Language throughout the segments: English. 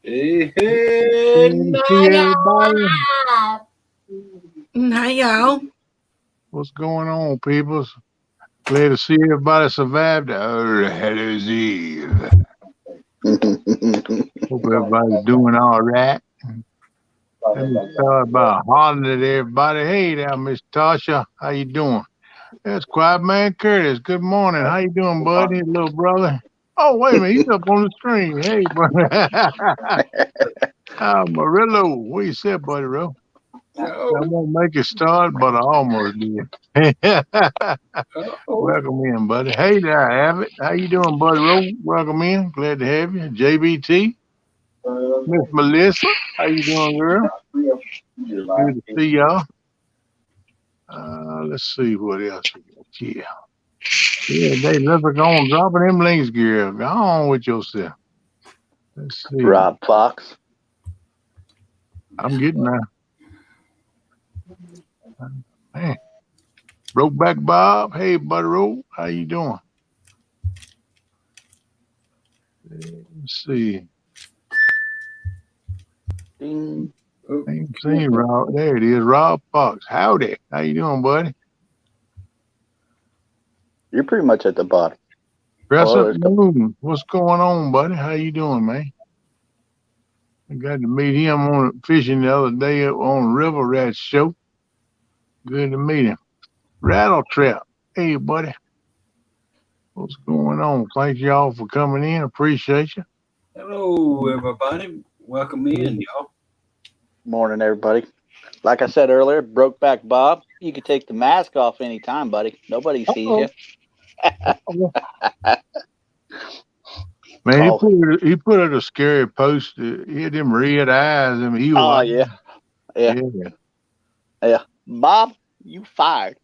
Hey, Good to see everybody. Hey, y'all. What's going on, peoples? Glad to see everybody survived the Hallows Eve. Hope everybody's doing all right. Let me start by hollering at everybody. Hey there, Miss Tasha. How you doing? That's Quiet Man Curtis. Good morning. How you doing, buddy, little brother? Oh, wait a minute. He's up on the screen. Hey, brother. Amarillo. What you said, buddy, Ro? I won't make it start, but I almost did. Welcome in, buddy. Hey there, Abbott. How you doing, buddy? Welcome in. Glad to have you. JBT. Miss Melissa. How you doing, girl? Good to see y'all. Let's see what else we got here. Yeah, they let's go on dropping them links, girl. Go on with yourself. Let's see. Rob Fox. I'm getting there. Man. Brokeback Bob. Hey, buddy Ro. How you doing? Let's see. Ding. Ain't seen Rob. There it is. Rob Fox. Howdy. How you doing, buddy? You're pretty much at the bottom. Crescent Moon. What's going on, buddy? How you doing, man? I got to meet him on fishing the other day on River Rat Show. Good to meet him. Rattle Trap. Hey, buddy. What's going on? Thank y'all for coming in. Appreciate you. Hello, everybody. Welcome in, y'all. Morning, everybody. Like I said earlier, Brokeback Bob, you can take the mask off anytime, buddy. Nobody sees you. Man, he put out a scary post. He had them red eyes. I mean, he was yeah. Bob, you fired.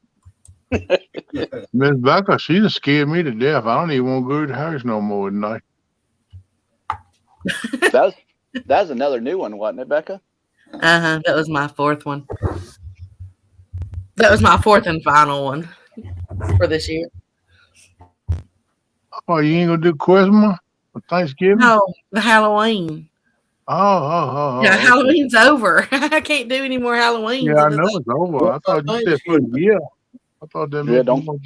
Miss Becca, she just scared me to death. I don't even want to go to the house no more tonight. That was another new one, wasn't it, Becca? That was my fourth one. That was my fourth and final one for this year. Oh, you ain't gonna do Christmas or Thanksgiving? No, the Halloween. Oh. Yeah, Halloween's over. I can't do any more Halloween. Yeah, I know it's over. I thought you said for the year. I thought that meant you weren't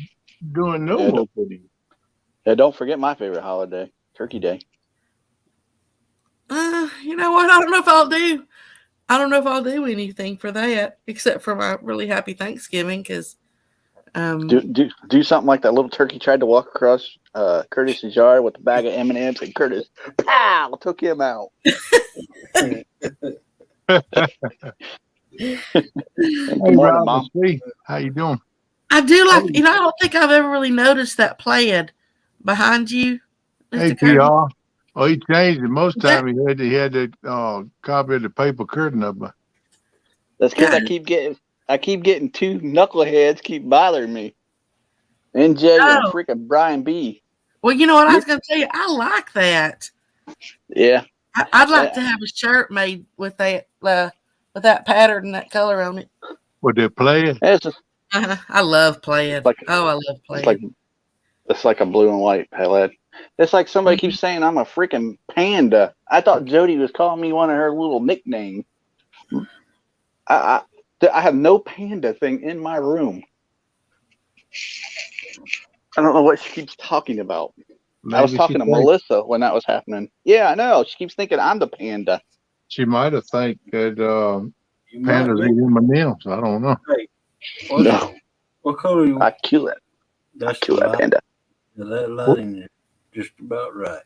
doing no more for the year. Yeah, don't forget my favorite holiday, Turkey Day. You know what? I don't know if I'll do anything for that except for my really happy Thanksgiving because do something like that little turkey tried to walk across Curtis's yard with a bag of M&Ms and Curtis pow took him out. Hey, morning, Mom. How you doing? I do like I don't think I've ever really noticed that plaid behind you. Hey, PR. Oh, he changed it. Most time he had the copy of the paper curtain up. That's because I keep getting two knuckleheads keep bothering me. NJ and freaking Brian B. Well, you know what I was going to tell you? I like that. Yeah. I'd like to have a shirt made with that pattern and that color on it. What they're playing? I love plaid. I love plaid. It's like a blue and white plaid. It's like somebody keeps saying I'm a freaking panda. I thought Jody was calling me one of her little nicknames. I have no panda thing in my room. I don't know what she keeps talking about. Maybe I was talking to Melissa when that was happening. Yeah, I know. She keeps thinking I'm the panda. She might have think that pandas eat M&Ms. I don't know. Hey, no. What color you want? I kill it. That's I kill that panda. That lighting is just about right.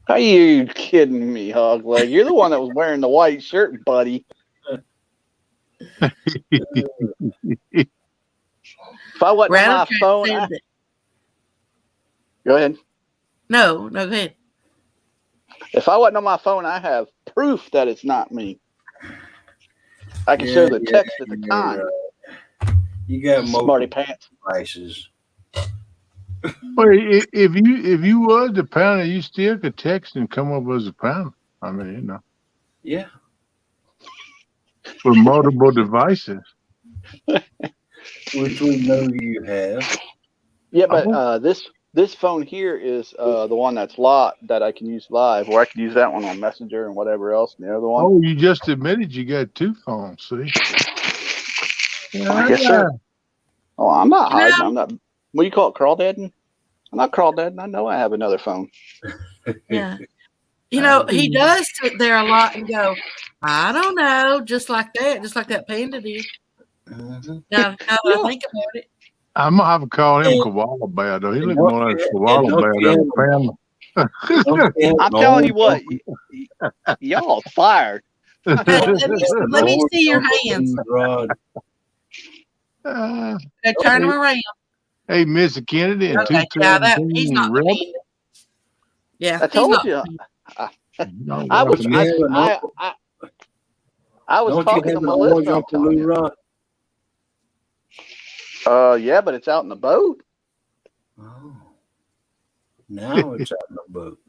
Are you kidding me, Hog Leg? You're the one that was wearing the white shirt, buddy. If I wasn't on my phone, go ahead. No, go ahead. If I wasn't on my phone, I have proof that it's not me. I can show the text at the time. You got smarty pants devices. Well, if you was the pounder, you still could text and come up as a pounder. I mean, you know. Yeah. For multiple devices. Which we know you have. Yeah, but this this phone here is the one that's locked that I can use live, or I can use that one on Messenger and whatever else. And the other one. Oh, you just admitted you got 2 phones. See? Yes, sir. Oh, I'm not hiding. I'm not. What do you call it? Crawdadding? I'm not crawdadding. I know I have another phone. Yeah. You know, he does sit there a lot and go, I don't know, just like that panda did. Now that I think about it. I'm gonna have to call him Koala Bear though. He looks more like a Koala Bear than a panda. I'm telling you what, y'all fired. Hey, let me see your hands. Turn them around. Hey, Mr. Kennedy and Okay, yeah, he's not the Rebel. panda. Yeah, I told you. I was talking to Melissa. Yeah, but it's out in the boat. Oh. Now it's out in the boat.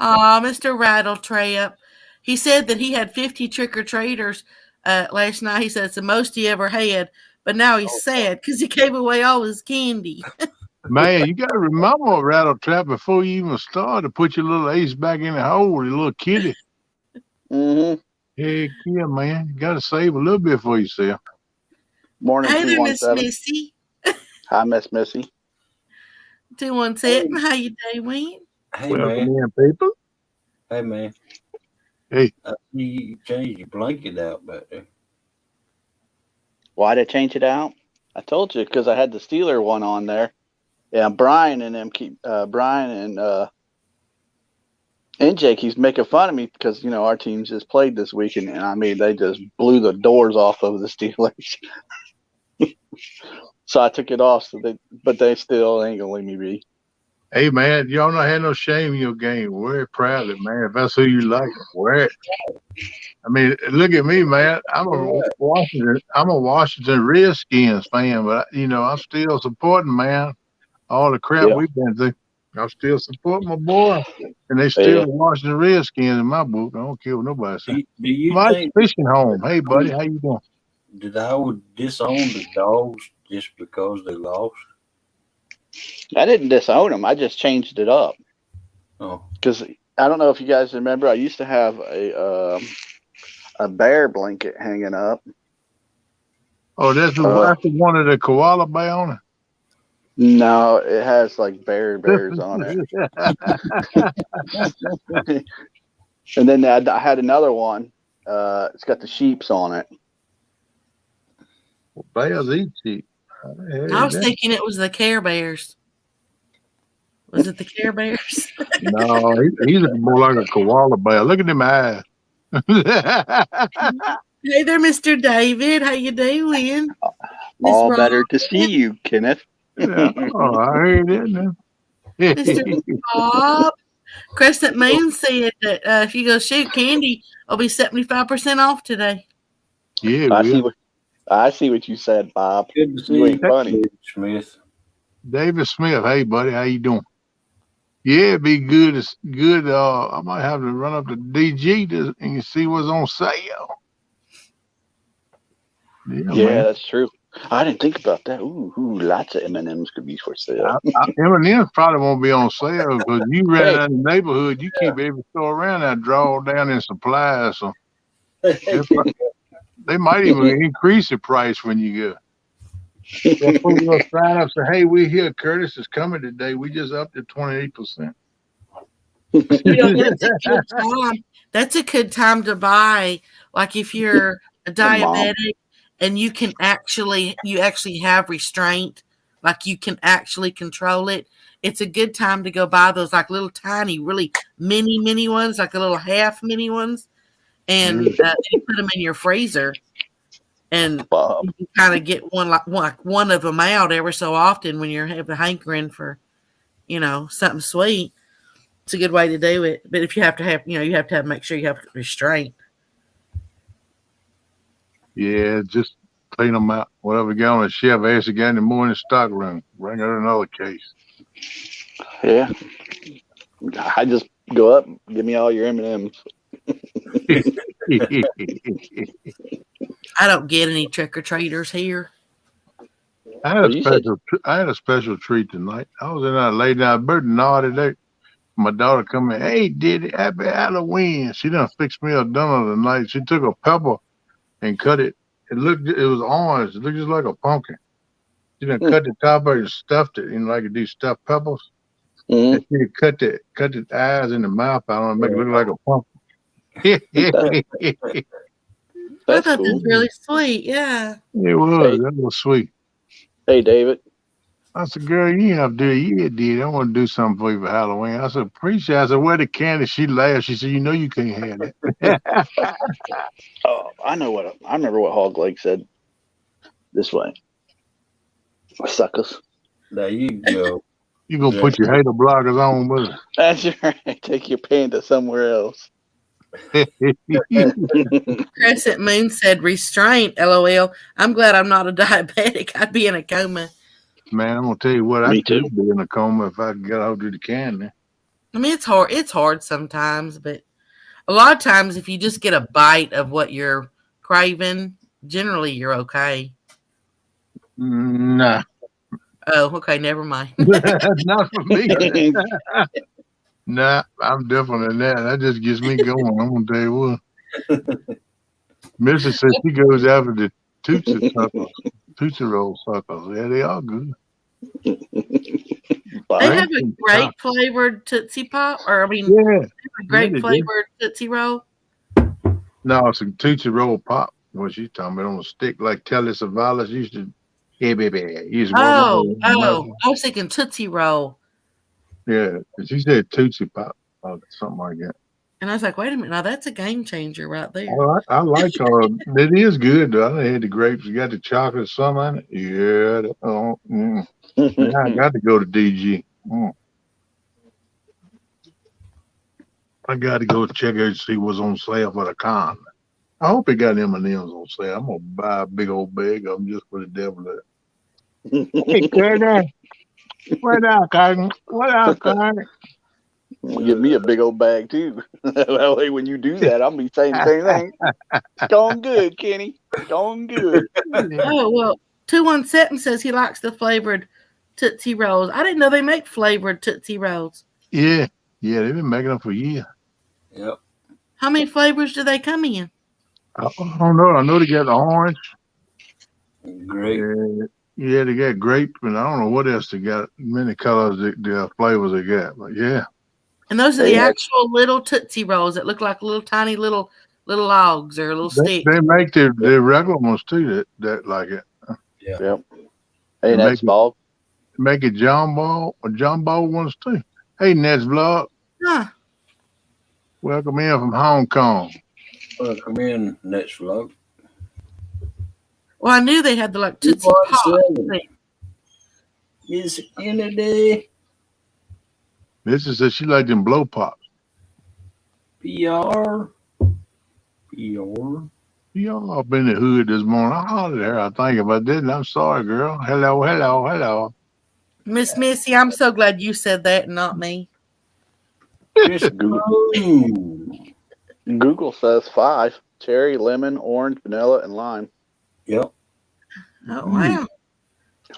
Mr. Rattletrap. He said that he had 50 trick-or-treaters last night. He said it's the most he ever had. But now he's sad because he gave away all his candy. Man, you got to remember, Rattletrap, before you even start to put your little ace back in the hole, your little kitty. Mm-hmm. Heck yeah, man. You got to save a little bit for yourself. Morning, Hey there, Miss 217. Missy. Hi, Miss Missy. 217. How you doing? Hey, Welcome man. in, people. Hey, man. Hey. I see you changed your blanket out back there. Why did I change it out? I told you because I had the Steeler one on there. Yeah, Brian and them keep Brian and Jake keeps making fun of me because our team just played this weekend, and I mean they just blew the doors off of the Steelers. So I took it off, but they still ain't gonna let me be. Hey, man, y'all not had no shame in your game. Wear it proudly, man. If that's who you like, wear it. I mean, look at me, man. I'm a Washington Redskins fan, but I'm still supporting, man. All the crap we've been through. I still support my boy, and they still the Washington Redskins in my book. I don't care what nobody says. Do you My think fishing home? Hey, buddy, how you doing? Did I would disown the dogs just because they lost? I didn't disown them. I just changed it up. Oh, because I don't know if you guys remember. I used to have a bear blanket hanging up. Oh, that's the one of the koala bear on it. No, it has like bears on it. And then I had another one. It's got the sheeps on it. Well, bears eat sheep. I was thinking it was the Care Bears. Was it the Care Bears? No, he's more like a koala bear. Look at them eyes. Hey there, Mr. David. How you doing? All better to see you, Kenneth. Yeah. Oh, I heard that now. Mr. Bob. Crescent Moon said that she goes, shoot, candy will be 75% off today. Yeah, I see what you said, Bob. good to see you. Ain't funny. David Smith. David Smith. Hey, buddy, how you doing? Yeah, it'd be good. I might have to run up to DG and see what's on sale. Yeah, that's true. I didn't think about that. Ooh, lots of M&Ms could be for sale. M&Ms probably won't be on sale because you ran out of the neighborhood. You keep every store around that draw down in supplies. So they might even increase the price when you go. They'll put a little sign up say, "Hey, we're here. Curtis is coming today. We just upped to 28%." That's a good time. That's a good time to buy. Like if you're a diabetic and you actually have restraint, like you can actually control it. It's a good time to go buy those like little tiny, really mini ones, like the little half mini ones, and you put them in your freezer. And you can kind of get one of them out every so often when you're having a hankering for, something sweet. It's a good way to do it. But if you have to have, make sure you have restraint. Yeah, just clean them out. Whatever got on the shelf, ask the guy in the morning stock room. Bring out another case. Yeah. I just go up, give me all your M&Ms. I don't get any trick-or-treaters here. I had Well, a you said special treat tonight. I was in there late night birthday today. My daughter come in, hey, Diddy, happy Halloween. She done fixed me a dinner tonight. She took a pepper and cut it. It was orange. It looked just like a pumpkin. She done cut the top of it and stuffed it, like you do stuffed peppers. And she cut the eyes and the mouth out and make it look like a pumpkin. It I that's thought cool. that's really sweet. Yeah. was. Hey, That was sweet. hey, David. I said, girl, you have to do it. Yeah, did. I want to do something for you for Halloween. I said, appreciate it. I said, where the candy? She laughed. She said, you know you can't have that. Oh, I know what I remember what Hog Leg said this way. Suckers. There you go. You gonna put your hater blockers on with That's right. Take your panda somewhere else. it. Crescent Moon said restraint. LOL. I'm glad I'm not a diabetic. I'd be in a coma. Man, I'm gonna tell you what, I Me too. could be in a coma if I could get out to the candy. I mean, it's hard. It's hard sometimes, but a lot of times, if you just get a bite of what you're craving, generally you're okay. Nah, Oh, okay. Never mind. not for me. Nah, I'm different than that. That just gets me going. I'm gonna tell you what. Mrs. said she goes after the Tootsie suckers, Tootsie Roll suckers. Yeah, they are good. They Wow. have a grape flavored Tootsie Pop, or I mean, Yeah, a grape they do. flavored Tootsie Roll. No, it's a Tootsie Roll Pop. What you talking about on a stick like Telly Savalas used to? Yeah, baby. Used to roll my Oh, mouth. I was thinking Tootsie Roll. Yeah, she said Tootsie Pop, something like that. And I was like, wait a minute, now that's a game changer right there. I like it is good though. I had the grapes. You got the chocolate, some on it. Yeah. Now I got to go to DG. I got to go check out and see what's on sale for the con. I hope it got M&Ms on sale. I'm gonna buy a big old bag of them just for the devil. Hey, Curtis. What up, Carden? What up, Carden? Give me a big old bag too. That way, when you do that, I'll be saying the same thing. Going good, Kenny. Going good. Oh, well, 217 says he likes the flavored Tootsie Rolls. I didn't know they make flavored Tootsie Rolls. Yeah, they've been making them for years. Yep. How many flavors do they come in? I don't know. I know they got the orange. Great. Yeah, they got grape, and I don't know what else they got. Many colors, the flavors they got. But yeah. And those are They the have- actual little Tootsie Rolls that look like little tiny little logs or little sticks. They make the regular ones too that like it. Yep. Hey, that's ball. Make it jumbo ones too. Hey, Ned's Vlog. Huh. Welcome in from Hong Kong. Welcome in, next vlog. Well, I knew they had the like Tootsie Pop. 217. Is any day Mrs. said she liked them blow pops. PR. Y'all up in the hood this morning. I hollered at her. I think if I didn't, I'm sorry, girl. Hello. Miss Missy, I'm so glad you said that and not me. Just boom. Google says 5: cherry, lemon, orange, vanilla, and lime. Yep. Oh, wow.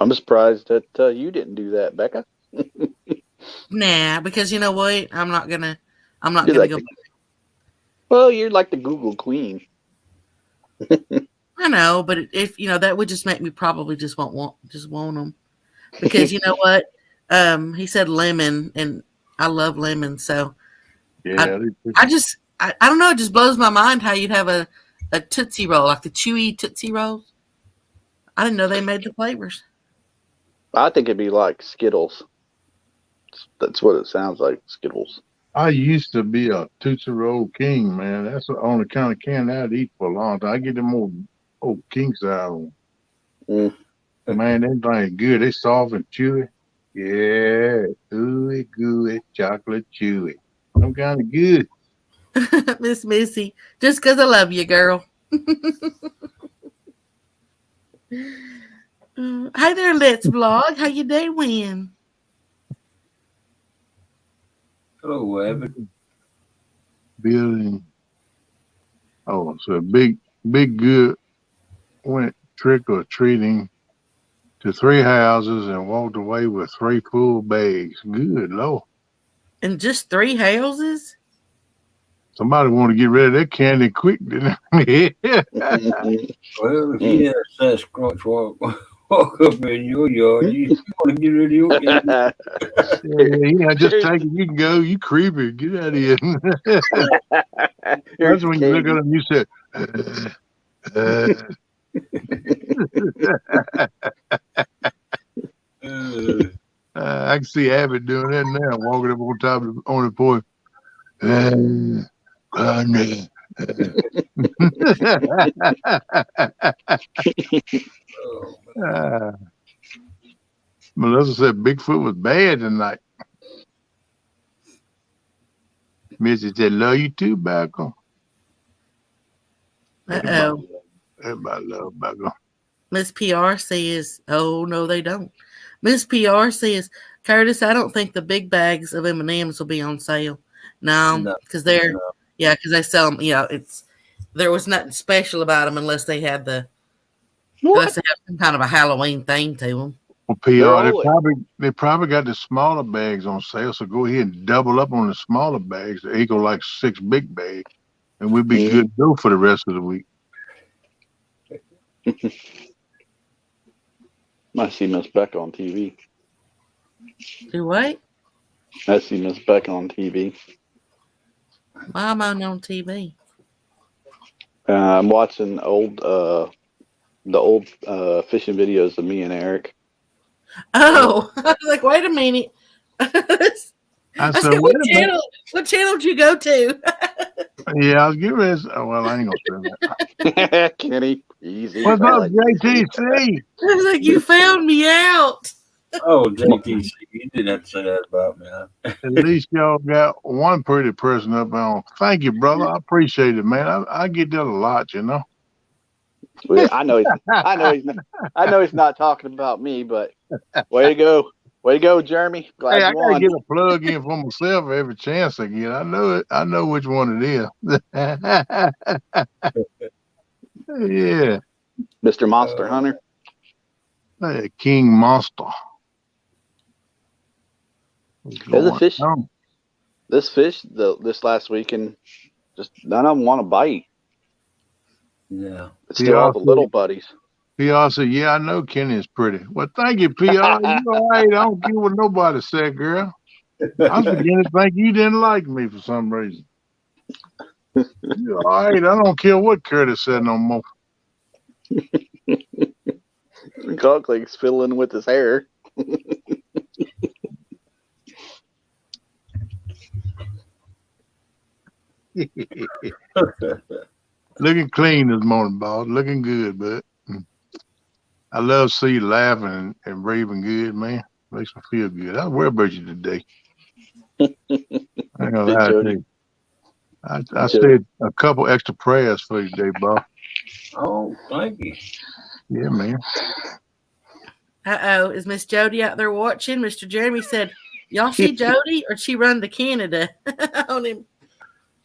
I'm surprised that you didn't do that, Becca. Nah, because you know what? I'm not You're gonna like go. Well, you're like the Google queen. I know, but if that would just make me probably just want them, because you know what? He said lemon, and I love lemon, so Yeah. I don't know. It just blows my mind how you'd have a Tootsie Roll, like the chewy Tootsie Rolls. I didn't know they made the flavors. I think it'd be like Skittles. That's what it sounds like, Skittles. I used to be a Tootsie Roll king, man. That's the only kind of candy I'd eat for a long time. I get them old king size ones. Man, them things good. They soft and chewy. Yeah, ooey gooey, chocolate chewy. Them kind of good. Miss Missy, just because I love you, girl. Hi there, Let's Vlog. How you doing? Hello, Evan. Building. Oh, so big good went trick or treating to 3 houses and walked away with 3 full bags. Good Lord. And just 3 houses? Somebody want to get rid of that candy quick, didn't they? Well, if you had a Sasquatch walk up in your yard, you want to get rid of your candy. Yeah, just take it. You can go. You creepy. Get out of here. That's when you look at them. You say, I can see Abbott doing that now, walking up on top of on the porch. Melissa said Bigfoot was bad tonight. Missy said, love you too, Baco. Uh-oh. Everybody love Baco. Miss PR says, oh, no, they don't. Miss PR says, Curtis, I don't think the big bags of M&Ms will be on sale. No, because they're, yeah, because they sell them, there was nothing special about them unless they had unless they have some kind of a Halloween thing to them. Well, PR, they probably got the smaller bags on sale, so go ahead and double up on the smaller bags to equal like 6 big bags, and we'd be good to go for the rest of the week. I see Miss Beck on TV. Do what? I see Miss Beck on TV. Why am I on TV? I'm watching the old fishing videos of me and Eric. Oh, I was like, wait a minute. I said, what channel did you go to? Yeah, I was getting ready. Oh, well, I ain't gonna say that. Kenny, easy. What's up, JTC? I was like, you found me out. Oh, JTC, you didn't have to say that about me. At least y'all got one pretty person up on. Thank you, brother. I appreciate it, man. I get that a lot, you know. Well, I know he's not talking about me, but way to go, Jeremy. Glad I you gotta won. get a plug in for myself every chance I get. I know it. I know which one it is. Yeah. Mr. Monster Hunter. Hey, King Monster. This fish this last weekend, just none of them want to bite. Yeah. It's still all the little buddies. PR said, yeah, I know Kenny's pretty. Well, thank you, PR. You all right. I don't care what nobody said, girl. I was beginning to think you didn't like me for some reason. You all right. I don't care what Curtis said no more. Conklin's fiddling with his hair. Looking clean this morning, boss. Looking good, but I love to see you laughing and breathing good, man. Makes me feel good. I worry about you today. I ain't gonna lie to you. I said a couple extra prayers for you today, boss. Oh, thank you. Yeah, man. Uh-oh. Is Miss Jody out there watching? Mr. Jeremy said, y'all see Jody or she run to Canada on him?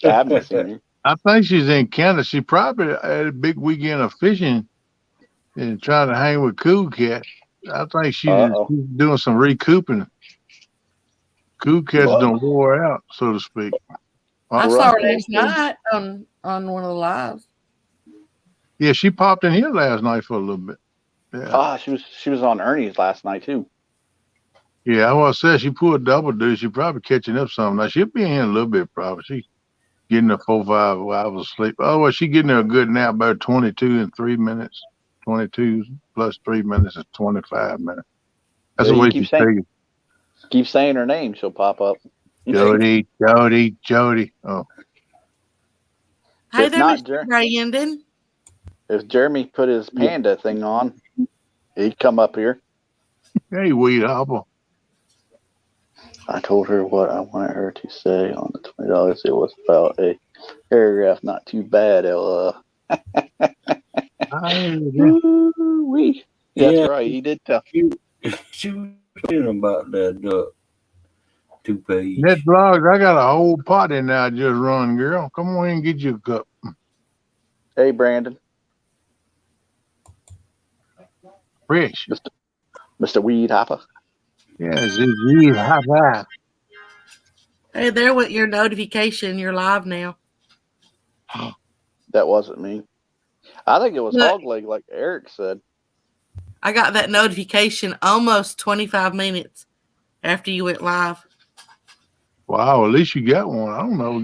I haven't seen her. I think she's in Canada. She probably had a big weekend of fishing and trying to hang with Cool Cat. I think she's doing some recouping. Cool Cat's done wore out, so to speak. I saw her last night on one of the lives. Yeah, she popped in here last night for a little bit. Yeah. She was on Ernie's last night too. Yeah, I said she pulled double duty. She probably catching up something. Now she'll be in here a little bit probably. She getting her 4-5 hours of sleep. Oh, well, she getting her a good nap about 22 and 3 minutes. 22 plus 3 minutes is 25 minutes. That's the way she's taking. Keep saying her name, she'll pop up. Jody. Oh. Hey there, Mr. Brandon. If Jeremy put his panda thing on, he'd come up here. Hey, Weed Hopper. I told her what I wanted her to say on the $20. It was about a paragraph, not too bad, Ella. That's right, he did tell. She was talking about that toupee. That vlog, I got a whole pot in there I just run, girl. Come on in and get you a cup. Hey, Brandon. Fresh. Mr. Weed Hopper. Yeah, Ziggy, high five. Hey, there with your notification. You're live now. That wasn't me. I think it was Look. Hogleg, like Eric said. I got that notification almost 25 minutes after you went live. Wow, at least you got one. I don't know.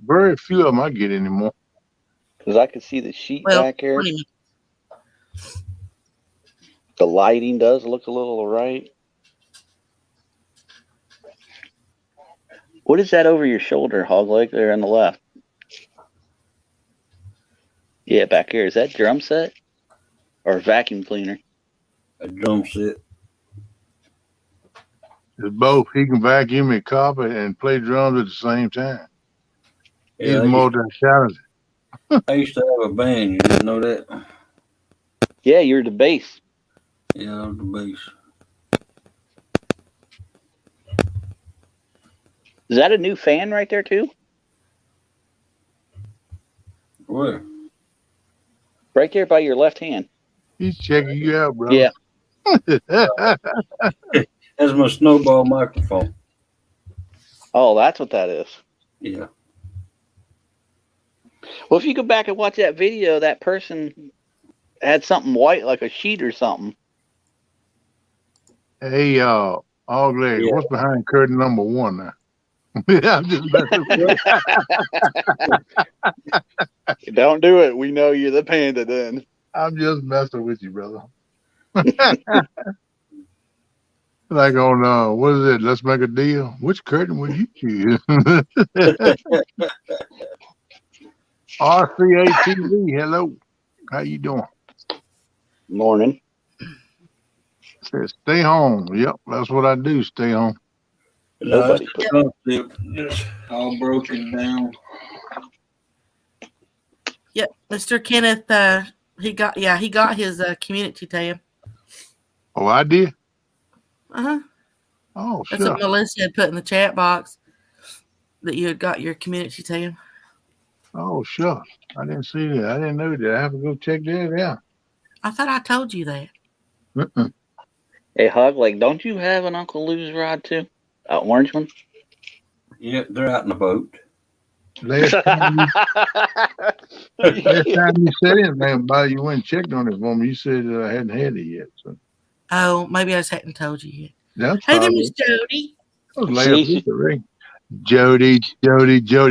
Very few of them I get anymore. Because I could see the sheet Well, back here. 20. The lighting does look a little right. What is that over your shoulder, Hogleg, there on the left? Yeah, back here. Is that drum set? Or vacuum cleaner? A drum set. It's both. He can vacuum and carpet and play drums at the same time. He's Yeah, multi-talented. I used to have a band. You didn't know that? Yeah, you're the bass. Yeah, I was the bass. Is that a new fan right there, too? Where? Right there by your left hand. He's checking you out, bro. Yeah. That's my snowball microphone. Oh, that's what that is. Yeah. Well, if you go back and watch that video, that person had something white like a sheet or something. Hey, Hogleg, Yeah. what's behind curtain number 1 now? I'm just messing with you. Don't do it. We know you're the panda then. I'm just messing with you, brother. Like on, what is it? Let's make a deal. Which curtain would you choose? RCATV, hello. How you doing? Morning. Said, stay home. Yep, that's what I do, stay home. Nobody it's the drum set, just all broken down. Yep, Mr. Kenneth, he got his community tab. Oh, I did? Uh-huh. Oh, That's sure. what Melissa had put in the chat box, that you had got your community tab. Oh, sure. I didn't see that. I didn't know that. I have to go check that out. I thought I told you that. Mm-mm. Hey, Hug, like, don't you have an Uncle Lou's rod too? An orange one? Yeah, they're out in the boat. Last time you said anything about it, you went and checked on it for me. You said I hadn't had it yet. So Oh, maybe I just hadn't told you yet. that's Hey there, probably. Miss Jody. I was last week, right? Jody.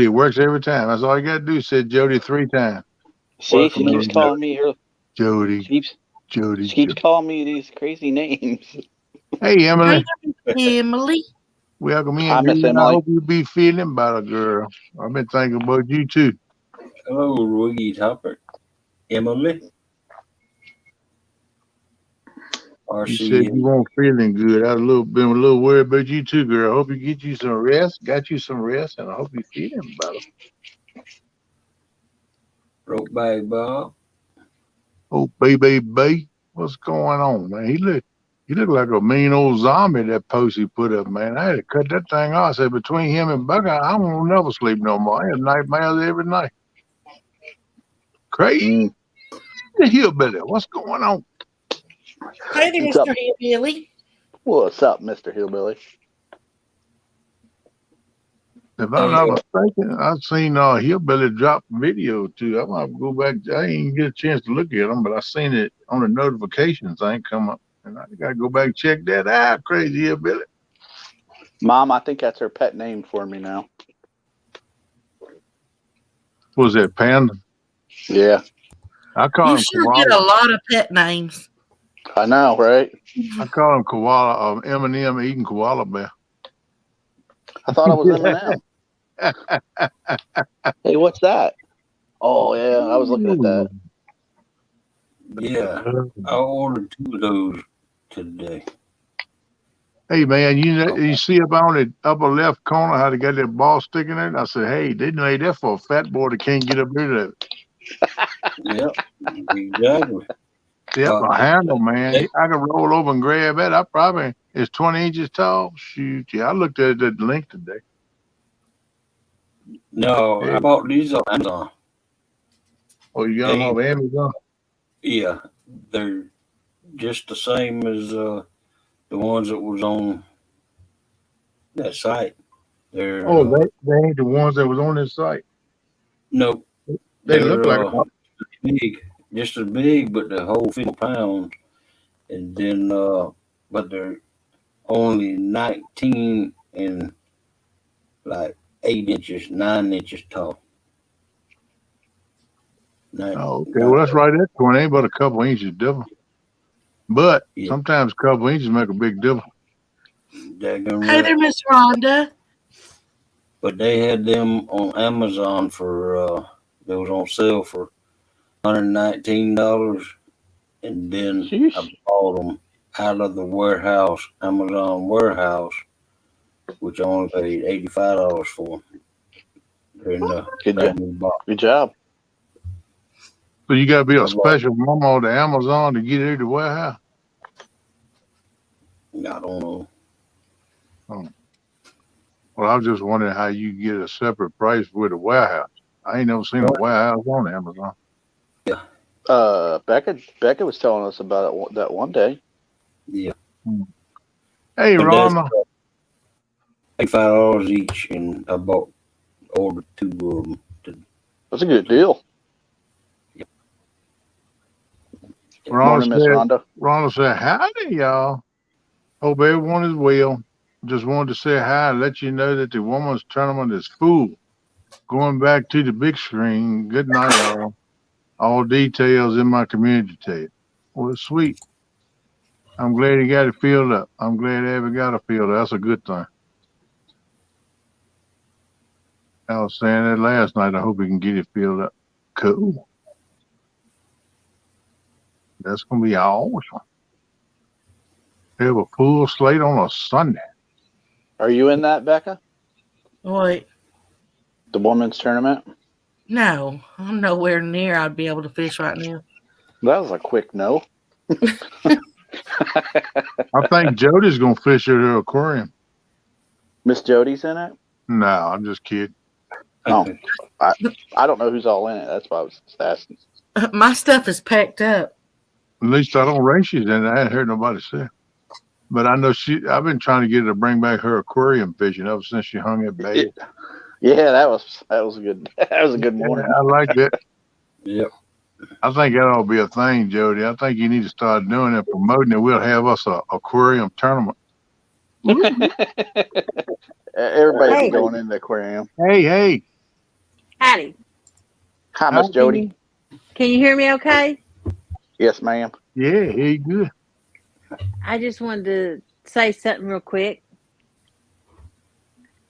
Works every time. That's all you got to do. Said Jody 3 times. See, she keeps calling me her. Jody. She keeps calling me these crazy names. Hey, Emily. Hey, Emily. Welcome in, Hi, Miss girl. I Emily. hope you be feeling better, girl. I've been thinking about you too. Hello, Roy Hopper. Emily. You said you weren't feeling good. I was been a little worried about you too, girl. I hope you get you some rest. Got you some rest, and I hope you're feeling better. Rope bag Bob. Oh, baby, what's going on, man? He looked like a mean old zombie, that post he put up, man. I had to cut that thing off. I said, between him and Buckeye, I won't never sleep no more. I have nightmares every night. Crazy. The hillbilly, what's going on? Hey there, Mr. Hillbilly. What's up, Mr. Hillbilly? If I'm not mistaken, I've seen Hillbilly drop video too. I might go back. I didn't get a chance to look at them, but I seen it on the notification thing come up, and I got to go back and check that out. Crazy Hillbilly. Mom, I think that's her pet name for me now. What was that, Panda? Yeah. I call him sure Koala. get a lot of pet names. I know, right? I call him Koala, Eminem eating koala bear. I thought it was Eminem. Hey, what's that? Oh, yeah, I was looking at that. Yeah, I ordered 2 of those today. Hey, man, you see up on the upper left corner how they got that ball sticking in it? I said, hey, they made that for a fat boy that can't get up rid of it. Yep, exactly. Yep, a handle, man. I can roll over and grab that. It's 20 inches tall. Shoot, yeah, I looked at the link today. No, I bought these on Amazon. Oh, you got them off Amazon? Yeah, they're just the same as the ones that was on that site. They're Oh, they ain't the ones that was on this site. no, They they're look like big, just as big, but the whole 50 pounds, and then but they're only 19 and like 8 inches, 9 inches tall. oh, okay. Not Well, that's right at 20, ain't but a couple inches different. But yeah, sometimes a couple inches make a big difference. daggone Hey there, right. Miss Rhonda. But they had them on Amazon for they was on sale for $119, and then I Sheesh. bought them out of the warehouse, Amazon warehouse, which I only paid $85 for. They're in the Good job. brand new box. Good job. So you got to be I a bought, special mama to Amazon to get it to the warehouse. I don't know. Oh. Well, I was just wondering how you get a separate price with a warehouse. I ain't never seen a warehouse on Amazon. Yeah, Becca was telling us about it that one day. yeah. Hmm. Hey, But that's Rhonda. $85 each, and I bought ordered two of them. That's a good deal. Morning, Miss Rhonda. Rhonda said, howdy, y'all. Hope everyone is well. Just wanted to say hi and let you know that the women's tournament is full. Going back to the big screen. Good night, all. All details in my community tab. Well, sweet. I'm glad he got it filled up. I'm glad Abby got it filled up. That's a good thing. I was saying that last night. I hope he can get it filled up. Cool. That's going to be awesome. Have a full slate on a Sunday. Are you in that, Becca? Boy, The women's tournament? no, I'm nowhere near. I'd be able to fish right now. That was a quick no. I think Jody's going to fish at her aquarium. Miss Jody's in it? No, I'm just kidding. Oh, I don't know who's all in it. That's why I was just asking. My stuff is packed up. At least I don't race she's in it. I hadn't heard nobody say. But I know I've been trying to get her to bring back her aquarium fishing ever since she hung at bait. Yeah, that was a good morning. Yeah, I like that. Yep. I think that ought to be a thing, Jody. I think you need to start doing it, promoting it. We'll have us a aquarium tournament. Everybody Hey. be going in the aquarium. Hey. Howdy. Hi, Miss Jody. Can you hear me okay? Yes, ma'am. Yeah, hey, good. I just wanted to say something real quick.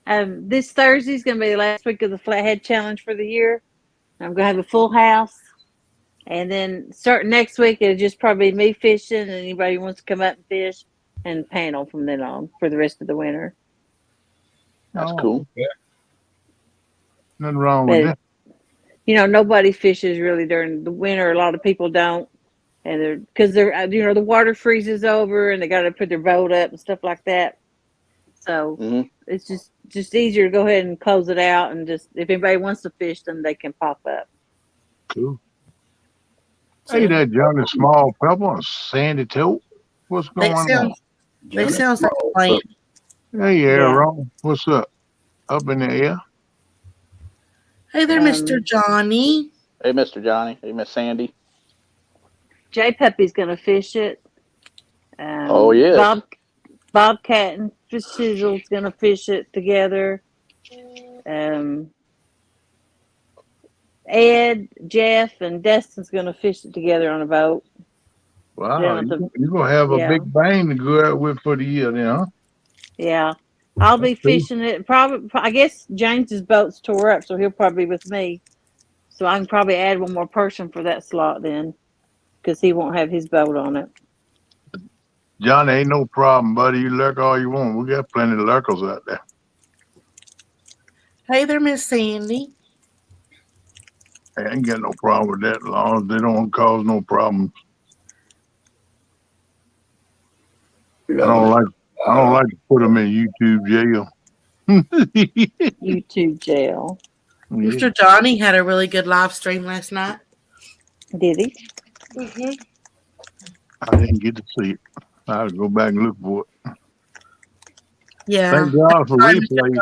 This Thursday is going to be the last week of the Flathead Challenge for the year. I'm going to have a full house. And then starting next week, it'll just probably be me fishing and anybody who wants to come up and fish and panel from then on for the rest of the winter. That's cool. Yeah. Nothing wrong with that. You know, nobody fishes really during the winter. A lot of people don't. And because the water freezes over and they got to put their boat up and stuff like that. So it's just easier to go ahead and close it out and just, if anybody wants to fish them, they can pop up. Cool. Hey, that Johnny Small Pepper and Sandy Toe. What's going on? They sounds like a plan. Hey, Aaron. What's up? Up in the air? Hey there, Mr. Johnny. Hey, Mr. Johnny. Hey, Miss Sandy. J Puppy's going to fish it. Oh, yeah. Bobcat and Fish Sizzle's going to fish it together. Ed, Jeff, and Dustin's going to fish it together on a boat. Wow, you're going to have a big bang to go out with for the year then, huh? Yeah. I'll be fishing it. Probably, I guess James's boat's tore up, so he'll probably be with me. So I can probably add one more person for that slot then, because he won't have his boat on it. Johnny, ain't no problem, buddy. You lurk all you want. We got plenty of lurkers out there. Hey there, Miss Sandy. I ain't got no problem with that as long as they don't cause no problems. I don't like to put them in YouTube jail. YouTube jail. Yeah. Mr. Johnny had a really good live stream last night. Did he? Mm-hmm. I didn't get to see it. I had to go back and look for it. Yeah. Thank God for Sorry, Mr. replays.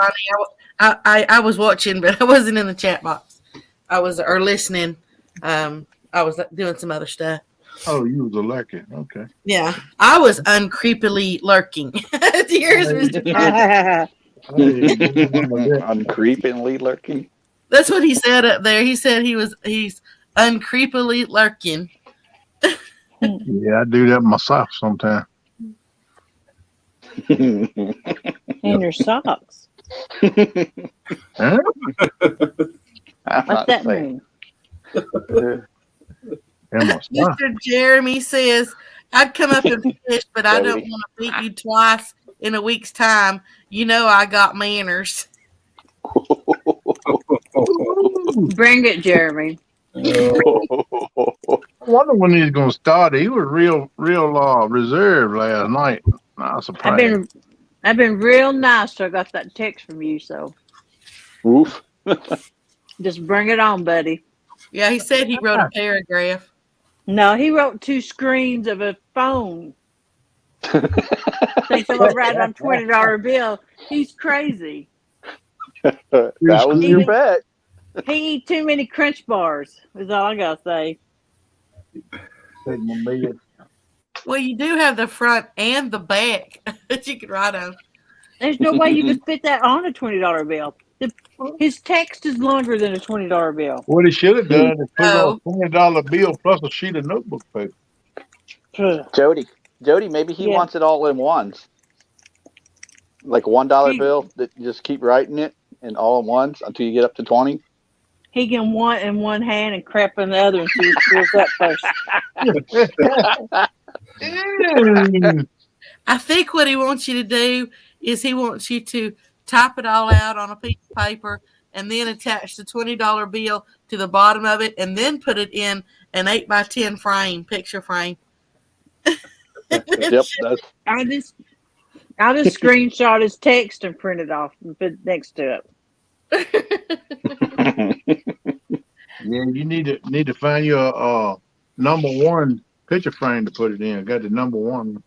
Connie. I was watching, but I wasn't in the chat box. I was or listening. I was doing some other stuff. Oh, you was elected. Okay. Yeah, I was uncreepily lurking. Here's Mr. Connie. Uncreepingly lurking. That's what he said up there. He said he's uncreepily lurking. Yeah, I do that myself sometimes. In your socks. Huh? What's that mean? Mr. Jeremy says, I'd come up and fish, but I don't want to beat you twice in a week's time. You know I got manners. Bring it, Jeremy. I wonder when he's going to start. He was real reserved last night. I was surprised. I've been real nice till I got that text from you. So, oof. Just bring it on, buddy. Yeah, he said he wrote a paragraph. No, he wrote 2 screens of a phone. Thinks I'm gonna write on $20 bill. He's crazy. That was your bet. He eat too many Crunch bars. Is all I gotta say. Well, you do have the front and the back that you can write on. There's no way you can fit that on a $20 bill. His text is longer than a $20 bill. What he should have done is put on a $20 bill plus a sheet of notebook paper. Jody, maybe he wants it all in ones. Like $1 bill that you just keep writing it and all in ones until you get up to 20. He can want in one hand and crap in the other until he fills up first. I think what he wants you to do is he wants you to type it all out on a piece of paper and then attach the $20 bill to the bottom of it and then put it in an 8x10 frame, picture frame. Yep. I'll just screenshot his text and print it off and put it next to it. Yeah, you need to find your number 1 picture frame to put it in. Got the number 1.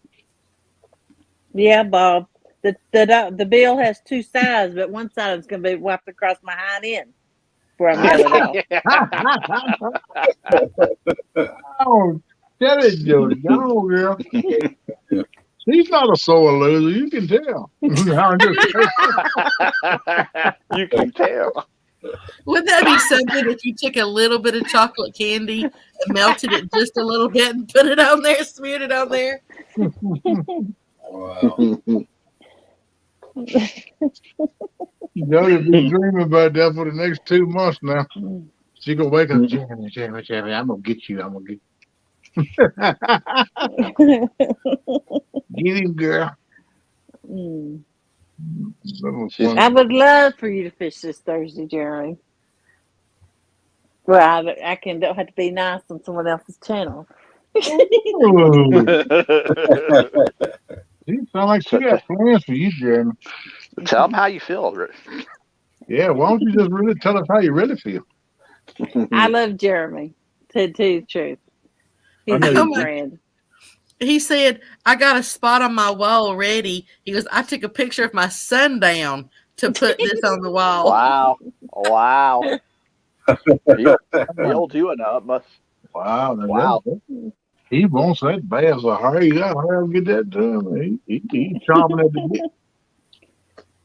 Yeah, Bob. The bill has 2 sides, but one side is going to be wiped across my hind end where I mail it off. Oh, tell it, Jody. Go, girl. He's not a sore loser. You can tell. You can tell. Wouldn't that be something if you took a little bit of chocolate candy and melted it just a little bit and put it on there, smeared it on there? Wow. Jody's been dreaming about that for the next 2 months now. She gonna wake up, Jeremy, I'm gonna get you. Get him, girl. I would love for you to fish this Thursday, Jeremy. Well, I don't have to be nice on someone else's channel. You sound like she got plans for you, Jeremy. Tell them how you feel. Yeah, why don't you just really tell us how you really feel? I love Jeremy. To tell you the truth, he's a friend. He said, I got a spot on my wall ready. He goes, I took a picture of my sundown to put this on the wall. Wow. He'll do enough. Wow. He wants that bass. So hurry, you gotta hurry up and get that to him. He's chomping at the bit.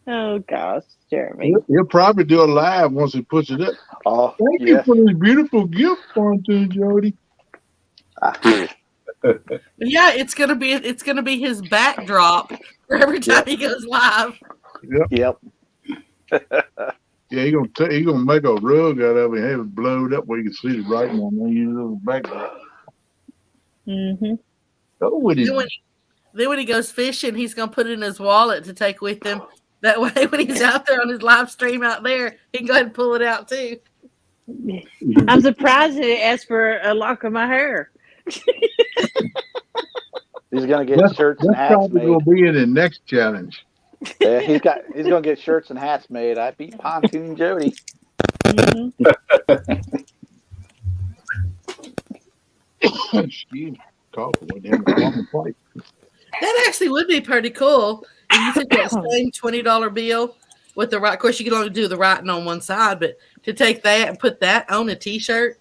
Oh gosh, Jeremy. He'll probably do a live once he puts it up. Thank you for this beautiful gift, Fontaine Jody. Yeah, it's gonna be his backdrop for every time he goes live. Yep. Yeah, he gonna make a rug out of it and have it blowed up where you can see the writing on there. Use a little backdrop. Go with him. Then when he goes fishing, he's gonna put it in his wallet to take with him. That way, when he's out there on his live stream out there, he can go ahead and pull it out too. I'm surprised that he asked for a lock of my hair. He's gonna get shirts and hats made. Will be in the next challenge. Yeah, he's gonna get shirts and hats made. I beat Pontoon Jody. Excuse me. coffee with him on the plate. That actually would be pretty cool if you took that same $20 bill with the right. Of course, you can only do the writing on one side, but to take that and put that on a T-shirt.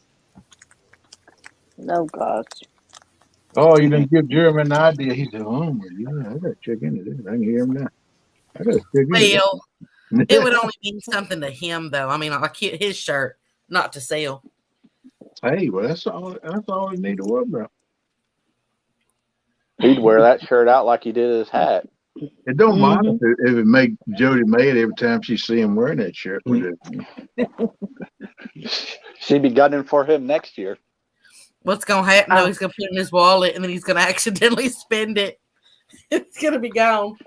No gosh. Oh, you didn't give Jeremy an idea. He said, "Oh, yeah, I gotta check into this. I can hear him now. I gotta check into Well, this." it would only mean something to him, though. I mean, like his shirt, not to sell. Hey, well, that's all. That's all you need to worry about. He'd wear that shirt out like he did his hat. It don't matter if it make Jody mad every time she see him wearing that shirt. She'd be gunning for him next year. What's gonna happen? Though, he's gonna put it in his wallet, and then he's gonna accidentally spend it. It's gonna be gone.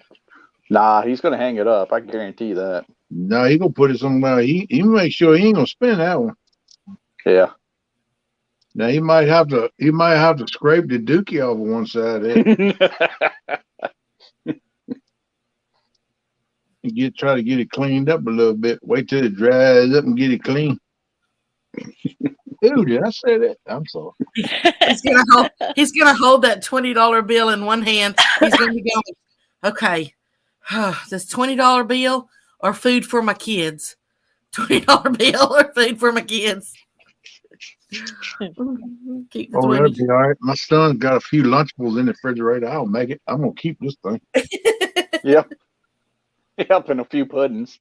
Nah, he's gonna hang it up. I guarantee that. No, he gonna put it somewhere. He make sure he ain't gonna spend that one. Yeah. Now he might have to scrape the dookie off of one side of it. And try to get it cleaned up a little bit. Wait till it dries up and get it clean. Dude, did I say that? I'm sorry. He's gonna hold that $20 bill in one hand. He's gonna be going, okay, this $20 bill or food for my kids? $20 bill or food for my kids? Keep that'll be all right. My son's got a few Lunchables in the refrigerator. I'll make it. I'm gonna keep this thing. Yep. Yep, and a few puddings.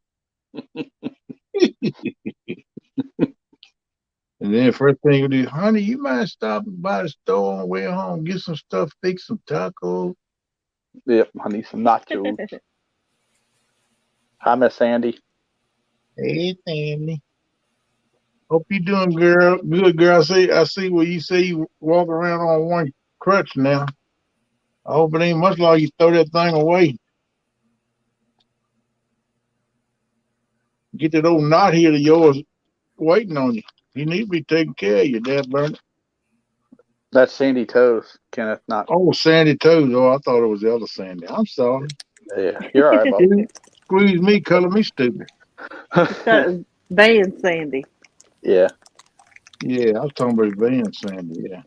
And then first thing you do, honey, you might stop by the store on the way home, get some stuff, fix some tacos. Yep, I need some nachos. Hi, Miss Sandy. Hey, Sandy. Hope you doing, girl. Good, girl. I see where you say you walk around on one crutch now. I hope it ain't much like you throw that thing away. Get that old knot here of yours waiting on you. You need to be taking care of your dad, Bernard. That's Sandy Toes, Kenneth. Not. Oh, Sandy Toes. Oh, I thought it was the other Sandy. I'm sorry. Yeah, you're all right, Bob. Squeeze me, color me stupid. Van Sandy. Yeah. Yeah, I was talking about Van Sandy. Yeah.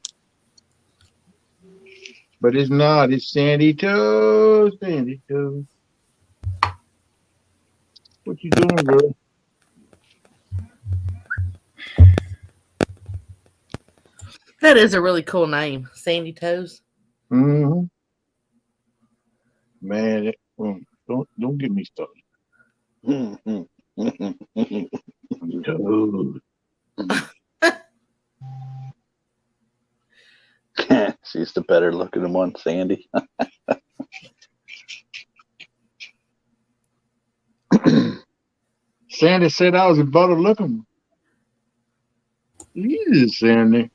But it's not. It's Sandy Toes. Sandy Toes. What you doing, girl? That is a really cool name, Sandy Toes. Mm-hmm. Man, don't get me started. Toes. She's the better looking one, Sandy. Sandy said I was a better looking. Jesus, Sandy.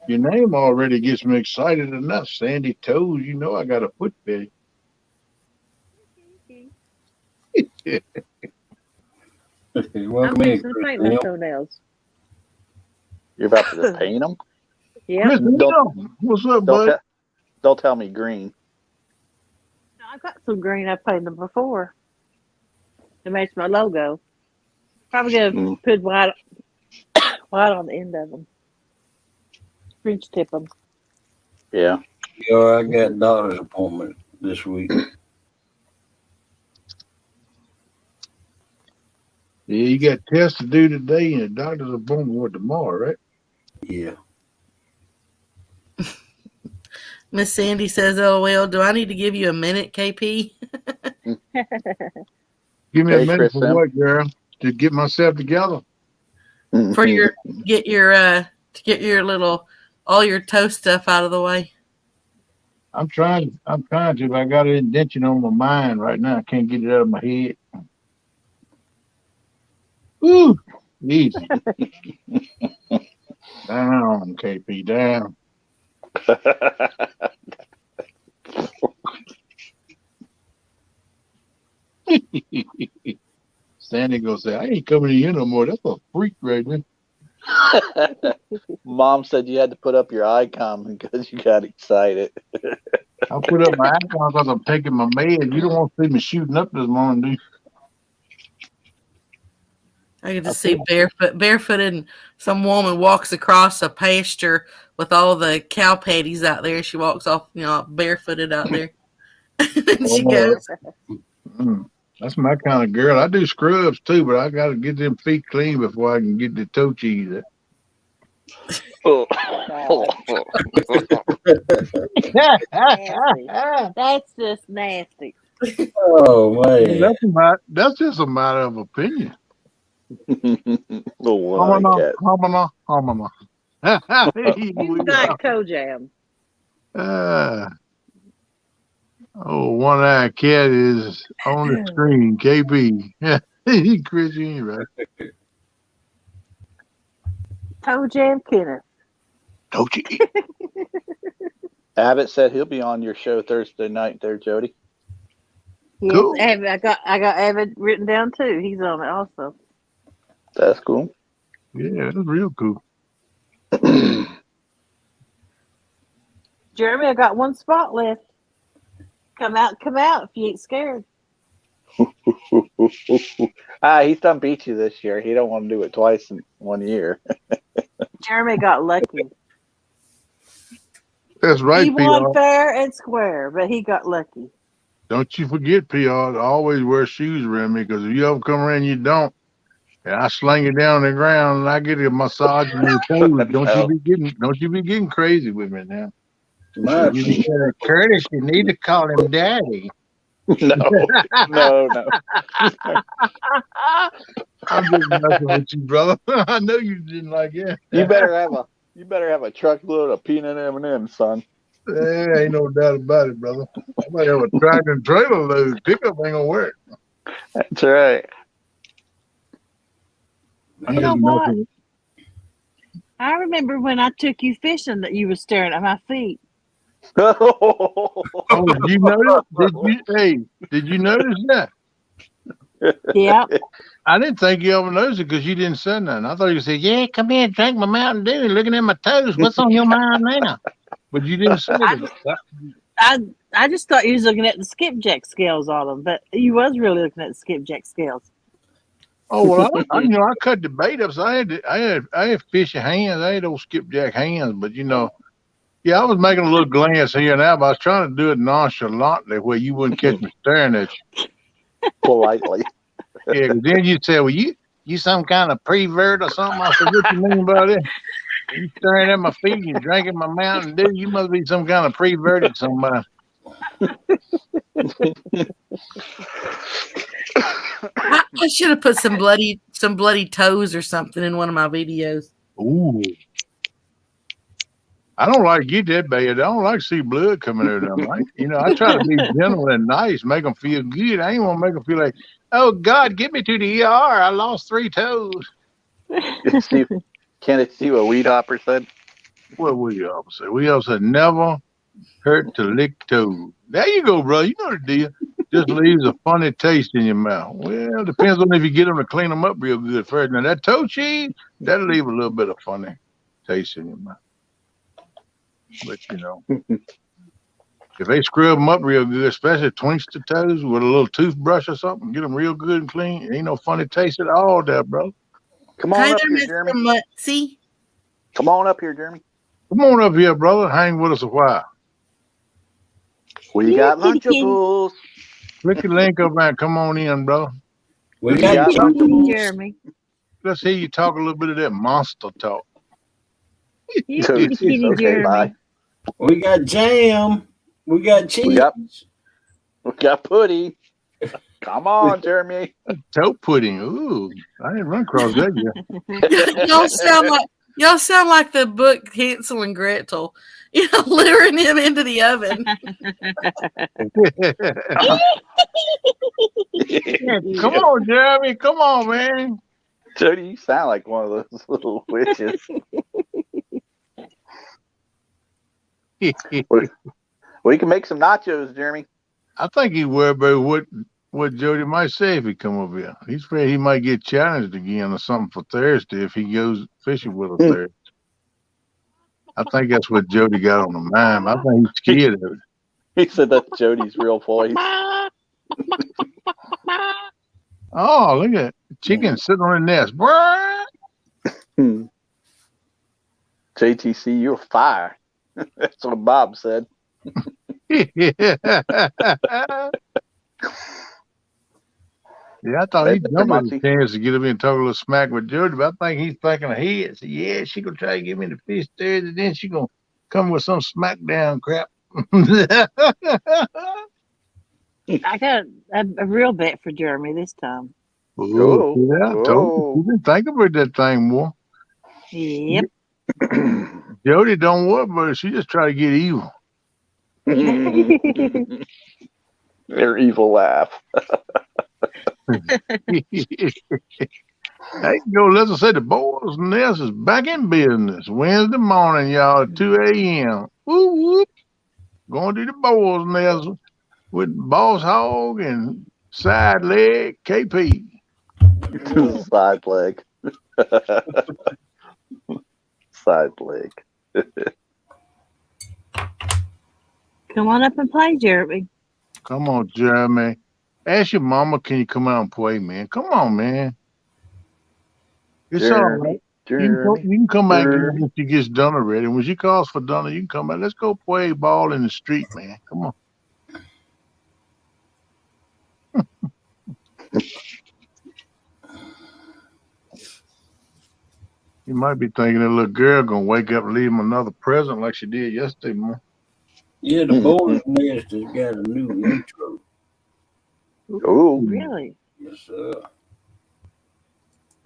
Your name already gets me excited enough. Sandy Toes, you know I got a foot fetish. I'm fixing to paint my toenails. You're about to just paint them? Yeah. What's up, bud? Don't tell me green. I've got some green. I've painted them before. To match my logo. Probably gonna put white on the end of them. French tip them. Yeah. Yeah, I got doctor's appointment this week. Yeah, you got tests to do today and the doctor's appointment tomorrow, right? Yeah. Miss Sandy says, "Oh well, do I need to give you a minute, KP?" Give me a minute for what, girl? To get myself together. For to get your little all your toe stuff out of the way. I'm trying to. But I got an indention on my mind right now. I can't get it out of my head. Woo! Easy. Down, KP, down. Sandy gonna say, I ain't coming to you no more. That's a freak right there. Mom said you had to put up your icon because you got excited. I'll put up my icon because I'm taking my meds. You don't want to see me shooting up this morning, do you? I get to see barefooted, and some woman walks across a pasture with all the cow patties out there. She walks off, barefooted out there. And she goes, That's my kind of girl. I do scrubs too, but I got to get them feet clean before I can get the toe cheese. That's just nasty. Oh man, That's just a matter of opinion. One-eyed cat. You like toe jam. One-eyed cat is on the screen. KB. Chris, you ain't right. Toe jam Kenneth. Don't you? Abbott said he'll be on your show Thursday night there, Jody. Yes, Cool. I got Avid written down too. He's on it also. That's cool. Yeah, that's real cool. Jeremy, I got one spot left. Come out if you ain't scared. He's done beat you this year. He don't want to do it twice in 1 year. Jeremy got lucky. That's right, He won PR. fair and square, but he got lucky. Don't you forget, PR, to always wear shoes around me, because if you ever come around and you don't, and I sling it down on the ground and I get a massage in your toes, don't you be getting crazy with me now. Curtis, you need to call him daddy. No. I'm just messing with you, brother. I know you didn't like it. You better have a truckload of peanut M&Ms, son. There ain't no doubt about it, brother. I might have a tractor and trailer load. Pickup ain't gonna work. That's right. You know what? I remember when I took you fishing that you were staring at my feet. Oh, did you notice? Did you notice that? Yeah. I didn't think you ever noticed it because you didn't say nothing. I thought you said, "Yeah, come here, drink my Mountain Dew, and looking at my toes. What's on your mind now?" But you didn't say that. I just thought you was looking at the skipjack scales on them, but you was really looking at the skipjack scales. Oh well, I cut the bait up, so I had fishy hands. I had old skipjack hands, but yeah, I was making a little glance here and there, but I was trying to do it nonchalantly where you wouldn't catch me staring at you. Politely. Yeah, because then you say, "Well, you some kind of prevert or something." I said, "What you mean by that? You staring at my feet and drinking my Mountain Dew? You must be some kind of preverted somebody." I should have put some bloody toes or something in one of my videos. Ooh. I don't like to get that bad. I don't like to see blood coming out of them. I try to be gentle and nice, make them feel good. I ain't want to make them feel like, "Oh, God, get me to the ER. I lost 3 toes." Can it see what Weed Hopper said? What would you all say? We all said, never hurt to lick toes. There you go, bro. You know the deal. Just leaves a funny taste in your mouth. Well, depends on if you get them to clean them up real good first. Now, that toe cheese, that'll leave a little bit of funny taste in your mouth. But, if they scrub them up real good, especially twinks the toes with a little toothbrush or something, get them real good and clean, ain't no funny taste at all there, bro. Come on up here, Jeremy. Mutzy. Come on up here, Jeremy. Come on up here, brother. Hang with us a while. We got Lunchables. Click the link up and come on in, bro. we got Jeremy. Let's hear you talk a little bit of that monster talk. Kitty, Okay, bye. We got jam. We got cheese. We got pudding. Come on, Jeremy. Toe pudding. Ooh, I didn't run across that yet. y'all sound like the book Hansel and Gretel. Luring him into the oven. Come on, Jeremy. Come on, man. Jody, you sound like one of those little witches. We can make some nachos, Jeremy. I think he's worried about what Jody might say if he come over here. He's afraid he might get challenged again or something for Thursday if he goes fishing with us Thursday. I think that's what Jody got on the mind. I think he's scared of it. He said that's Jody's real voice. Oh, look at chicken sitting on the nest. JTC, you're fire. That's what Bob said. Yeah, I thought Hey, he'd Mr. jump at the Muncie. chance to get him in total smack with Jody, but I think he's thinking ahead. So, yeah, she gonna try to give me the fish Thursday, then she gonna come with some smackdown crap. I got a real bet for Jeremy this time. Oh, yeah, I told you. Oh. She didn't think about that thing more. Yep. Jody don't worry about it. She just try to get evil. Their evil laugh. Hey, go, let's say the boys' nest is back in business Wednesday morning, y'all, at 2 a.m. Whoop, whoop. Going to the boys' nest with Boss Hog and Side Leg KP. Side leg. Side leg. Come on up and play, Jeremy. Come on, Jeremy. Ask your mama, can you come out and play, man? Come on, man. It's all right. You can come back when she gets done already. When she calls for Donna, you can come back. Let's go play ball in the street, man. Come on. You might be thinking that little girl gonna wake up and leave him another present like she did yesterday, man. Yeah, the boys' nest has got a new intro. Oh, Really? Yes, sir.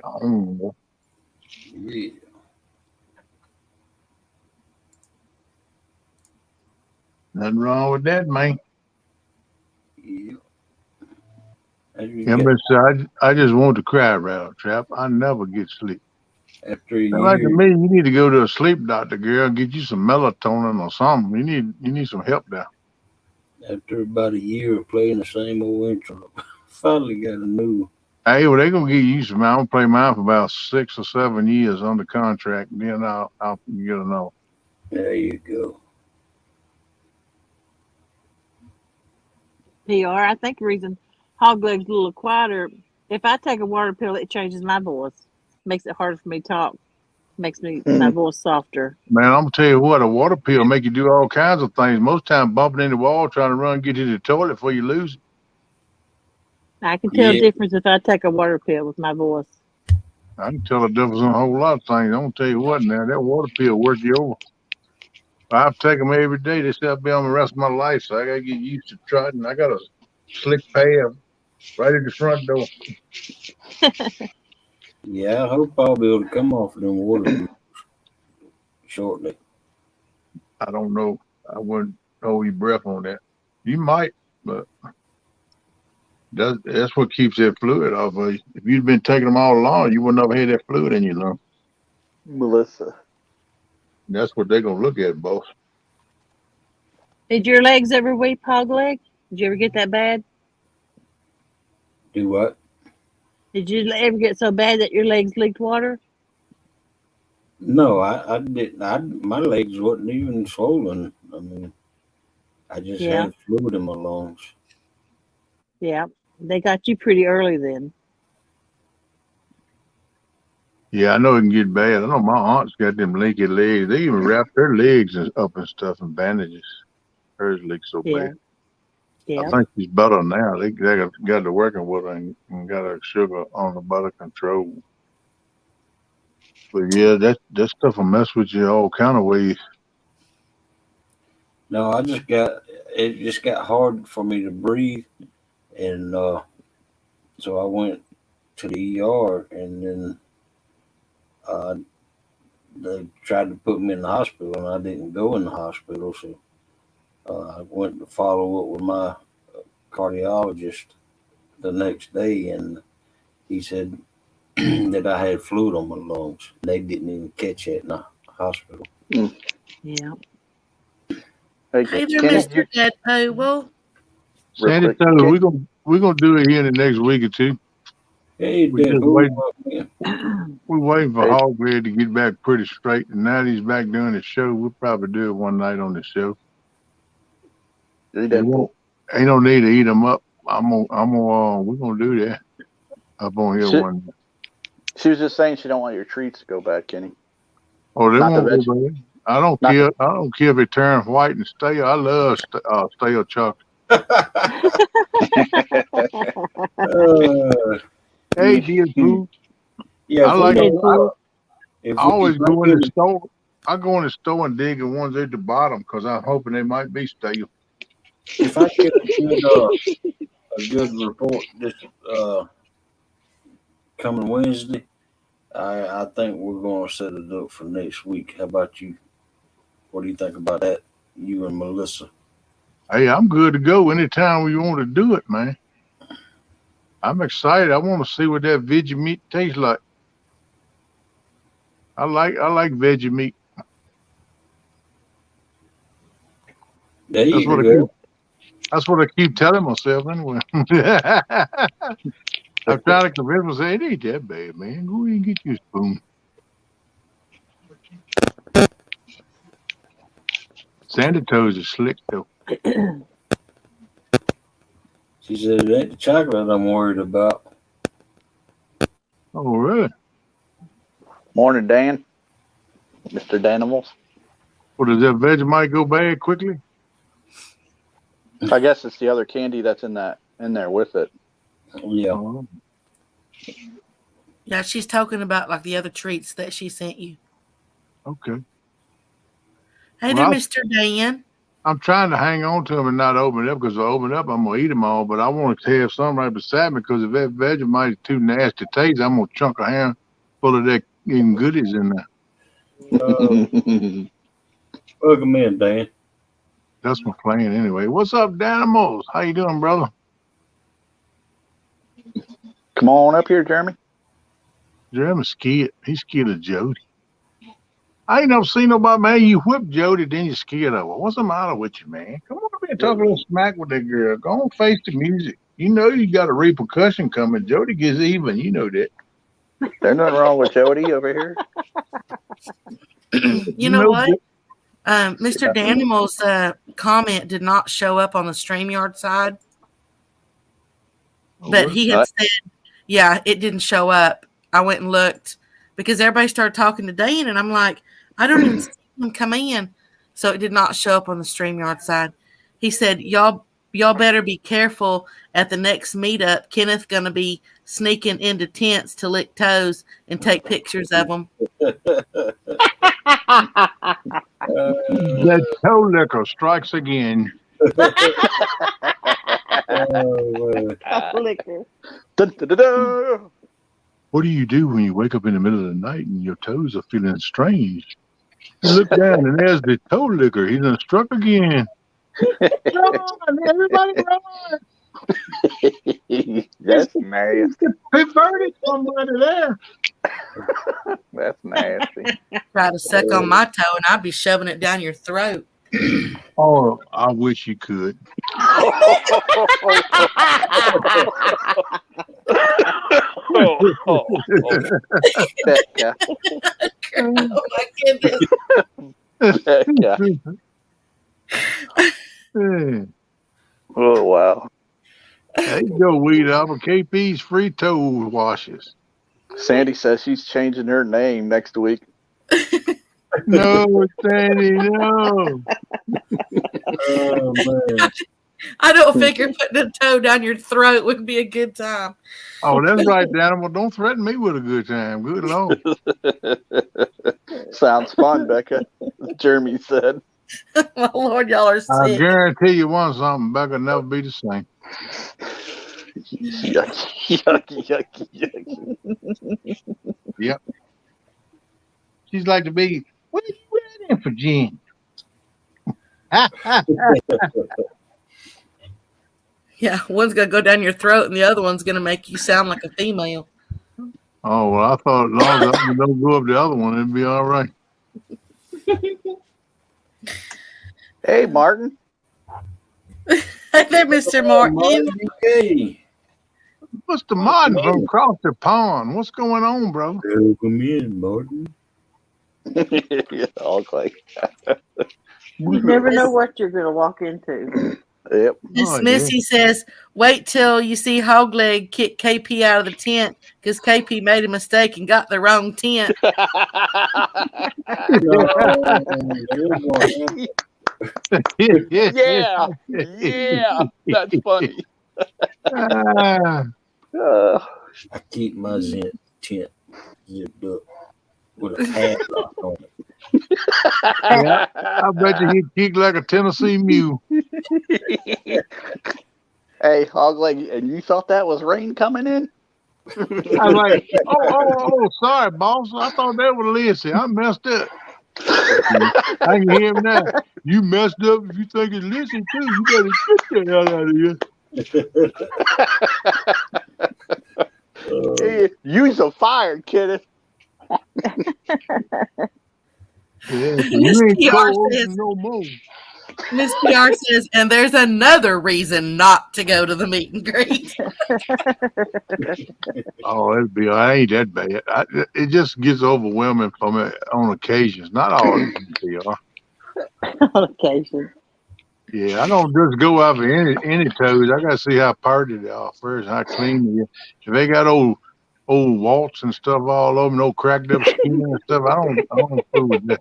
Oh, Yeah. nothing wrong with that, man. Yeah. I just want to cry, Ralph Trap. I never get sleep. After a Like to year, me, you need to go to a sleep doctor, girl. Get you some melatonin or something. You need some help there. after about a year of playing the same old intro, finally got a new. Hey, well, they gonna give you some. I'm gonna play mine for about 6 or 7 years under contract. Then I'll get another. There you go. PR. I think the reason Hogleg's a little quieter, if I take a water pill, it changes my voice. Makes it harder for me to talk. Makes my voice softer. Man, I'm gonna tell you what, a water pill make you do all kinds of things. Most time bumping into the wall, trying to run, get to the toilet before you lose it. I can tell Yeah. the difference if I take a water pill with my voice. I can tell the difference in a whole lot of things. I'm gonna tell you what now, that water pill work you over. I've taken them every day. They say I'll be on the rest of my life, so I gotta get used to trotting. I got a slick path right at the front door. Yeah, I hope I'll be able to come off of them water pills shortly. I don't know. I wouldn't hold your breath on that. You might, but that's what keeps that fluid off of you. If you'd been taking them all along, you wouldn't have had that fluid in your lung. Melissa. That's what they're gonna look at, boss. Did your legs ever weep, Hogleg? Did you ever get that bad? Do what? Did you ever get so bad that your legs leaked water? No, I didn't. My legs wasn't even swollen. I mean, I just Yeah. had fluid in my lungs. Yeah. They got you pretty early then. Yeah, I know it can get bad. I know my aunt's got them leaky legs. They even wrap their legs up and stuff in bandages. Hers leaks so Yeah. bad. Yeah. I think she's better now. They got to working with her and got her sugar on the better control. But yeah, that stuff will mess with you all kind of ways. No, it just got hard for me to breathe, and so I went to the ER, and then uh, they tried to put me in the hospital, and I didn't go in the hospital, so I went to follow up with my cardiologist the next day, and he said that I had fluid on my lungs. They didn't even catch it in the hospital. Yeah. Hey there, Mr. Deadpool. Real Sandy, quick, tell us we're gonna do it here in the next week or two. Hey, We just Deadpool, we're waiting for Hey. Hogleg to get back pretty straight, and now that he's back doing the show, we'll probably do it one night on the show. Ain't no need to eat them up. We're gonna do that. up on here one. She was just saying she don't want your treats to go bad, Kenny. Oh, they Not the won't go bad. I don't care. I don't care if it turns white and stale. I love stale chocolate. Hey, dear food. Yeah, I like. I always go in the store. I go in the store and dig the ones at the bottom because I'm hoping they might be stale. If I get a good report this coming Wednesday, I think we're going to set it up for next week. How about you? What do you think about that? You and Melissa. Hey, I'm good to go anytime we want to do it, man. I'm excited. I want to see what that veggie meat tastes like. I like veggie meat. There you go. That's what I keep telling myself anyway. I'm trying to convince myself it ain't that bad, man. Go ahead and get you a spoon. Sandy toes are slick though. She said it ain't the chocolate I'm worried about. Oh, really? Morning, Dan. Mr. Danimals. Well, does that veggie might go bad quickly? I guess it's the other candy that's in there with it. Yeah. Oh. Yeah, she's talking about like the other treats that she sent you. Okay. Hey there, Mr. Dan. I'm trying to hang on to them and not open it up because if I open it up, I'm going to eat them all. But I want to have some right beside me because if that Vegemite is too nasty to taste, I'm going to chunk a ham full of that eating goodies in there. Welcome in, Dan. That's my plan anyway. What's up, Danimals? How you doing, brother? Come on up here, Jeremy. Jeremy's scared. He's scared of Jody. I ain't never seen nobody, man. You whip Jody, then you're scared of her. What's the matter with you, man? Come on up here and talk a little smack with that girl. Go on, face the music. You know you got a repercussion coming. Jody gets even. You know that. There's nothing wrong with Jody over here. You know what? Mr. Danimal's comment did not show up on the StreamYard side. But he had said, yeah, it didn't show up. I went and looked because everybody started talking to Dan, and I'm like, I don't even see him come in. So it did not show up on the StreamYard side. He said, y'all better be careful at the next meetup. Kenneth's going to be sneaking into tents to lick toes and take pictures of them. That toe liquor strikes again. Liquor. What do you do when you wake up in the middle of the night and your toes are feeling strange? You look down and there's the toe liquor. He's done struck again. Run, everybody run. That's nasty. Perverted somebody there. That's nasty. Try to suck on my toe and I'd be shoving it down your throat. Oh, I wish you could. Yeah. Oh my goodness. Yeah. Oh, wow. There you go, Weed Apple. KP's free toe washes. Sandy says she's changing her name next week. No, Sandy, no. Oh, man. I don't figure putting a toe down your throat would be a good time. Oh, that's right, Animal. Don't threaten me with a good time. Good Lord. Sounds fun, Becca. Jeremy said. My Lord, y'all are I sick. guarantee you one something, Becca never be the same. Yucky. Yep. She's like to be, what are you waiting for, Jen? Yeah, one's going to go down your throat and the other one's going to make you sound like a female. Oh, well, I thought as long as I don't go up the other one, it'd be all right. Hey, Martin. Hey there, Mr. Martin. Hey. What's the Martin from across the pond? What's going on, bro? Welcome in, Martin. Yeah, all like You never know what you're going to walk into. Yep. Miss Missy says, wait till you see Hogleg kick KP out of the tent because KP made a mistake and got the wrong tent. Yeah. That's funny. I keep my tent zipped up with a padlock on it. Yeah, I bet you he'd kick like a Tennessee mule. Hey, Hogleg, and you thought that was rain coming in? I was like, oh, sorry, boss. I thought that was Lissy. I messed up. I can hear him now. You messed up if you think it's Lissy too. You better get the hell out of here. You's a fired, Kenneth. Yeah, you ain't cold no more. Miss PR says, and there's another reason not to go to the meet and greet. Oh, I ain't that bad. It just gets overwhelming for me on occasions. Not all the time. On occasion. Yeah, I don't just go out for any toes. I gotta see how pretty they are first, how clean they are. If they got old warts and stuff all over, no cracked up skin and stuff, I don't fool with that.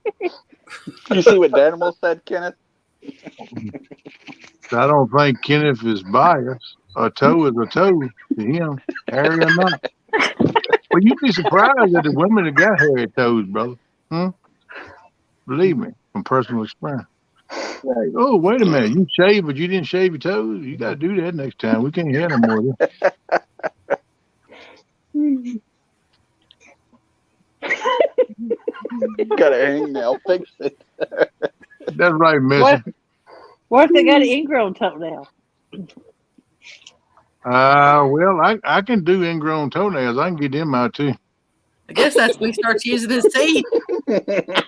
You see what Danimal said, Kenneth? I don't think Kenneth is biased. A toe is a toe to him, hairy or not. Well, you'd be surprised at the women that got hairy toes, brother. Believe me, from personal experience. Like, oh, wait a minute. You shaved, but you didn't shave your toes? You got to do that next time. We can't have no more of that. Got a hangnail. Fix it. That's right, Missy. What if they got an ingrown toenail? Well, I can do ingrown toenails. I can get them out too. I guess that's when he starts using his teeth.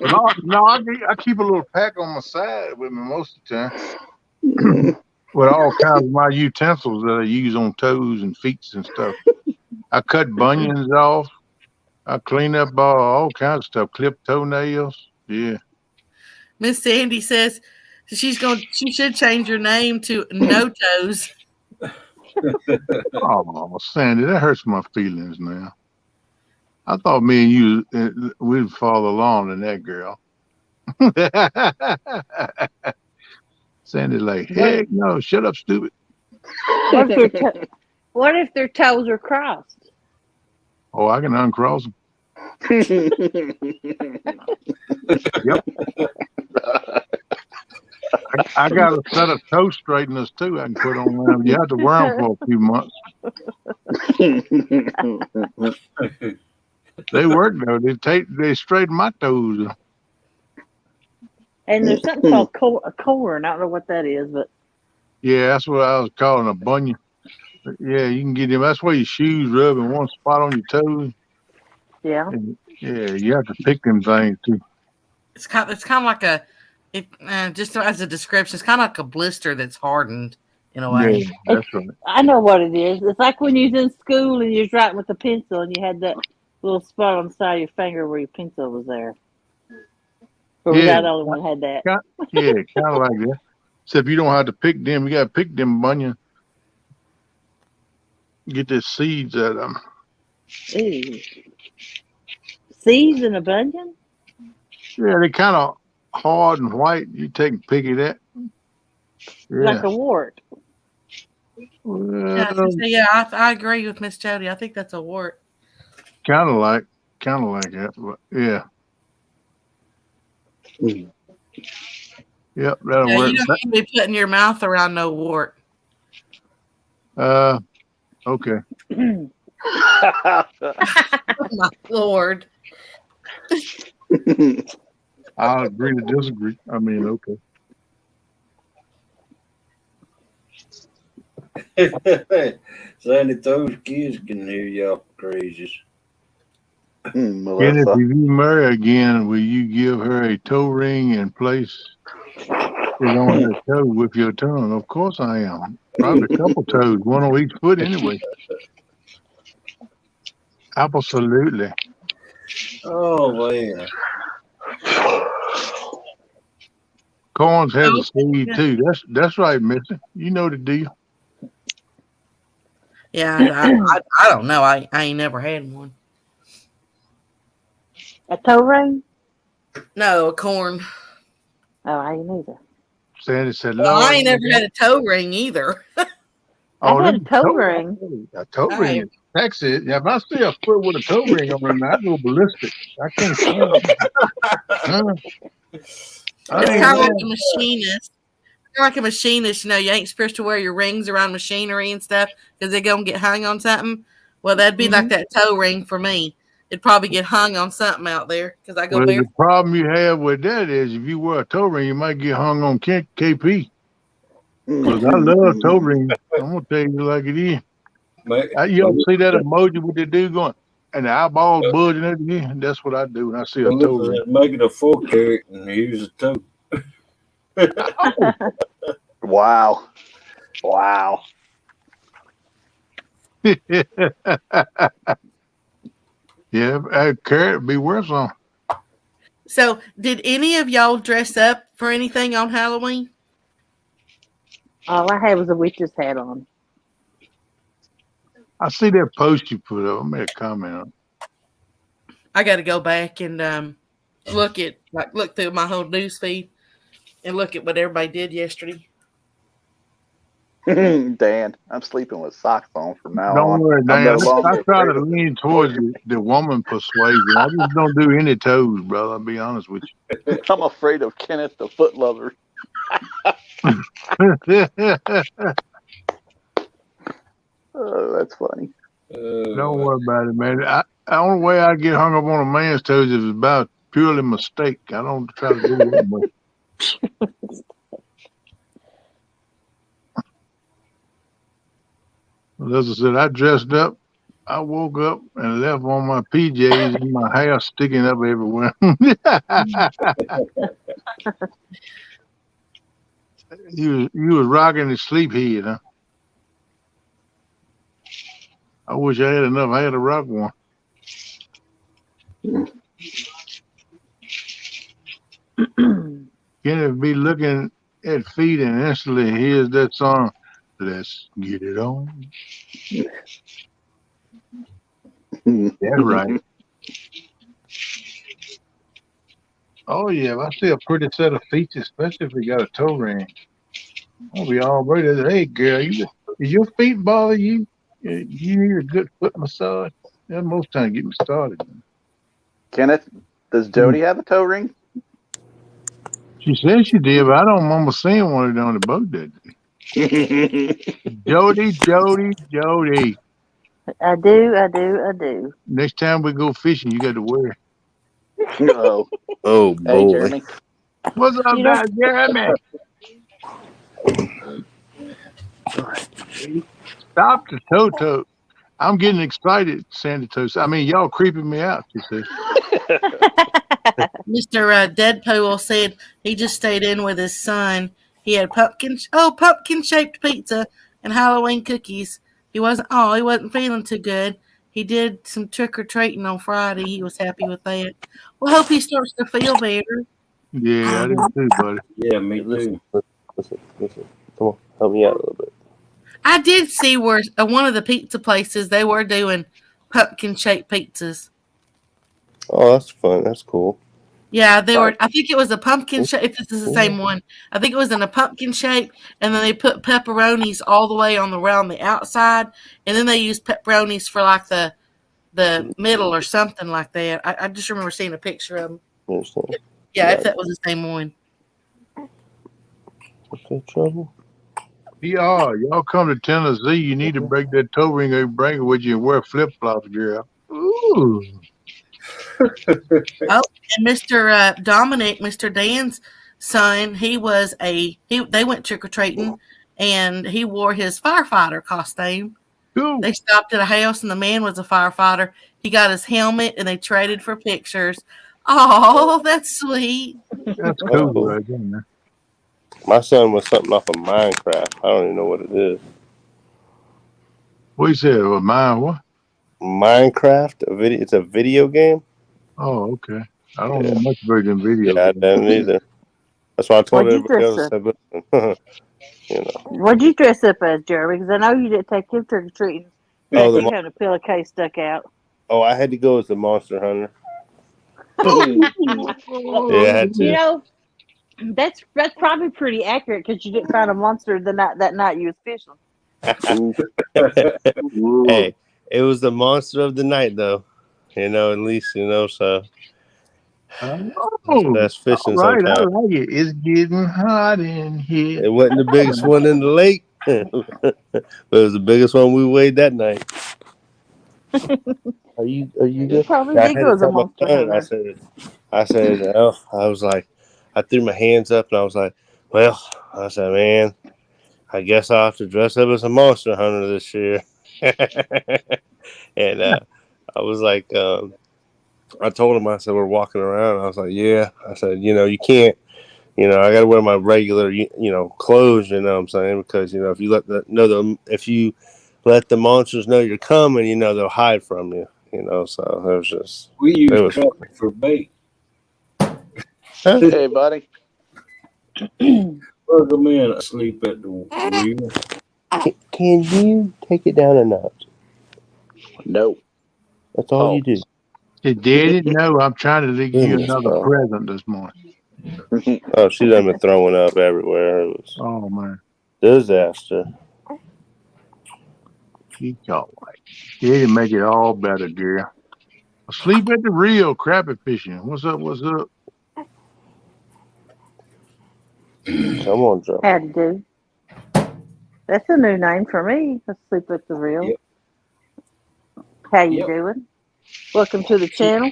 No, I keep a little pack on my side with me most of the time. With all kinds of my utensils that I use on toes and feet and stuff. I cut bunions off. I clean up all kinds of stuff. Clip toenails. Yeah. Miss Sandy says she should change her name to No Toes. Oh, Sandy, that hurts my feelings now. I thought me and you we'd fall along in that, girl. Sandy's like, heck no, shut up, stupid. What if their toes are crossed? Oh, I can uncross them. Yep. I got a set of toe straighteners too. I can put on them. You have to wear them for a few months. They work though. They straighten my toes. And there's something called a corn. I don't know what that is, but yeah, that's what I was calling a bunion. But yeah, you can get them. That's where your shoes rub in one spot on your toes. Yeah. And yeah, you have to pick them things too. It's kind of like just as a description, it's kind of like a blister that's hardened in a way. Yeah, that's right. I know what it is. It's like when you was in school and you was writing with a pencil and you had that little spot on the side of your finger where your pencil was there. Or was I the only one that had that? Yeah, kind of like that. Except you don't have to pick them. You got to pick them bunion. Get the seeds out of them. Ooh. Seeds in a bunion? Yeah, they kind of hard and white. You take and pick it at. Yeah. Like a wart. Well, I agree with Miss Jody. I think that's a wart. Kind of like that. But yeah. Yep, that'll work. You don't need to be putting your mouth around no wart. Okay. My Lord. I'll agree to disagree. I mean, okay. Sandy, those kids can hear y'all crazies. Kenneth, if you marry again, will you give her a toe ring and place it on her toe with your tongue? Of course I am. Probably a couple toes, one on each foot anyway. Absolutely. Oh man. Corns has a Oh, sleeve yeah. too. That's right, Mister. You know the deal. Yeah, I don't know. I ain't never had one. A toe ring? No, a corn. Oh, I ain't either. Sandy said, Well, I "Lord, ain't never had a toe ring either. I've oh, had a them toe toe, ring. a toe I ring have. is sexy. Yeah, if I see a foot with a toe ring on it, I go ballistic. I can't stand it. Huh? I It's ain't kind of like lying. a machinist. Like a machinist, you ain't supposed to wear your rings around machinery and stuff because they're gonna get hung on something. Well, that'd be like Mm-hmm. that toe ring for me. It'd probably get hung on something out there because I go Well, the barefoot. problem you have with that is if you wear a toe ring, you might get hung on KP. Because I love toe rings. I'm gonna tell you like it is. Man, You ever see that emoji with the dude going and the eyeball bulging at the end? That's what I do when I see a toe Melissa ring. said, make it a 4 carat and use a toe. Oh, Wow. Wow. yeah, a carrot be worth some. So, did any of y'all dress up for anything on Halloween? All I had was a witch's hat on. I see that post you put up. I made a comment on it. I got to go back and look through my whole news feed and look at what everybody did yesterday. Dan, I'm sleeping with socks on from now Don't on. worry, I'm no Dan. I longer try afraid to of lean towards the woman persuasion. I just don't do any toes, brother. I'll be honest with I'm afraid of Kenneth the foot lover. you. Oh, that's funny. Don't worry about it, man. The only way I get hung up on a man's toes is about purely mistake. I don't try to do that much. As I said, I dressed up. I woke up and left on my PJs and my hair sticking up everywhere. You was rocking the sleep head, huh? I wish I had enough hair to rock one. Kenneth be looking at feet and instantly hears that song. Let's get it on. That's right. Oh yeah, if I see a pretty set of feet, especially if we got a toe ring, I'll be all ready. Hey girl, is your feet bother you? You need a good foot massage. That most time get me started. Kenneth, does Hmm. Jody have a toe ring? She said she did, but I don't remember seeing one of them on the boat that day. Jody, Jody, Jody. I do, I do, I do. Next time we go fishing, you got to wear it. Oh, Oh hey, boy. Jeremy. What's up, You know, guys? Jeremy? Stop the toe. I'm getting excited, Sandy Toast. I mean, y'all creeping me out, she said. Mr. Deadpool said he just stayed in with his son. He had pumpkin shaped pizza and Halloween cookies. He wasn't feeling too good. He did some trick or treating on Friday. He was happy with that. Well, hope he starts to feel better. Yeah, I hmm did too, buddy. Yeah, me Listen, too. listen. Come on, help me out a little bit. I did see where one of the pizza places they were doing pumpkin shaped pizzas. Oh, that's fun. That's cool. Yeah, they Right. were. I think it was a pumpkin shape. If this is the same one, I think it was in a pumpkin shape, and then they put pepperonis all the way around the outside, and then they used pepperonis for like the middle or something like that. I just remember seeing a picture of them. You understand? Yeah, if Got it. that was the same one. Okay, trouble. Y'all come to Tennessee, you need to break that toe ring or bring it with you and wear flip flops, girl. Ooh. Oh, and Mr. Dominic, Mr. Dan's son, they went trick or treating, and he wore his firefighter costume. Cool. They stopped at a house and the man was a firefighter. He got his helmet and they traded for pictures. Oh, that's sweet. That's That's cool cool. right there, man. My son was something off of Minecraft. I don't even know what it is. What you said? Well, mine what? Minecraft, a video. It's a video game. Oh, okay. I don't know Yeah, much about them video yeah, I games. don't either. That's why I told What'd you everybody dress else. up? You know. What'd you dress up as, Jeremy? Because I know you didn't take him trick or treating Oh, without you having a pillowcase stuck out. I had to go as the Monster Hunter. Well, Yeah, I had you to. know, that's probably pretty accurate because you didn't find a monster that night you was fishing. Hey, it was the monster of the night, though. At least so Oh, that's all fishing right. I sometimes. like it. It's getting hot in here. It wasn't the biggest one in the lake, but it was the biggest one we weighed that night. Are you You good? probably Yeah, I did had go to as a tell my monster son. hunter. Oh, I was like, I threw my hands up and I was like, well, I said, man, I guess I'll have to dress up as a monster hunter this year. And I was like, I told him, I said, we're walking around. I was like, yeah. I said, you can't, I got to wear my regular, clothes, you know what I'm saying? Because, if you if you let the monsters know you're coming, they'll hide from you, so We it use was traffic for bait. huh? Hey, buddy. Plug them in asleep at the wheel. Can you take it down a notch? No. That's all you do. Pause. Hey, Daddy, no, I'm trying to give you Goodness, another bro. present this morning. Oh, she done been throwing up everywhere. It was Oh, man. disaster. Keep all right. Daddy make it all better, girl. Sleep at the Rio crappie fishing. What's up? What's up? Come on, Joe. How to do? That's a new name for me. Let's sleep at the real. Yep. How you Yep. doing? Welcome to the channel.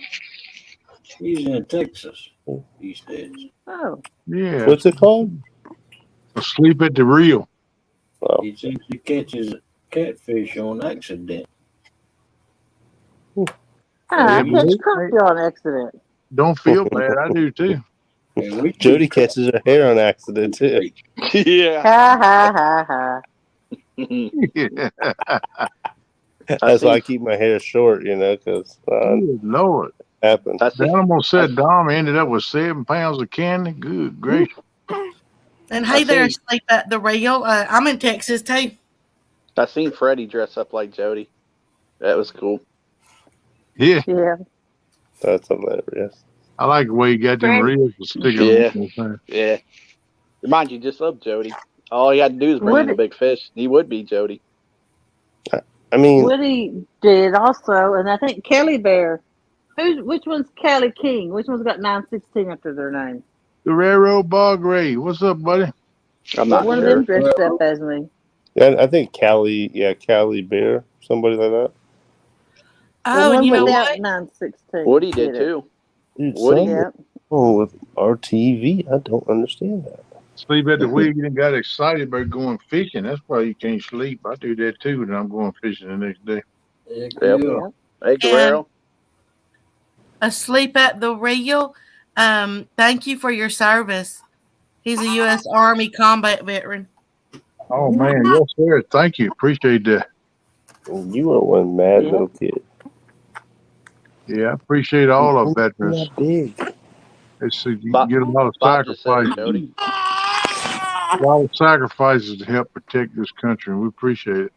He's in Texas these days. Oh, Yeah. What's it called? Sleep at the Rio. Oh, He actually catches catfish on accident. I And we, catch Hey, crappie on accident. don't feel bad. I do too. and we Jody keep catches her hair on accident too. Yeah. Ha ha ha ha. Yeah. That's why I keep my hair short, because Good Lord. it happens. The animal said Dom ended up with 7 pounds of candy. Good gracious. And I hey there, seen- sleep at the rail. I'm in Texas too. I seen Freddie dress up like Jody. That was cool. Yeah. Yeah. That's hilarious. I like the way you got them Fred- reels to stick Yeah. them. Yeah. Remind you just of Jody. All you had to do is bring in the big fish. He would be Jody. I mean, Woody did also, and I think Kelly Bear. Which one's Kelly King? Which one's got 916 after their name? Guerrero Bog Ray. What's up, buddy? I'm But not one of sure. them dressed up as me. yeah, I think Callie Bear, somebody like that. The Oh, and one you know without what? 916. Woody did it. too. Dude, Woody. something Yep. wrong with RTV. I don't understand that. Sleep at the wheel. You done got excited about going fishing. That's why you can't sleep. I do that too when I'm going fishing the next day. Heck Yep. yeah. Yep. Hey, Guerrero. Asleep at the rail. Thank you for your service. He's a U.S. Army combat veteran. Oh man, yes sir. Thank you. Appreciate that. You are one mad Yeah. little kid. Yeah, I appreciate all of You're veterans. not big. It's you Bob, get a lot of Bob just said it, sacrifices. Jody. A lot of sacrifices to help protect this country, and we appreciate it.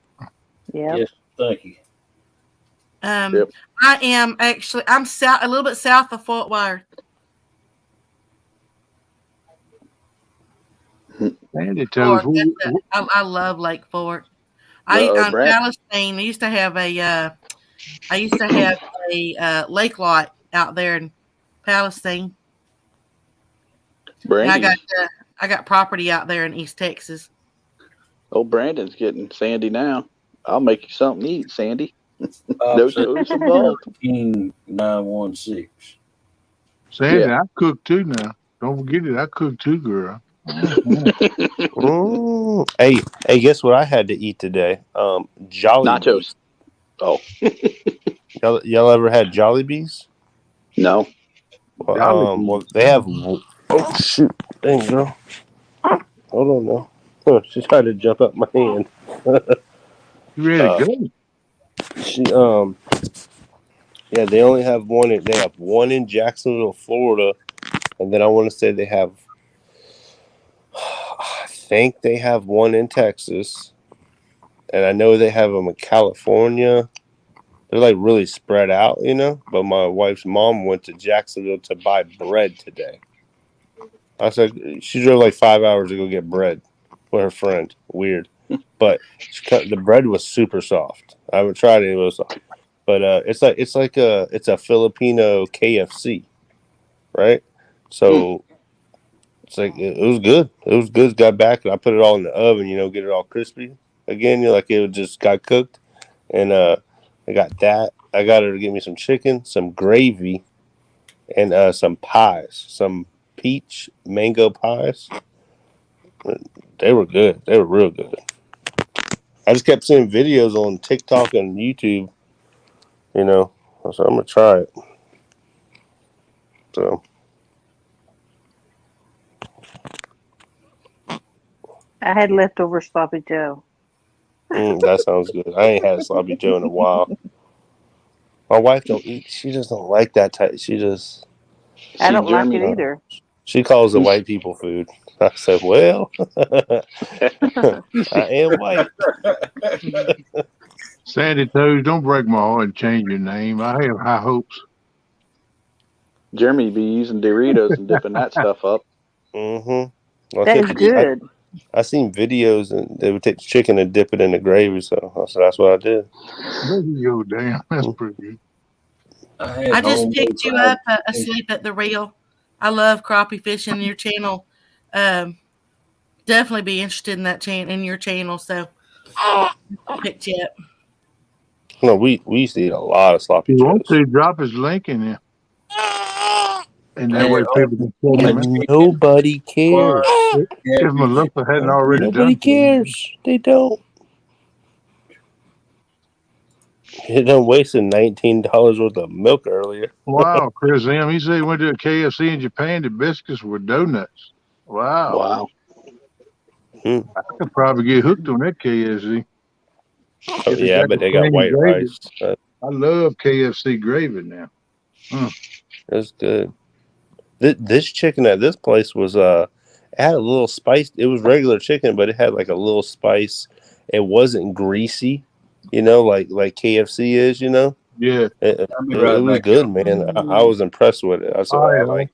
Yep. Yes, thank you. Yep. I am actually. I'm a little bit south of Fort Worth. Sandy toes. Fort. I love Lake Fort. Brent. Palestine. I used to have a lake lot out there in Palestine. And Brandy's. I got property out there in East Texas. Oh, Brandon's getting Sandy now. I'll make you something to eat, Sandy. Bob No said toes involved. King 916. Sandy, Yeah. I cook too now. Don't forget it. I cook too, girl. Hey, guess what I had to eat today? Jolly Nachos. Oh, y'all ever had Jolly Bees? no. Well, they have. Oh shoot! Dang girl. Hold on now. Oh, she tried to jump up my hand. You ready to go? Yeah, they only have one. They have one in Jacksonville, Florida, and then I want to say they have think they have one in Texas, and I know they have them in California. They're like really spread out, you know. But my wife's mom went to Jacksonville to buy bread today. I said she drove like 5 hours to go get bread with her friend. Weird, but the bread was super soft. I haven't tried any of those, but it's a Filipino KFC, right? So it's like it was good. It was good. Got back and I put it all in the oven, you know, get it all crispy again. You know, like it just got cooked, and I got that. I got her to give me some chicken, some gravy, and some pies, some peach mango pies. They were good. They were real good. I just kept seeing videos on TikTok and YouTube, you know. So I'm gonna try it. So I had leftover sloppy Joe. that sounds good. I ain't had sloppy Joe in a while. My wife don't eat. She just don't like that type. She just. I don't like Jeremy, it either. She calls it white people food. I said, well, I am white. Sandy Toes, don't break my heart and change your name. I have high hopes. Jeremy be using Doritos and dipping that stuff up. Mm-hmm. That is good. I seen videos and they would take the chicken and dip it in the gravy. So that's what I did. There you go, damn. That's pretty good. I just picked you up asleep at the reel. I love crappie fishing in your channel. Definitely be interested in that in your channel. So I picked you up. No, we used to eat a lot of sloppy You want joes. to drop his link in there. And that way people can check him out. Nobody cares. If Melissa hadn't already Nobody done cares. They don't. He done wasted $19 worth of milk earlier. Wow, Chris M. He said he went to a KFC in Japan. The biscuits were donuts. Wow. I could probably get hooked on that KFC. Oh, yeah, but they got white gravy. rice. I love KFC gravy now. That's good. This chicken at this place was it had a little spice. It was regular chicken, but it had like a little spice. It wasn't greasy, you know, like KFC is, you know. Yeah, it was good, man. I was impressed with it. I said,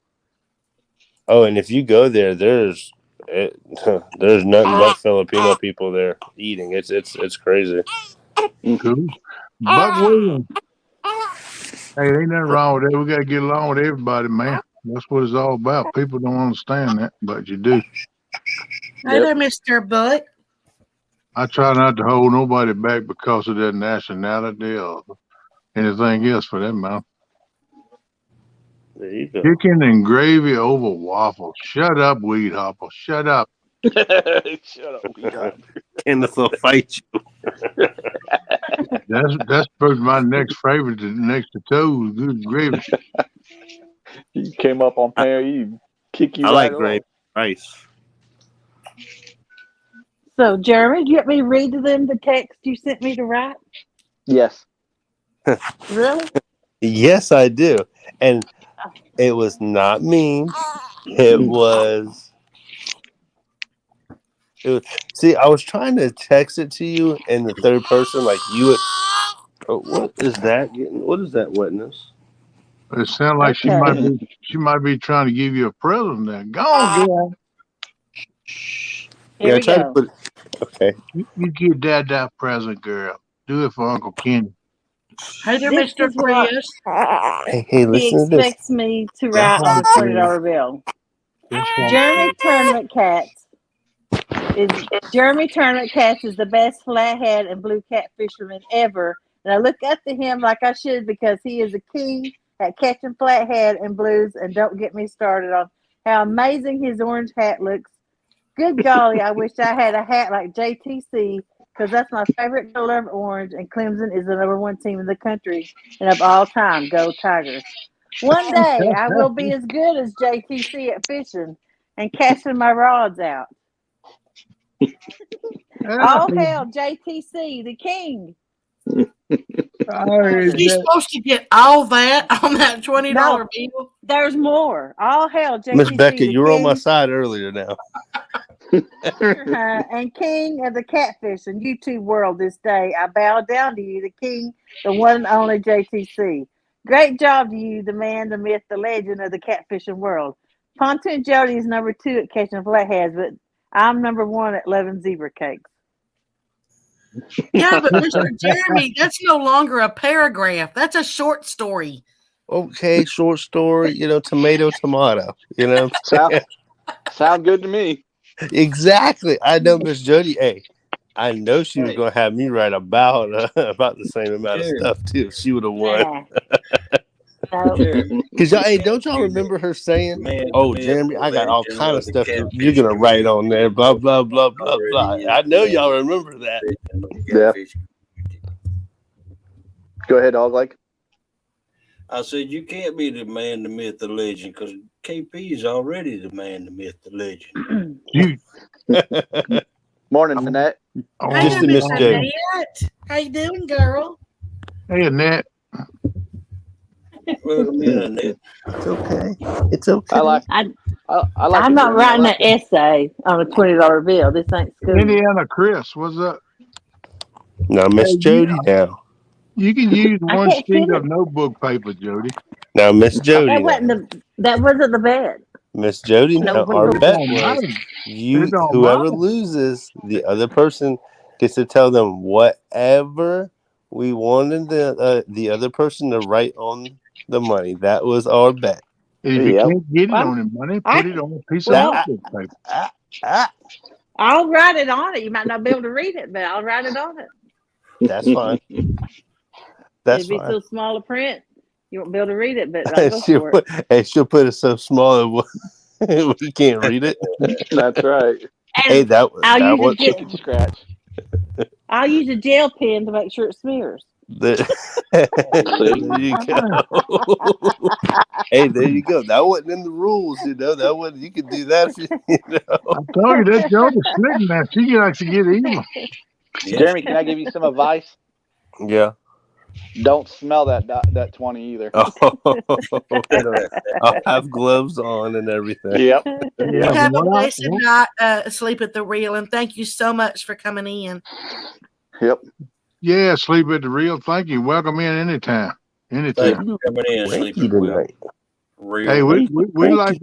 oh, and if you go there, there's nothing but Filipino people there eating. It's crazy. Cool. Buck Williams. Hey, ain't nothing wrong with that. We got to get along with everybody, man. That's what it's all about. People don't understand that, but you do. Hey there, Mr. Buck. I try not to hold nobody back because of their nationality or anything else for that matter. There you go. Chicken and gravy over waffles. Shut up, weed hopper. Shut up. Shut up, weed hopper. Kenneth will fight you. That's probably my next favorite next to toes. Good gravy. You came up on pair, you kick you. I right like off. gravy rice. So, Jeremy, do you want me to read to them the text you sent me to write? Yes. Really? Yes, I do. And it was not mean. It was. See, I was trying to text it to you in the third person, like you would. Oh, what is that? What is that witness? It sounds like she might be trying to give you a present there. Go on, girl. Here we go. Okay. You get that present, girl. Do it for Uncle Kenny. Hey there, This Mr. is what Chris. Hey, he listen to this. expects me to write on the $20 bill. Jeremy Tournament Cats is the best flathead and blue cat fisherman ever, and I look up to him like I should because he is a king at catching flathead and blues. And don't get me started on how amazing his orange hat looks. Good golly, I wish I had a hat like JTC because that's my favorite color of orange, and Clemson is the #1 team in the country and of all time. Go Tigers. One day I will be as good as JTC at fishing and casting my rods out. All hail JTC, the king. You're supposed to get all that on that $20 bill. There's more. All hail JTC. Miss Becca, the you were king. on my side earlier now. And king of the catfish and YouTube world this day, I bow down to you, the king, the one and only JTC. Great job to you, the man, the myth, the legend of the catfishing world. Pontoon Jody is number 2 at catching flatheads, but I'm number 1 at loving zebra cakes. Yeah, but Mr. Jeremy, that's no longer a paragraph. That's a short story. Okay, short story. Tomato, tomato. Sound good to me. Exactly. I know Miss Jody. Hey, I know she was going to have me write about the same amount of stuff too. If she would have won. Because don't y'all remember her saying, "Oh, Jeremy, I got all kind of stuff you're gonna write on there." Blah blah blah blah blah. I know y'all remember that. Yeah. Go ahead, dog. Like I said, you can't be the man, the myth, the legend, because KP is already the man, the myth, the legend. Morning, Finette. Just the Miss Jody. How you doing, girl? Hey, Annette. Welcome in, Annette. It's okay. It's okay. I like. I'm not writing an essay on a $20 bill. This ain't school. Indiana Chris, what's up? Now, Miss Jody. Now you can use one sheet of notebook paper, Jody. Now, Miss Jody. That wasn't the bet. Miss Jody. Now, our bet was whoever loses, the other person gets to tell them whatever we wanted the other person to write on the money. That was our bet. If you can't get it on the money, put it on a piece of notebook paper. I'll write it on it. You might not be able to read it, but I'll write it on it. That's fine. That's It'll be fine. so small a print, you won't be able to read it, but I'll go for it. She'll put it so small we can't read it. That's right. Hey, I'll use a gel pen to make sure it smears. There you go. Hey, there you go. That wasn't in the rules, That wasn't. You could do that. I told you that Jody's slick now. She likes to get evil. Jeremy, can I give you some advice? Yeah. Don't smell that 20 either. I'll have gloves on and everything. Yep. You have a blessed night sleep at the reel, and thank you so much for coming in. Yep. Yeah, sleep at the reel. Thank you. Welcome in anytime. Anytime. Coming in, sleep at the reel. Hey, we like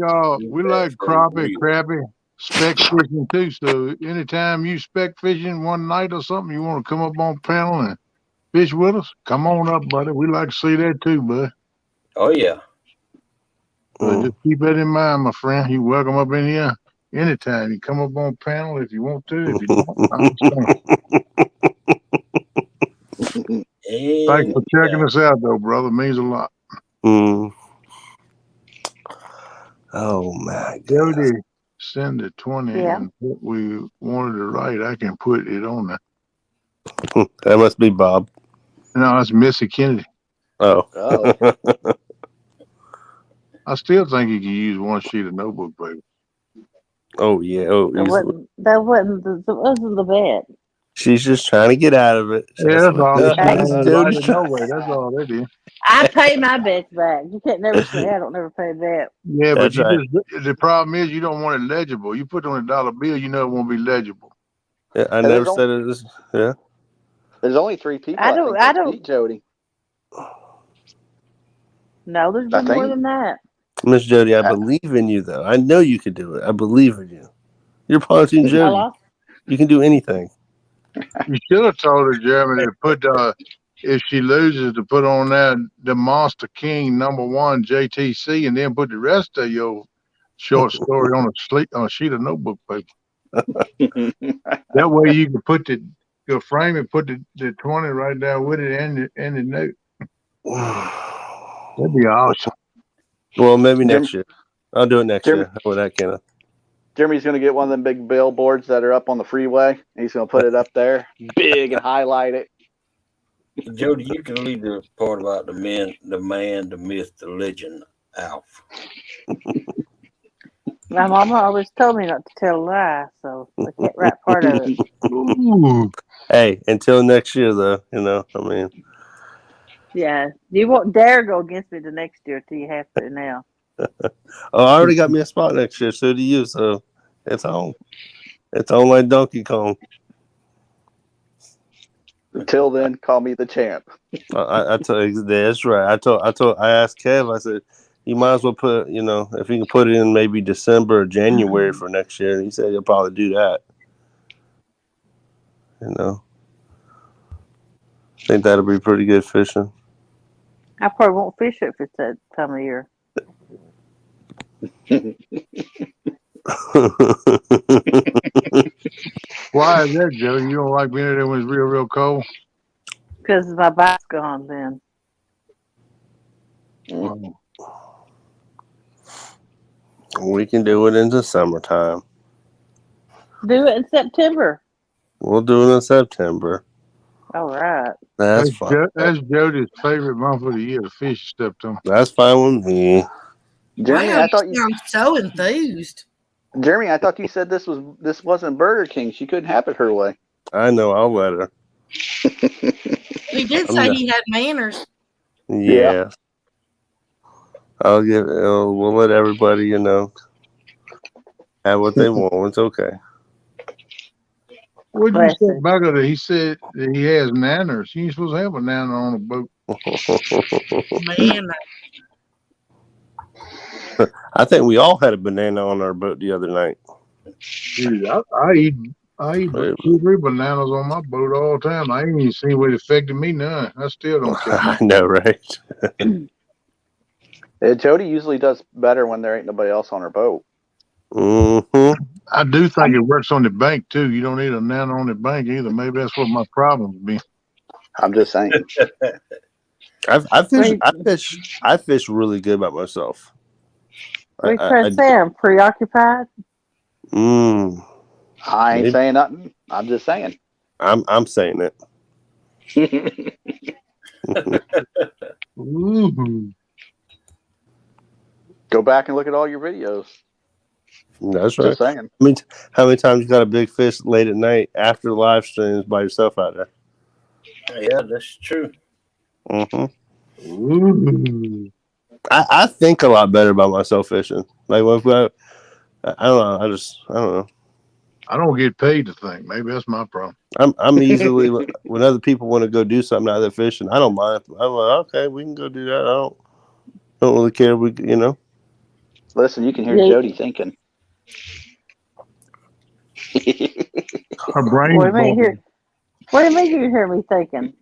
crappie, speck fishing too. So anytime you speck fishing one night or something, you want to come up on panel and fish with us, come on up, buddy. We like to see that too, bud. Oh yeah. So just keep that in mind, my friend. You're welcome up in here anytime. You come up on panel if you want to. If you don't, thanks for checking us out, though, brother. It means a lot. Oh my God. Jody, send the 20 and what we wanted to write. I can put it on there. That must be Bob. No, that's Missy Kennedy. Oh. I still think you can use one sheet of notebook paper. Oh yeah. Oh, that wasn't the bet. She's just trying to get out of it. Yeah, that's all. That's all that is. I pay my bets back. You can't never say I don't never pay that. Yeah, but the problem is you don't want it legible. You put it on a dollar bill, you know it won't be legible. Yeah, I never said it was. Yeah. There's only 3 people. I don't beat Jody. No, there's been more than that. Miss Jody, I believe in you, though. I know you can do it. I believe in you. You're Pontoon Jody. You can do anything. You should have told her, Jeremy, to put if she loses, to put on that the Monster King #1 JTC, and then put the rest of your short story on a sheet of notebook paper. That way, you can put your frame and put the 20 right there with it and the note. That'd be awesome. Well, maybe next year. I'll do it next year. How about that, Kenneth? Jeremy's going to get one of them big billboards that are up on the freeway, and he's going to put it up there big and highlight it. Jody, you can leave the part about the man, the myth, the legend out. My mama always told me not to tell a lie, so I can't write part of it. Ooh. Hey, until next year, though, Yeah, you won't dare go against me the next year till you have to now. I already got me a spot next year, so do you, so it's on. It's on like Donkey Kong. Until then, call me the champ. I told you that's right. I asked Kev. I said, you might as well put, if you can put it in maybe December or January for next year. And he said he'll probably do that. I think that'll be pretty good fishing. I probably won't fish it if it's that time of year. Why is that, Joe? You don't like being there when it's real, real cold? Because my bike's gone then. Wow. We can do it in the summertime. Do it in September. We'll do it in September. All right. That's fine. That's Jody's favorite month of the year to fish, September. That's fine with me. Jeremy, Wow, I thought you sound so enthused. Jeremy, I thought you said this wasn't Burger King. She couldn't have it her way. I know. I'll let her. He did say he had manners. Yeah. We'll let everybody, have what they want. It's okay. What did you say about it? He said that he has manners. You ain't supposed to have a nana on a boat. Man, I think we all had a banana on our boat the other night. Dude, I eat 2-3 bananas on my boat all the time. I ain't even seen what it affected me none. I still don't care. I know, right? Jody usually does better when there ain't nobody else on her boat. Mm-hmm. I do think it works on the bank too. You don't need a nana on the bank either. Maybe that's what my problem's been. I'm just saying. I fish really good by myself. What are you trying to say? I'm preoccupied? I ain't saying nothing. I'm just saying. I'm saying it. Ooh. Go back and look at all your videos. That's right. Just saying. How many times you got a big fish late at night after the live streams by yourself out there? Yeah, that's true. Mm-hmm. Ooh. I think a lot better about myself fishing. Like I don't know. I don't know. I don't get paid to think. Maybe that's my problem. I'm easily when other people want to go do something out there fishing, I don't mind. I'm like, okay, we can go do that. I don't really care. Listen, you can hear Jody thinking. Her brain What is do you bubbling. mean you hear me thinking?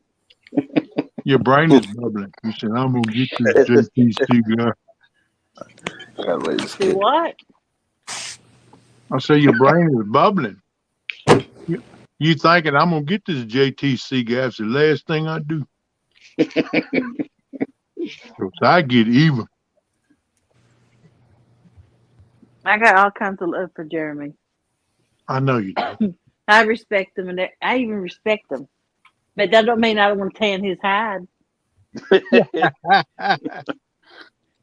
Your brain is bubbling. You said, I'm going to get this JTC guy. Do what? I say your brain is bubbling. You thinking, I'm going to get this JTC guy. It's the last thing I do. So I get even. I got all kinds of love for Jeremy. I know you do. I respect him, and I even respect him. But that don't mean I don't want to tan his hide.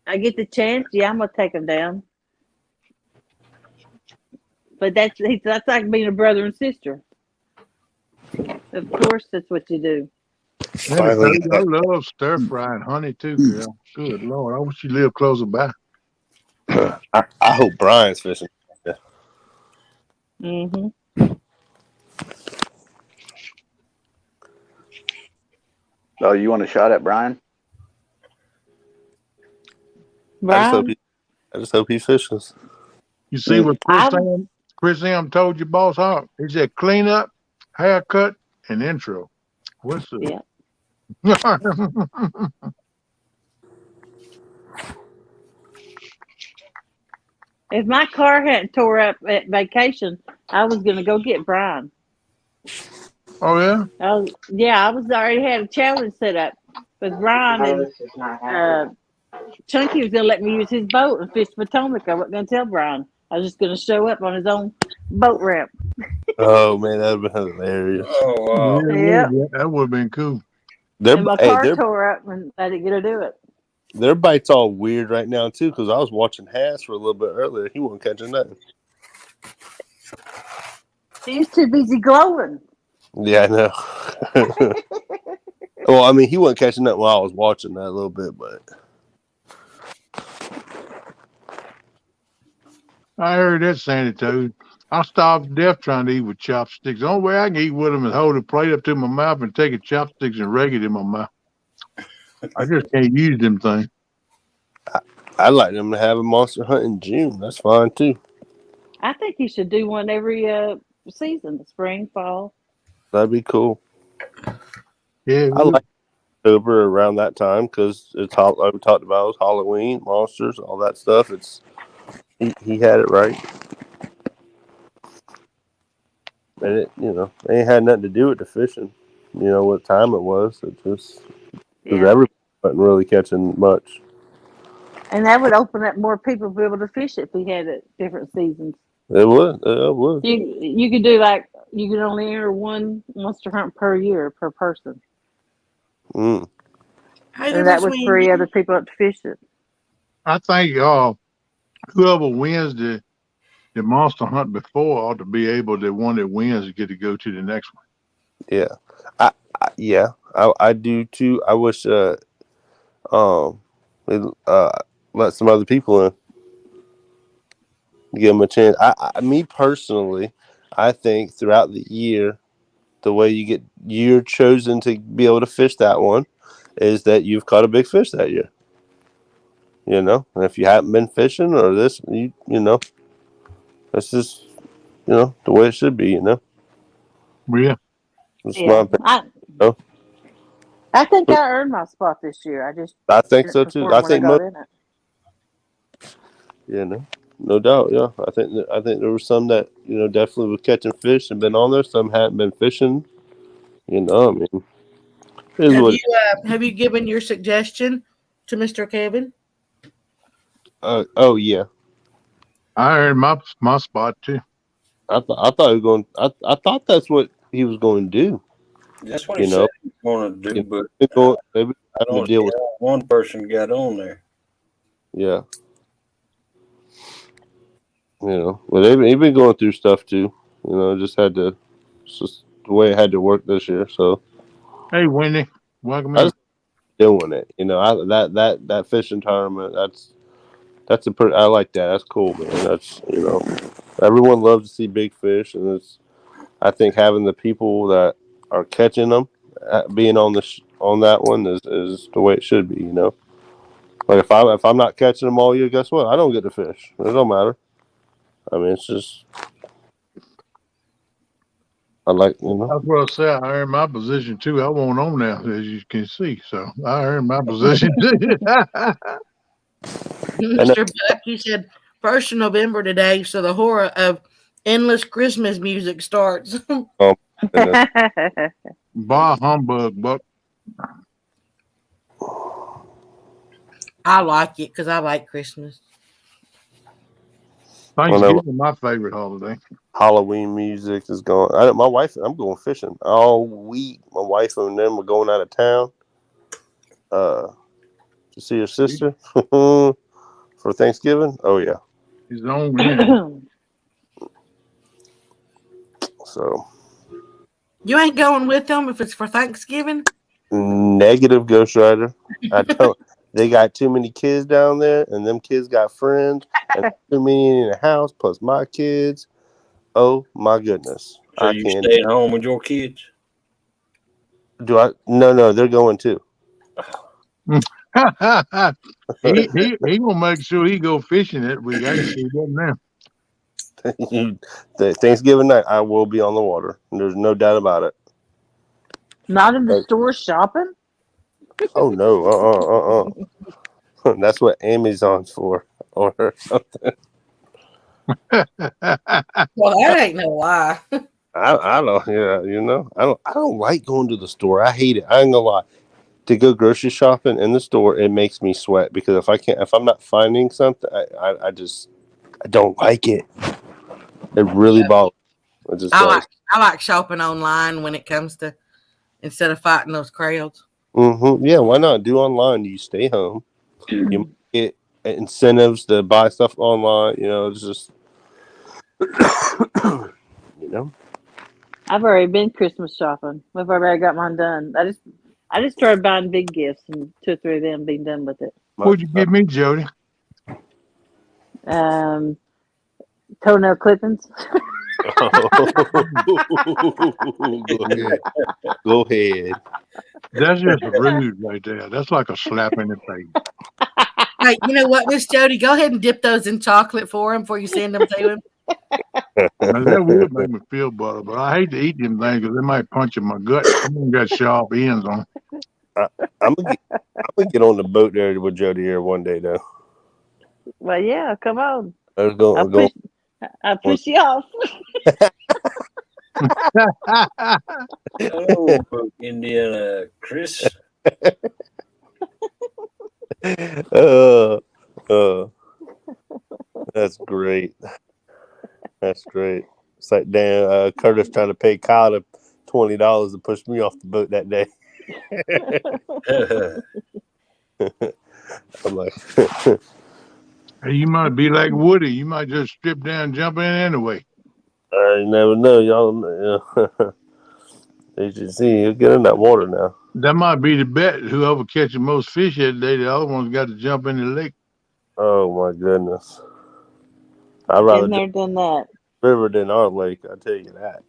I get the chance, yeah, I'm gonna take him down. But that's like being a brother and sister. Of course, that's what you do. I love stir fried honey too, girl. Good Lord, I wish you lived closer by. I hope Brian's fishing. Yeah. Mm-hmm. Oh, you want a shot at Brian? Brian? I just hope he fishes. You see what Chris M told you, Boss Hawk? He said clean up, haircut, and intro. What's up? Yeah. If my car hadn't tore up at vacation, I was going to go get Brian. Oh, yeah? I was already had a challenge set up with Brian, and Chunky was going to let me use his boat and fish Potomac. I wasn't going to tell Brian. I was just going to show up on his own boat ramp. Oh, man, that would have been hilarious. Oh, wow. Yeah. That would have been cool. And my car tore up, and I didn't get to do it. Their bite's all weird right now, too, because I was watching Hass for a little bit earlier. He wasn't catching nothing. He's too busy glowing. Yeah, I know. Well, I mean, he wasn't catching nothing while I was watching that a little bit, but. I heard that, Sandy Toad. I'll starve to death trying to eat with chopsticks. The only way I can eat with them is hold a plate up to my mouth and take a chopsticks and rake it in my mouth. I just can't use them things. I'd like them to have a monster hunt in June. That's fine too. I think you should do one every season, spring, fall. That'd be cool. Yeah, I like October around that time because it's like we talked about, it was Halloween, monsters, all that stuff. It's he had it right, and it it ain't had nothing to do with the fishing. What time it was. It just because everybody wasn't really catching much. And that would open up more people to be able to fish if we had it different seasons. It would. It would. You could do you could only enter one monster hunt per year per person. Mm. And that would free other people up to fish it. I think whoever wins the monster hunt before ought to be able, the one that wins, to get to go to the next one. Yeah, I do too. I wish let some other people in, give them a chance. Me personally, I think throughout the year, the way you're chosen to be able to fish that one is that you've caught a big fish that year. And if you haven't been fishing or this, that's just the way it should be. Yeah. I think I earned my spot this year. I think so too. I think most. No doubt. Yeah, I think there were some that definitely were catching fish and been on there. Some hadn't been fishing. I mean, have you given your suggestion to Mr. Kevin? Oh yeah, I earned my spot too. I thought he was going. I thought that's what he was going to do. That's what he said he was going to do, but maybe I don't deal with one person got on there. Yeah. Well, they've been going through stuff too. Just had to. It's just the way it had to work this year. So. Hey, Wendy, welcome in. Doing it, that fishing tournament. That's I like that. That's cool, man. That's everyone loves to see big fish, and I think having the people that are catching them, being on that one is the way it should be. Like if I'm not catching them all year, guess what? I don't get to fish. It don't matter. I mean, it's just I like That's what I said. I earned my position too. I won't on now, as you can see. So I earned my position. Mr. Buck, you said 1st of November today, so the horror of endless Christmas music starts. Bah humbug, Buck. I like it because I like Christmas. Thanksgiving is my favorite holiday. Halloween music is going. I'm going fishing all week. My wife and them are going out of town to see her sister for Thanksgiving. Oh yeah, his own. So you ain't going with them if it's for Thanksgiving? Negative, Ghost Rider. I don't. They got too many kids down there, and them kids got friends, and too many in the house, plus my kids. Oh my goodness! So you stay at home with your kids? Do I? No, they're going too. he gonna make sure he go fishing that week. I can see that now. Thanksgiving night, I will be on the water. There's no doubt about it. Not in the store shopping? Oh no! That's what Amazon's for, or something. Well, that ain't no lie. I don't. Yeah, I don't like going to the store. I hate it. I ain't gonna lie. To go grocery shopping in the store, it makes me sweat because if I'm not finding something, I don't like it. It really bothers me. It just does. I like shopping online when it comes to instead of fighting those crowds. Mm-hmm. Yeah, why not do online? You stay home. You get incentives to buy stuff online. It's just I've already been Christmas shopping. I've already got mine done. I just started buying big gifts, and 2 or 3 of them being done with it. What'd you give me, Jody? Toenail clippings. Go ahead. Go ahead. That's just rude right there. That's like a slap in the face. Hey, you know what, Miss Jody? Go ahead and dip those in chocolate for him before you send them to him. Now, that would make me feel better, but I hate to eat them things because they might punch in my gut. Some of them got sharp ends on. I'm gonna get on the boat there with Jody here one day, though. Well, yeah, come on. Let's go. I'll push you off. Hello, Indiana, Chris. That's great. That's great. It's like damn, Curtis trying to pay Kyle $20 to push me off the boat that day. I'm like, Hey, you might be like Woody. You might just strip down and jump in anyway. I never know, y'all. You should see, he'll get in that water now. That might be the bet. Whoever catches most fish that day, the other one's got to jump in the lake. Oh my goodness! I'd rather Been there, done that. river than our lake. I tell you that.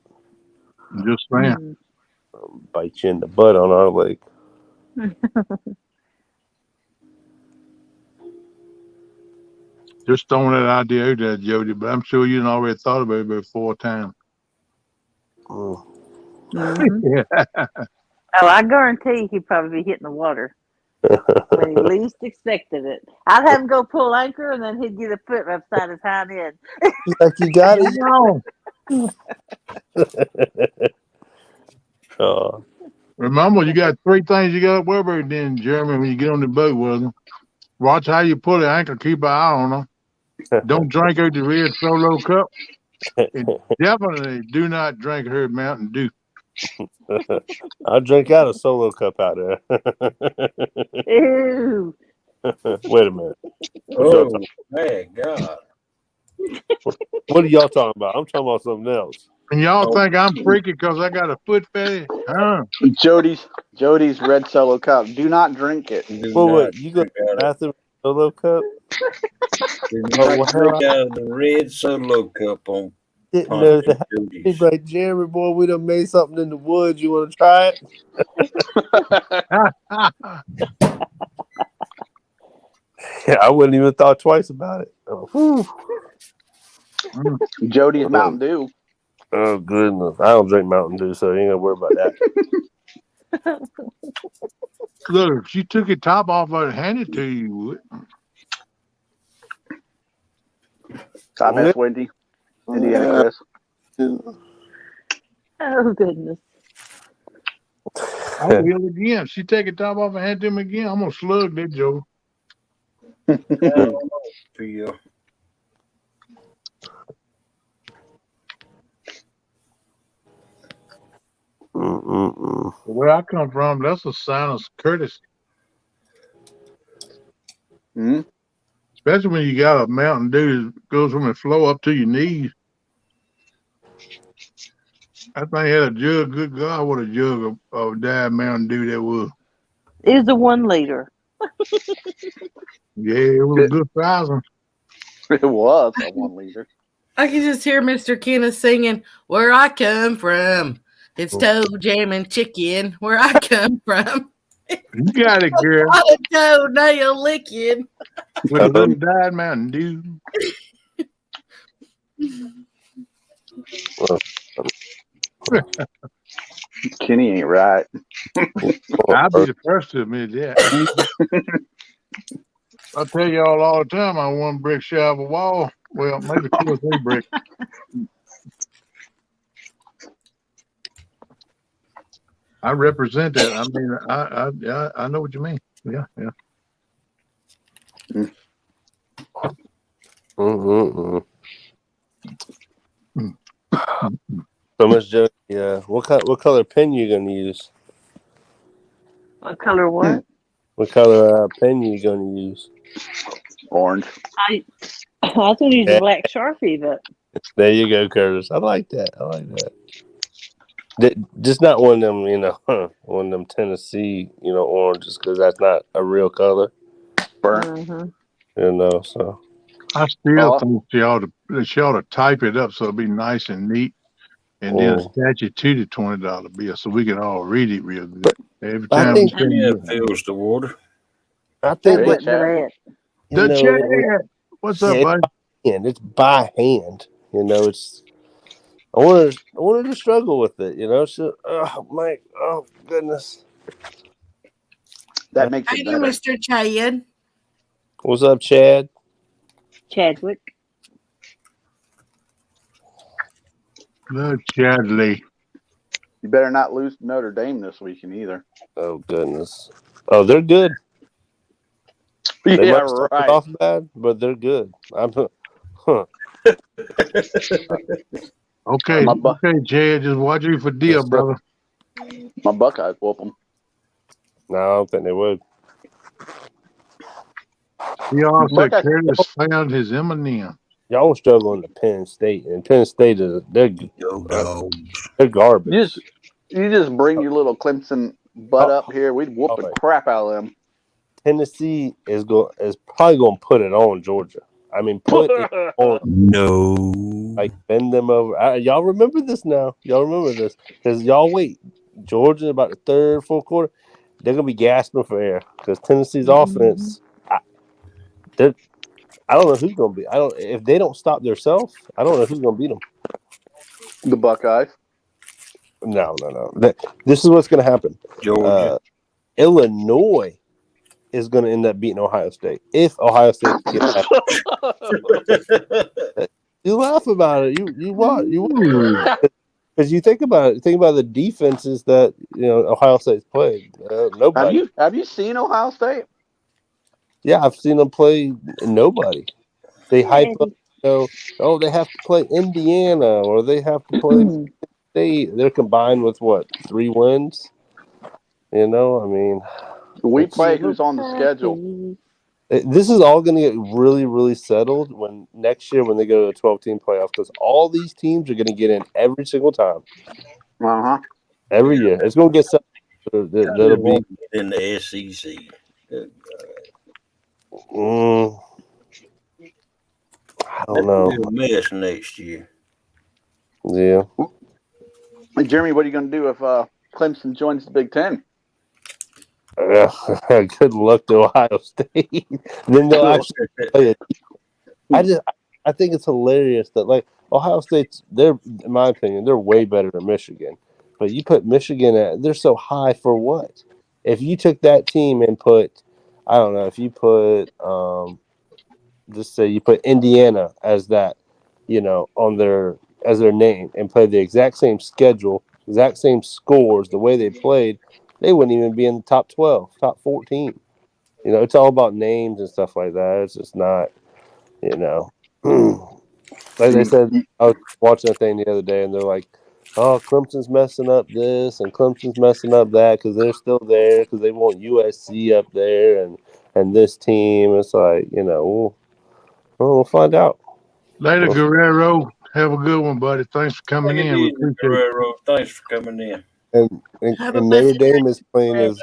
Just saying. Bite you in the butt on our lake. Just throwing that idea out there, Jody, but I'm sure you already thought about it about 4 times. Mm-hmm. Oh, I guarantee he'd probably be hitting the water when he least expected it. I'd have him go pull anchor, and then he'd get a foot upside his hind end. Like you got it. Remember, you got 3 things you got to worry about then, Jeremy, when you get on the boat with them. Watch how you pull the anchor. Keep an eye on them. Don't drink out the red Solo cup. And definitely do not drink her Mountain Dew. I'll drink out a Solo cup out there. Ew. Wait a minute. Oh, man, God. What are y'all talking about? I'm talking about something else. And y'all think I'm freaky because I got a foot fetish? Huh? Jody's red Solo cup. Do not drink it. Wait, you got a bathroom Solo cup? Do not drink out of the red Solo cup on Didn't know that. He's like, Jeremy, boy, we done made something in the woods. You want to try it? Yeah, I wouldn't even thought twice about it. Oh, Jody's Mountain Dew. Oh, goodness. I don't drink Mountain Dew, so you ain't got to worry about that. Look, if she took your top off, I'd hand it to you, you would. God, that's Wendy. Indiana Chris. Oh, goodness. I will again. She take your top off and hand it to me again. I'm going to slug that Joe. I don't know to you. Where I come from, that's a sign of courtesy. Mm-hmm. Especially when you got a Mountain Dew that goes from the floor up to your knees. I think had a jug. Good God, what a jug of Diet Mountain Dew that was. It was a 1 liter. Yeah, it was a good size one. It was a 1 liter. I can just hear Mr. Kenneth singing, "Where I come from, it's toe jam and chicken. Where I come from, You got it, girl. a toe nail licking." With a little Diet Mountain Dew. Kenny ain't right. I'll be the first to admit that. I tell y'all all the time, I 1 brick shy of a wall. Well, maybe 2 or 3 bricks. I represent that. I mean, I know what you mean. Yeah. So much Jody. Yeah. What color pen you gonna use? What color what? What color pen you gonna use? Orange. I was going to use a black Sharpie, but There you go, Curtis. I like that. Just not one of them, one of them Tennessee, oranges, because that's not a real color. Burnt. So I still Paul? think she ought to type it up so it'll be nice and neat, and then attach it to the $20 bill so we can all read it real good. Every I time we think, say Yeah, it. fills the water. I That think Hey, that, wasn't Chad. bad. you The know, Chad, what's up, it's buddy? by hand. It's by hand. You know, it's. I wanted to struggle with it. You know, so oh goodness. That makes Hey, it better. Mr. Chad. What's up, Chad? Chadwick. The Chadley. You better not lose to Notre Dame this weekend either. Oh goodness. Oh, they're good. They Yeah, might start right. off bad, but they're good. Huh. Okay, My bu- okay, Chad, just watch you for deal, Yes, sir. brother. My Buckeyes whoop them. No, I don't think they would. He also said Buckeyes. Curtis found his M&M. Y'all will struggle into Penn State, and Penn State they're Go dogs. they're garbage. You just bring your little Clemson butt up here. We'd whoop the right. crap out of them. Tennessee is probably going to put it on Georgia. I mean, put it on. No. Like bend them over. Y'all remember this now? Y'all remember this because y'all wait. Georgia about the third, fourth quarter, they're gonna be gasping for air because Tennessee's offense. I don't know who's gonna be. I don't if they don't stop themselves. I don't know who's gonna beat them. The Buckeyes. No. This is what's gonna happen. Georgia. Illinois is gonna end up beating Ohio State if Ohio State gets that. You laugh about it. You what? Because you think about it. Think about the defenses that Ohio State's played. Nobody. Have you seen Ohio State? Yeah, I've seen them play nobody. They hype up. Oh, they have to play Indiana or they have to play State. They're combined with what 3 wins. I mean, We play who's on the schedule. this is all going to get really, really settled when next year when they go to the 12-team playoff because all these teams are going to get in every single time. Every year. It's going to get settled. That'll be in the SEC. I don't know. It'll be a mess next year. Yeah. Hey, Jeremy, what are you going to do if Clemson joins the Big Ten? Good luck to Ohio State. Then they'll actually play it. I think it's hilarious that like Ohio State's in my opinion, they're way better than Michigan. But you put Michigan they're so high for what? If you took that team and put I don't know, if you put just say you put Indiana as that, on as their name and play the exact same schedule, exact same scores, the way they played, they wouldn't even be in the top 12, top 14. It's all about names and stuff like that. It's just not, like they said, I was watching a thing the other day and they're like, oh, Clemson's messing up this and Clemson's messing up that because they're still there because they want USC up there and this team. It's like, we'll find out. Later, Guerrero. Have a good one, buddy. Thanks for coming in. We appreciate it. Guerrero, thanks for coming in. And Notre Dame is playing as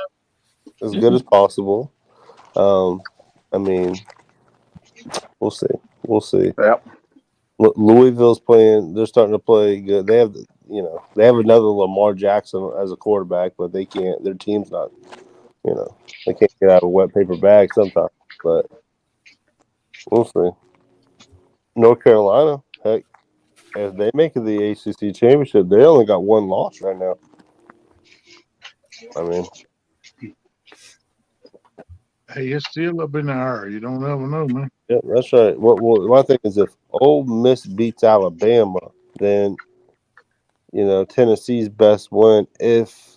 good as possible. I mean, we'll see. Yep. Louisville's playing. They're starting to play good. They have another Lamar Jackson as a quarterback, but they can't. Their team's not. They can't get out of a wet paper bag sometimes. But we'll see. North Carolina, heck, if they make it the ACC championship, they only got 1 loss right now. I mean, hey, it's still up in the air. You don't ever know, man. Yeah, that's right. My thing is if Ole Miss beats Alabama, then Tennessee's best win if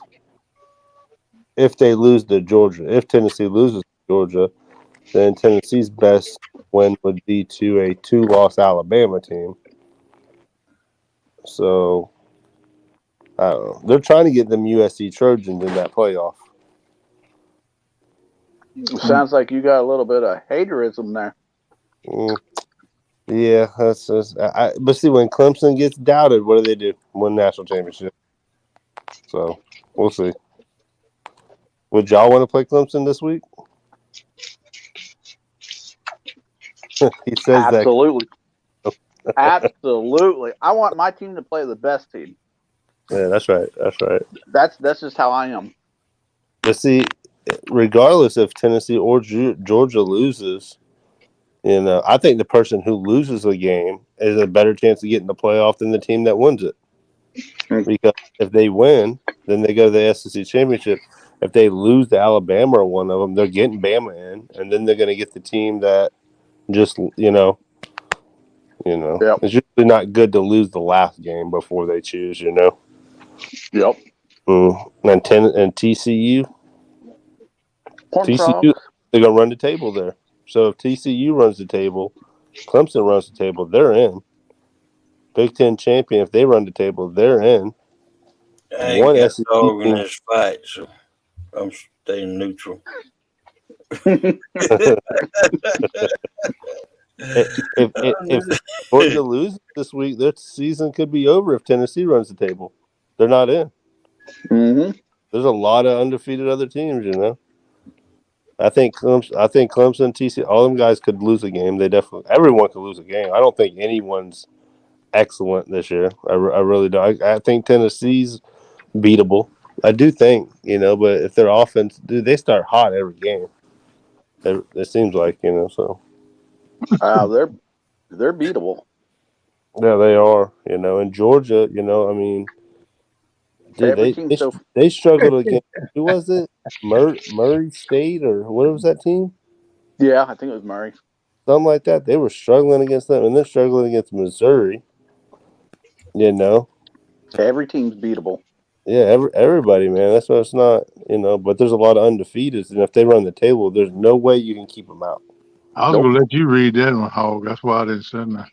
they lose to Georgia. If Tennessee loses to Georgia, then Tennessee's best win would be to a 2-loss Alabama team. So I don't know. They're trying to get them USC Trojans in that playoff. Sounds like you got a little bit of haterism there. Yeah, that's just. But see, when Clemson gets doubted, what do? Win national championship. So we'll see. Would y'all want to play Clemson this week? He says Absolutely. Absolutely. I want my team to play the best team. that. Yeah, that's right. That's right. That's just how I am. But see, regardless if Tennessee or Georgia loses, I think the person who loses a game is a better chance of getting the playoff than the team that wins it. Because if they win, then they go to the SEC championship. If they lose to Alabama or one of them, they're getting Bama in, and then they're going to get the team that just Yep. It's usually not good to lose the last game before they choose. Yep. And TCU, they're going to run the table there. So if TCU runs the table, Clemson runs the table, they're in. Big Ten champion, if they run the table, they're in. I ain't got a dog in this fight, so I'm staying neutral. If Georgia loses this week, their season could be over if Tennessee runs the table. They're not in. Mm-hmm. There's a lot of undefeated other teams, I think Clemson, TCU, all them guys could lose a game. Everyone could lose a game. I don't think anyone's excellent this year. I really don't. I think Tennessee's beatable. I do think, but if their offense, dude, they start hot every game. It seems like, so. They're beatable. Yeah, they are, and Georgia, I mean, dude, they struggled against, who was it? Murray State, or what was that team? Yeah, I think it was Murray. Something like that. They were struggling against them, and they're struggling against Missouri. Every team's beatable. Yeah, everybody, man. That's why it's not, but there's a lot of undefeateds, and if they run the table, there's no way you can keep them out. I was going to let you read that one, Hog. That's why I didn't say that.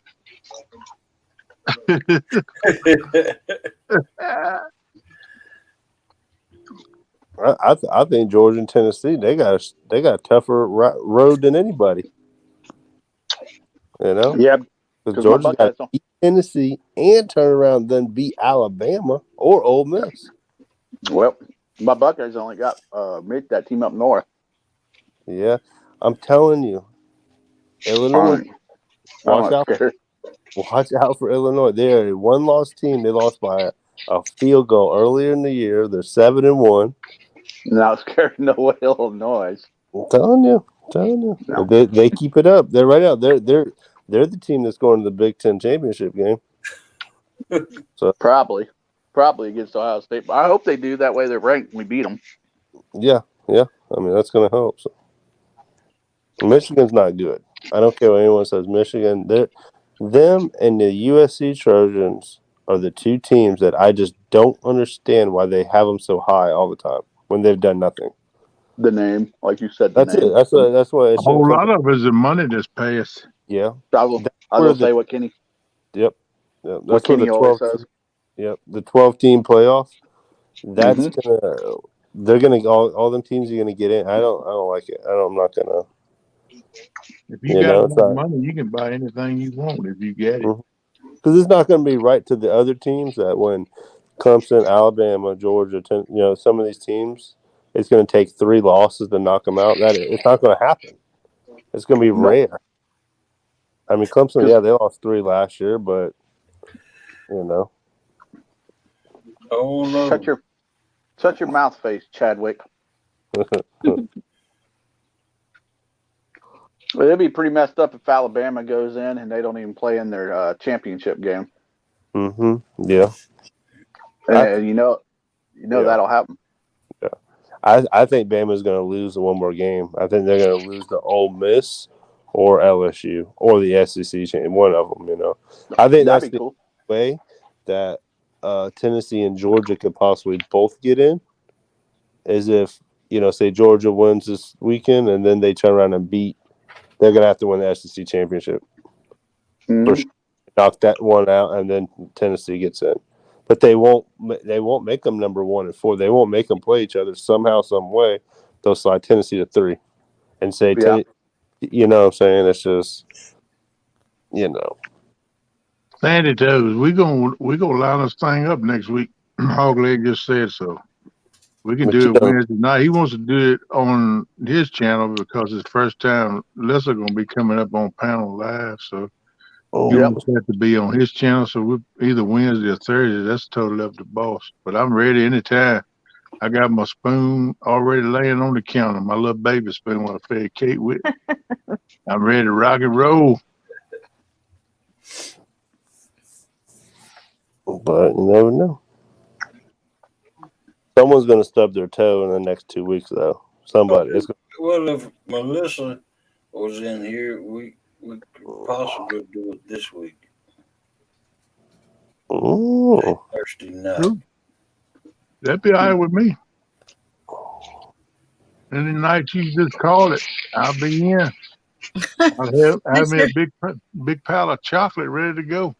I think Georgia and Tennessee, they got a tougher road than anybody. Yeah, because Georgia's got to beat Tennessee and turn around then beat Alabama or Ole Miss. Well, my Buckeyes only got that team up north. Yeah, I'm telling you, Illinois. Watch out for Illinois. They're a one-loss team. They lost by a field goal earlier in the year. They're 7-1. Not scared no Illinois. I'm telling you. No. They keep it up. They're right out. They're the team that's going to the Big Ten championship game. So probably against Ohio State. But I hope they do. That way they're ranked and we beat them. Yeah. I mean, that's going to help. So. Michigan's not good. I don't care what anyone says. Michigan, them and the USC Trojans are the two teams that I just don't understand why they have them so high all the time when they've done nothing. The name, like you said. That's it. That's why. A whole lot of it is the money that's passed. Yeah. I will say what Kenny. Yep. That's what Kenny always says. Yep. The 12-team playoff. That's they're gonna all them teams are gonna get in. I don't like it. I'm not gonna. If you got enough money, you can buy anything you want if you get it. Because it's not going to be right to the other teams that when Clemson, Alabama, Georgia, some of these teams, it's going to take 3 losses to knock them out. It's not going to happen. It's going to be rare. I mean, Clemson, they lost 3 last year, but Oh no! Shut your mouth, face, Chadwick. Well, it'd be pretty messed up if Alabama goes in and they don't even play in their championship game. Mm-hmm. Yeah. And that'll happen. Yeah. I think Bama's going to lose one more game. I think they're going to lose to Ole Miss or LSU or the SEC chain. One of them, I think that's the way that Tennessee and Georgia could possibly both get in. Is if say Georgia wins this weekend and then they turn around and beat. They're going to have to win the SEC championship. For sure. Knock that one out, and then Tennessee gets in. But they won't make them number 1 and 4. They won't make them play each other somehow, some way. They'll slide Tennessee to 3 and say, you know what I'm saying? It's just, Sandy toes, we're gonna line this thing up next week. Hogleg just said so. We can But do you it know, Wednesday night. He wants to do it on his channel because it's first time Lissa gonna be coming up on panel live, so he oh, Yep. wants that to be on his channel. So we either Wednesday or Thursday. That's totally up to boss. But I'm ready anytime. I got my spoon already laying on the counter. My little baby spoon I fed Kate with. I'm ready to rock and roll. but you never know. Someone's going to stub their toe in the next 2 weeks, though. Somebody. It's Well, if Melissa was in here, we could possibly do it this week, Ooh. Thursday night. Cool. That'd be all right with me. Any night you just call it, I'll be in. I'll have me a big pile of chocolate ready to go.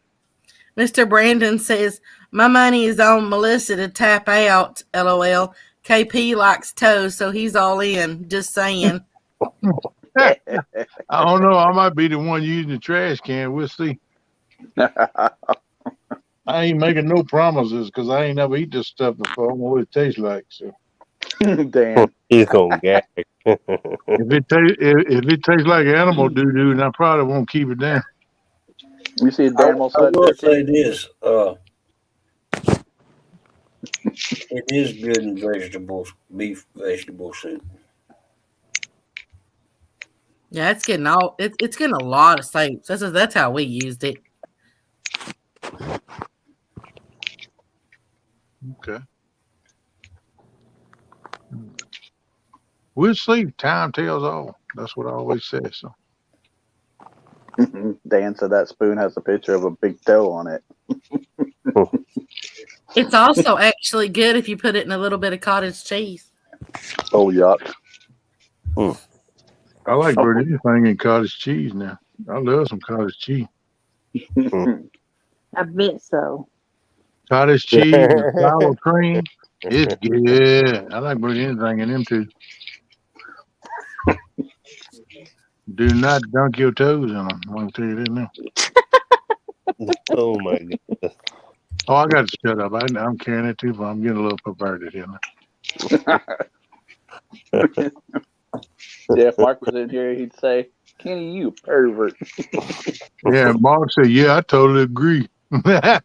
Mr. Brandon says, my money is on Melissa to tap out, LOL. KP likes toes, so he's all in. Just saying. I don't know. I might be the one using the trash can. We'll see. I ain't making no promises because I ain't never eat this stuff before. I don't know what it tastes like. So Dan. He's going to gag. if it tastes like animal doo doo, then I probably won't keep it down. You see I, Dan I said will there say too? this: it is good in vegetables, beef vegetable soup. Yeah, it's getting it's getting a lot of soaps. That's how we used it. Okay. We'll see. Time tells all. That's what I always say. So Dan said that spoon has a picture of a big toe on it. It's also actually good if you put it in a little bit of cottage cheese. Oh, yuck. I like burning anything in cottage cheese now. I love some cottage cheese. I bet so. Cottage cheese with sour cream. It's good. I like burning anything in them too. Do not dunk your toes in them. I want to tell you that now. Oh, my God. Oh, I got to shut up. I'm carrying it too far. I'm getting a little perverted here now. Yeah, if Mark was in here, he'd say, Kenny, you pervert. Yeah, Mark said, yeah, I totally agree. Where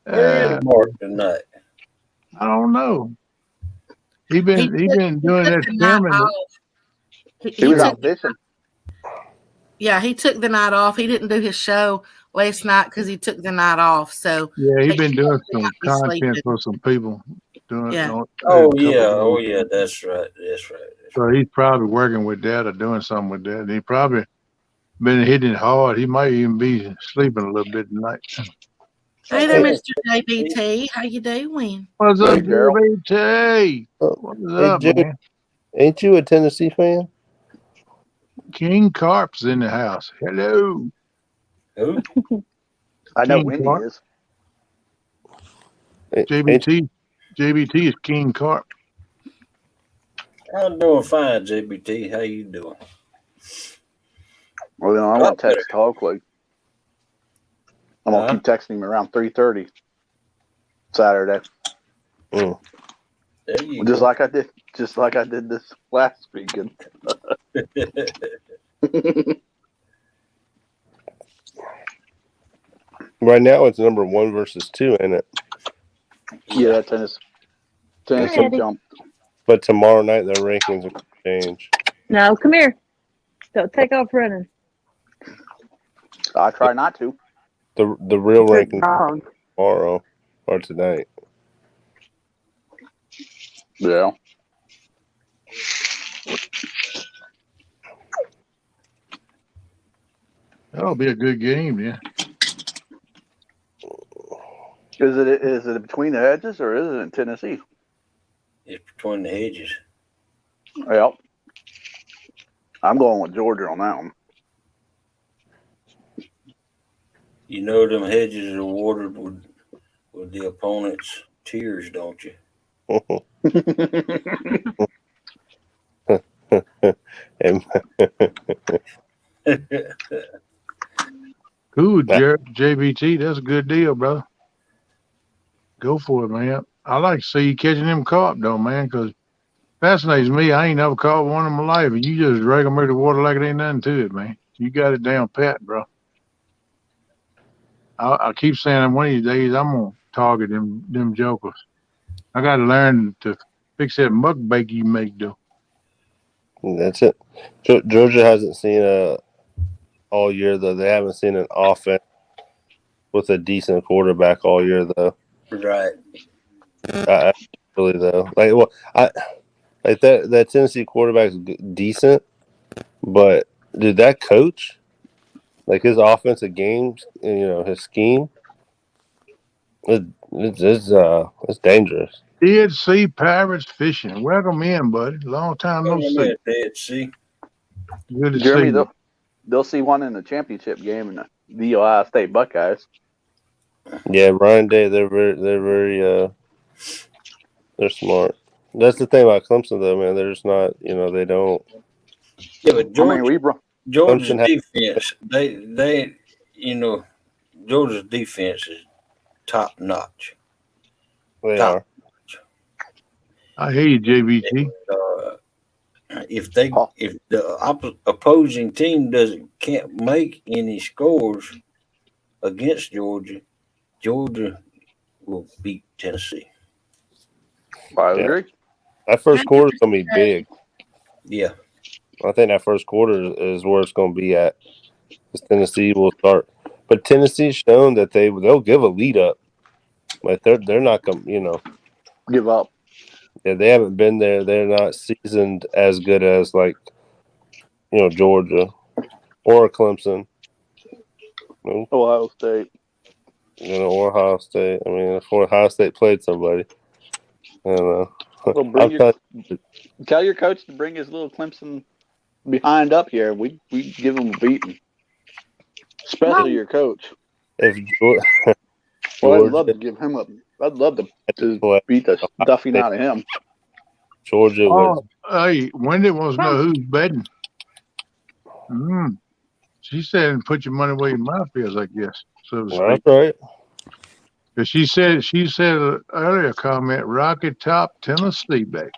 is Mark tonight? I don't know. He been doing that the night filming. off. He was out fishing. Yeah, he took the night off. He didn't do his show last night because he took the night off. So Yeah, he been doing some might be content sleeping. for some people. Doing Yeah. Oh yeah, that's right. So he's probably working with that or doing something with that. He probably been hitting it hard. He might even be sleeping a little bit tonight. Hey there, Mr. JBT. How you doing? What's up, Hey, Gerald. JBT? What's up, Jay, man? ain't you a Tennessee fan? King Carp's in the house. Hello. Who? I know King Wendy Carp. is. JBT is King Carp. I'm doing fine, JBT. How you doing? Well, then I want to text Talkley. I'm going to Huh? keep texting him around 3:30 Saturday. There you Just go. like I did this last weekend. Right now, it's number 1 versus 2, ain't it? Yeah, Tennessee Daddy. jumped. But tomorrow night, their rankings will change. No, come here. Don't take off running. I try not to. The real Good rankings dog. tomorrow or tonight. Yeah. That'll be a good game, yeah. Is it between the hedges or is it in Tennessee? It's between the hedges. Yep. I'm going with Georgia on that one. You know them hedges are watered with the opponent's tears, don't you? And Cool, JBT. That's a good deal, brother. Go for it, man. I like to see you catching them carp, though, man, because fascinates me. I ain't never caught one in my life, and you just drag them into the water like it ain't nothing to it, man. You got it down pat, bro. I keep saying one of these days I'm gonna target them jokers. I got to learn to fix that muck bake you make, though. That's it. Georgia hasn't seen all year though. They haven't seen an offense with a decent quarterback all year though. Right. Really though, I like that Tennessee quarterback's decent, but dude, that coach, like his offensive games, his scheme, it's dangerous. Dead Sea Pirates Fishing. Welcome in, buddy. Long time no see. Dead Sea. Good to Jeremy, see you. they'll see one in the championship game in the Ohio State Buckeyes. Yeah, Ryan Day, they're very they're smart. That's the thing about Clemson though, man. They're just not, they don't. Yeah, but Georgia's Clemson defense, they Georgia's defense is top notch. They are. I hear you, JBT. If the opposing team can't make any scores against Georgia, Georgia will beat Tennessee. I agree. That first quarter is gonna be big. Yeah, I think that first quarter is where it's gonna be at. Because Tennessee will start, but Tennessee's shown that they'll give a lead up. Like they're not gonna give up. Yeah, they haven't been there. They're not seasoned as good as Georgia or Clemson. Ohio State. Or Ohio State. I mean, if Ohio State played somebody, I don't know. Well, tell your coach to bring his little Clemson behind up here. We give him a beating, especially your coach. If I'd love to give him up. I'd love to beat the stuffing out of him. Georgia was. Hey, Wendy wants to know who's betting. She said, "Put your money where your mouth is." I guess so to speak. That's right. Because she said earlier comment, Rocky Top, Tennessee, baby.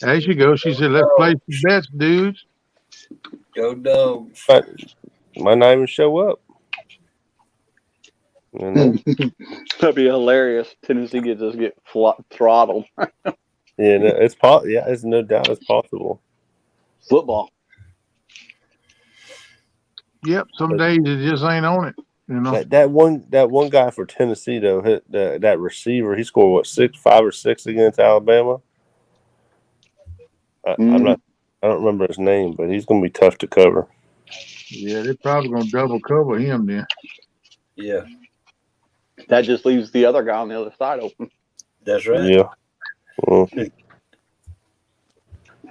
There she goes. She said, "Let's play some bets, dudes." Go Dogs. But might not even show up. That'd be hilarious. Tennessee get throttled. It's no doubt it's possible. Football. Yep, some days it just ain't on it. That one guy for Tennessee though hit that receiver. He scored 5 or 6 against Alabama. I don't remember his name, but he's gonna be tough to cover. Yeah, they're probably gonna double cover him then. Yeah, that just leaves the other guy on the other side open. That's right. Yeah.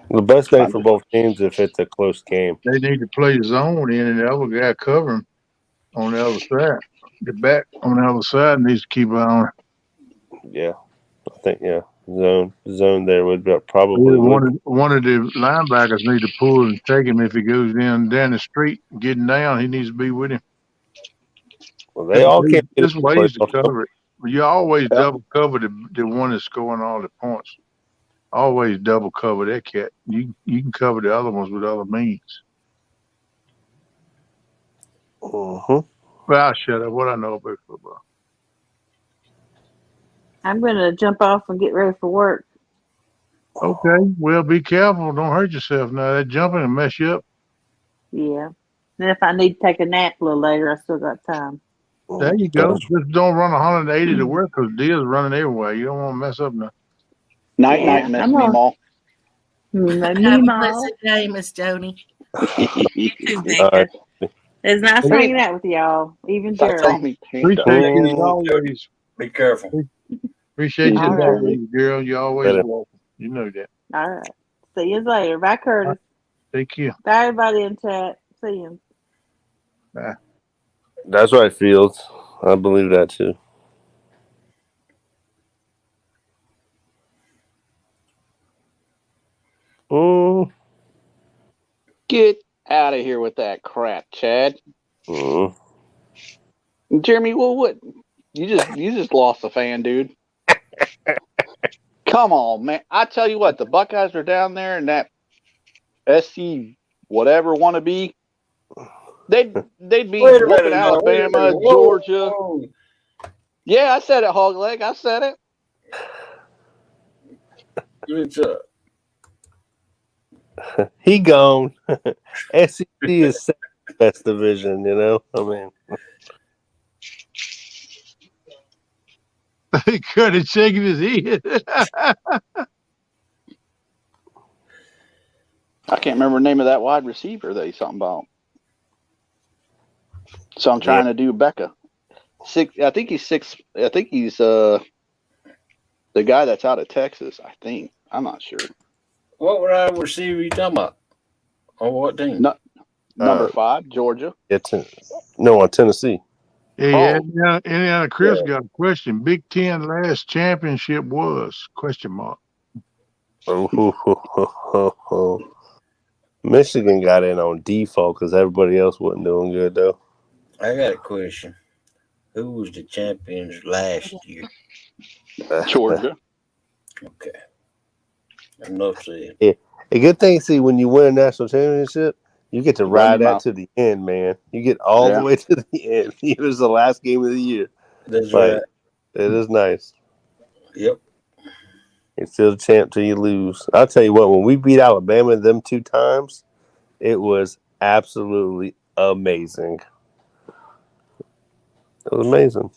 The best thing for both teams if it's a close game. They need to play zone in, and the other guy cover him on the other side. The back on the other side needs to keep on. Yeah, I think zone there would probably one of the linebackers need to pull and take him if he goes down the street getting down. He needs to be with him. Well, they all can't. There's ways to cover it. You always double cover the one that's scoring all the points. Always double cover that cat. You can cover the other ones with other means. Well, I'll shut up. What I know about football. I'm going to jump off and get ready for work. Okay. Well, be careful. Don't hurt yourself now. That jumping will mess you up. Yeah. Then if I need to take a nap a little later, I still got time. There you go. Just don't run 180 to work because deer's running everywhere. You don't want to mess up now. Night, Miss Meemaw. Have a blessed day, Miss Joni. You too, Baker. It's nice hanging out with y'all, even Jerry. Appreciate you always. Be careful. Appreciate you always, girl. You always welcome. You know that. All right. See you later. Bye, Curtis. Take care. Bye, everybody in chat. See you. Bye. That's right, Fields. I believe that too. Get out of here with that crap, Chad. Jeremy, well, what? You just lost a fan, dude. Come on, man. I tell you what, the Buckeyes are down there in that SC whatever wannabe. They'd beat Wait a whooping minute now. Wait a Alabama, minute. Whoa, Georgia. whoa. Yeah, I said it, hog leg. I said it. It's He gone. SEC is best division, you know. I mean, He could have shaking his head. I can't remember the name of that wide receiver that he's talking about. So I'm trying to do Becca. I think he's the guy that's out of Texas. I think. I'm not sure. what wide receiver you talking about? On what team? No, number 5, Georgia. on Tennessee. Hey, Indiana Chris got a question. Big Ten last championship was ? Michigan got in on default because everybody else wasn't doing good though. I got a question. Who was the champions last year? Georgia. Okay. Enough said. Yeah. A good thing, see, when you win a national championship, you get to ride that to the end, man. You get all the way to the end. It was the last game of the year. That's right. It is nice. Yep. You're still the champ till you lose. I'll tell you what, when we beat Alabama them 2 times, it was absolutely amazing. It was amazing.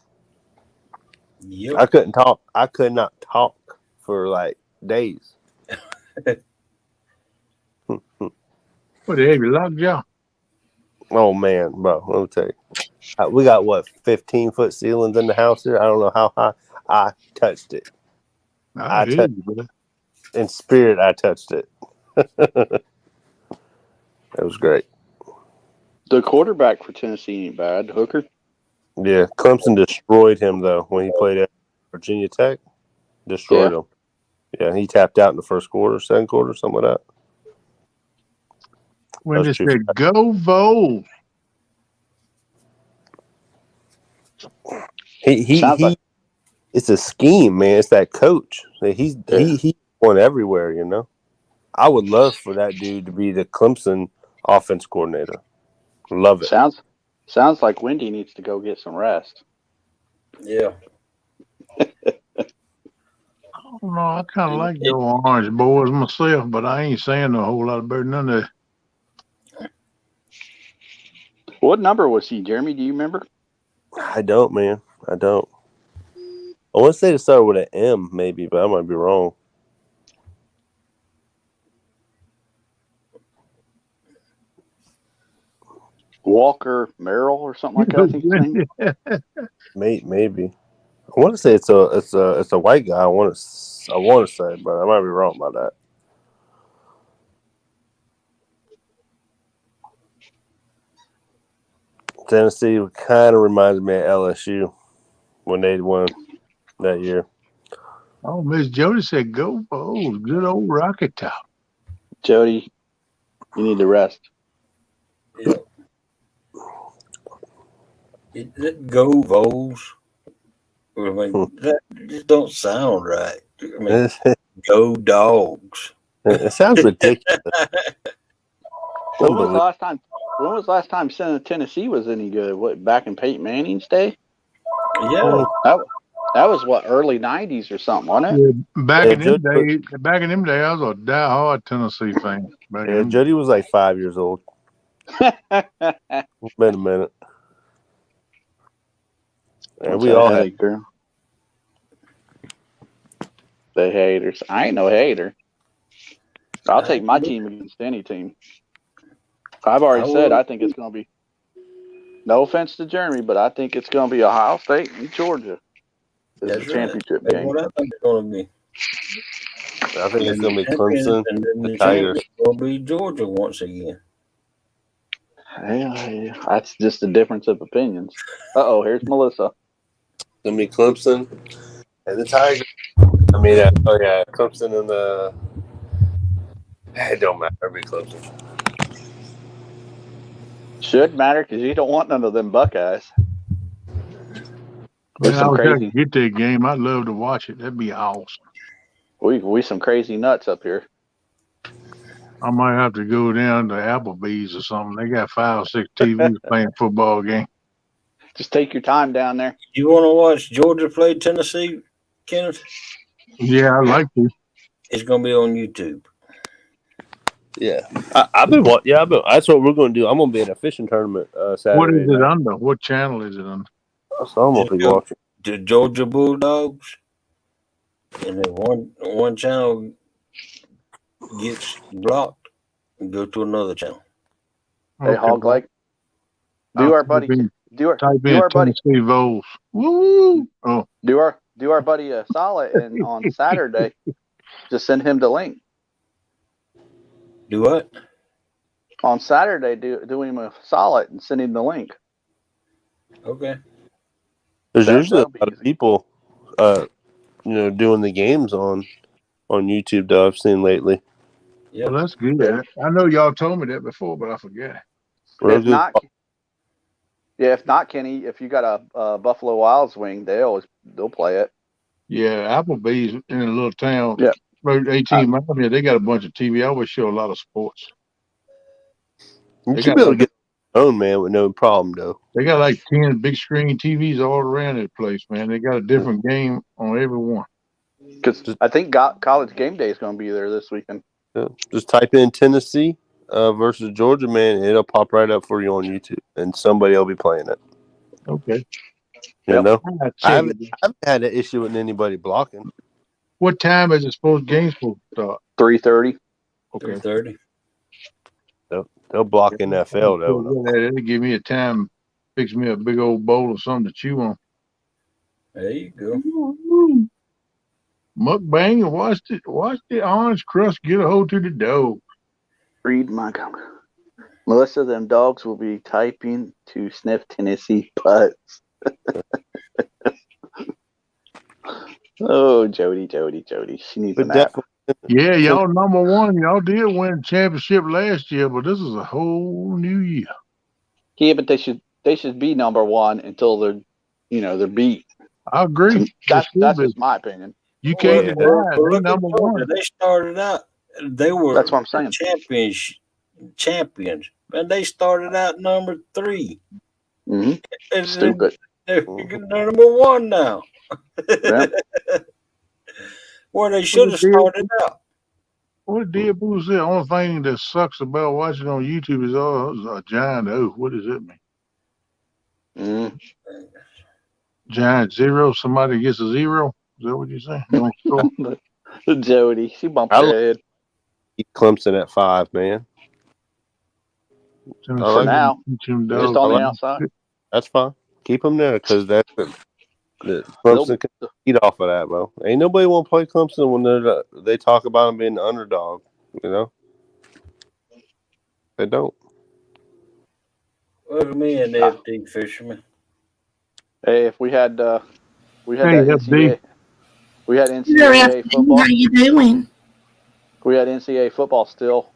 Yep. I couldn't talk. I could not talk for like days. What the heck, you locked y'all? Oh man, bro, let me tell you. We got 15-foot ceilings in the house here. I don't know how high. I touched it. In spirit, I touched it. It was great. The quarterback for Tennessee ain't bad, Hooker. Yeah, Clemson destroyed him though when he played at Virginia Tech. Destroyed him. Yeah, he tapped out in the first quarter, second quarter, something like that. When they said go Vols. He it's a scheme, man. It's that coach. He won everywhere, you know. I would love for that dude to be the Clemson offense coordinator. Love it. Sounds like Wendy needs to go get some rest. Yeah. I don't know. I kind of like the Orange Boys myself, but I ain't saying a whole lot better than none of that. What number was he, Jeremy? Do you remember? I don't, man. I don't. I want to say it started with an M, maybe, but I might be wrong. Walker Merrill or something like that. I think his name. Maybe. I want to say it's a white guy. I want to say, but I might be wrong about that. Tennessee kind of reminds me of LSU when they won that year. Oh, Miss Jody said, "Go Vols, good old Rocket Top." Jody, you need to rest. Yep. Go Vols. I mean, that just don't sound right. I mean, go Dogs. It sounds ridiculous. When was the last time Tennessee was any good? What, back in Peyton Manning's day? Yeah. That was what, early 90s or something, wasn't it? Yeah, back in them days, I was a diehard Tennessee fan. Jody was like 5 years old. It's been a minute. And we all had girl. The haters. I ain't no hater. I'll take my team against any team. I've already said I think it's going to be, no offense to Jeremy, but I think it's going to be Ohio State and Georgia. It's a championship game. What I think it's going to be. I think it's going to be Clemson and then the Tigers. It's going to be Georgia once again. Yeah, that's just a difference of opinions. Uh-oh, here's Melissa. It's going to be Clemson and the Tigers. I mean, Clemson and the... It don't matter. It'll be Clemson. Should matter because you don't want none of them Buckeyes. Man, There's I some wish I crazy. could get that game. I'd love to watch it. That'd be awesome. We some crazy nuts up here. I might have to go down to Applebee's or something. They got 5 or 6 TVs playing football game. Just take your time down there. You want to watch Georgia play Tennessee, Kenneth? Yeah, I like to. It's gonna be on YouTube. Yeah, I've been. That's what we're going to do. I'm going to be in a fishing tournament Saturday. What is it night. under? What channel is it under? So I'm going to be watching. The Georgia Bulldogs, and then one channel gets blocked, and go to another channel. Hey, Hog like. I'll Do our buddy. type Do in our buddy. Tennessee Vols. Woo! Oh, Do our buddy a solid and on Saturday. Just send him the link. Do what? On Saturday, do him a solid and send him the link. Okay. There's usually a that'll be lot of easy. people, doing the games on YouTube that I've seen lately. Yeah. well, that's good. Yeah. I know y'all told me that before, but I forgot. Real If good. not, Kenny, if you got a Buffalo Wild Wing, they'll play it. Yeah, Applebee's in a little town. Yeah. About 18 miles from here. They got a bunch of TV. I always show a lot of sports. You They should got be able to like- get your own, man, with no problem, though. They got like 10 big screen TVs all around that place, man. They got a different game on every one. Because I think College Game Day is going to be there this weekend. Yeah. Just type in Tennessee versus Georgia, man, and it'll pop right up for you on YouTube, and somebody will be playing it. Okay. You know, I'll I check it. haven't had an issue with anybody blocking. What time is it game supposed to start? 3:30. Okay. 3:30. They'll block NFL though. That'll give me a time, fix me a big old bowl of something to chew on. There you go. Mukbang and watch the orange crust get a hold to the dough. Read my comment. Melissa, them dogs will be typing to sniff Tennessee butts. Oh, Jody. She needs a But nap. Yeah, y'all number one. Y'all did win championship last year, but this is a whole new year. Yeah, but they should be number one until they're beat. I agree. That's They should be. just my opinion. You can't Yeah. deny it. They Look at number Georgia. one. They started out. They were That's what I'm saying. champions, and they started out number 3. Mm-hmm. And Stupid. They're number 1 now. Yeah. Where they should have started out. What did Boo say? The only thing that sucks about watching on YouTube is a giant O. What does that mean? Mm. Giant zero. Somebody gets a 0. Is that what you say? Don't score. Jody, she bumped I her like- head. Keep Clemson at 5, man. For now, Them just dogs. on the like- outside. That's fine. Keep them there because that's the Clemson can eat off of that, bro. Ain't nobody want to play Clemson when they talk about them being the underdog. You know, they don't. Look at me and the FD fisherman. Hey, if we had that FD. NCAA, we had NCAA football. How you doing? We had NCAA football still.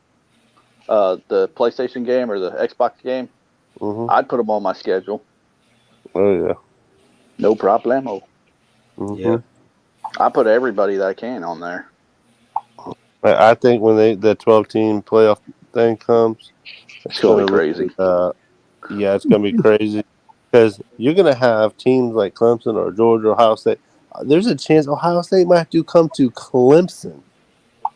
The PlayStation game or the Xbox game, Mm-hmm. I'd put them on my schedule. Oh yeah. No problemo. Mm-hmm. Yeah. I put everybody that I can on there. I think when the 12-team playoff thing comes, It's going to be crazy. Yeah, it's going to be crazy because you're going to have teams like Clemson or Georgia, Ohio State. There's a chance Ohio State might have to come to Clemson.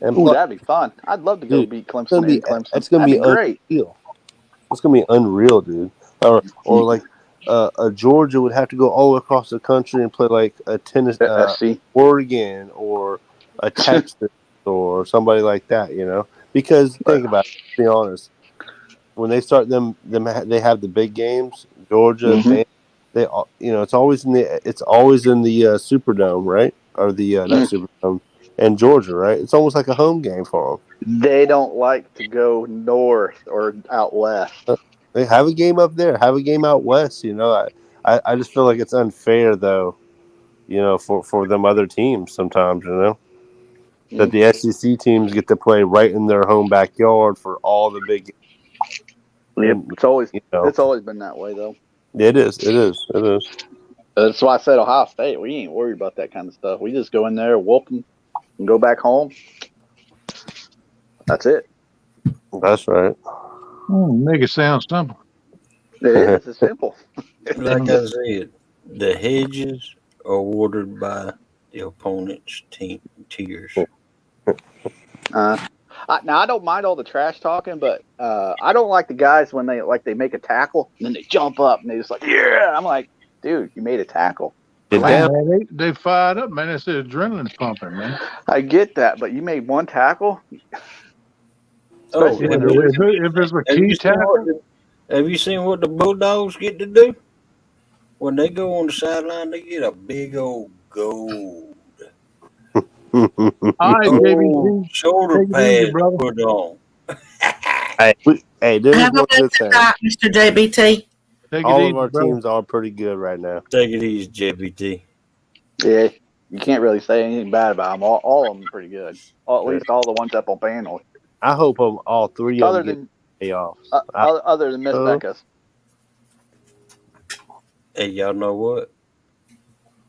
And Ooh, that'd be fun. I'd love to go beat Clemson in Clemson. It's going to be great. unreal. It's going to be unreal, dude. Or like a Georgia would have to go all across the country and play like a Tennessee, Oregon, or a Texas, or somebody like that. You know, because think about it. To be honest, when they start they have the big games. Georgia, they it's always in the Superdome, right? Or the not Superdome, and Georgia, right? It's almost like a home game for them. They don't like to go north or out west. They have a game up there, have a game out west. You know, I just feel like it's unfair though. You know, for them other teams sometimes. You know, that the SEC teams get to play right in their home backyard for all the big games. Yep. It's always been that way though. It is. It is. It is. It always been that way though. It is. It is. It is. It is. It is. It is. It is. It is. It is. It is. It is. It is. It is. It is. It is. It's always been that way though. That's why I said Ohio State. We ain't worried about that kind of stuff. We just go in there, whoop them, and go back home. That's it. That's right. Make it sound simple. It is. It's simple. Like I said, the hedges are watered by the opponent's tears. Now I don't mind all the trash talking, but I don't like the guys when they make a tackle and then they jump up and they just like, yeah. I'm like, dude, you made a tackle. Man, they fired up, man. It's the adrenaline pumping, man. I get that, but you made one tackle. Oh, If it's a key tackle. Have you seen what the Bulldogs get to do? When they go on the sideline, they get a big old gold All right, JBT. shoulder pad put on. Hey, this is what this is. Mr. JBT. All of our teams are pretty good right now. Take it easy, JBT. Yeah, you can't really say anything bad about them. All of them are pretty good. At least all the ones up on panel. I hope all three of them get payoffs. Other than Miss Becca's. Hey, y'all know what?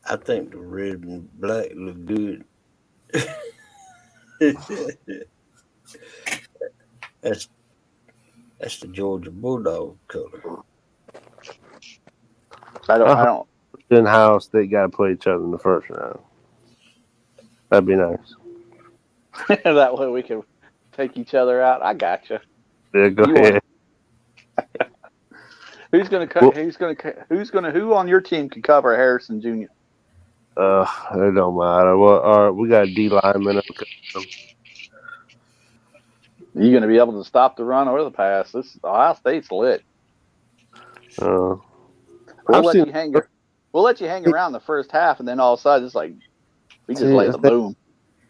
I think the red and black look good. That's the Georgia Bulldog color. I don't. Then Ohio State got to play each other in the first round. That'd be nice. That way we can take each other out. I got you. Yeah, go ahead. Who's gonna cut? Who on your team can cover Harrison Jr.? It don't matter. Well, we got a D lineman. You gonna be able to stop the run or the pass? This Ohio State's lit. We'll let you hang around the first half, and then all of a sudden it's like we just lay the boom.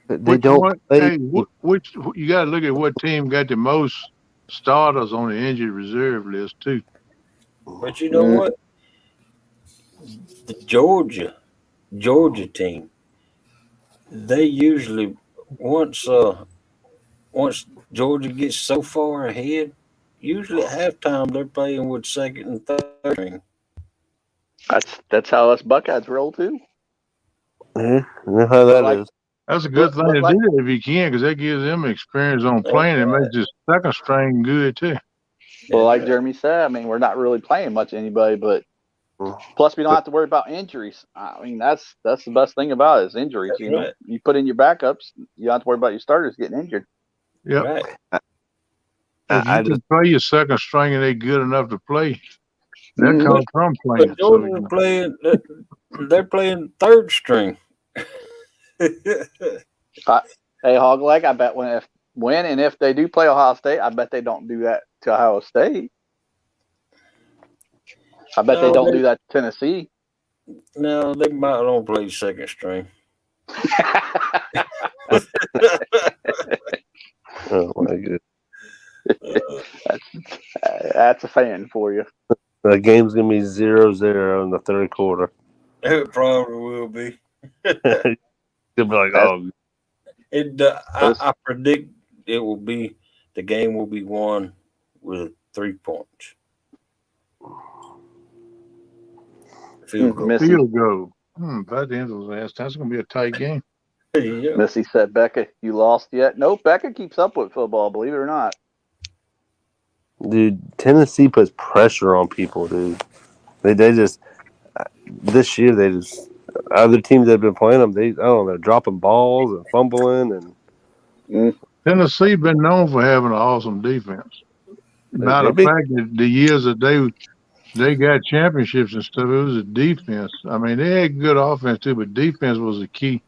They don't play. Which you got to look at what team got the most starters on the injured reserve list too. But you know what? The Georgia team, they usually once Georgia gets so far ahead, usually at halftime they're playing with second and third string. That's how us Buckeyes roll too. Yeah, that's how that is. That's a good thing to do if you can, because that gives them experience on playing. It makes the second string good too. Well, like Jeremy said, I mean, we're not really playing much anybody, but plus we don't have to worry about injuries. I mean, that's the best thing about it is injuries. That's you know, you put in your backups, you don't have to worry about your starters getting injured. Yep. Right. If you can play your second string and they good enough to play, that comes from playing. But Georgia's playing. They're playing third string. Hey, Hogleg, I bet when and if they do play Ohio State, I bet they don't do that to Ohio State. I bet they don't do that to Tennessee. No, they might don't play second string. Oh my goodness. That's a fan for you. The game's gonna be 0-0 in the third quarter. It probably will be. They'll be like, oh. I predict it will be. The game will be won with 3 points. Field goal. By the end of the last time, it's going to be a tight game. Yeah. Missy said, Becca, you lost yet? Nope, Becca keeps up with football, believe it or not. Dude, Tennessee puts pressure on people, dude. They just, this year, other teams that have been playing them, they're dropping balls and fumbling. And Tennessee been known for having an awesome defense. Matter of fact, the years that they got championships and stuff, it was a defense. I mean, they had good offense too, but defense was the key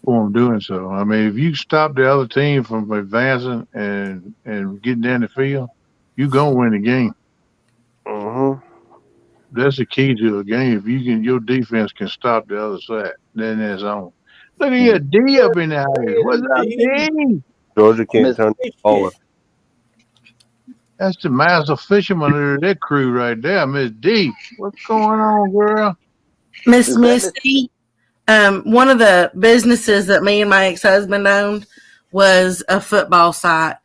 for them doing so. I mean, if you stop the other team from advancing and getting down the field, you're going to win the game. That's the key to a game. If your defense can stop the other side, then it's on. Look at your D up in the house. What's up, D? Georgia can't turn the ball. That's the master fisherman of that crew right there, Miss D. What's going on, girl? Miss Misty, one of the businesses that me and my ex-husband owned was a football site.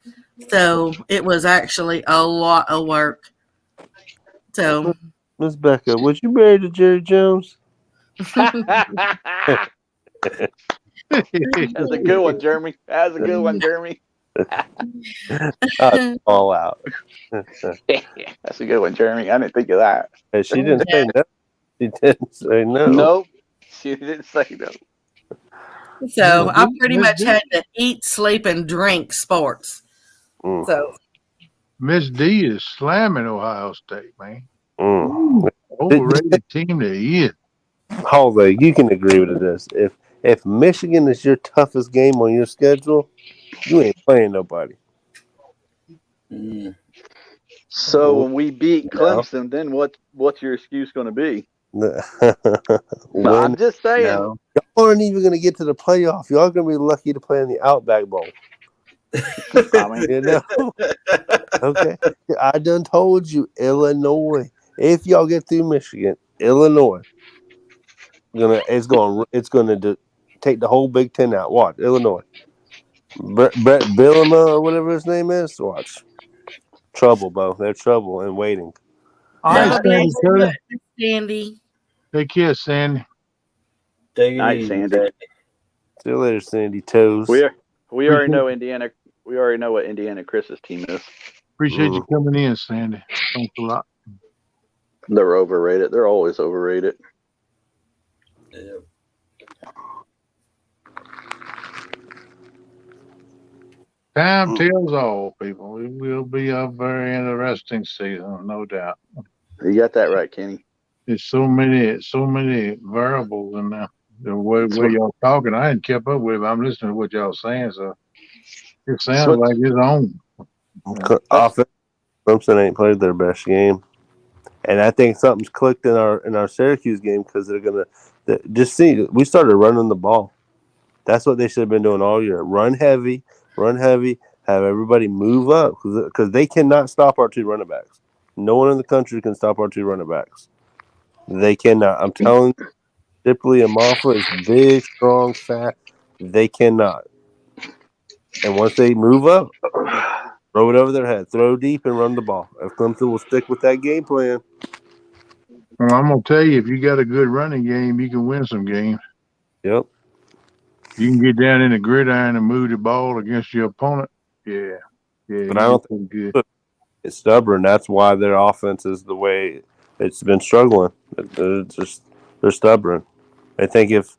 So it was actually a lot of work. So Miss Becca, was you married to Jerry Jones? That's a good one, Jeremy. That's a good one, Jeremy. All out. That's a good one, Jeremy. I didn't think of that. And she didn't say no. She didn't say no. Nope. She didn't say no. So I pretty much had to eat, sleep, and drink sports. Mm. So Miss D is slamming Ohio State, man. Mm. Overrated team to eat. Jose, you can agree with this. If Michigan is your toughest game on your schedule, you ain't playing nobody. Mm. So when we beat Clemson, then what's your excuse going to be? I'm just saying. No. Y'all aren't even going to get to the playoff. Y'all going to be lucky to play in the Outback Bowl. I mean, You know? Okay. I done told you, Illinois. If y'all get through Michigan, Illinois, it's going to take the whole Big Ten out. Watch, Illinois. Brett Bielema or whatever his name is. Watch. Trouble, Bo. They're trouble and waiting. All right, that'll be Sandy, Curry. Sandy. Take care, Sandy. Take it night, easy, Sandy. Sandy. See you later, Sandy Toes. We already know Indiana. We already know what Indiana Chris's team is. Appreciate you coming in, Sandy. Thanks a lot. They're overrated. They're always overrated. Yeah. Time tells all, people. It will be a very interesting season, no doubt. You got that right, Kenny. There's so many variables in there. The way y'all talking, I ain't kept up with it. I'm listening to what y'all saying, so it sounds like it's on. Offense, Clemson ain't played their best game, and I think something's clicked in our Syracuse game because they're gonna just see. We started running the ball. That's what they should have been doing all year. Run heavy, have everybody move up because they cannot stop our two running backs. No one in the country can stop our two running backs. They cannot. I'm telling you, Shipley and Moffat is big, strong, fat. They cannot. And once they move up, throw it over their head, throw deep, and run the ball. If Clemson will stick with that game plan. Well, I'm gonna tell you, if you got a good running game, you can win some games. Yep. You can get down in the gridiron and move the ball against your opponent. Yeah. But I don't think good. it's stubborn. That's why their offense is the way it's been struggling. They're stubborn. I think if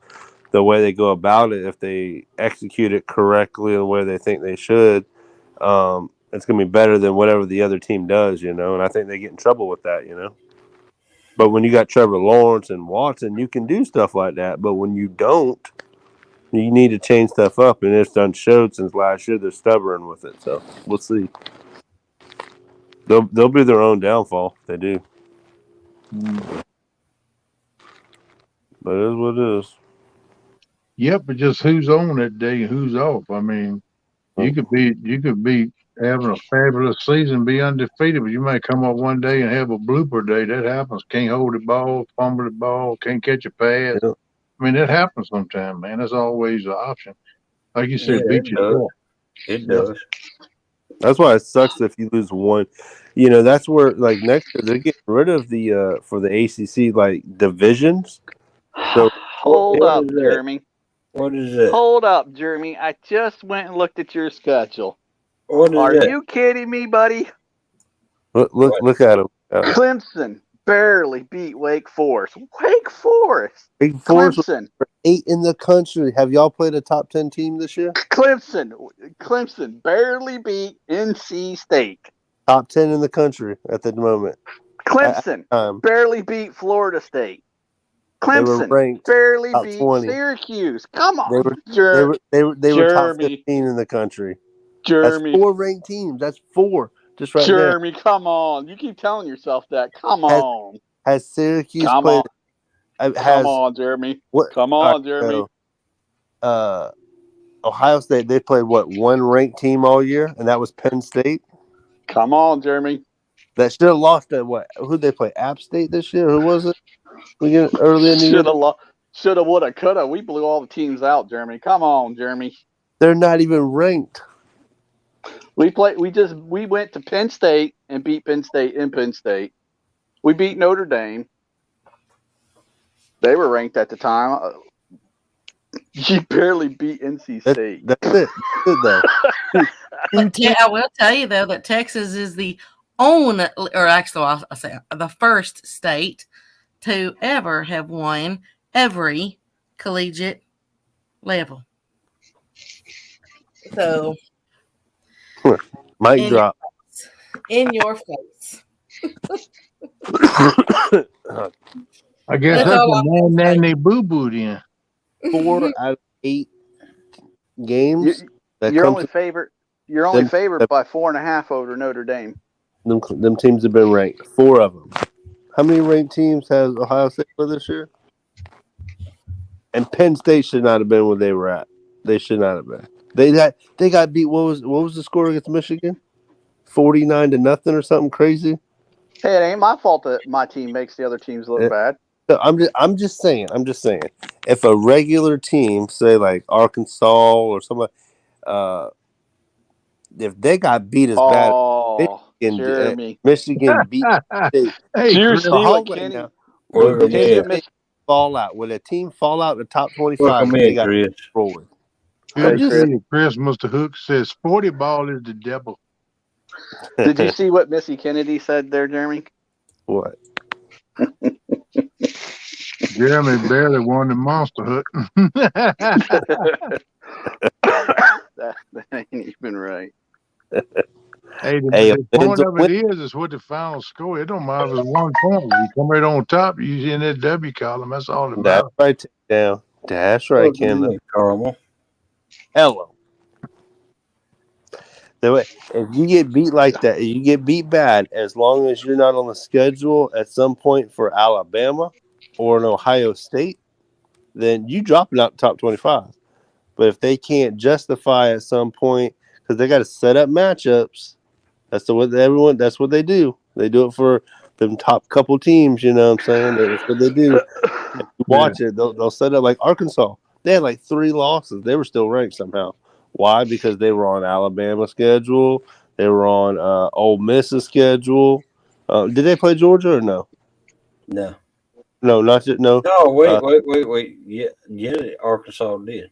the way they go about it, if they execute it correctly the way they think they should, it's going to be better than whatever the other team does, And I think they get in trouble with that, But when you got Trevor Lawrence and Watson, you can do stuff like that. But when you don't, you need to change stuff up. And it's done showed since last year they're stubborn with it. So we'll see. They'll be their own downfall if they do. But it is what it is. Yep, but just who's on that day and who's off. I mean, you could be having a fabulous season, be undefeated, but you may come up one day and have a blooper day. That happens. Can't hold the ball, fumble the ball, can't catch a pass. Yep. I mean, that happens sometimes, man. That's always an option. Like you said, beat yourself. It does. That's why it sucks if you lose one. That's where like next year they're getting rid of the for the ACC like divisions. So Hold up, Jeremy. What is that? Hold up, Jeremy. I just went and looked at your schedule. What is Are that? you kidding me, buddy? look at them. Clemson barely beat Wake Forest. Wake Forest. Clemson 8 in the country. Have y'all played a top 10 team this year? Clemson barely beat NC State. Top 10 in the country at the moment. Clemson barely beat Florida State. Clemson barely beat 20. Syracuse. Come on, they were top 15 in the country. Jeremy. That's 4 ranked teams. That's 4 just right there. Jeremy, come on. You keep telling yourself that. Come on. Has Syracuse come played? On. Come on, Jeremy. Come on, Jeremy. Ohio State, they played one ranked team all year, and that was Penn State. Come on, Jeremy. That should have lost at what? Who'd they play? App State this year? Who was it? We get early in the year. Shoulda, woulda, coulda. We blew all the teams out, Jeremy. Come on, Jeremy. They're not even ranked. We went to Penn State and beat Penn State in Penn State. We beat Notre Dame. They were ranked at the time. You barely beat NC State. That's it. That's it, though. I will tell you though that Texas is the only, or actually, I'll say the first state to ever have won every collegiate level. So, Mic drop. In your face. I guess that's a nanny boo boo then. 4 out of 8 games. You're only favored by 4.5 over Notre Dame. Them teams have been ranked. 4 of them. How many ranked teams has Ohio State for this year? And Penn State should not have been where they were at. They should not have been. They got beat. What was the score against Michigan? 49-0 or something crazy. Hey, it ain't my fault that my team makes the other teams look bad. So I'm just saying. If a regular team, say like Arkansas or somebody, if they got beat as bad, Michigan beat State. Hey, Chris, fall out. When a team fall out in the top 25, they got rolling. Chris, Mr. Hook says sporty ball is the devil. Did you see what Missy Kennedy said there, Jeremy? What? Jeremy barely won the Monster Hook. that ain't even right. Hey, the point of it is what the final score. It don't matter if it's 1 point. You come right on top, you in that W column. That's all that matters. That's right, down. That's right, Ken. Caramel. Hello. If you get beat like that, you get beat bad, as long as you're not on the schedule at some point for Alabama or an Ohio State, then you drop it out the top 25. But if they can't justify at some point, because they got to set up matchups, that's what they do. They do it for them top couple teams, you know what I'm saying? That's what they do. If you watch it, they'll set up like Arkansas. They had like 3 losses. They were still ranked somehow. Why? Because they were on Alabama's schedule. They were on Ole Miss's schedule. Did they play Georgia or no? No. No, not just no. No, wait. Yeah, Arkansas did.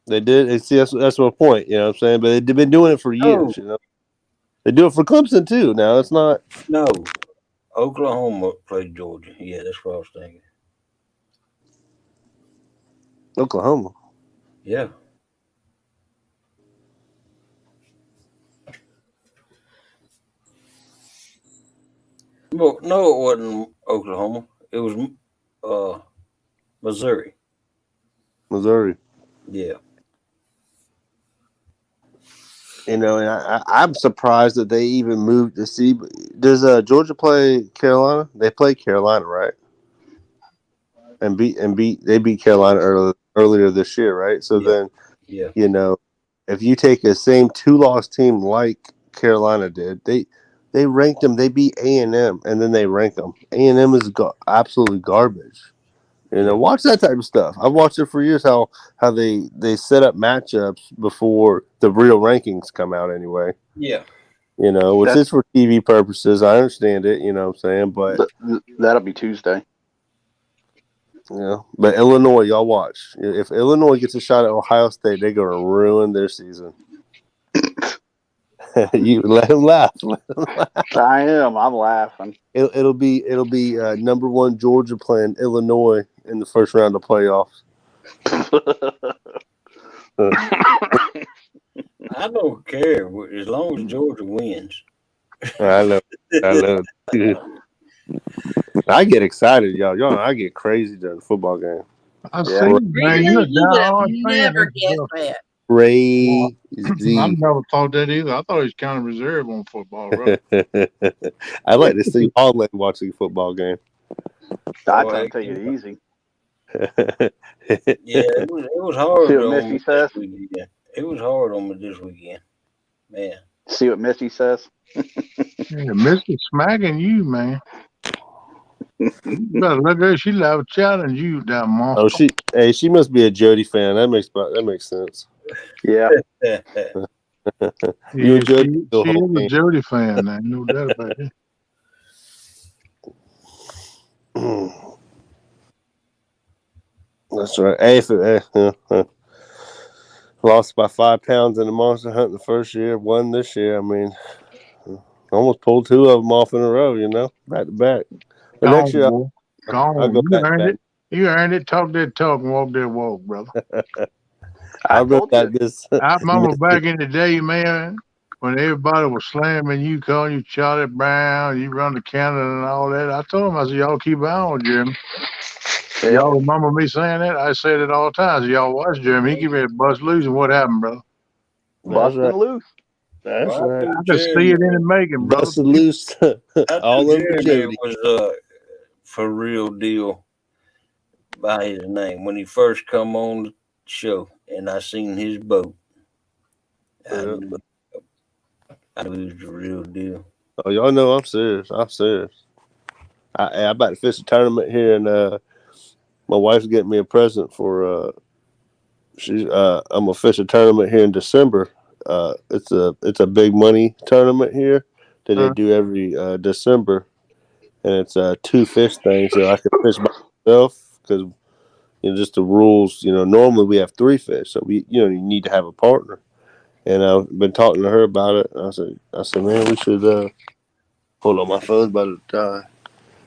They did. And see, that's my point. You know what I'm saying? But they've been doing it for years. You know, they do it for Clemson too. Now it's not. No, Oklahoma played Georgia. Yeah, that's what I was thinking. Oklahoma. Yeah. Well, no, it wasn't Oklahoma. It was Missouri. Missouri. Yeah. You know, and I'm surprised that they even moved to see. Does Georgia play Carolina? They play Carolina, right? And they beat Carolina earlier this year, right? So then, you know, if you take the same 2-loss team like Carolina did, they ranked them. They beat A&M, and then they rank them. A&M is absolutely garbage. You know, watch that type of stuff. I've watched it for years. How they set up matchups before the real rankings come out. Anyway. Yeah. You know, which is for TV purposes. I understand it. You know what I'm saying, but that'll be Tuesday. Yeah, but Illinois, y'all watch. If Illinois gets a shot at Ohio State, they're gonna ruin their season. You let him laugh. I am. I'm laughing. It'll be number 1 Georgia playing Illinois in the first round of playoffs. I don't care as long as Georgia wins. I know. I get excited, y'all. Y'all know I get crazy during the football game. I see, man. You're a diehard fan. Never guess that. Crazy. I never thought that either. I thought he was kind of reserved on football, right? I like to see all like watching a football game. I try to take it easy. Yeah, it was hard. See what Missy says? It was hard on me this weekend, man. See what Missy says? Yeah, Missy smacking you, man. You better look at her. She love challenge you, that monster. Oh, she must be a Jody fan. That makes sense. Yeah. You Jody? She is a Jody fan, man. No doubt about it. That's right. Lost by 5 pounds in the monster hunt the first year, won this year. I mean, almost pulled 2 of them off in a row, back to back. But Gone, next year, boy. I'll Gone. go You back to earned back. it. You earned it. Talk that talk and walk that walk, brother. I'll go told back you. this. I remember back in the day, man, when everybody was slamming you, calling you Charlie Brown, you run the Canada and all that. I told them, I said, y'all keep an eye on Jeremy. Yep. Y'all remember me saying that? I said it all the time. So y'all watch Jeremy. He get ready to bust loose. And what happened, brother? That's Busting right. loose. That's Well, right. I could see it in the making, brother. Busted loose I all knew over Jeremy Jody. was for real deal by his name when he first come on the show, and I seen his boat. I Yeah. knew, I knew he was the real deal. Oh, y'all know I'm serious. I'm serious. I'm about to fish a tournament here, and my wife's getting me a present for. I'm gonna fish a tournament here in December. It's a big money tournament here that they do every December, and it's a 2 fish thing, so I can fish by myself because just the rules. Normally we have 3 fish, so you need to have a partner. And I've been talking to her about it. And I said, man, we should. Hold on, my phone's about to die.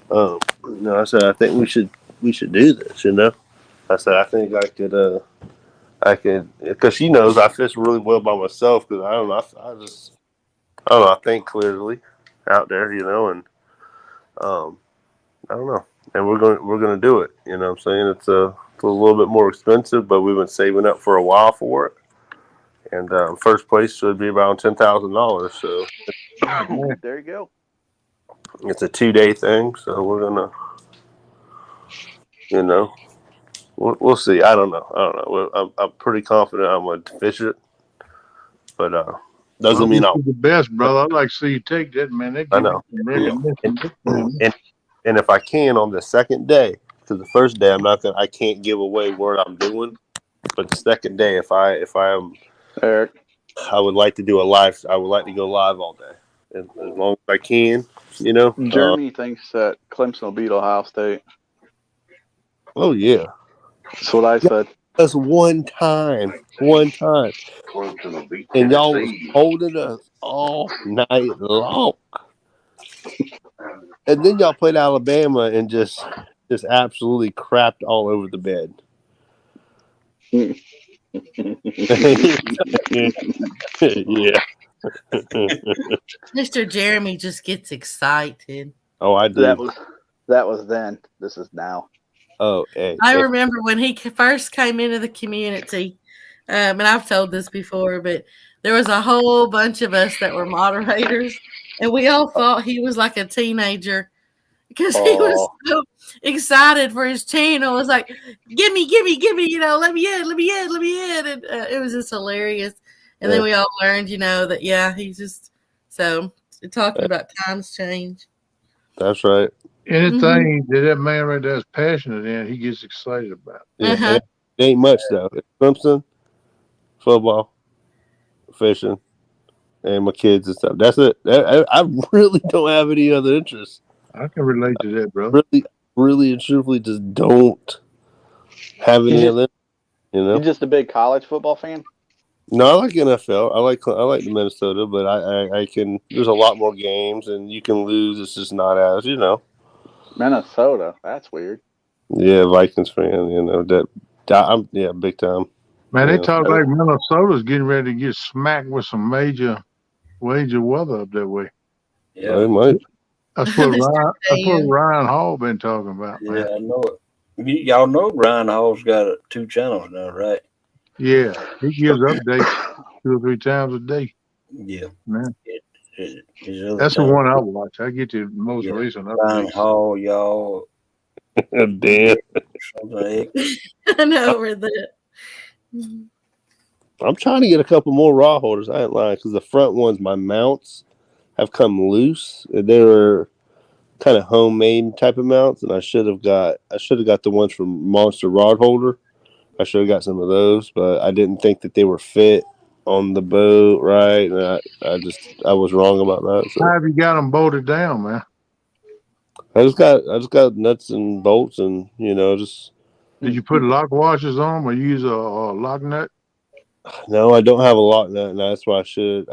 No, I said, I think we should do this. I said, I think I could, because she knows I fish really well by myself. Because I don't know, I don't know, I think clearly out there, and I don't know, and we're gonna do it. You know what I'm saying? It's a little bit more expensive, but we've been saving up for a while for it. And first place should be around $10,000. So There you go. it's a 2-day thing. So we're gonna, you know, we'll see. I don't know. Well, I'm pretty confident I'm gonna fish it, but Well, I doesn't wish mean you the best, brother. I'd like to see you take that, man. That I give you know. some Yeah. recognition. And and if I can on the second day, because the first day I can't give away what I'm doing. But the second day, if I am, Eric. I would like to do a live. I would like to go live all day, as long as I can. Jeremy thinks that Clemson will beat Ohio State. Oh yeah. That's what I said. Just one time, and y'all was holding us all night long, and then y'all played Alabama and just absolutely crapped all over the bed. Yeah. Mr. Jeremy just gets excited. Oh, I do. That was then. This is now. Oh, hey. I remember when he first came into the community, and I've told this before, but there was a whole bunch of us that were moderators, and we all thought he was like a teenager because he was so excited for his channel. It was like, give me, let me in. And it was just hilarious. And then we all learned, that, he's just, so talking about times change. That's right. Anything that man right there is passionate in, he gets excited about. Yeah, and it ain't much though. It's Clemson, football, fishing, and my kids and stuff. That's it. I really don't have any other interests. I can relate to that, bro. Really and truthfully, just don't have any other. You're just a big college football fan. No, I like NFL. I like the Minnesota, but I can. There's a lot more games, and you can lose. It's just not as Minnesota. That's weird. Yeah, Vikings fan. I'm big time. Man, they talk like Minnesota's getting ready to get smacked with some major weather up that way. Yeah, they might. That's what Ryan Hall been talking about. Yeah, man. I know it. Y'all know Ryan Hall's got 2 channels now, right? Yeah, he gives updates 2 or 3 times a day. Yeah, man. That's the one I watch. I get the most recent updates. Ryan Hall, y'all. Damn. I know where that. I'm trying to get a couple more rod holders. I ain't lying, because the front ones, my mounts, have come loose. They were kind of homemade type of mounts, and I should have got the ones from Monster Rod Holder. I should have got some of those, but I didn't think that they were fit on the boat right, and I was wrong about that. So. How have you got them bolted down, man? I just got nuts and bolts, and just. Did you put lock washers on them or use a lock nut? No, I don't have a lock nut, and that's why I could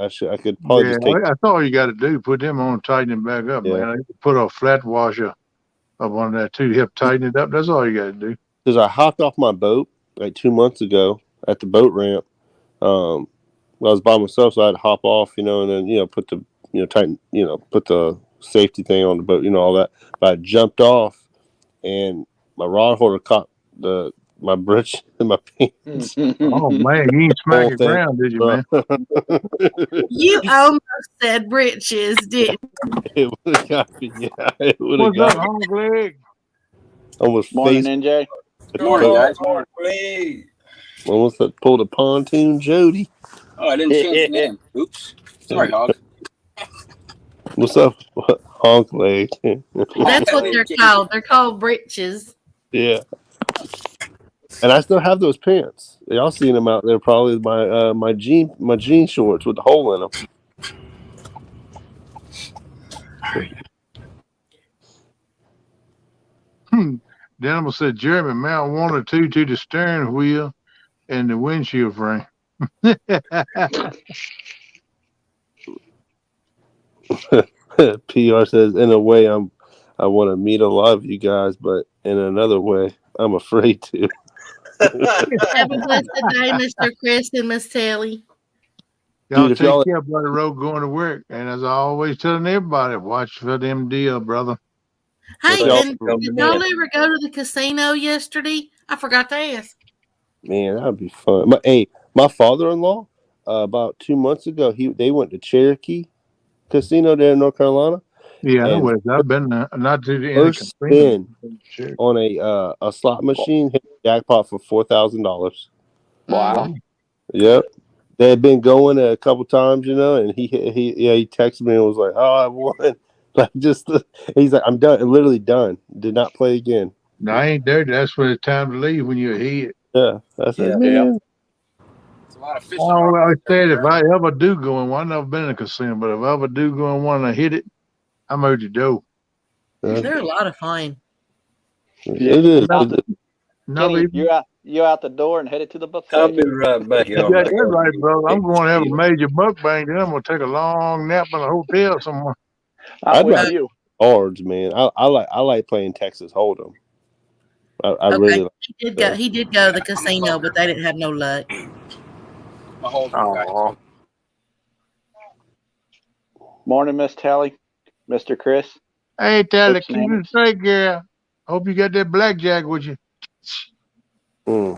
probably Yeah, just take. that's all you got to do. Put them on, tighten them back up, Yeah. man. You can put a flat washer up on that too. You have to tighten it up. That's all you got to do. Because I hopped off my boat like 2 months ago at the boat ramp. I was by myself, so I had to hop off, and then put the tighten, put the safety thing on the boat, all that. But I jumped off, and my rod holder caught my britch in my pants. Oh man, you ain't smack the ground, did you, man? You almost said britches, didn't It would have got me. Yeah, it would have What's up, got me. Honk Leg? Almost Morning, face. NJ. Good morning, guys. Morning. Hey. Almost pulled a pontoon Jody. Oh, I didn't change the name. Oops. Sorry, Hog. What's up, honk leg? That's what they're called. They're called britches. Yeah. And I still have those pants. Y'all seen them out there? Probably my jean shorts with the hole in them. The animal said, Jeremy, mount 1 or 2 to the steering wheel and the windshield frame. PR says, in a way, I want to meet a lot of you guys, but in another way, I'm afraid to. Have a blessed day, Mr. Chris and Miss Telly. Y'all Dude, if take y'all- care, brother Road, going to work. And as I always telling everybody, watch for them deal, brother. Hey, y'all- and did y'all ever go to the casino yesterday? I forgot to ask. Man, that'd be fun. My father-in-law, about 2 months ago, they went to Cherokee Casino there in North Carolina. Yeah, And I've been not to the first spin on a slot machine hit the jackpot for $4,000. Wow. Yep. They had been going a couple times, and he texted me and was like, "Oh, I won!" Like he's like, "I'm done, literally done. Did not play again." No, I ain't there. That's when it's time to leave when you're ahead. Yeah, I said, Yeah. man. It's a lot of fish. I said if I ever do go in one, I've never been in a casino, but if I ever do go in one and I hit it, I'm out the door. They're a lot of fun. It is. Kenny, you're out the door and headed to the buffet. I'll be right back, You y'all. got that right, brother. I'm going to have a major mukbang. Then I'm going to take a long nap in a hotel somewhere. I'm with you. Cards, man. I like playing Texas Hold'em. I really like He did go to the casino, but they didn't have no luck. My whole Oh, Morning, Miss Tally. Mr. Chris. hey, Tally, What's keep your name? it straight, girl. Hope you got that blackjack with you. Keep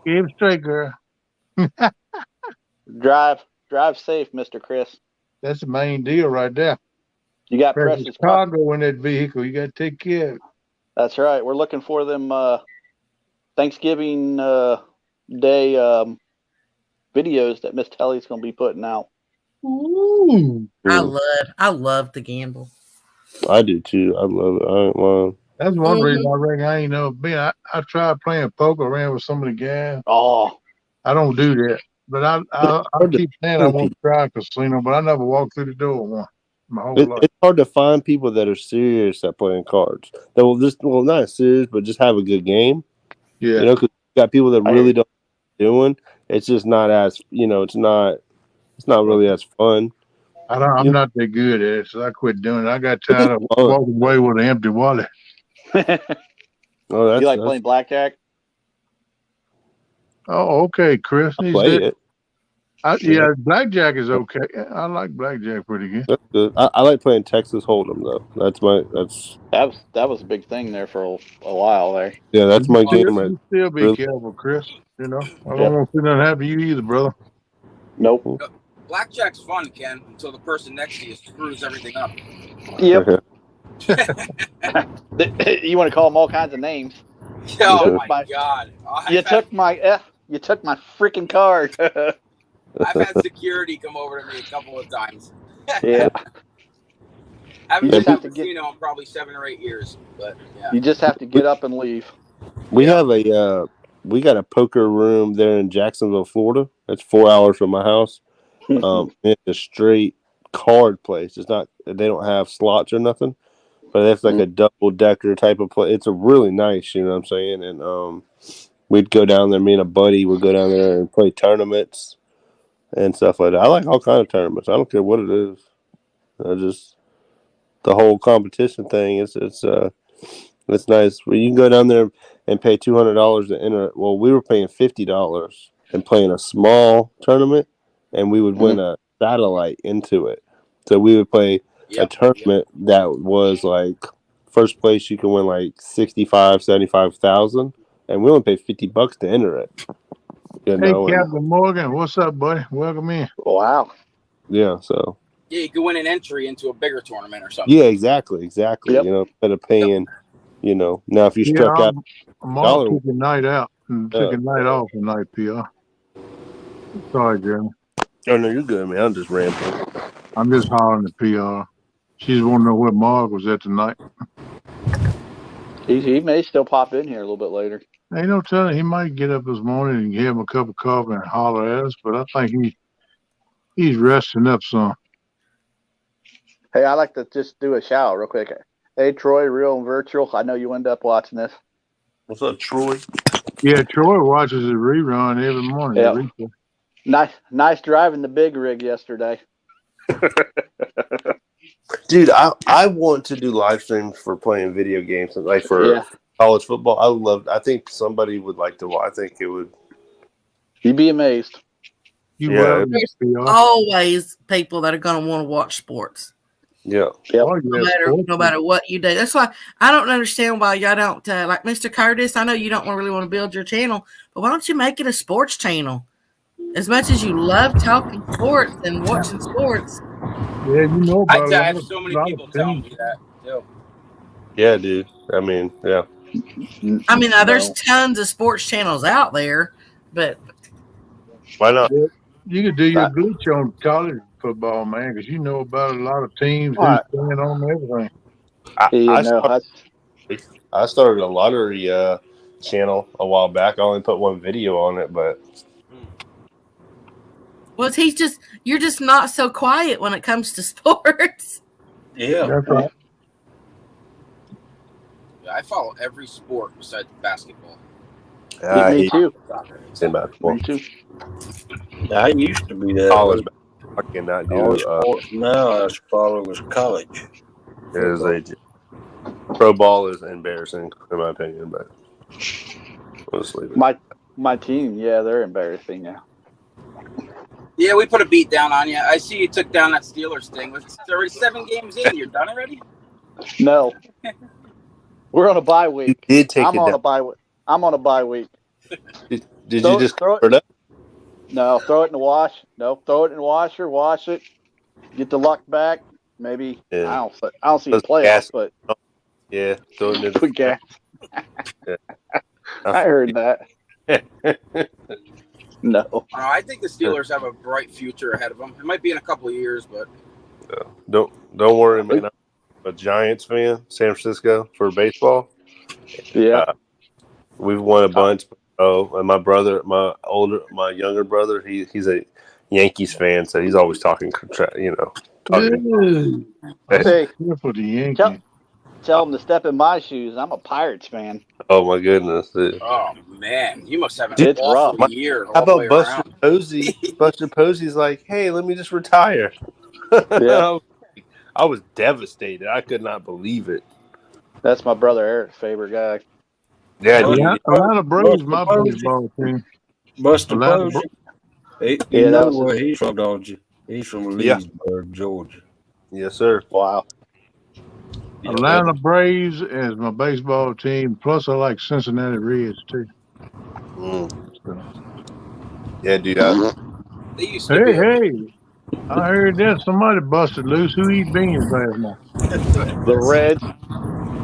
it straight, girl. Drive safe, Mr. Chris. That's the main deal right there. You got Precious precious cargo in that vehicle. You got to take care of it. That's right. We're looking for them Thanksgiving Day videos that Miss Telly's going to be putting out. Ooh. I love to gamble. I do too. I love it. I ain't lying. That's one reason I reckon I ain't never been. I tried playing poker around with some of the guys. Oh, I don't do that. But I keep saying I want to try a casino, but I never walked through the door one my whole life. It's hard to find people that are serious at playing cards. That will not serious, but just have a good game. Yeah. Because you got people that really don't know what they're doing. It's just not as it's not really as fun. I'm not that good at it, so I quit doing it. I got tired of walking away with an empty wallet. Oh, you like playing blackjack? Oh, okay, Chris. I play it. Yeah, blackjack is okay. I like blackjack pretty good. That's good. I like playing Texas Hold'em though. That was a big thing there for a while there. Yeah, that's my game. Right. Still be careful, Chris. I don't want to see nothing happen to you either, brother. Nope. Blackjack's fun, Ken, until the person next to you screws everything up. Yep. You want to call them all kinds of names? Oh my God! You took my freaking card. I've had security come over to me a couple of times. Yeah. I haven't been to a casino in probably 7 or 8 years, but yeah. You just have to get up and leave. We have we got a poker room there in Jacksonville, Florida. It's 4 hours from my house. It's a straight card place. It's not. They don't have slots or nothing. but that's like a double decker type of play. It's a really nice, you know what I'm saying? And we'd go down there. Me and a buddy would go down there and play tournaments and stuff like that. I like all kind of tournaments. I don't care what it is. I just the whole competition thing is it's nice. Well, you can go down there and pay $200 to enter. Well, we were paying $50 and playing a small tournament, and we would win a satellite into it. So we would play a tournament that was like first place. You can win like 75,000, and we only pay $50 to enter it. You Hey, know, Captain Morgan, what's up, buddy? Welcome in. Wow. Yeah, so. Yeah, you could win an entry into a bigger tournament or something. Yeah, exactly. Yep. You know, instead of paying, you know, now if you struck out Mark took a night out and took a night off tonight, PR. Sorry, Jeremy. Oh, no, you're good, man. I'm just rambling. I'm just hollering at PR. She just want to know where Mark was at tonight. He may still pop in here a little bit later. Ain't no telling. He might get up this morning and give him a cup of coffee and holler at us, but I think he's resting up some. Hey, I like to just do a shout out real quick. Hey, Troy, real and virtual. I know you end up watching this. What's up, Troy? Yeah, Troy watches the rerun every morning. Yeah. Nice driving the big rig yesterday. Dude, I want to do live streams for playing video games, like for college football. I think somebody would like to watch. I think it would. You'd be amazed. There's always people that are going to want to watch sports. Yeah. No matter what you do. That's why I don't understand why y'all don't, like Mr. Curtis, I know you don't really want to build your channel, but why don't you make it a sports channel? As much as you love talking sports and watching sports. Yeah, you know about I have so many people telling me that, too. Yeah, dude. I mean, yeah. I mean, there's tons of sports channels out there, but. Why not? You could do your glitch on college football, man, because you know about a lot of teams who's playing on everything. I started a lottery channel a while back. I only put one video on it, but. Well, you're just not so quiet when it comes to sports. Yeah. That's right. Yeah, I follow every sport besides basketball. Me too. Same basketball. Me too. I used to be that. College. I cannot do now I follow is college. Pro ball is embarrassing in my opinion, but I'll just leave it. My team, they're embarrassing now. Yeah, we put a beat down on you. I see you took down that Steelers thing. It's already 7 games in. You're done already? No. We're on a bye week. You did take I'm on a bye week. I'm on a bye week. Did you just throw it up? No, throw it in the wash. No, throw it in the washer, wash it, get the luck back. Maybe I don't see the playoffs, but throw it in the gas. I heard that. No. I think the Steelers have a bright future ahead of them. It might be in a couple of years, but don't worry, man. I'm a Giants fan, San Francisco for baseball. Yeah, we've won a bunch. And my younger brother, he's a Yankees fan, so he's always talking. Hey, for the Yankees. Tell him to step in my shoes. I'm a Pirates fan. Oh my goodness! Dude. Oh man, you must have an awful year. How about Buster Posey? Buster Posey's like, hey, let me just retire. Yeah, I was devastated. I could not believe it. That's my brother Eric's favorite guy. Yeah, Atlanta Braves, my baseball team. Buster Posey. You know where he's from, don't you? He's from Leesburg, Georgia. Yes, sir. Wow. Atlanta Braves is my baseball team. Plus, I like Cincinnati Reds too. Yeah, dude. They used to Hey! I heard that somebody busted loose. Who eat beans last night? The Reds.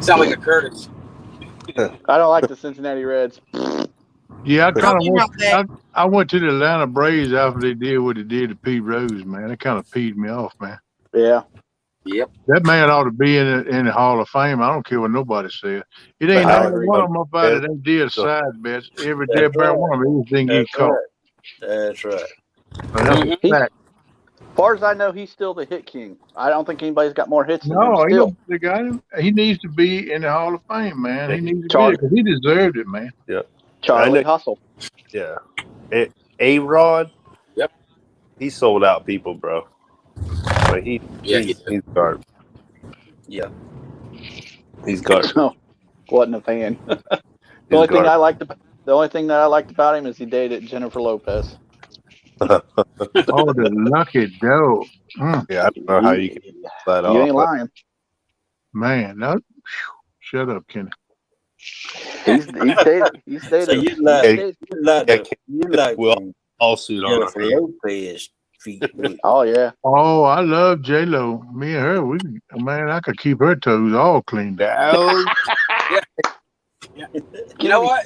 Sound like a Curtis. I don't like the Cincinnati Reds. Yeah, I went to the Atlanta Braves after they did what they did to Pete Rose, man. It kind of peed me off, man. Yeah. Yep. That man ought to be in the Hall of Fame. I don't care what nobody says. It ain't every one of them up out of them did side bets. Every day, one of them, everything get caught. That's right. That's a fact. far as I know, he's still the hit king. I don't think anybody's got more hits than him. No, Still, the guy. He needs to be in the Hall of Fame, man. He needs to be Charlie. there because he deserved it, man. Yeah. Charlie Hustle. Yeah. A-Rod. Yep. He sold out people, bro. Like he's garbage. Yeah. He's garbage. No, wasn't a fan. The only thing that I liked about him is he dated Jennifer Lopez. Oh, the lucky dog. Yeah, I don't know how you can that off. You ain't lying. Man, no. Shut up, Kenny. He's dated. He's dated. So you like we'll lawsuit on Jennifer Lopez feet. Oh yeah. Oh, I love J-Lo. Me and her, man, I could keep her toes all cleaned out. Yeah. You know what?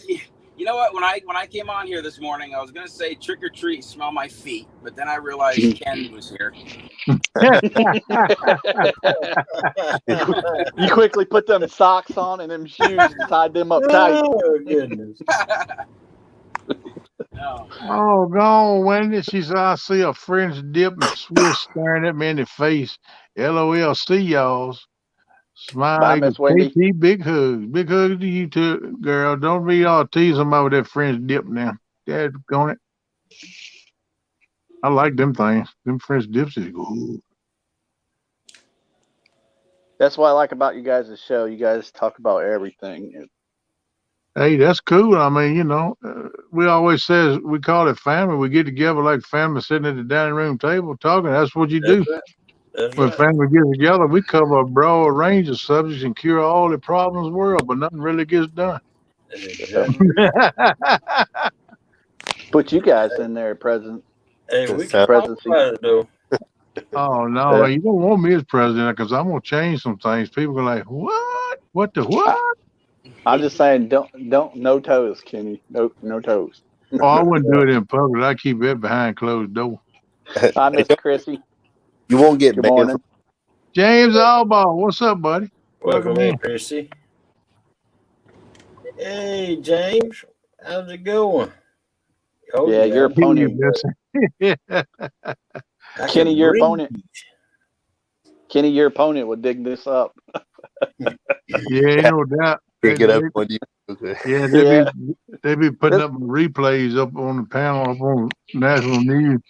When I came on here this morning, I was gonna say trick or treat, smell my feet, but then I realized Ken was here. You quickly put them socks on and them shoes and tied them up tight. Oh goodness. No. Oh, go on, Wendy. She said, I see a French dip and Swiss staring at me in the face. LOL, see y'all's. Smile. Bye, Miss Wendy. KT, big hugs. Big hugs to you too, girl. Don't be all teasing about that French dip now. Dad, on it. I like them things. Them French dips is good. That's what I like about you guys' show. You guys talk about everything. Hey, that's cool. I mean, we always says we call it family. We get together like family, sitting at the dining room table talking. That's what you do. When family gets together, we cover a broad range of subjects and cure all the problems in the world, but nothing really gets done. Put you guys in there, President. Hey, we can talk about it, though. Oh, no, you don't want me as president because I'm going to change some things. People are like, what? What the what? I'm just saying, no toes, Kenny. No toes. Oh, I wouldn't do it in public. I keep it behind closed door. Hi, Miss Chrissy. You won't get banned. James Albaugh, what's up, buddy? Welcome in, Chrissy. Hey, James. How's it going? Oh, yeah, your opponent. Kenny, your opponent. Kenny, your opponent would dig this up. Yeah, no doubt. Pick it up on you. Yeah, they be putting up replays up on the panel up on national news.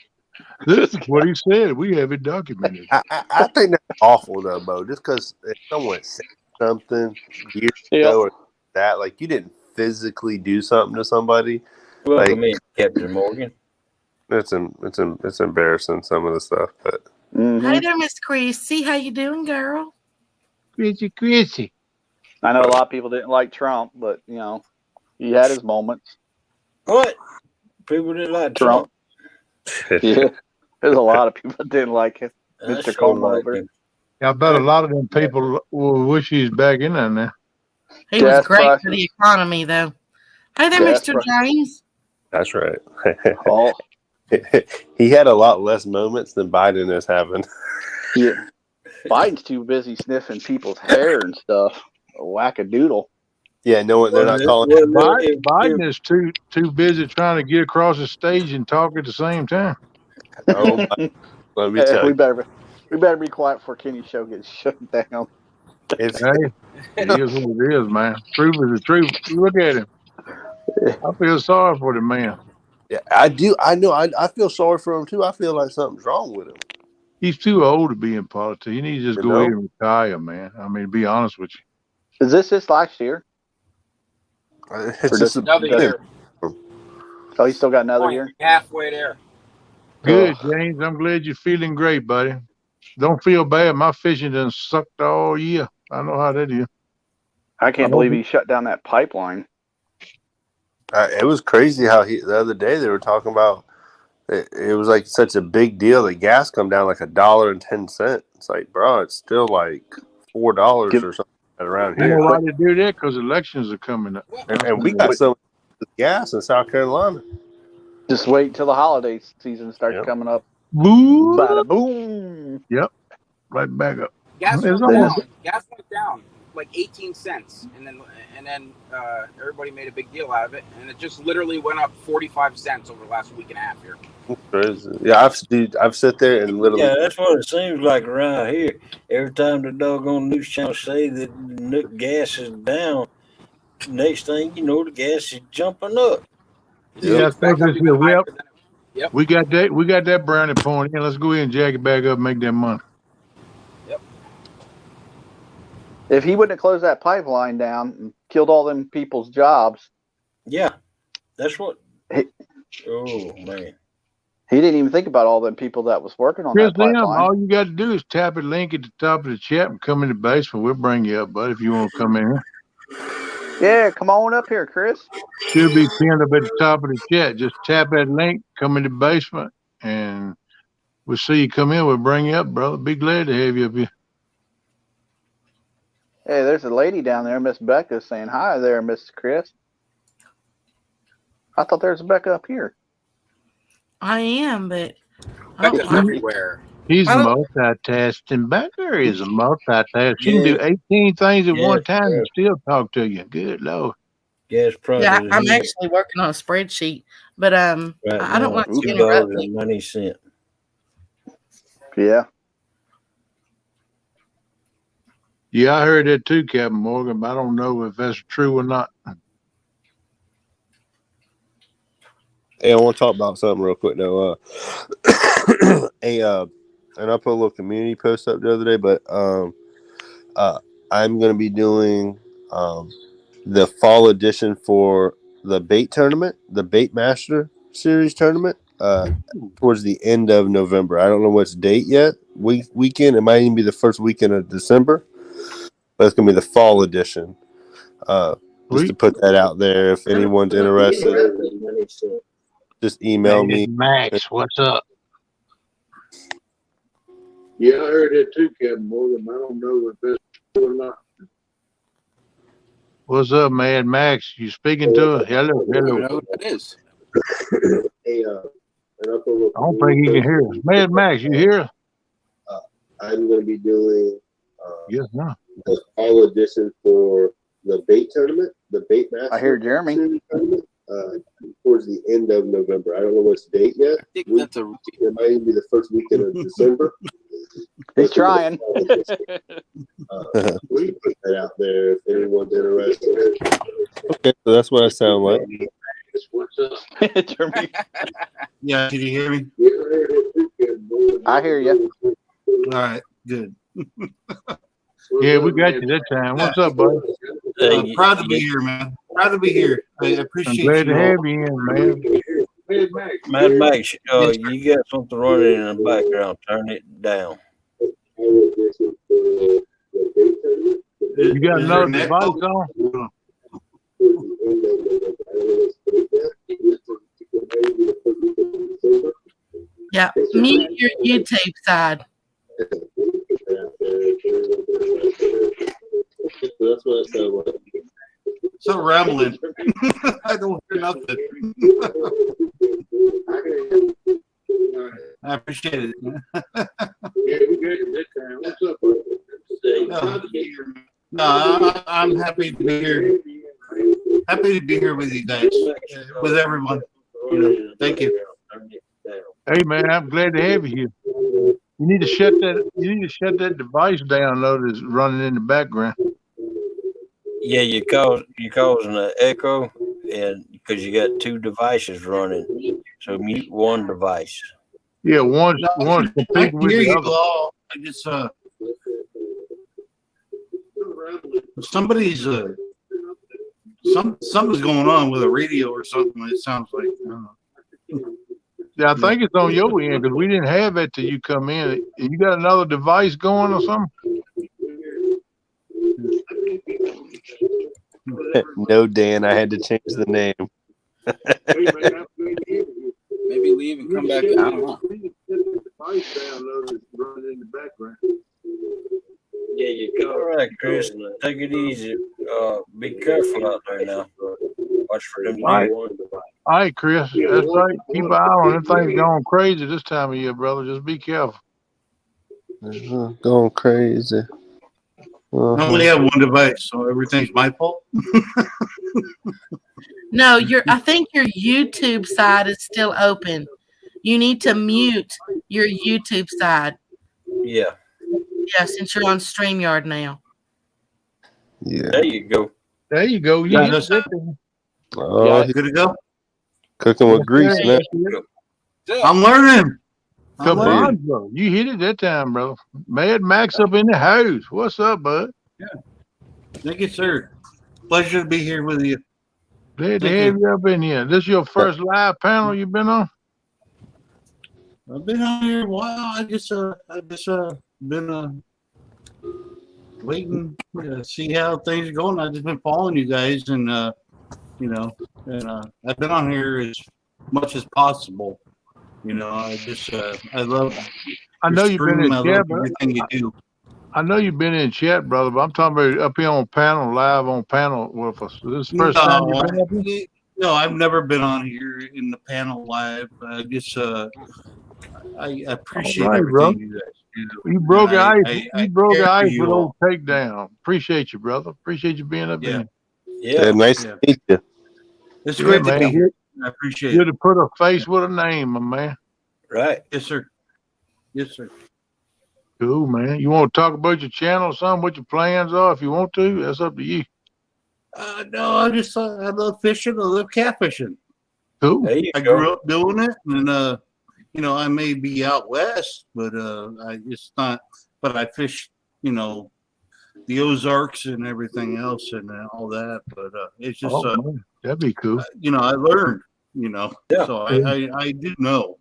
This is what he said. We have it documented. I think that's awful though, Bo. Just because someone said something years ago or that, like you didn't physically do something to somebody. Welcome in, Captain Morgan. It's embarrassing, some of the stuff, but Hey there, Miss Chrissy. How you doing, girl? Chrissy. I know a lot of people didn't like Trump, but he had his moments. What? People didn't like Trump. Yeah, there's a lot of people that didn't like him. Mr. Coleman. I bet a lot of them people will wish he's back in there now. He was great for the economy, though. Hey there, Mr. James. That's right. He had a lot less moments than Biden is having. Yeah, Biden's too busy sniffing people's hair and stuff. A wackadoodle. Yeah, no, they're not calling him. Biden is too busy trying to get across the stage and talk at the same time. Oh, let me tell you. We better be quiet before Kenny's show gets shut down. It is what it is, man. Truth is the truth. Look at him. I feel sorry for the man. Yeah, I do. I know. I feel sorry for him too. I feel like something's wrong with him. He's too old to be in politics. He needs to just go ahead and retire, man. I mean, to be honest with you. Is this his last year? It's just another year. Oh, he still got another year? Halfway there. Good, James. I'm glad you're feeling great, buddy. Don't feel bad. My fishing done sucked all year. I know how that is. I can't believe he shut down that pipeline. It was crazy how the other day they were talking about it was like such a big deal that gas come down like $1.10. It's like, bro, it's still like $4 or something around here. Why they do that? Because elections are coming up. And we got some gas in South Carolina. Just wait till the holiday season starts coming up. Boom. Bada boom. Yep. Right back up. Gas went down. Gas went down. like 18 cents, and then everybody made a big deal out of it, and it just literally went up 45 cents over the last week and a half here. Crazy. Yeah, I've sat there and literally. Yeah, that's what it seems like around here. Every time the doggone news channels say that the gas is down, next thing you know, the gas is jumping up. Yeah, I It's think back up this even is higher yep. than it. Yep. We got that brownie point in. Let's go ahead and jack it back up and make that money. Yep. If he wouldn't have closed that pipeline down and killed all them people's jobs. Yeah, that's what. Oh man. He didn't even think about all them people that was working on Chris, that pipeline. all you got to do is tap a link at the top of the chat and come in the basement. We'll bring you up, bud, if you want to come in here. Yeah, come on up here, Chris. Should be pinned up at the top of the chat. Just tap that link, come in the basement, and we'll see you come in. We'll bring you up, brother. Be glad to have you up here. Hey, there's a lady down there, Miss Becca, saying hi there, Miss Chris. I thought there's a Becca up here. I am, but Becca's everywhere. He's multitasking. Becca is a multitasker. She can do 18 things at one time and still talk to you. Good Lord. Yes, yeah, I'm actually working on a spreadsheet, but I don't want to interrupt you. $2.90. Yeah. Yeah, I heard that too, Captain Morgan, but I don't know if that's true or not. Hey, I want to talk about something real quick though. And I put a little community post up the other day, but I'm going to be doing the fall edition for the bait tournament, the Bait Master Series tournament, towards the end of November. I don't know what's date yet. Weekend. It might even be the first weekend of December, but it's going to be the fall edition. Just to put that out there, if anyone's interested, just email me. Max, what's up? Yeah, I heard that too, Captain Morgan. I don't know if that's true or not. What's up, man? Max, you speaking to us? Hello. I don't know who that is. Hey, I don't think he can hear us. Mad Max, you hear us? I'm going to be doing the fall edition for the bait tournament, the Bait Master. I hear Jeremy. Towards the end of November. I don't know what's date yet. I think that's it might even be the first weekend of December. He's trying. We can put that out there if anyone's interested. Okay, so that's what I sound like. What's up? Jeremy. Yeah, can you hear me? I hear you. All right, good. Yeah, we got you that time. What's up, buddy? Proud to be here, man. Proud to be here. I appreciate you. I'm glad to have you in, man. Mad Max, you got something running in the background. Turn it down. You got another device on? Yeah, mute your YouTube side. That's what I sound like. So rambling. I don't hear nothing. I appreciate it. Yeah, we got you that time. What's up, buddy? No, I'm happy to be here. Happy to be here with you guys, with everyone. Thank you. Hey, man, I'm glad to have you here. You need to shut that device down, though, that's running in the background. Yeah, you're causing an echo, and because you got two devices running, so mute one device. Yeah, one's I competing with hear the you other. all. I just somebody's something's going on with a radio or something. It sounds like. Yeah, I think it's on your end because we didn't have that till you come in. You got another device going or something? No, Dan, I had to change the name. Maybe leave and come back. I don't know. Yeah, you go. All right, Chris. Take it easy. Be careful out there now. Watch for them. All right, Chris. That's right. Keep an eye on them. Things going crazy this time of year, brother. Just be careful. Going crazy. I only have one device, so everything's my fault. No, I think your YouTube side is still open. You need to mute your YouTube side. Yeah. Yeah, since you're on StreamYard now. Yeah. There you go. There you go. You Yeah, hit that's that thing. Oh, he's good to go. cooking Yes, with grease sir. now. Yes, sir. I'm learning. I'm learning. Cabanzo. You hit it that time, brother. Mad Max up in the house. What's up, bud? Thank you, sir. Pleasure to be here with you. Glad to Thank have you up in here. This your first live panel you've been on? I've been on here a while. I just been waiting to see how things are going. I've just been following you guys, and you know, and I've been on here as much as possible. You know, I love I your know you've been stream. in I love chat, but everything you do. I know you've been in chat, brother, but I'm talking about up here on panel, live on panel with us. This is the first time you've been up here? No, I've never been on here in the panel live. I just I appreciate right, everything bro. you guys do. You broke And ice. You broke hear ice you with old all. takedown. Appreciate you, brother. Appreciate you being up Yeah. in Yeah. Yeah, nice Yeah. to meet you. It's here. great Yeah, to be man. here. I appreciate Good it. to put a face with a name, my man. Right. Yes, sir. Yes, sir. Cool, man. You want to talk about your channel or something, what your plans are? If you want to, that's up to you. No, I love fishing. I love catfishing. Cool. There you I go. grew up doing it, and you know, I may be out west, but it's not. But I fish, you know, the Ozarks and everything else and all that. But it's just, Oh, man. That'd be cool. you know, I learned, you know, Yeah. so I do know.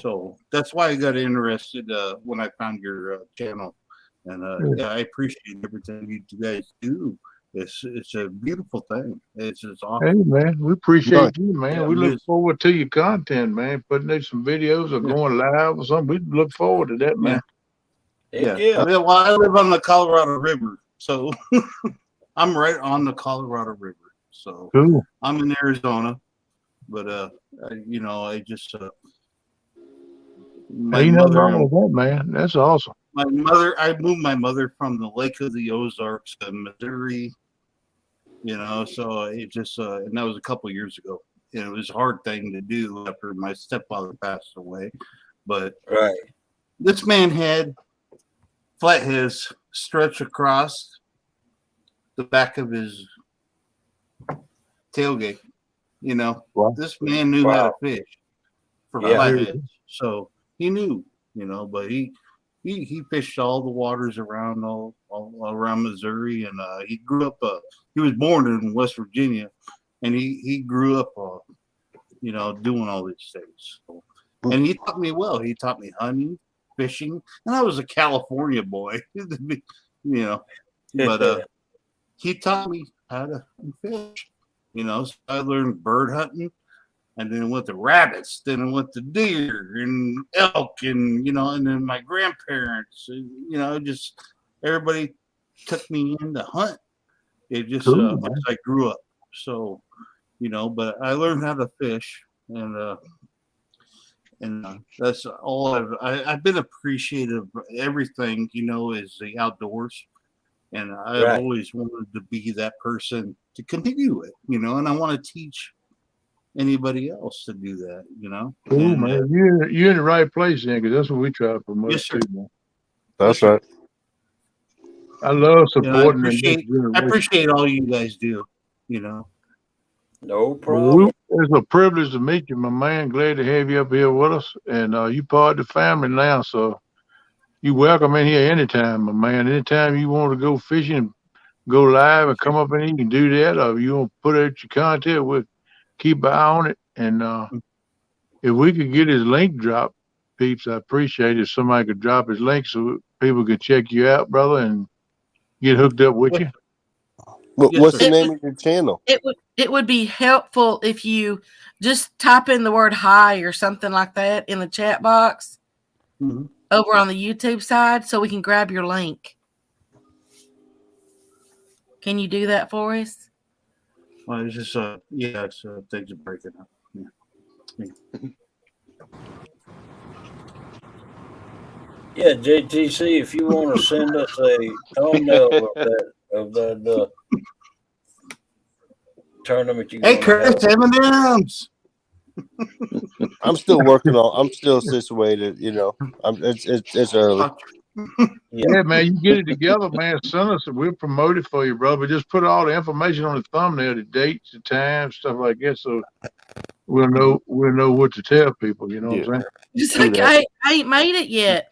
So that's why I got interested when I found your channel, and yeah, I appreciate everything you guys do. It's a beautiful thing. It's awesome. Hey, man, we appreciate you, man. Yeah, we it look is. forward to your content, man. Putting out some videos or going live or something. We look forward to that, man. Heck Yeah. yeah. Well, I live on the Colorado River, so I'm right on the Colorado River. So Cool. I'm in Arizona, but you know, I just my Ain't nothing mother wrong and with that, man. That's awesome. I moved my mother from the Lake of the Ozarks to Missouri. You know, so it just and that was a couple years ago. And it was a hard thing to do after my stepfather passed away, but Right. this man had flatheads stretch across the back of his tailgate. You know, Wow. this man knew how to fish for Yeah. flatheads, so he knew. You know, but he fished all the waters around all around Missouri, and he grew up. He was born in West Virginia, and he grew up, you know, doing all these things. So, and he taught me well. He taught me hunting, fishing, and I was a California boy, you know. But he taught me how to fish. You know, so I learned bird hunting, and then went to rabbits, then I went to deer and elk, and you know, and then my grandparents, you know, just everybody took me in to hunt. It just Cool, as I grew up. So, you know, but I learned how to fish, and that's all I've been appreciative of everything, you know, is the outdoors. And I've Right. always wanted to be that person to continue it, you know, and I want to teach anybody else to do that, you know. Cool, And, man. You're in the right place, then, because that's what we try to promote, yes, sir. too, man. That's right. I love You know, I supporting the next generation. appreciate all you guys do, you know. No Well, problem. it's a privilege to meet you, my man. Glad to have you up here with us. And you part of the family now, so you welcome in here anytime, my man. Anytime you want to go fishing, go live and come up in here, you can do that. Or if you want to put out your content, we'll keep an eye on it. And if we could get his link dropped, peeps, I appreciate it. If somebody could drop his link so people could check you out, brother, and get hooked up with you. Yes, What's sir. the name of your channel? It would be helpful if you just type in the word hi or something like that in the chat box over on the YouTube side so we can grab your link. Can you do that for us? Well, it's just yeah, it's things are breaking up. Yeah. Yeah, JTC, if you want to send us a thumbnail of that tournament you're Hey, going to Chris, have. M&M's. I'm still working on. I'm still situated. You know, it's early. Yeah, man, you get it together, man. Send us, we'll promote it for you, bro. But just put all the information on the thumbnail, the dates, the times, stuff like that, so we'll know what to tell people. You know Yeah, what I'm saying? Just do like that. I ain't made it yet.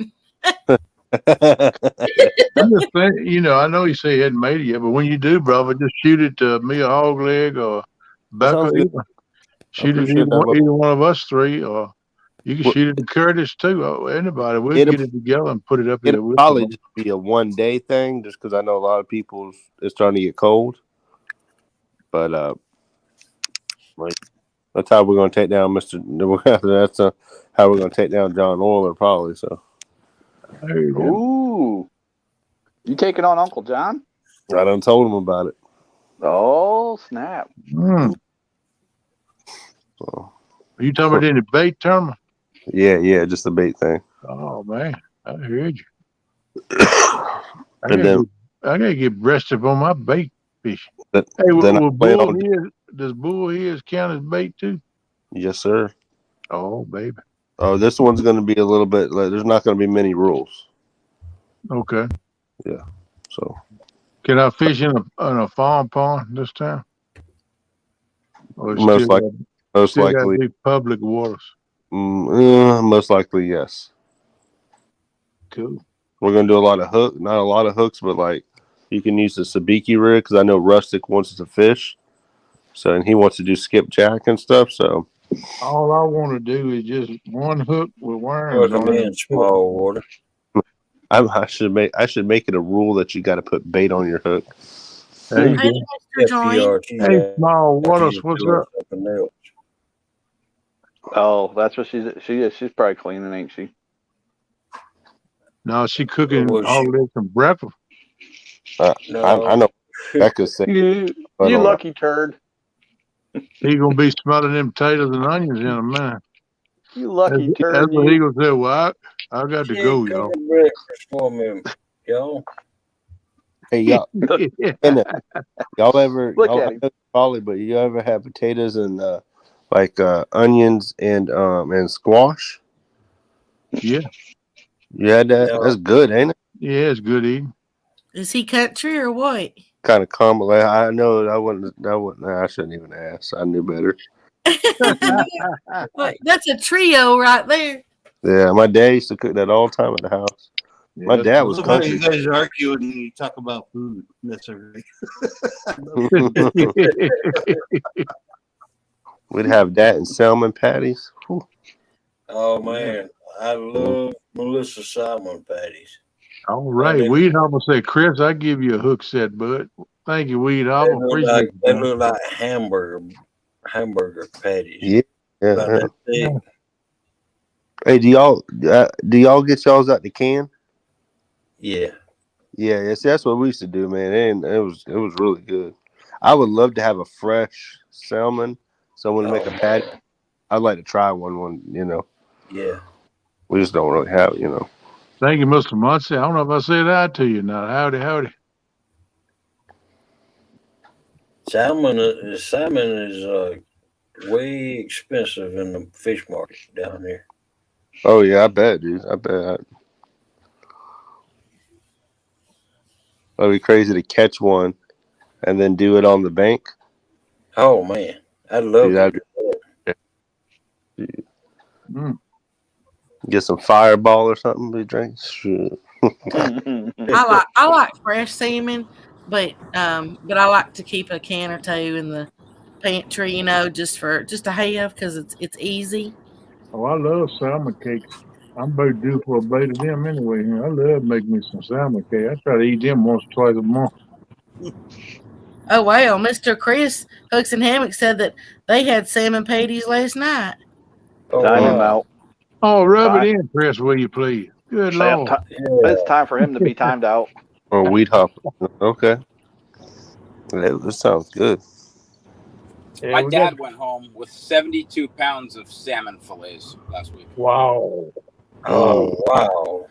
I'm just saying, I know you say you hadn't made it yet, but when you do, brother, just shoot it to me or Hogleg or That Becca. sounds good. I Shoot it to appreciate that. either one of us three, or you can Well, shoot it to Curtis too, or anybody. We'll it'll get it together and put it up it'll here. We'll probably promote. just be a 1 day thing, just because I know a lot of people it's starting to get cold. But like that's how we're going to take down Mr. That's how we're going to take down John Orler, probably. So There you go. Ooh, you taking on Uncle John? I done told him about it. Oh snap! Mm. So, Are you talking about any bait tournament? yeah, just the bait thing. Oh man, I heard you. And then I gotta get breast up on my bait fishing. Hey, then I will plan bull on. heads, does bull heads count as bait too? Yes, sir. Oh baby. Oh, this one's going to be a little bit. Like, there's not going to be many rules. Okay. Yeah. So Can I fish in a farm pond this time? Or it's most still got to likely, be public waters? most likely, yes. Cool. We're going to do a lot of not a lot of hooks, but like you can use the sabiki rig because I know Rustic wants to fish, so and he wants to do skipjack and stuff. So All I want to do is just one hook with worms Working on it. in small water. I should make it a rule that you got to put bait on your hook. There you Hey, go. Mr. Joint. Hey, small after waters, you're what's doing up? something else. Oh, that's what she is. She's probably cleaning, ain't she? No, she cooking Was all she? this some breakfast. I No. know Becca's saying, You but lucky turd. He gonna be smelling them potatoes and onions in a minute. You That's, lucky that's turd. what he You. gonna say. Well, I got to She ain't go, y'all. cooking breakfast for me, y'all. hey y'all, Look y'all at I him. know probably, but you ever have potatoes and like onions and squash? Yeah, You had that? No. That's good, ain't it? yeah, it's good eating. Is he country or what? Kind of common. Like, I know I wouldn't. Nah, I shouldn't even ask. I knew better. What, that's a trio right there. Yeah, my dad used to cook that all the time at the house. My Yeah, dad I was love how you country. guys are arguing and you talk about food. That's everything. We'd have that and salmon patties. Whew. Oh man, I love Melissa salmon patties. all Man, right, Weed Hopper said, Chris, I give you a hook set, bud. Thank you, Weed Hopper. Appreciate they you, look like hamburger patties. Yeah, yeah, About yeah. that thick. Hey, do y'all get y'all's out the can? Yeah. Yeah, yes, that's what we used to do, man. And it was really good. I would love to have a fresh salmon. Someone to make a patty. I'd like to try one. Yeah. We just don't really have it. Thank you, Mr. Muncie. I don't know if I said that to you now. Howdy, howdy. Salmon is way expensive in the fish market down here. Oh yeah, I bet, dude. I bet. That'd be crazy to catch one and then do it on the bank. Oh man, I'd love Dude, to that'd do that. be, Mm. get some Fireball or something to drink. Sure. I like fresh salmon, but I like to keep a can or two in the pantry, just to have because it's easy. Oh, I love salmon cakes. I'm about due for a bite of them anyway. I love making me some salmon cake. I try to eat them once or twice a month. Oh wow, Mr. Chris Hooks and Hammock said that they had salmon patties last night. Oh Time him wow. out. Oh, rub it Time. in, Chris, will you please? Good Yep, Lord. it's Yeah. time for him to be timed out. Or weed hopper. Okay. That sounds good. Yeah, My we got. dad went home with 72 pounds of salmon fillets last week. Wow. Oh wow.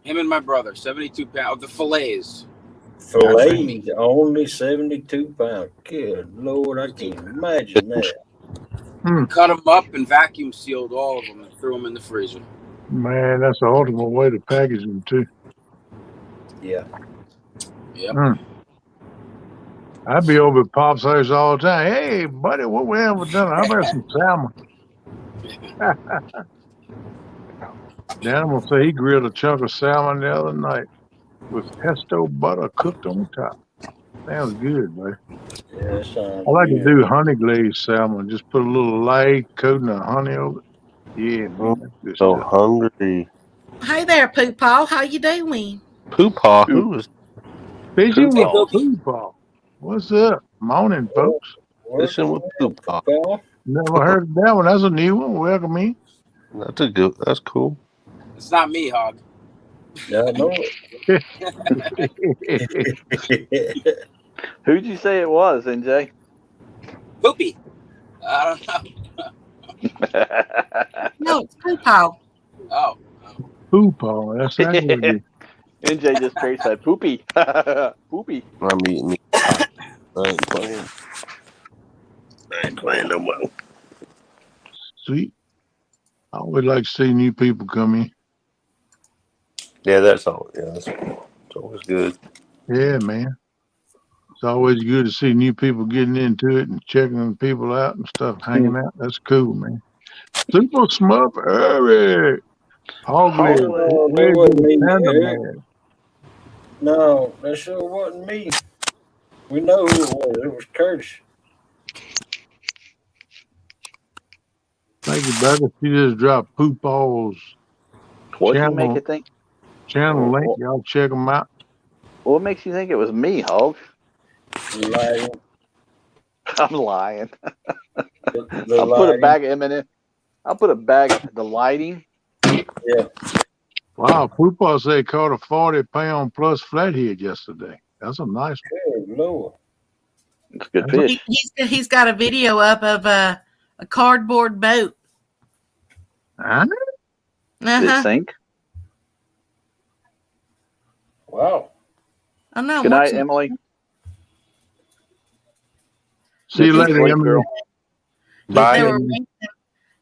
Him and my brother, 72 pounds of the fillets. Filet only 72 pounds. Good Lord, I can't imagine that. We cut them up and vacuum sealed all of them and threw them in the freezer. Man, that's the ultimate way to package them too. Yeah. Yep. I'd be over at Pop's house all the time. Hey, buddy, what we have for dinner? How about some salmon? The animal say he grilled a chunk of salmon the other night with pesto butter cooked on top. Sounds good, man. Yeah, that sounds I like to good. do honey glazed salmon. Just put a little light coating of honey over it. Yeah, man, that's good So stuff. hungry. Hey there, Poopaw. How you doing? Poopaw. Who was Fishing Hey, with Poopaw? Poopy. Poopaw. What's up? Morning, folks. Fishing with Poopaw. Paul? Never heard of that one. That's a new one. Welcome in. That's a good. That's cool. It's not me, Hog. Yeah, I know it. Who'd you say it was, NJ? Poopy. I don't know. No, it's Poopaw. Oh. Poopaw. That's exactly what it is. NJ just straight said poopy. Poopy. I'm eating me. I ain't playing. I ain't playing no more. Sweet. I always like to see new people come in. Yeah, that's all. Yeah, it's always good. Yeah, man. It's always good to see new people getting into it and checking people out and stuff, hanging out. That's cool, man. Super Smurf Eric. Hoglet. No, that Where's wasn't your me, panda Eric. man? No, that sure wasn't me. We know who it was. It was Curtis. Thank you, brother. She just dropped Poopaw's What'd you make channel it think? link. Y'all check them out. What makes you think it was me, Hog? Lighting. I'm lying. The I'll put a lighting. bag of M&M. I'll put a bag of the lighting. Yeah. Wow, Poopaw said he caught a 40-pound plus flathead yesterday. That's a nice one. Good Lord. It's good That's fish. He's got a video up of a cardboard boat. Huh? Did it Uh-huh. sink? Wow. I know. Good night, Emily. See you Get some later, sleep, Emily. girl. They Bye. were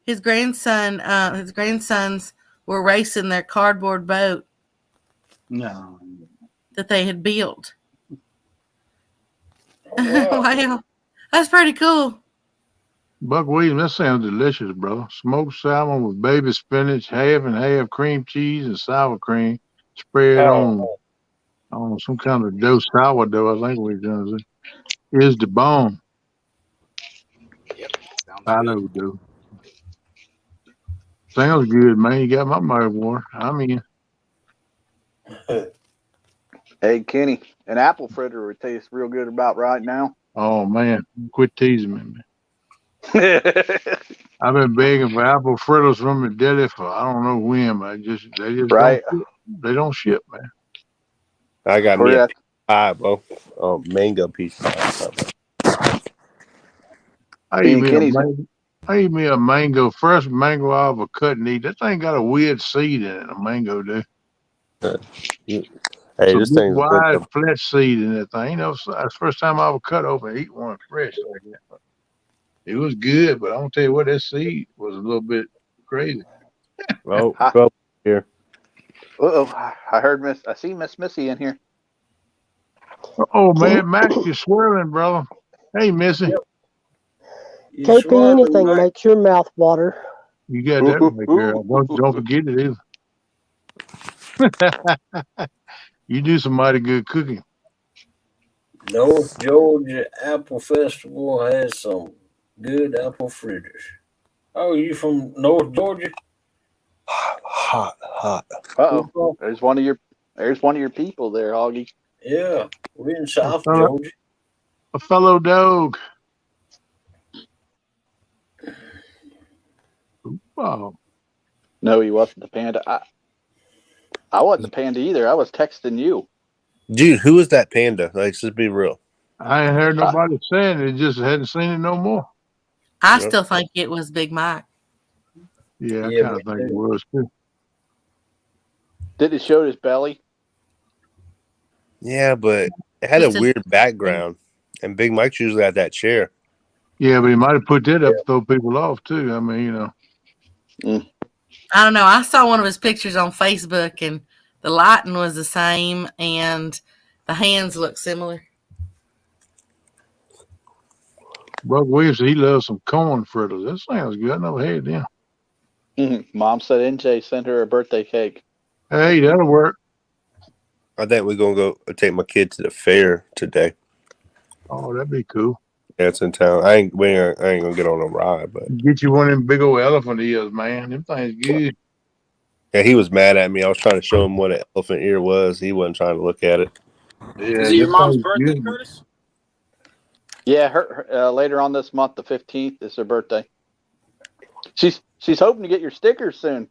his grandsons were racing their cardboard boat No. that they had built. Oh, wow. Wow, that's pretty cool. Buck Williams, that sounds delicious, brother. Smoked salmon with baby spinach, half and half cream cheese and sour cream, spread on some kind of dough, sourdough. I think we're gonna say is the bomb. Yep. Sounds Phyllo good. dough. Sounds good, man. You got my mouth water. I mean, Hey, Kenny, an apple fritter would taste real good about right now. oh man, quit teasing me, man. I've been begging for apple fritters from the deli for I don't know when, but they just Right. don't ship, man. I got Where me a at? pie, bro. Mango piece pie. I Me eat and me a Kenny's. mango. I eat me a mango, fresh mango out of a cut and eat. That thing got a weird seed in it, a mango do. Hey, It's a this big, thing's wide, been flat seed in that thing. You know, that's the first time I ever cut open and eat one fresh like that. It was good, but I'm gonna tell you what, that seed was a little bit crazy. trouble here. Uh-oh. I heard I see Miss Missy in here. Oh man, Max, you're swirling, brother. Hey, Missy. You KP, swallowed anything Mike. makes your mouth water. You got that right, girl. Don't forget it either. You do some mighty good cooking. North Georgia Apple Festival has some good apple fritters. Oh, you from North Georgia? Hot. Uh-oh. There's one of your people there, Hoggy. Yeah, we're in South fellow- Georgia. A fellow dog. Wow. No, he wasn't the panda. I wasn't the panda either. I was texting you. Dude, who is that panda? Like, just be real. I ain't heard nobody saying it, just hadn't seen it no more. I Yep. still think it was Big Mike. Yeah, I Yeah, kind of me think it too. was too. Did it show his belly? Yeah, but it had a weird background, and Big Mike's usually at that chair. Yeah, but he might have put that up to throw people off too. I mean, you know. I don't know. I saw one of his pictures on Facebook, and the lighting was the same, and the hands looked similar. Buck Williams, he loves some corn fritters. That sounds good. I never had them. Mom said NJ sent her a birthday cake. Hey, that'll work. I think we're gonna go take my kid to the fair today. Oh, that'd be cool. Yeah, it's in town. I ain't gonna get on a ride, but Get you one of them big old elephant ears, man. Them things good. yeah, he was mad at me. I was trying to show him what an elephant ear was. He wasn't trying to look at it. Yeah, Is it your mom's birthday, Curtis? Yeah, her later on this month, the 15th, is her birthday. She's hoping to get your stickers soon.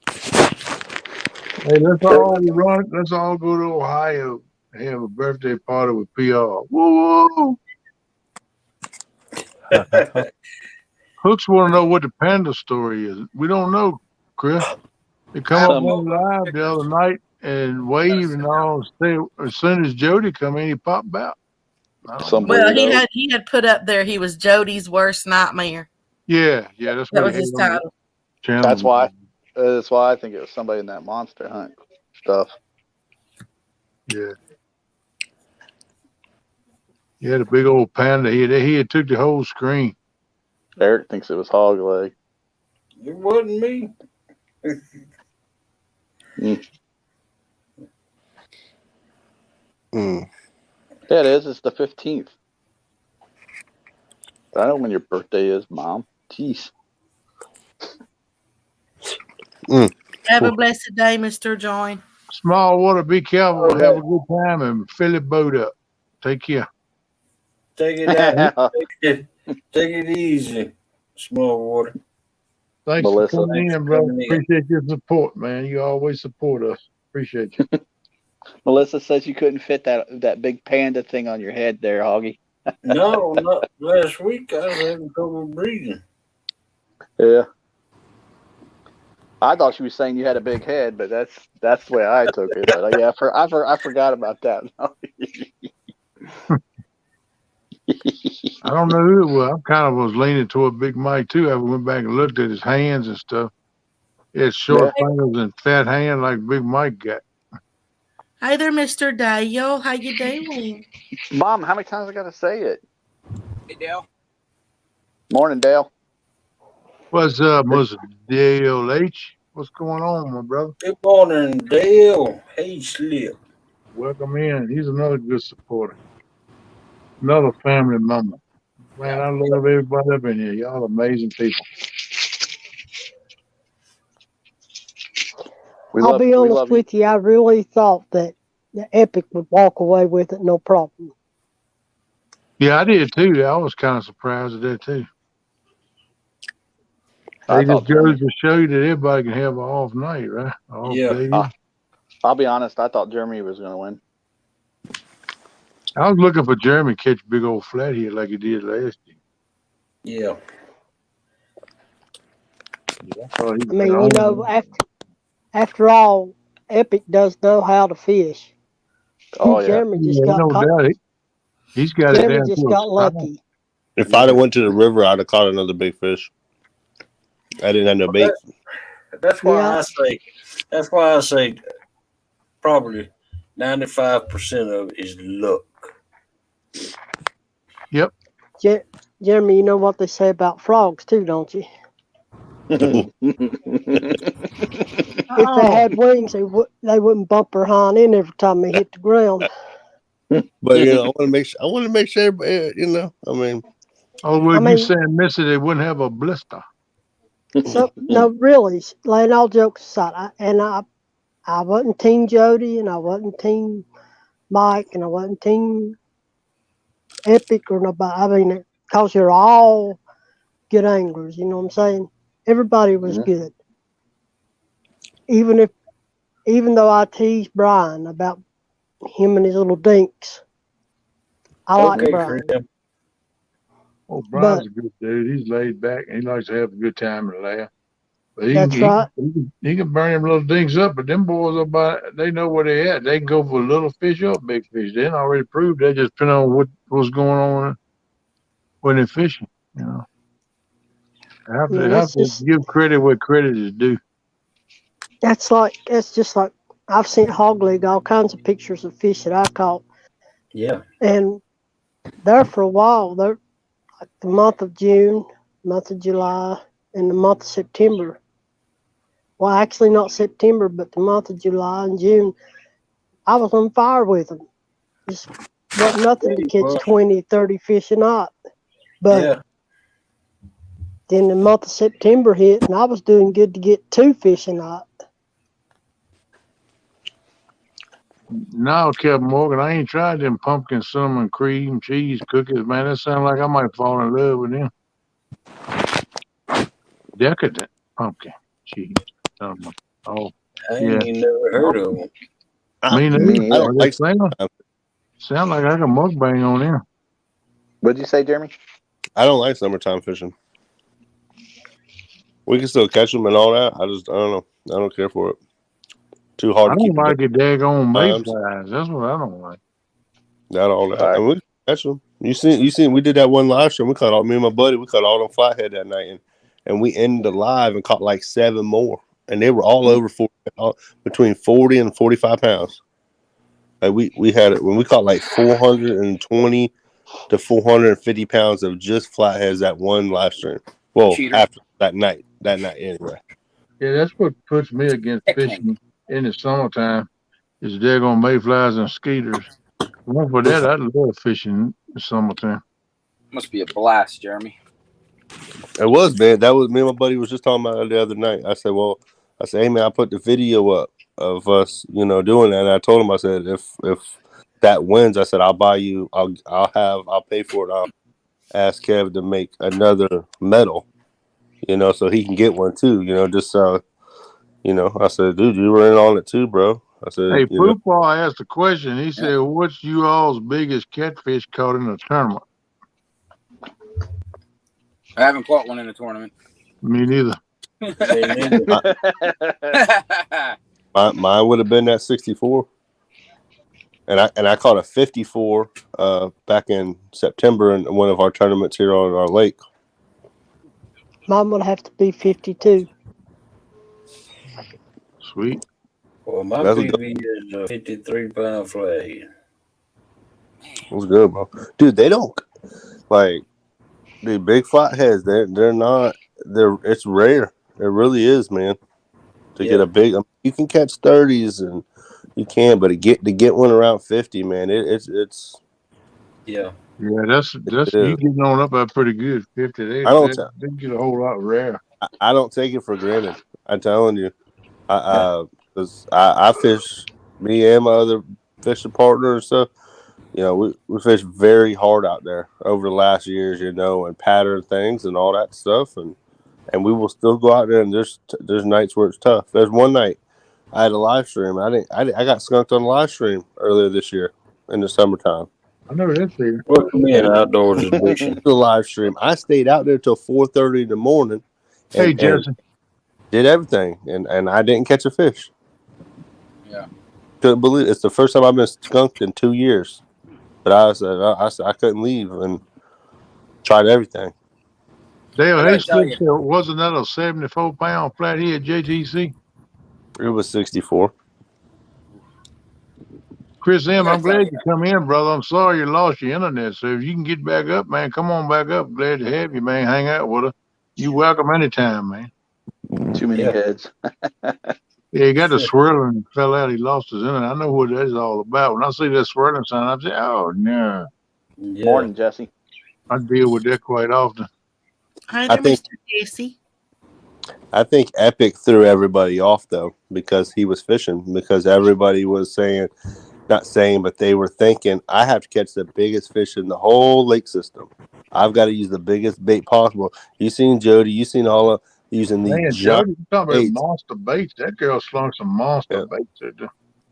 Hey, let's all run. Let's all go to Ohio and have a birthday party with PR. Woo! Hooks want to know what the panda story is. We don't know, Chris. They come up on live the other night and waved and all. As soon as Jody come in, he popped out. Well, he had put up there he was Jody's worst nightmare. Yeah, that's that what was his title. That's why I think it was somebody in that monster hunt stuff. Yeah. He had a big old panda. He had took the whole screen. Eric thinks it was hog leg. It wasn't me. Yeah, it is. It's the 15th. I know when your birthday is, Mom. Jeez. Have a blessed day, Mr. Join. Small water, be careful. Have a good time and fill the boat up. Take care. Take it out. Take it easy. Small water. Thanks Melissa. for coming in, bro. Appreciate your support, man. You always support us. Appreciate you. Melissa says you couldn't fit that big panda thing on your head there, Hoggy. No, not last week. I was having trouble breathing. Yeah. I thought she was saying you had a big head, but that's the way I took it. But yeah, I forgot about that. I don't know who it was. I kind of was leaning toward Big Mike too. I went back and looked at his hands and stuff. He had short fingers and fat hands like Big Mike got. Hi there, Mr. Dale. How you doing? Mom, how many times I got to say it? Hey, Dale. Morning, Dale. What's up, Mr. Dale H? What's going on, my brother? Good morning, Dale. Hey, Slip. Welcome in. He's another good supporter. Another family member. Man, I love everybody up in here. Y'all amazing people. I'll be honest with you. I really thought that the Epic would walk away with it, no problem. Yeah, I did too. I was kind of surprised at that too. It just goes to show you that everybody can have an off night, right? I'll be honest. I thought Germany was going to win. I was looking for Jeremy to catch a big old flathead like he did last year. Yeah. I mean, you know, after all, Epic does know how to fish. Oh yeah. Jeremy just got caught. Doubt. He's got Jeremy it just got lucky. If I'd have went to the river, I'd have caught another big fish. I didn't have no bait. That's why I say probably 95% of it is luck. Yep. Jeremy, you know what they say about frogs too, don't you? If they had wings, they wouldn't bump their hind end every time they hit the ground. But you know, I want to make sure, you know, I mean. You saying, Missy, they wouldn't have a blister. So no, really, laying all jokes aside, I wasn't Team Jody, and I wasn't Team Mike, and I wasn't Team Epic or nobody. I mean, because you're all good anglers, you know what I'm saying? Everybody was good. Even though I teased Brian about him and his little dinks, I like Brian. Oh, Brian's a good dude. He's laid back and he likes to have a good time and laugh. That's right. He can burn them little things up, but them boys they know where they at. They can go for little fish or big fish. They already proved that. Just depending on what's going on when they're fishing. You know, have to give credit where credit is due. That's just like I've seen Hog League, all kinds of pictures of fish that I caught. Yeah. And there for a while, there like the month of June, month of July, and the month of September. Well, actually not September, but the month of July and June, I was on fire with them. Just wasn't nothing to catch 20, 30 fish a night. But then the month of September hit, and I was doing good to get 2 fish a night. No, Captain Morgan, I ain't tried them pumpkin cinnamon cream cheese cookies, man. That sounds like I might fall in love with them. Decadent pumpkin cheese. Oh, I ain't never heard of them. Me neither. I don't like sound like I can mukbang on them. What'd you say, Jeremy? I don't like summertime fishing. We can still catch them and all that. I don't know. I don't care for it. Too hard I to keep. don't like it daggone mayflies. That's what I don't like. Not all that. I mean, we can catch them. You seen. We did that one live stream. We caught all me and my buddy. We caught all them flathead that night, and we ended the live and caught like 7 more, and they were all over between 40 and 45 pounds. Like we had it when we caught like 420 to 450 pounds of just flatheads that one live stream. Well, after that night anyway. Yeah, that's what puts me against fishing in the summertime is daggone mayflies and skeeters. Well, for that, I love fishing in the summertime. Must be a blast, Jeremy. It was, man. That was me and my buddy was just talking about it the other night. I said, hey man, I put the video up of us, doing that. And I told him, I said, if that wins, I said, I'll buy you. I'll pay for it. I'll ask Kev to make another medal, so he can get one too. Just I said, dude, you were in on it too, bro. I said, hey, Poopball asked a question. He said, "What's you all's biggest catfish caught in a tournament?" I haven't caught one in a tournament. Me neither. Mine would have been that 64, and I caught a 54 back in September in one of our tournaments here on our lake. Mine would have to be 52. Sweet. Well, my BB is a 53-pound flathead. It was good, bro. Dude, they don't like the big flatheads. They're not. It's rare. It really is, man. To get a big, you can catch 30s and you can, but to get one around 50, man, it's. Yeah, that's you getting on up there pretty good. 50. They get a whole lot rare. I don't take it for granted. I'm telling you, because I fish, me and my other fishing partner and stuff. We fish very hard out there over the last years, and pattern things and all that stuff, and we will still go out there. And there's nights where it's tough. There's one night I had a live stream. I got skunked on a live stream earlier this year in the summertime. I know that's fair. Welcome in Outdoors Edition. The live stream. I stayed out there till 4:30 in the morning. Hey, Jason. Did everything, and I didn't catch a fish. Yeah. Couldn't believe it. It's the first time I've been skunked in 2 years. But I said I couldn't leave and tried everything. Dale, wasn't that a 74-pound flathead JTC? It was 64. Chris M., I'm glad you come in, brother. I'm sorry you lost your internet. So if you can get back up, man, come on back up. Glad to have you, man. Hang out with us. You welcome anytime, man. Too many heads. Yeah, he got the swirling and fell out. He lost his internet. I know what that is all about. When I see that swirling sign, I say, oh, no. Yeah. Morning, Jesse. I deal with that quite often. Hi there, Mr. Jesse. I think Epic threw everybody off, though, because he was fishing. Because everybody was but they were thinking, I have to catch the biggest fish in the whole lake system. I've got to use the biggest bait possible. You seen Jody. You seen all of using these giant Jody, you talking about monster baits. That girl slung some monster baits at them.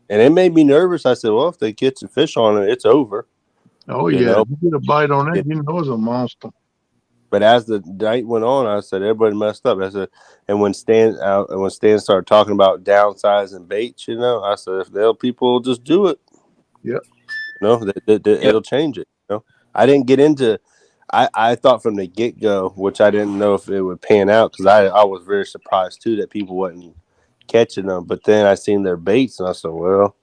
And it made me nervous. I said, well, if they get some fish on it, it's over. Oh, yeah. If you get a bite on that, you know it's a monster. But as the night went on, I said everybody messed up. I said, and when Stan started talking about downsizing baits, I said if people just do it, Yep. It'll change it. I didn't get into. I thought from the get go, which I didn't know if it would pan out because I was very surprised too that people wasn't catching them. But then I seen their baits and I said, well,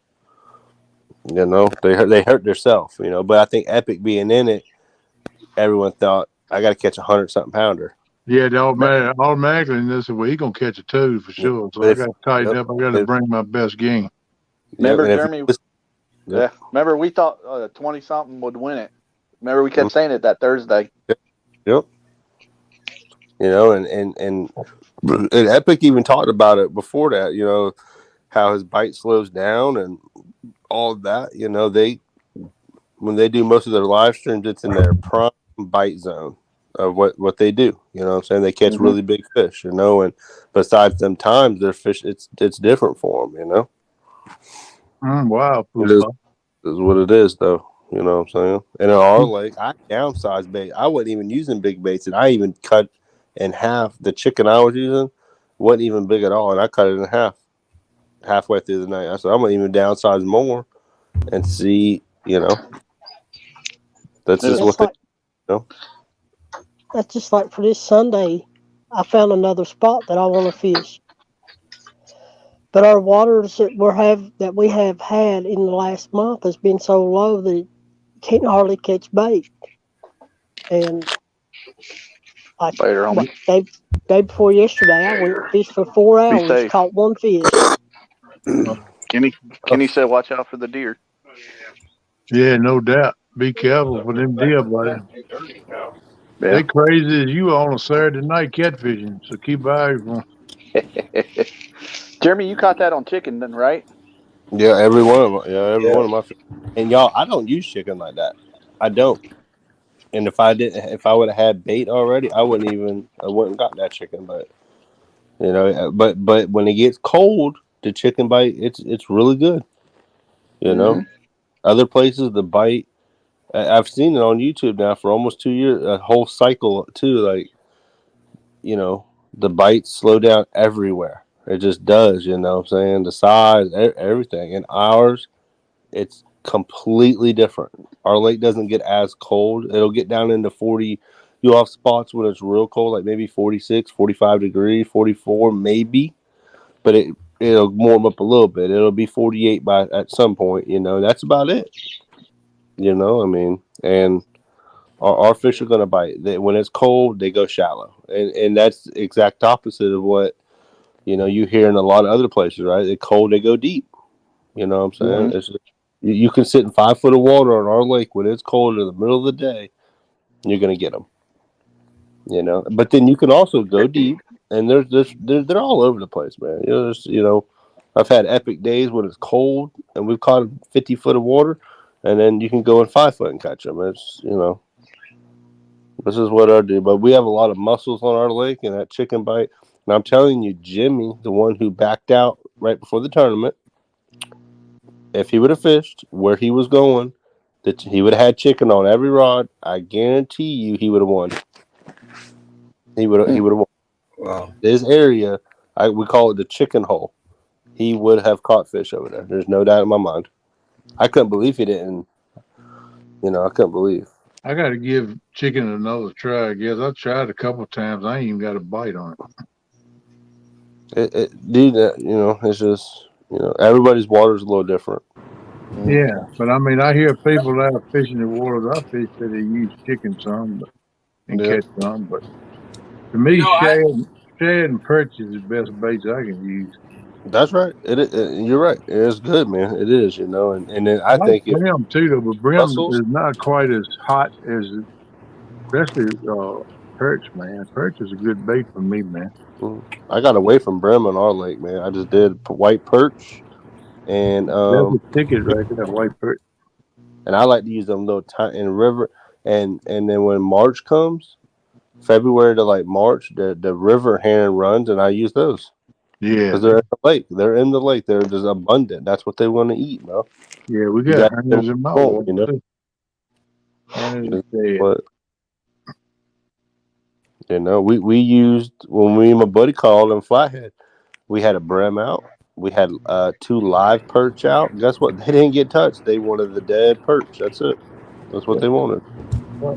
they hurt themselves, But I think Epic being in it, everyone thought I got to catch 100-something pounder. Yeah, they automatically, and they said, well, he gonna catch a toad for sure. So I got to tighten up. I got to bring my best game. Remember, Jeremy? Yeah. Remember, we thought 20-something would win it. Remember, we kept saying it that Thursday. Yep. And Epic even talked about it before that. How his bite slows down and all of that. When they do most of their live streams, it's in their prime bite zone of what they do. You know what I'm saying? They catch really big fish. And besides them times, their fish it's different for them. Wow, it is what it is, though. You know what I'm saying? And in our lake, I downsized bait. I wasn't even using big baits, and I even cut in half. The chicken I was using wasn't even big at all, and I cut it in half halfway through the night. I said, I'm gonna even downsize more and see. That's just what That's just like for this Sunday. I found another spot that I want to fish. But our waters that we have had in the last month has been so low that you can't hardly catch bait. And day before yesterday, I went and fished for 4 hours, caught one fish. Kenny said, "Watch out for the deer." Yeah, no doubt. Be careful for them deer, buddy. Yeah. They crazy as you on a Saturday night catfishing, so keep eye on. Jeremy, you caught that on chicken, then, right? Yeah, every one of them. Yeah, every one of my fish. And y'all, I don't use chicken like that. I don't. And if I would have had bait already, I wouldn't got that chicken. But but when it gets cold, the chicken bite it's really good. Other places the bite, I've seen it on YouTube now for almost 2 years. A whole cycle too, like the bites slow down everywhere. It just does. You know what I'm saying? The size, everything. And ours, it's completely different. Our lake doesn't get as cold. It'll get down into 40. You'll have spots when it's real cold, like maybe 46, 45 degrees, 44 maybe. But it'll warm up a little bit. It'll be 48 at some point. That's about it. I mean, and our fish are going to bite. When it's cold, they go shallow. And that's the exact opposite of what, you hear in a lot of other places, right? It's cold, they go deep. You know what I'm saying? You can sit in 5 foot of water on our lake when it's cold in the middle of the day, and you're going to get them. But then you can also go deep, and they're all over the place, man. I've had epic days when it's cold, and we've caught 50 foot of water, and then you can go in 5 foot and catch them. It's this is what I do. But we have a lot of mussels on our lake, and that chicken bite. And I'm telling you, Jimmy, the one who backed out right before the tournament, if he would have fished where he was going, that he would have had chicken on every rod. I guarantee you, he would have won. He would have won. Wow. This area, we call it the chicken hole. He would have caught fish over there. There's no doubt in my mind. I couldn't believe he didn't. I couldn't believe. I got to give chicken another try. I guess I tried a couple of times. I ain't even got a bite on it. Dude, it's just everybody's water is a little different. Yeah, but I mean, I hear people that are fishing the waters I fish that they use chicken some and catch some. But to me, shad and perch is the best baits I can use. That's right. You're right. It's good, man. It is, and then I like think brim too, though. But brim is not quite as hot as, especially perch, man. Perch is a good bait for me, man. I got away from brim on our lake, man. I just did white perch, and that's a ticket right there, white perch. And I like to use them little in river, and then when March comes, February to like March, the river herring runs, and I use those. Yeah, because they're in the lake. They're in the lake. They're just abundant. That's what they want to eat, bro. Yeah, we got herrings in my water, What? You know, we used when me and my buddy called in Flathead. We had a brim out. We had 2 live perch out. Guess what? They didn't get touched. They wanted the dead perch. That's it. That's what they wanted. Well,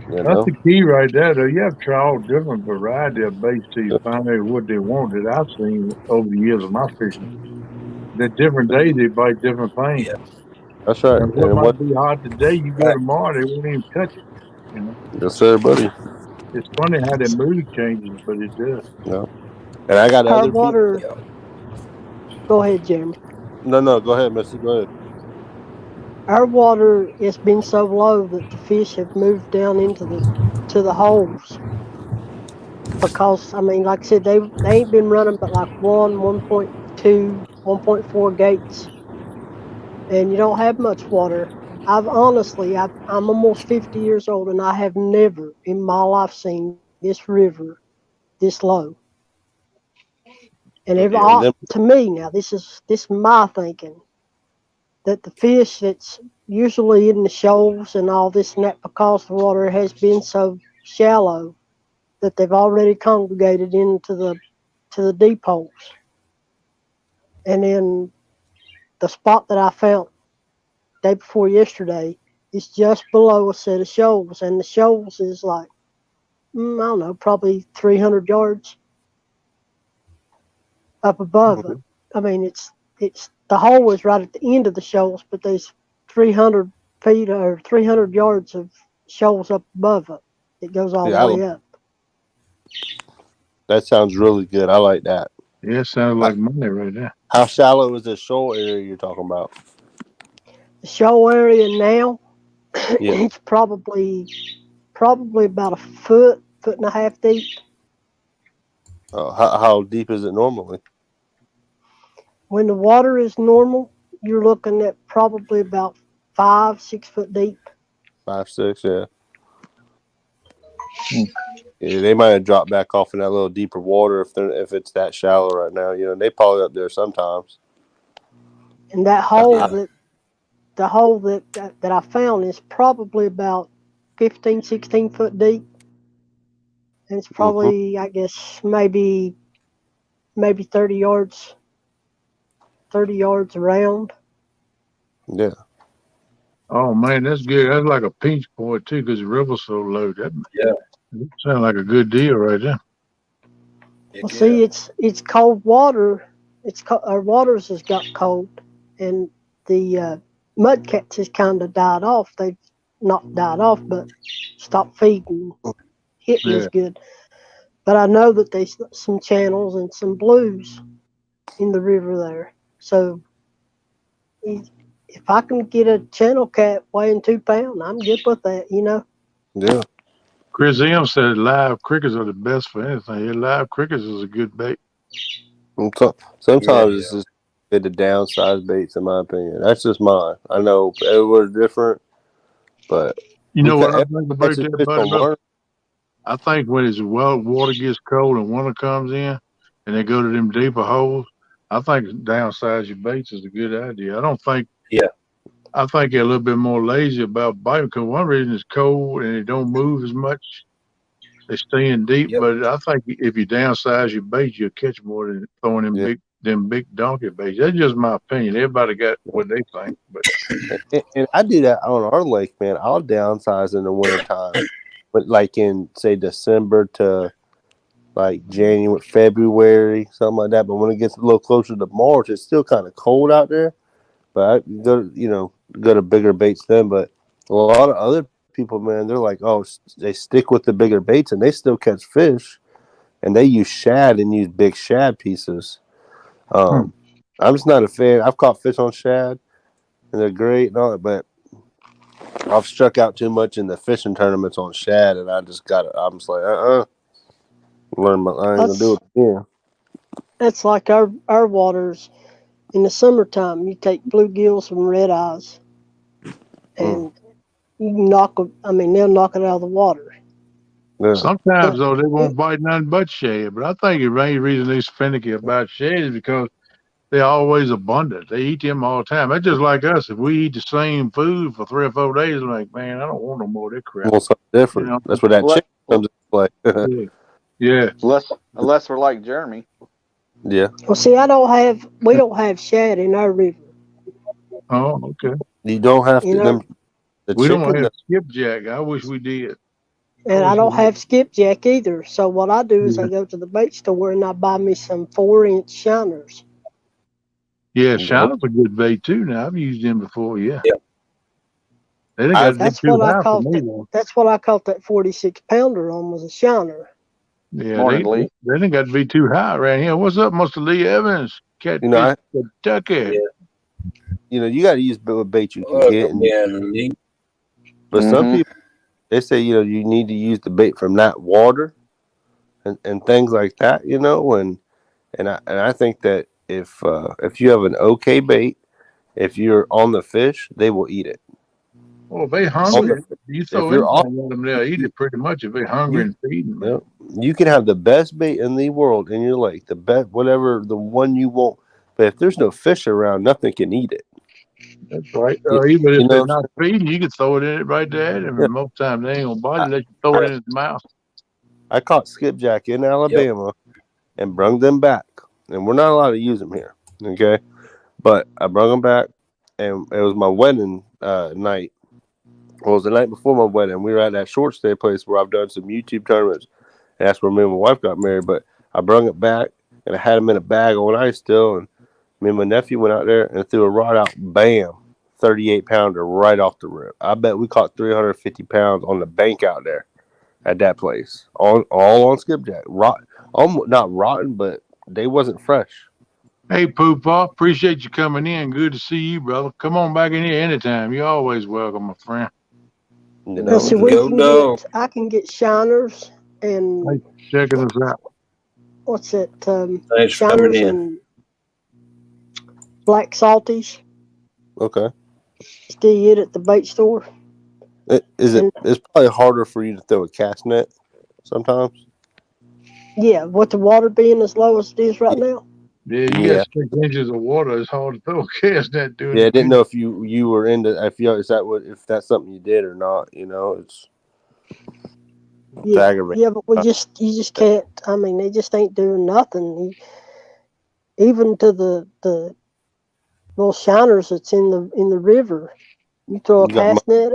You that's know. the key right there, though. You have to try all different variety of baits till you find out what they want. That I've seen over the years of my fishing. That different days they bite different things. Yeah. That's right. And what And what? might be hot today, you go Right. tomorrow, they won't even touch it. You know, Yes, sir, buddy. it's funny how their mood changes, but it does. No. And I got Our other people. water. Yeah. Go ahead, Jeremy. No. Go ahead, Mister. Go ahead. Our water has been so low that the fish have moved down into the holes because I mean, like I said, they ain't been running but like 1.2, 1.4 gates, and you don't have much water. I'm almost 50 years old, and I have never in my life seen this river this low. And Yeah. And to me now, this is my thinking that the fish that's usually in the shoals and all this and that because the water has been so shallow that they've already congregated into the deep holes. And then the spot that I found day before yesterday is just below a set of shoals, and the shoals is like I don't know, probably 300 yards up above it. I mean, it's the hole is right at the end of the shoals, but there's 300 feet or 300 yards of shoals up above it. It goes all the way up. that sounds really good. I like that. Yeah, it sounds like money right there. How shallow is this shoal area you're talking about? The shoal area now, Yeah. it's probably about a foot and a half deep. How deep is it normally? When the water is normal, you're looking at probably about 5-6 foot deep. 5, 6, yeah. Yeah, they might have dropped back off in that little deeper water if it's that shallow right now. You know, they probably up there sometimes. And that hole that I found is probably about 15, 16 foot deep. And it's probably, I guess, maybe 30 yards around. Yeah. Oh man, that's good. That's like a pinch point too, because the river's so low. That sounds like a good deal right there. Well, see, it's cold water. Our waters has got cold, and the mudcats has kind of died off. They've not died off, but stopped feeding, hitting as good. But I know that there's some channels and some blues in the river there. So if I can get a channel cat weighing 2 pounds, I'm good with that, you know. Yeah. Chris M said live crickets are the best for anything. Yeah, live crickets is a good bait. Sometimes it's just the downsized baits, in my opinion. That's just mine. I know everyone's different, but you know what I think about that, buddy? I think when water gets cold and winter comes in, and they go to them deeper holes, I think downsize your baits is a good idea. I don't think. Yeah. I think they're a little bit more lazy about biting because one reason it's cold and they don't move as much. They stay in deep, but I think if you downsize your bait, you'll catch more than throwing them big donkey baits. That's just my opinion. Everybody got what they think, but and I do that on our lake, man. I'll downsize in the wintertime, but like in say December to like January, February, something like that. But when it gets a little closer to March, it's still kind of cold out there. But I go to bigger baits then. But a lot of other people, man, they're like, oh, they stick with the bigger baits and they still catch fish, and they use shad and use big shad pieces. I'm just not a fan. I've caught fish on shad, and they're great and all that, but I've struck out too much in the fishing tournaments on shad, and I'm just like, I ain't gonna do it again. That's like our waters in the summertime. You take bluegills and red eyes, and you can they'll knock it out of the water. Yeah. Sometimes though they won't bite nothing but shad. But I think the main reason they're finicky about shad is because they're always abundant. They eat them all the time. That's just like us. If we eat the same food for 3 or 4 days, I'm like, man, I don't want no more of that crap. Well, something different. That's where that chicken comes into play. Yeah. Unless we're like Jeremy. Yeah. Well, see, we don't have shad in our river. Oh, okay. You don't have You to. know, The We don't chicken. have skipjack. I wish we did. and I don't have skipjack either. So what I do is I Yeah. go to the bait store and I buy me some 4-inch shiners. Yeah, shiner's a good bait too. Now I've used them before. Yeah. Yeah. They didn't got to be That's too what I high for caught me that. though. That's what I caught that 46-pounder on, was a shiner. Yeah, Morning, Lee. they didn't got to be too high around here. What's up, Mr. Lee Evans? Catfish Kentucky. You got to use bait you can Welcome, get. man. But some people, they say, you need to use the bait from that water and things like that, and I think that if you have an okay bait, if you're on the fish, they will eat it. Well, if they hungry, you throw you're anything at them, they'll eat it pretty much if they're hungry and feeding. Man. You can have the best bait in the world in your lake, the best, whatever, the one you want. But if there's no fish around, nothing can eat it. That's right. Even if they're not feeding, you can throw it in it right there at them. And most times they ain't gonna bother you. Let you throw it in his mouth. I caught skipjack in Alabama and brung them back, and we're not allowed to use them here. Okay, but I brung them back, and it was my wedding night. Well, it was the night before my wedding. We were at that short stay place where I've done some YouTube tournaments, and that's where me and my wife got married. But I brung it back, and I had them in a bag on ice still, and me and my nephew went out there and threw a rod out. Bam, 38-pounder right off the rip. I bet we caught 350 pounds on the bank out there at that place, all on skipjack. Not rotten, but they wasn't fresh. Hey, Poopaw, appreciate you coming in. Good to see you, brother. Come on back in here anytime. You're always welcome, my friend. I can get shiners and Thanks for checking us out. What's it? Thanks for coming Shiners in. and black salties. Okay. Still get at the bait store. It's probably harder for you to throw a cast net sometimes. Yeah, with the water being as low as it is right now. Yeah, you got 6 inches of water. It's hard to throw a cast net doing. Yeah, I didn't know if you were into if that's something you did or not. It's aggravating. Yeah, but you just can't. I mean, they just ain't doing nothing. Even to the little shiners that's in the river, you throw a cast net,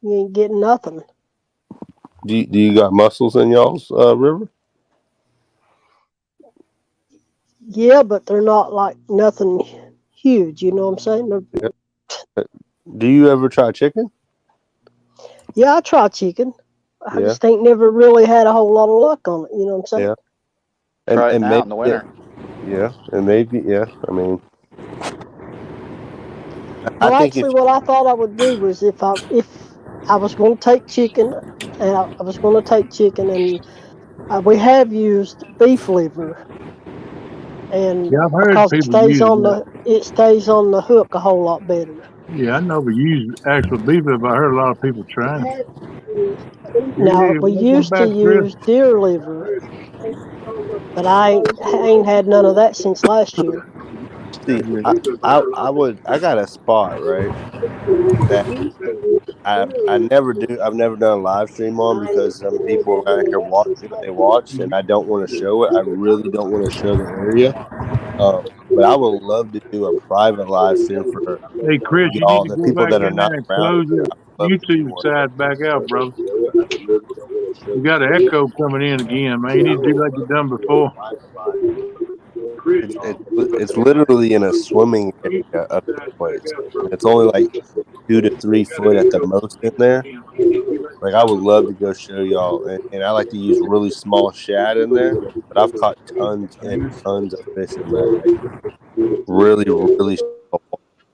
you ain't getting nothing. Do you got mussels in y'all's river? Yeah, but they're not like nothing huge. You know what I'm saying? Do you ever try chicken? Yeah, I try chicken. I just ain't never really had a whole lot of luck on it. You know what I'm saying? Yeah. Try it and now maybe, in the winter. Yeah, and maybe I mean, Well, actually, what I thought I would do was if I was going to take chicken, and I was going to take chicken, and we have used beef liver, and I've heard because people use it stays on the hook a whole lot better. Yeah, I know we use actual beef liver. I heard a lot of people trying it. Now we used to use deer liver, but I ain't had none of that since last year. See, I got a spot right that I never do. I've never done a live stream on because some people around here watch what they watch, and I don't want to show it. I really don't want to show the area. But I would love to do a private live stream for Hey, Chris, you need y'all, to the go people back that are in there not and around close here. your I would love to do YouTube one. side back out, brother. You got an echo coming in again, man. You need to do like you done before. It's literally in a swimming area of the place. And it's only like 2 to 3 foot at the most in there. Like I would love to go show y'all, and I like to use really small shad in there. But I've caught tons and tons of fish in there, like really, really small.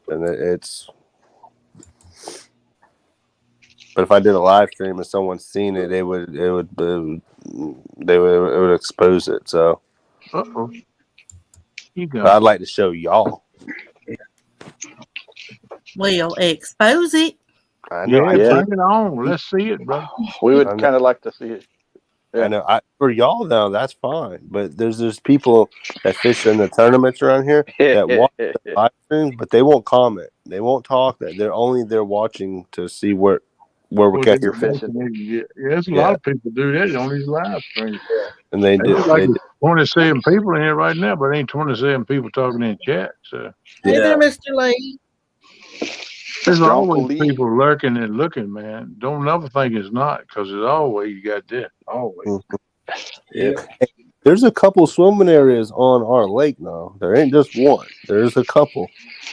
And it's. But if I did a live stream and someone's seen it, it would expose it. So. I'd like to show y'all. Well, expose it. I know. Bring it on. Let's see it, brother. We would kind of like to see it. Yeah. I know. For y'all, though, that's fine. But there's people that fish in the tournaments around here that watch the live streams, but they won't comment. They won't talk. They're only there watching to see where where we Well, catch You're fish. fishing. yeah, there's a Yeah. lot of people do that on these live streams. And they do. There's like They do. 27 people in here right now, but ain't 27 people talking in chat. So Hey Yeah. there, Mr. Lee. there's Mr. always Uncle Lee. people lurking and looking, man. Don't never think it's not, because there's always you got that. Always. Yeah. There's a couple swimming areas on our lake now. There ain't just one. There's a couple,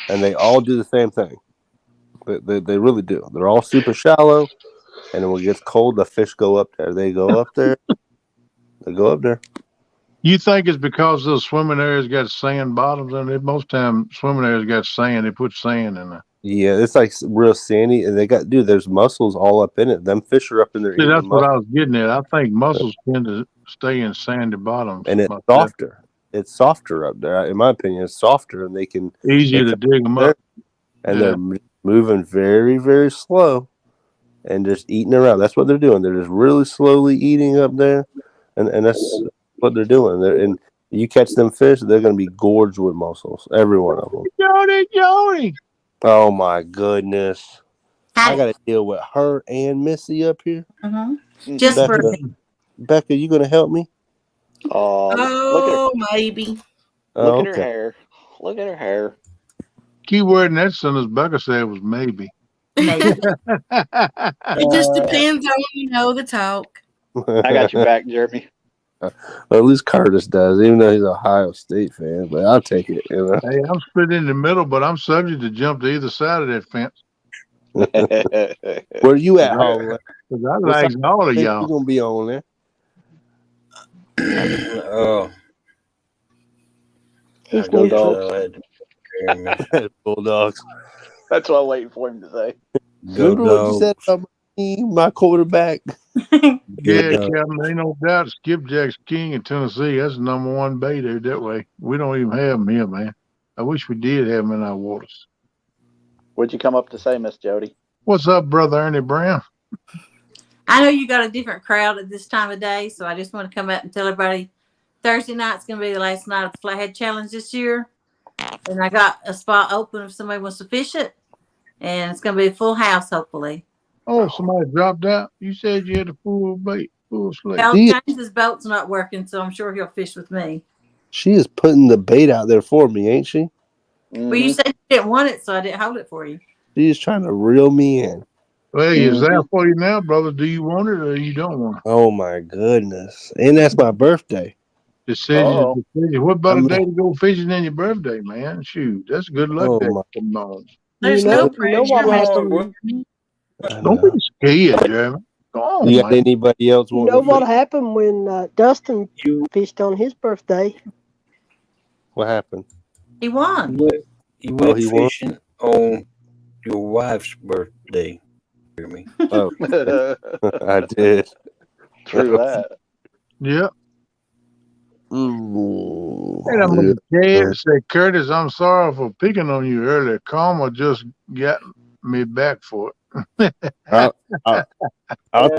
and they all do the same thing. They really do. They're all super shallow, and when it gets cold, the fish go up there. They go up there. They go up there. You think it's because those swimming areas got sand bottoms in it? Most time swimming areas got sand. They put sand in there. Yeah, it's like real sandy, and they got there's mussels all up in it. Them fish are up in there See, eating the that's what mussels, I was getting at. I think mussels tend to stay in sandy bottoms. and it's softer. It's softer up there, in my opinion. It's softer, and they can Easier to dig them up. and they're moving very, very slow, and just eating around. That's what they're doing. They're just really slowly eating up there, and that's what they're doing. And you catch them fish, they're going to be gorged with mussels, every one of them. Jody. Oh my goodness! Hi. I got to deal with her and Missy up here. Just for Becca, you going to help me? Oh, Oh, maybe. look at her hair. Look at her hair. Key word in that sentence Becca said was maybe. maybe. It just depends on the talk. I got your back, Jeremy. Well, at least Curtis does, even though he's an Ohio State fan. But I'll take it. Hey, I'm split in the middle, but I'm subject to jump to either side of that fence. Where you at, Hog? Because I like all of You y'all. gonna be on there? He's Go neutral. Dogs. Bulldogs. That's what I'm waiting for him to say. Remember what you said about my quarterback? Yeah, Captain, ain't no doubt Skipjack's king in Tennessee. That's the number one bait out that way. We don't even have him here, man. I wish we did have him in our waters. What'd you come up to say, Miss Jody? What's up, brother Ernie Brown? I know you got a different crowd at this time of day, so I just want to come up and tell everybody Thursday night's going to be the last night of the Flathead Challenge this year. And I got a spot open if somebody wants to fish it. And it's going to be a full house, hopefully. Oh, somebody dropped out. You said you had a full bait, full slate. Well, James's boat's not working, so I'm sure he'll fish with me. She is putting the bait out there for me, ain't she? Well, you said you didn't want it, so I didn't hold it for you. She's trying to reel me in. Well, it's there for you now, brother. Do you want it or you don't want it? Oh my goodness! And that's my birthday. Decision. What better day to go fishing than your birthday, man? Shoot, that's a good luck day. There's no pressure. what happened. Don't be scared, Jeremy. Go on, You got man. anybody else You want know to what fish? happened when Dustin fished on his birthday? What happened? He won. You went he won? fishing on your wife's birthday. Hear me? Oh, I did. True that. Yep. Ooh, And I'm gonna say, Curtis, I'm sorry for picking on you earlier. Karma just got me back for it. I'll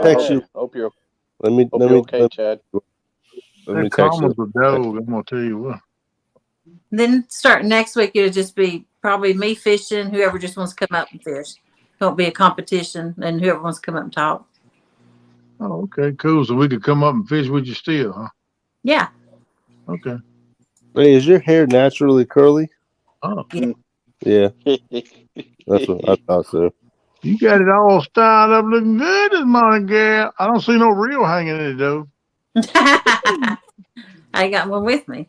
text you. Hope you're Let me okay, Chad. Let me That text Karma's you. a dog. I'm gonna tell you what. Then starting next week, it'll just be probably me fishing, whoever just wants to come up and fish. It won't be a competition, and whoever wants to come up and talk. Oh, okay, cool. So we could come up and fish with you still, huh? Yeah. Okay. Hey, is your hair naturally curly? Oh, Yeah. That's what I thought so. you got it all styled up, looking good this morning, girl. I don't see no reel hanging in it though. I got one with me.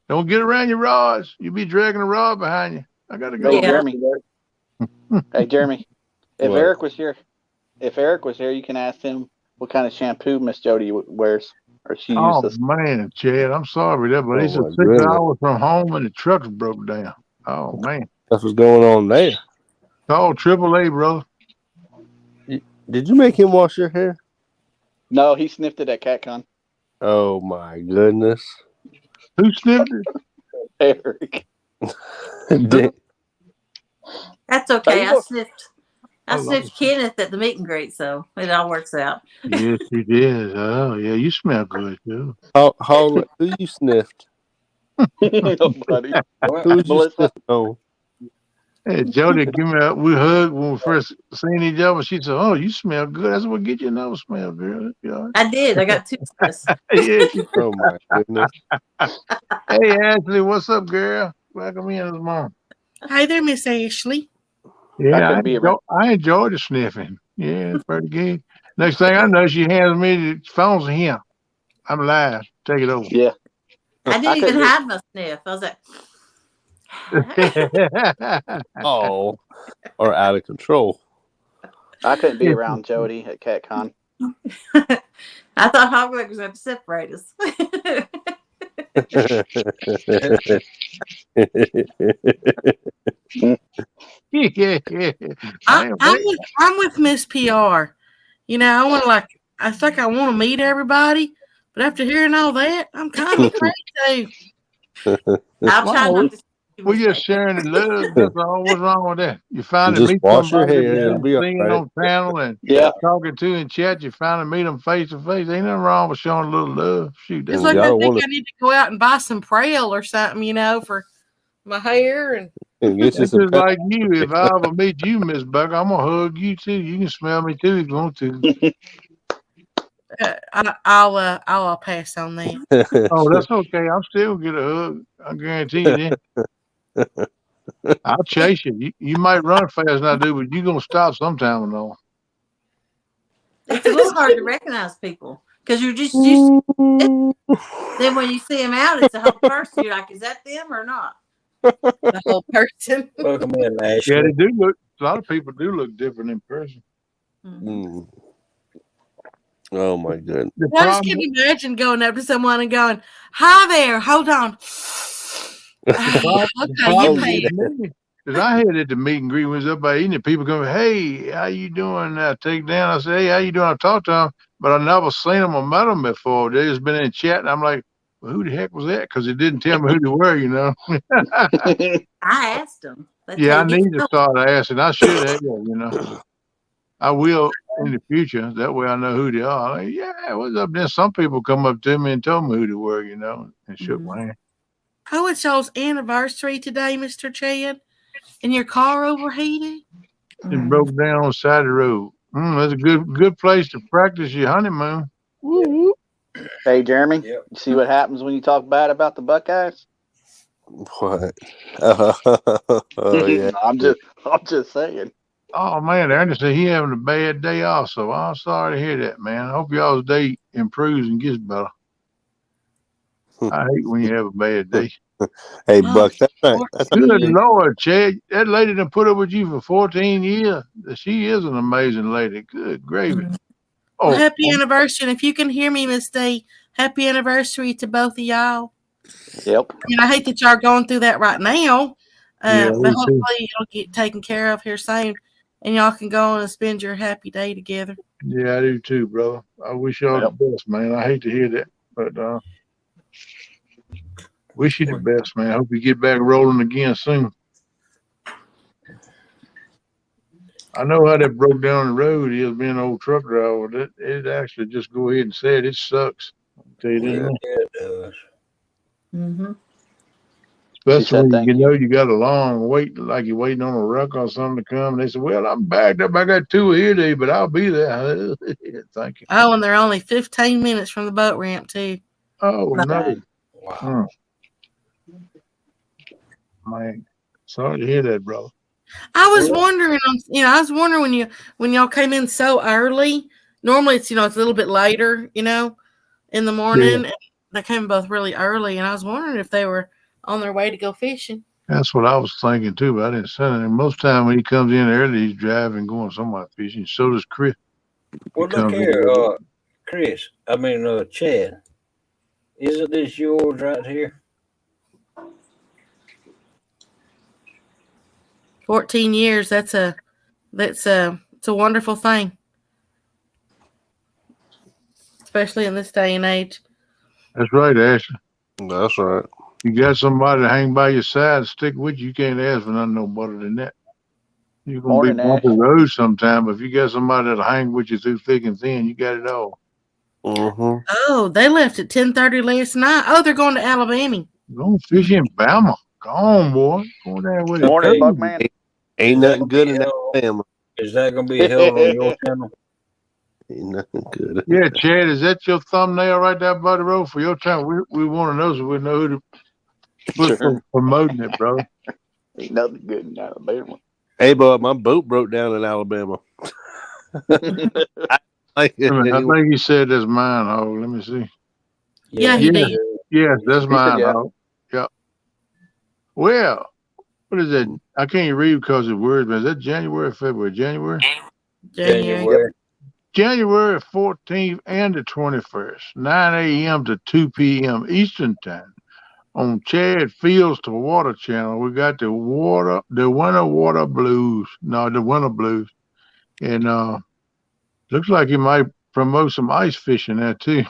Don't get around your rods. You be dragging a rod behind you. I gotta go. Hey, Jeremy. Hey, Jeremy. If What? Eric was here, you can ask him what kind of shampoo Miss Jody wears, or she Oh uses. man, Chad, I'm sorry that, but Oh, he said my 6 goodness. hours from home and the truck's broke down. Oh man. That's what's going on there. Call AAA, brother. Did you make him wash your hair? No, he sniffed it at CatCon. Oh my goodness. Who sniffed it? Eric. That's okay. Hey, I sniffed Kenneth at the meet and greet, so it all works out. Yes, he did. Oh yeah, you smell good too. Who you sniffed? Nobody. Who you Melissa. sniffed on? Hey, Jody, give me we hugged when we first seen each other. She said, "Oh, you smell good." That's what get you another smell, girl. Yeah, I did. I got 2 smells. yeah. Oh my goodness. Hey, Ashley, what's up, girl? Welcome in this morning. Hi there, Miss Ashley. Yeah, couldn't be around. I enjoy the sniffing. Yeah, it's pretty good. Next thing I know, she hands me the phone's here. I'm live. Take it over. Yeah. I didn't couldn't even be- hide my sniff. I was like, Oh, or out of control. I couldn't be around Jody at CatCon. I thought Hogwarts was going to separate us. I'm with Miss PR. You know, I want to I think I want to meet everybody, but after hearing all that, I'm kind of afraid to. I'll try not to. We're just sharing the love. That's all. What's wrong with that? You finally Just meet wash your somebody hair. that It'll you've be all seen right. on panel and talking to in chat. You finally meet them face to face. Ain't nothing wrong with showing a little love. Shoot, It's like I think I need to go out and buy some Prel or something, you know, for my hair and. It's just like you. If I ever meet you, Miss Buck, I'm gonna hug you too. You can smell me too if you want to. I'll pass on that. Oh, that's okay. I'm still gonna get a hug. I guarantee you that. I'll chase you. You might run fast as I do, but you're gonna stop sometime and all. It's a little hard to recognize people because you're just used to it. Then when you see them out, it's a whole person. You're like, is that them or not? The whole person. Welcome in, Ashley. Yeah, they do look. A lot of people do look different in person. Mm. Oh my goodness! I just can't imagine going up to someone and going, "Hi there, hold on." Okay, you paid. Because I had at the meet and greet when was up by eating, and people come, "Hey, how you doing?" Take down. I say, "Hey, how you doing?" I talked to them, but I never seen them or met them before. They just been in chat, and I'm like, well, "Who the heck was that?" Because it didn't tell me who they were, you know. I asked them. Yeah, I need to start asking. I should have, you know. I will in the future. That way I know who they are. Like, yeah, what's up? Then some people come up to me and told me who they were, you know, and shook my hand. Oh, it's y'all's anniversary today, Mr. Chad. And your car overheated? It broke down on the side of the road. That's a good place to practice your honeymoon. Woo-woo. Hey, Jeremy, you see what happens when you talk bad about the Buckeyes? What? Oh yeah. I'm just saying. Oh man, Ernest said he having a bad day also. I'm sorry to hear that, man. I hope y'all's day improves and gets better. I hate when you have a bad day. Hey, Buck, that's not good Lord, Chad. That lady done put up with you for 14 years. She is an amazing lady. Good gravy. Well, happy anniversary. And if you can hear me, Miss D, happy anniversary to both of y'all. Yep. And I hate that y'all are going through that right now. Yeah, but hopefully it'll get taken care of here soon. And y'all can go on and spend your happy day together. Yeah, I do too, brother. I wish y'all the best, man. I hate to hear that, but wish you the best, man. I hope you get back rolling again soon. I know how that broke down the road is being an old truck driver. It actually just go ahead and say it. It sucks. I'll tell you that. Yeah, it does. Mm-hmm. Especially when you know you got a long wait, like you're waiting on a wreck or something to come. And they say, well, I'm backed up. I got 2 here today, but I'll be there. Thank you. Oh, and they're only 15 minutes from the boat ramp, too. Oh, no. Wow. Man, sorry to hear that, brother. I was wondering, when y'all came in so early. Normally it's, it's a little bit later, in the morning. Yeah. They came both really early, and I was wondering if they were on their way to go fishing. That's what I was thinking too, but I didn't say anything. Most time when he comes in early, he's driving, going somewhere fishing. So does Chris. Well, look here, Chris. Chad. Isn't this yours right here? 14 years. It's a wonderful thing, especially in this day and age. That's right, Ashley. That's right. You got somebody to hang by your side, stick with you. You can't ask for nothing no better than that. You're gonna be bumpy road sometime, but if you got somebody that'll hang with you through thick and thin, you got it all. Mm-hmm. Oh, they left at 10:30 last night. Oh, they're going to Alabama. Going fishing in Bama. Go on, boy. Go down with it. Morning, Buckman. Ain't that nothing good in that family. Is that gonna be held on your channel? Ain't nothing good. Yeah, Chad, is that your thumbnail right there, Buddy Roll, for your channel? We want to know so we know who to put for promoting it, bro. Ain't nothing good in Alabama. Hey, bud, my boat broke down in Alabama. I think he said that's mine, Hog. Let me see. Yeah, he did. Yes, that's mine, yeah. Hog. Yep. Well, what is that? I can't even read because of words, man. Is that January or February? January? January. January 14th and the 21st, 9 a.m. to 2 p.m. Eastern Time on Chad Fields to Water Channel. We got the winter water blues. No, the winter blues. And looks like he might promote some ice fishing there too.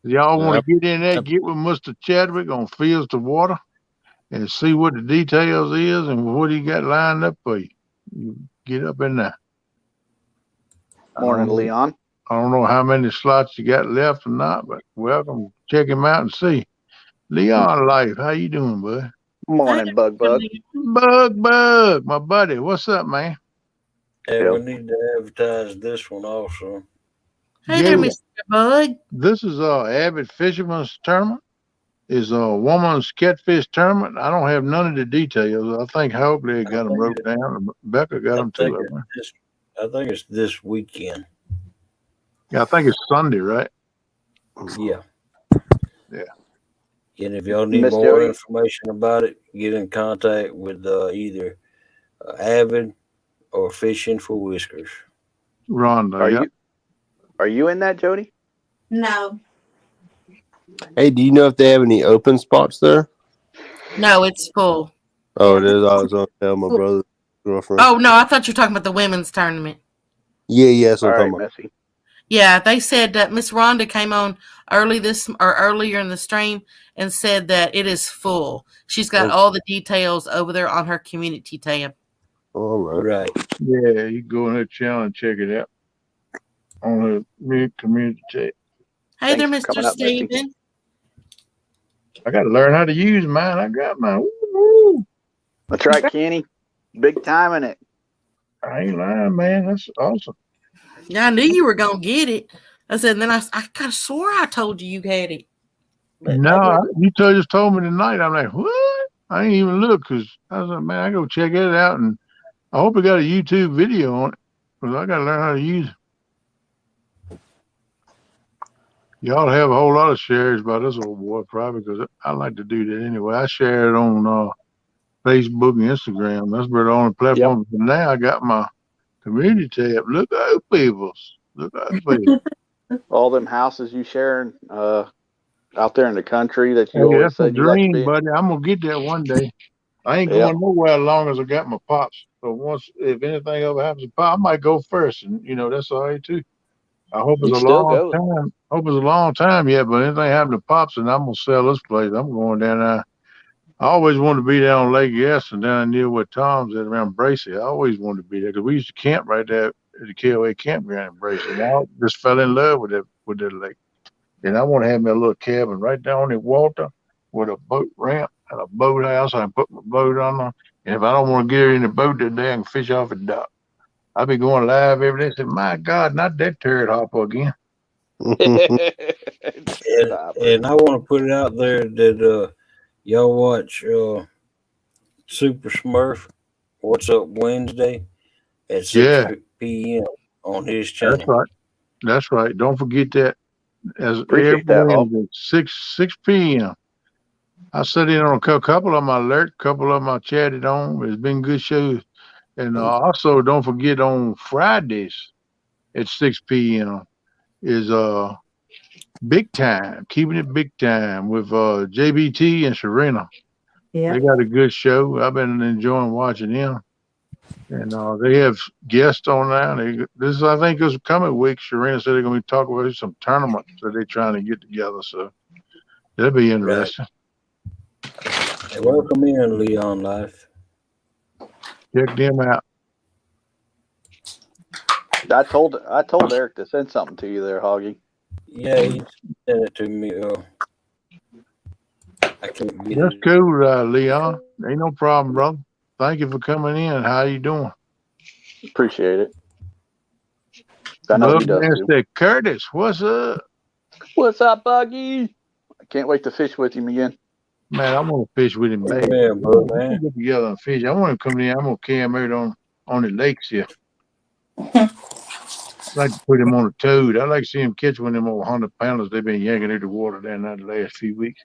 Y'all want to get in there, get with Mr. Chadwick on Fields to Water and see what the details is and what he got lined up for you. You get up in there. Morning, Leon. I don't know how many slots you got left or not, but welcome. Check him out and see. Leon Life, how you doing, bud? Morning, Bug. Bug, my buddy. What's up, man? Hey, we need to advertise this one also. Hey there, Mr. Bug. This is Avid Fisherman's Tournament. It's a woman's catfish tournament. I don't have none of the details. I think hopefully got them broke down. Becca got them too. I think it's this weekend. Yeah, I think it's Sunday, right? Yeah. Yeah. And if y'all need more information about it, get in contact with either Avid or Fishing for Whiskers. Rhonda, Are you in that, Jody? No. Hey, do you know if they have any open spots there? No, it's full. Oh, it is. I was going to tell my brother's girlfriend. Oh, no, I thought you were talking about the women's tournament. Yeah, that's what I'm talking about. Yeah, they said that Miss Rhonda came on earlier in the stream and said that it is full. She's got all the details over there on her community tab. All right. Yeah, you go on her channel and check it out on her community tab. Hey there, Mr. Steven. I got to learn how to use mine. I got mine. Woo-hoo. That's right, Kenny. Big time in it. I ain't lying, man. That's awesome. Yeah, I knew you were gonna get it. I said, and then I kind of swore I told you had it. But no, you just told me tonight. I'm like, what? I ain't even look because I was like, man, I go check it out, and I hope it got a YouTube video on it because I got to learn how to use it. Y'all have a whole lot of shares about this old boy, probably because I like to do that anyway. I share it on Facebook and Instagram. That's where the only platform. But now I got my community tab. Look out, peoples. Look out, people. All them houses you sharing out there in the country that you always said you like to be. Buddy. I'm gonna get that one day. I ain't going nowhere as long as I got my pops. So if anything ever happens to Pop, I might go first, and that's all right too. I hope it's a long time. Hope it's a long time yet, but anything happen to Pops, and I'm gonna sell this place. I'm going down there. I always wanted to be down on Lake Yes down near where Tom's at around Bracy. I always wanted to be there because we used to camp right there at the KOA campground in Bracy. And I just fell in love with that lake. And I want to have me a little cabin right down in Walter with a boat ramp and a boathouse. I can put my boat on there. And if I don't want to get in the boat that day, I can fish off a dock. I'll be going live every day and say, my God, not that turret hopper again. and I want to put it out there that y'all watch Super Smurf What's Up Wednesday at 6 p.m. on his channel. That's right. Don't forget that. As every Wednesday, 6 p.m. I sat in on a couple of them I alert, couple of them I chatted on. It's been good shows. And also don't forget on Fridays at 6 p.m. is Big Time, Keeping It Big Time with JBT and Serena. Yeah. They got a good show. I've been enjoying watching them. And they have guests on now. I think this coming week, Serena said they're going to be talking about some tournaments that they're trying to get together. So that'll be interesting. Right. Hey, welcome in, Leon Life. Check them out. I told Eric to send something to you there, Hoggy. Yeah, he sent it to me. I can't get That's it. cool, Leon. Ain't no problem, brother. Thank you for coming in. How you doing? Appreciate it. I know he does too. Buckmaster Curtis, what's up? What's up, Buggy? I can't wait to fish with him again. Man, I want to fish with him, baby. Yeah, bro, We man. can get together and fish. I want to come in. I'm gonna carry him out on the lakes here. I like to put him on a toad. I like to see him catch one of them old 100-pounders they've been yanking out the water down there the last few weeks.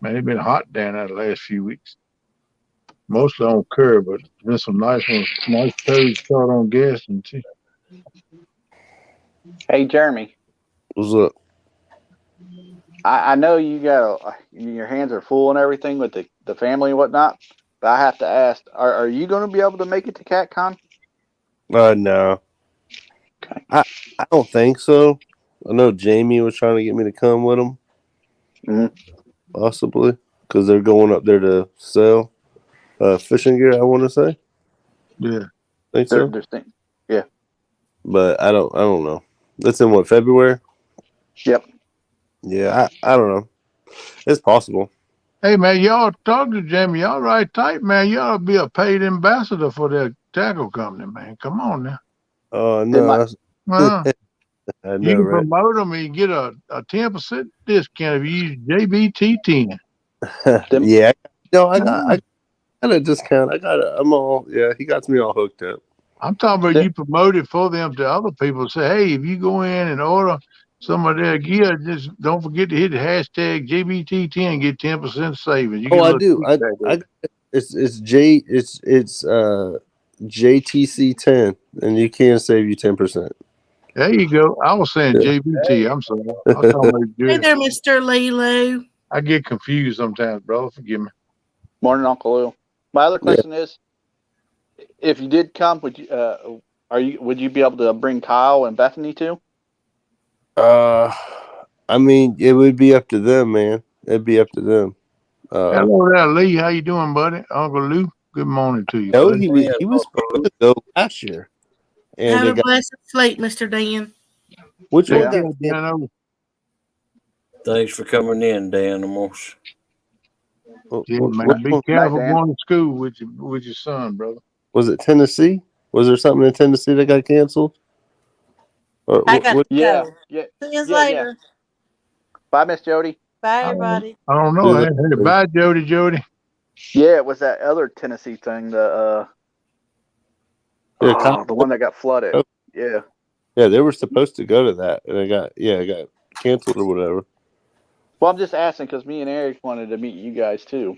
Man, it's been hot down there the last few weeks. Mostly on curb, but there's been some nice ones, nice toads caught on gas and too. Hey, Jeremy. What's up? I know you got your hands are full and everything with the family and whatnot, but I have to ask: Are you going to be able to make it to CatCon? No. Okay. I don't think so. I know Jamie was trying to get me to come with him. Mm-hmm. Possibly. Because they're going up there to sell fishing gear, I want to say. Yeah. Think so? Yeah. But I don't know. That's in what, February? Yep. Yeah, I don't know. It's possible. Hey, man, y'all talk to Jamie. Y'all right tight, man. You ought to be a paid ambassador for that tackle company, man. Come on now. Oh, Did my Uh, I you know, can right? promote them and you get a 10% discount if you use JBT10. Yeah. No, I Uh, got a discount. I'm all, yeah, he got me all hooked up. I'm talking about you promote it for them to other people. Say, hey, if you go in and order some of their gear, just don't forget to hit the hashtag JBT10 and get 10% savings. You get Oh, a I little do. kickback. It's JTC10, and you can save you 10%. There you go. I was saying Yeah. JBT. I'm sorry. I was talking about Hey good. there, Mr. Lelu. I get confused sometimes, brother. Forgive me. Morning, Uncle Lou. My other Yeah. question is, if you did come, would you be able to bring Kyle and Bethany too? I mean, it would be up to them, man. It'd be up to them. Hello there, Lee. How you doing, buddy? Uncle Lou. Good morning to you, No, buddy. he was supposed to go last year, and Have they a got blessed sleep, Mr. Dan. which Yeah, one Yeah. got yeah, no. Thanks for coming in, Dan Amos. Yeah, which man. Be one Night, careful Dan. going to school with your son, brother. was it? Tennessee? Was there something in Tennessee that got canceled? Or I got to Yeah. go. Yeah. See you Yeah. Yeah. later. Bye, Miss Jody. Bye, I don't, everybody. I don't know. did I ain't heard it. they- Bye, Jody. Jody. Yeah, it was that other Tennessee thing. The yeah, the one that got flooded. oh, Yeah. yeah, they were supposed to go to that, and it got canceled or whatever. Well, I'm just asking because me and Eric wanted to meet you guys too.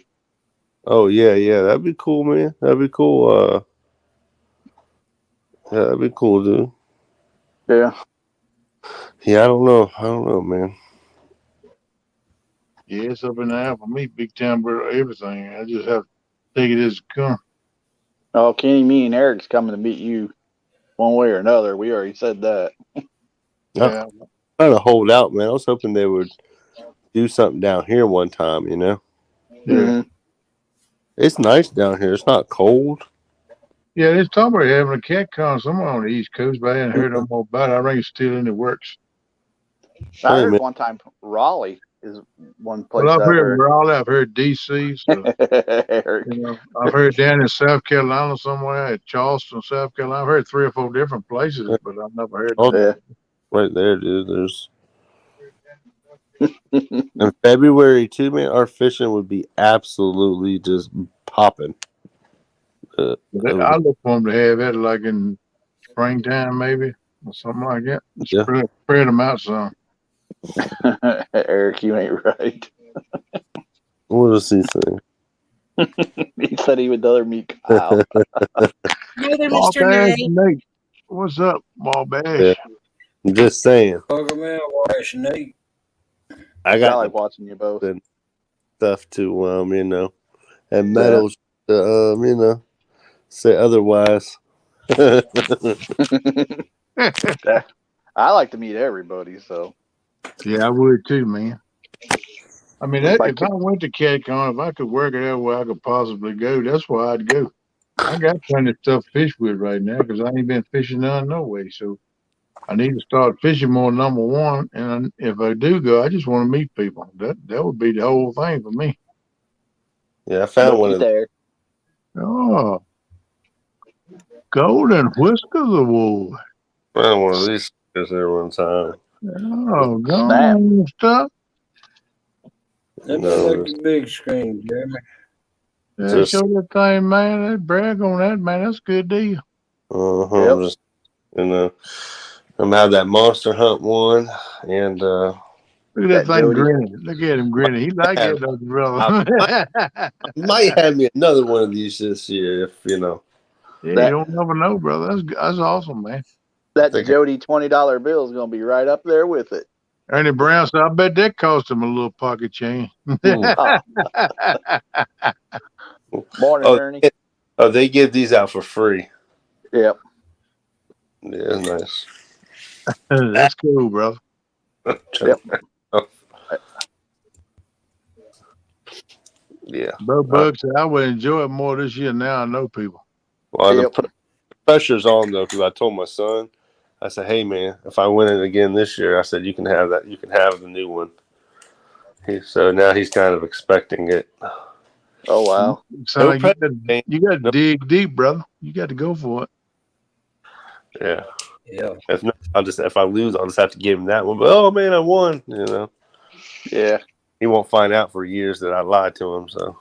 Oh yeah, that'd be cool, man. That'd be cool. Yeah, that'd be cool, dude. Yeah. Yeah, I don't know, man. Yeah, it's up in the air for me. Big time, bro. Everything. I just have to take it as it comes. Oh, Kenny, me and Eric's coming to meet you one way or another. We already said that. I'm Yeah. trying to hold out, man. I was hoping they would do something down here one time. You know, Yeah. Mm-hmm. it's nice down here. It's not cold. Yeah, they're talking about having a cat con somewhere on the East Coast, but I hadn't heard no more about it. I think it's still in the works. I Hey, heard man. one time Raleigh is one Well, place I've I heard heard. Raleigh, I've heard DC, so Eric. I've heard down in South Carolina somewhere, at Charleston, South Carolina. I've heard 3 or 4 different places, but I've never heard the Oh, name. Yeah. right there, dude. There's in February too, man. Our fishing would be absolutely just popping. I look for them to have that like in springtime, maybe, or something like that. Yeah. Spread them out some. Eric, you ain't right. What does he say? He said he would rather meet Kyle. Hey there, Ball Mr. Bash Nate. Nate. What's up, Ball Yeah. Bash? I'm just saying. Bugger man, watch Nate. I I got like the watching you both. stuff to and medals to say otherwise. I like to meet everybody, so Yeah, I would too, man. I mean, if I if I could, went to CatCon, if I could work it out where I could possibly go, that's where I'd go. I got plenty of stuff to fish with right now because I ain't been fishing none no way. So I need to start fishing more, number one. And if I do go, I just want to meet people. That would be the whole thing for me. Yeah, I found one of there. Oh, Golden Whiskers Award. found one of these stickers there one time. Oh, go Snap. on, stuff. Let me No, look at the big screen, Jeremy. Yeah, Just- show that thing, man. They brag on that, man. That's a good deal. uh-huh, just, I'm gonna have that Monster Hunt one, and Look at That that thing Jody. grinning. Look at him grinning. He like it, doesn't he, brother? might have me another one of these this year if you know. Yeah, That- you don't never know, brother. That's awesome, man. That Think- Jody $20 bill is going to be right up there with it. Ernie Brown said, I bet that cost him a little pocket change. Oh. Morning, Oh, Ernie. Oh, they give these out for free. Yep. Yeah, nice. That's cool, brother. Yep. Yeah. Bro Bug said, I would enjoy it more this year. Now I know people. Well, Yep. the pressure's on though, because I told my son, I said, "Hey man, if I win it again this year, I said you can have that. You can have the new one." So now he's kind of expecting it. Oh, wow. So you got Nope. to dig deep, brother. You got to go for it. Yeah. Yeah. If not, if I lose, I'll just have to give him that one. But oh man, I won. You know. Yeah. He won't find out for years that I lied to him. So.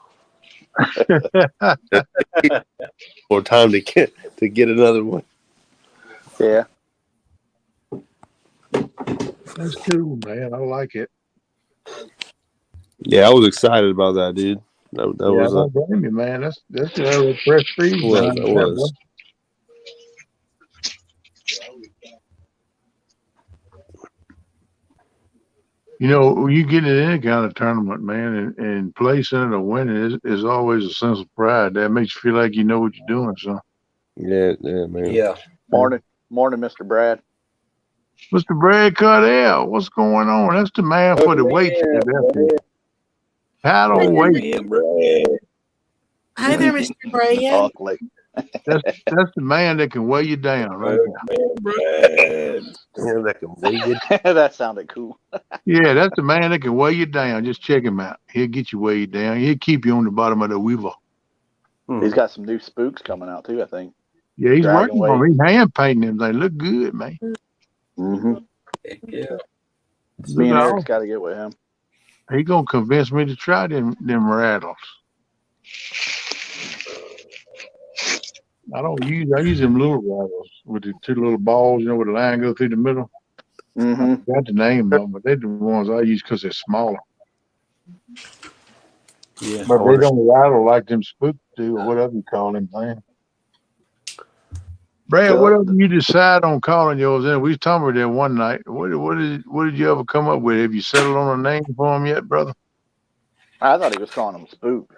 Or time to get another one. Yeah. That's cool, man. I like it. Yeah, I was excited about that, dude. That I was don't blame you, man. That's a fresh freeze. it was. You know, when you get in any kind of tournament, man, and placing it or winning is always a sense of pride. That makes you feel like you know what you're doing, son. Yeah, man. Yeah. Morning, Mr. Brad. Mr. Brad Cardell, what's going on? That's the man for the weight. Paddle weight. Yeah, Brad. Hi there, Mr. Brad. Talk like That's the man that can weigh you down, right there. Brad. Yeah, that can weigh it. that sounded cool. Yeah, that's the man that can weigh you down. Just check him out. He'll get you weighed down. He'll keep you on the bottom of the weaver. He's got some new spooks coming out too, I think. Yeah, he's Dragon working on them. He's hand painting them. They look good, man. Mm-hmm. Yeah. Me and Eric's got to get with him. He gonna convince me to try them rattles. I use them little rattles with the two little balls, you know, with the line go through the middle. Mm-hmm. I forgot the name of them, but they're the ones I use because they're smaller. Yeah. But they don't rattle like them spooks do, or whatever you call them, man. Brad, whatever you decide on calling yours in, we was talking about that one night. What did you ever come up with? Have you settled on a name for him yet, brother? I thought he was calling them spooks.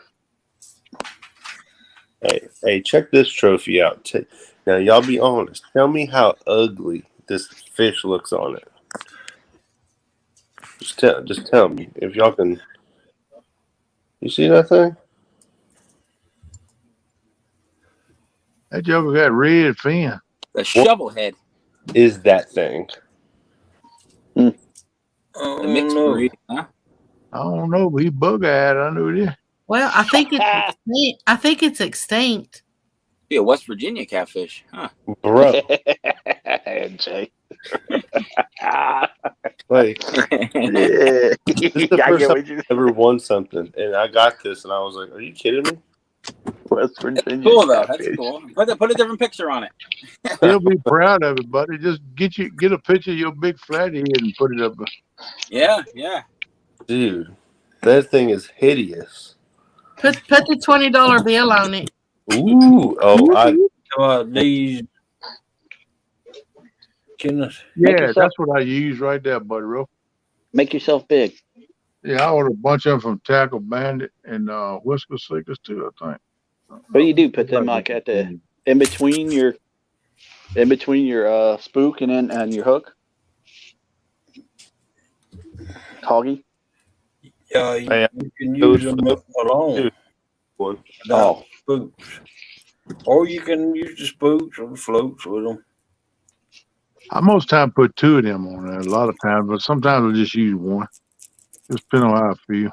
Hey, check this trophy out. Now, y'all be honest. Tell me how ugly this fish looks on it. Just tell me if y'all can. You see that thing? That joker got red fin. The shovel head. Is that thing? The mixed breed, huh? I don't know, but he bug-eyed. I knew this. Well, I think it's extinct. I think it's extinct. Be a West Virginia catfish, huh? Bro. Jay. Like, Yeah. this is the first time I ever won something, and I got this, and I was like, "Are you kidding me?" West Virginia. Cool though. That's cool. Put a different picture on it. He'll be proud of it, buddy. Just get a picture of your big flathead and put it up. Yeah. Dude, that thing is hideous. Put the $20 bill on it. Ooh, These. Yeah, that's what I use right there, buddy. Ro. Make yourself big. Yeah, I ordered a bunch of them from Tackle Bandit and Whisker Seekers too, I think. What do you do? Put them like at the in between your spook and your hook. Hoggy. Yeah, you can use them alone. Oh, spooks. Or you can use the spooks or the floats with them. I most time put 2 of them on there a lot of times, but sometimes I just use 1. Just depending on how I feel.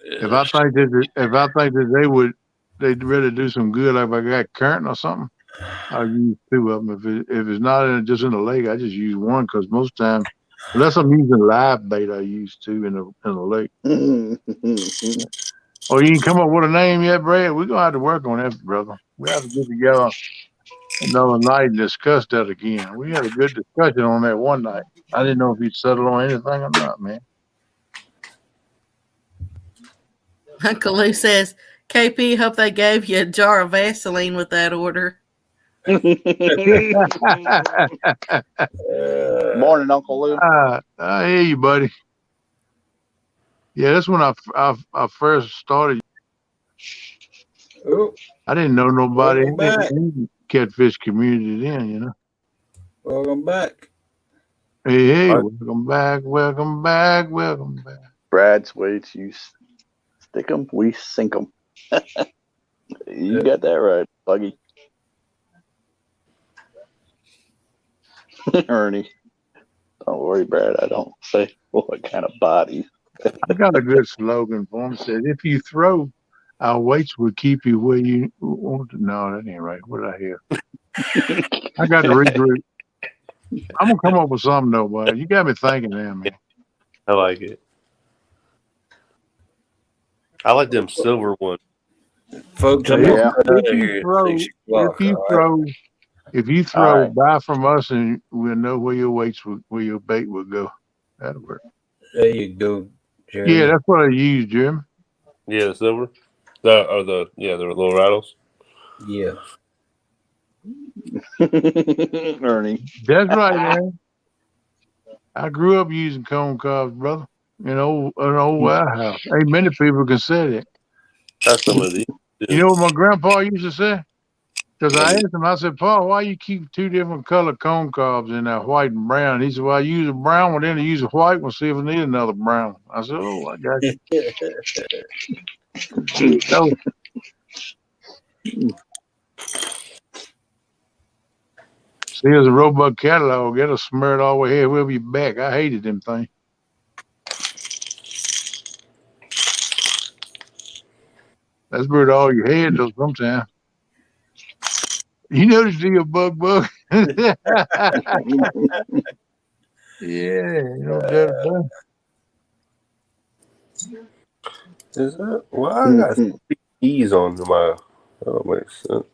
If I think that they'd rather do some good, like if I got current or something, I'll use 2 of them. If it's not just in the lake, I just use 1 because most time, unless I'm using live bait, I use 2 in the lake. Oh, you can come up with a name yet, Brad? We're gonna have to work on that, brother. We have to get together another night and discuss that again. We had a good discussion on that one night. I didn't know if you settled on anything or not, man. Uncle Lou says, KP, hope they gave you a jar of Vaseline with that order. Morning, Uncle Lou. I hear you, buddy. Yeah, that's when I first started. Oh, I didn't know nobody welcome back. in the catfish community then, you know. Welcome back. Hey, welcome back, welcome back, welcome back. Brad's weights, you stick them, we sink them. You got that right, Buggy. Ernie. Don't worry, Brad. I don't say what kind of body. I got a good slogan for him. It says, if you throw, our weights will keep you where you want to. No, that ain't right. What did I hear? I got to regroup. I'm going to come up with something, though, buddy. You got me thinking there, man. I like it. I like them silver ones. Folks, Now, I'm if, gonna cut out of if here you at throw, 6 o'clock. if you All throw, right. buy from us, and we'll know where your weights, where your bait will go. That'll work. There you go, Jeremy. Yeah, that's what I use, Jim. Yeah, the silver. The little rattles. Yeah. Ernie. That's right, man. I grew up using cone cobs, brother. An old warehouse. Ain't many people can say that. That's some of these. You know what my grandpa used to say? Because I asked him, I said, Paul, why you keep 2 different color cone cobs in there, white and brown? He said, well, I use a brown one, then I use a white one, see if I need another brown. I said, oh, I got you. No. See, there's a robot catalog. It'll smur it all the way here. We'll be back. I hated them things. That's where all your head does sometimes. You notice the bug. Yeah, you know that about. Is that? Well, I got keys on my. That don't make sense.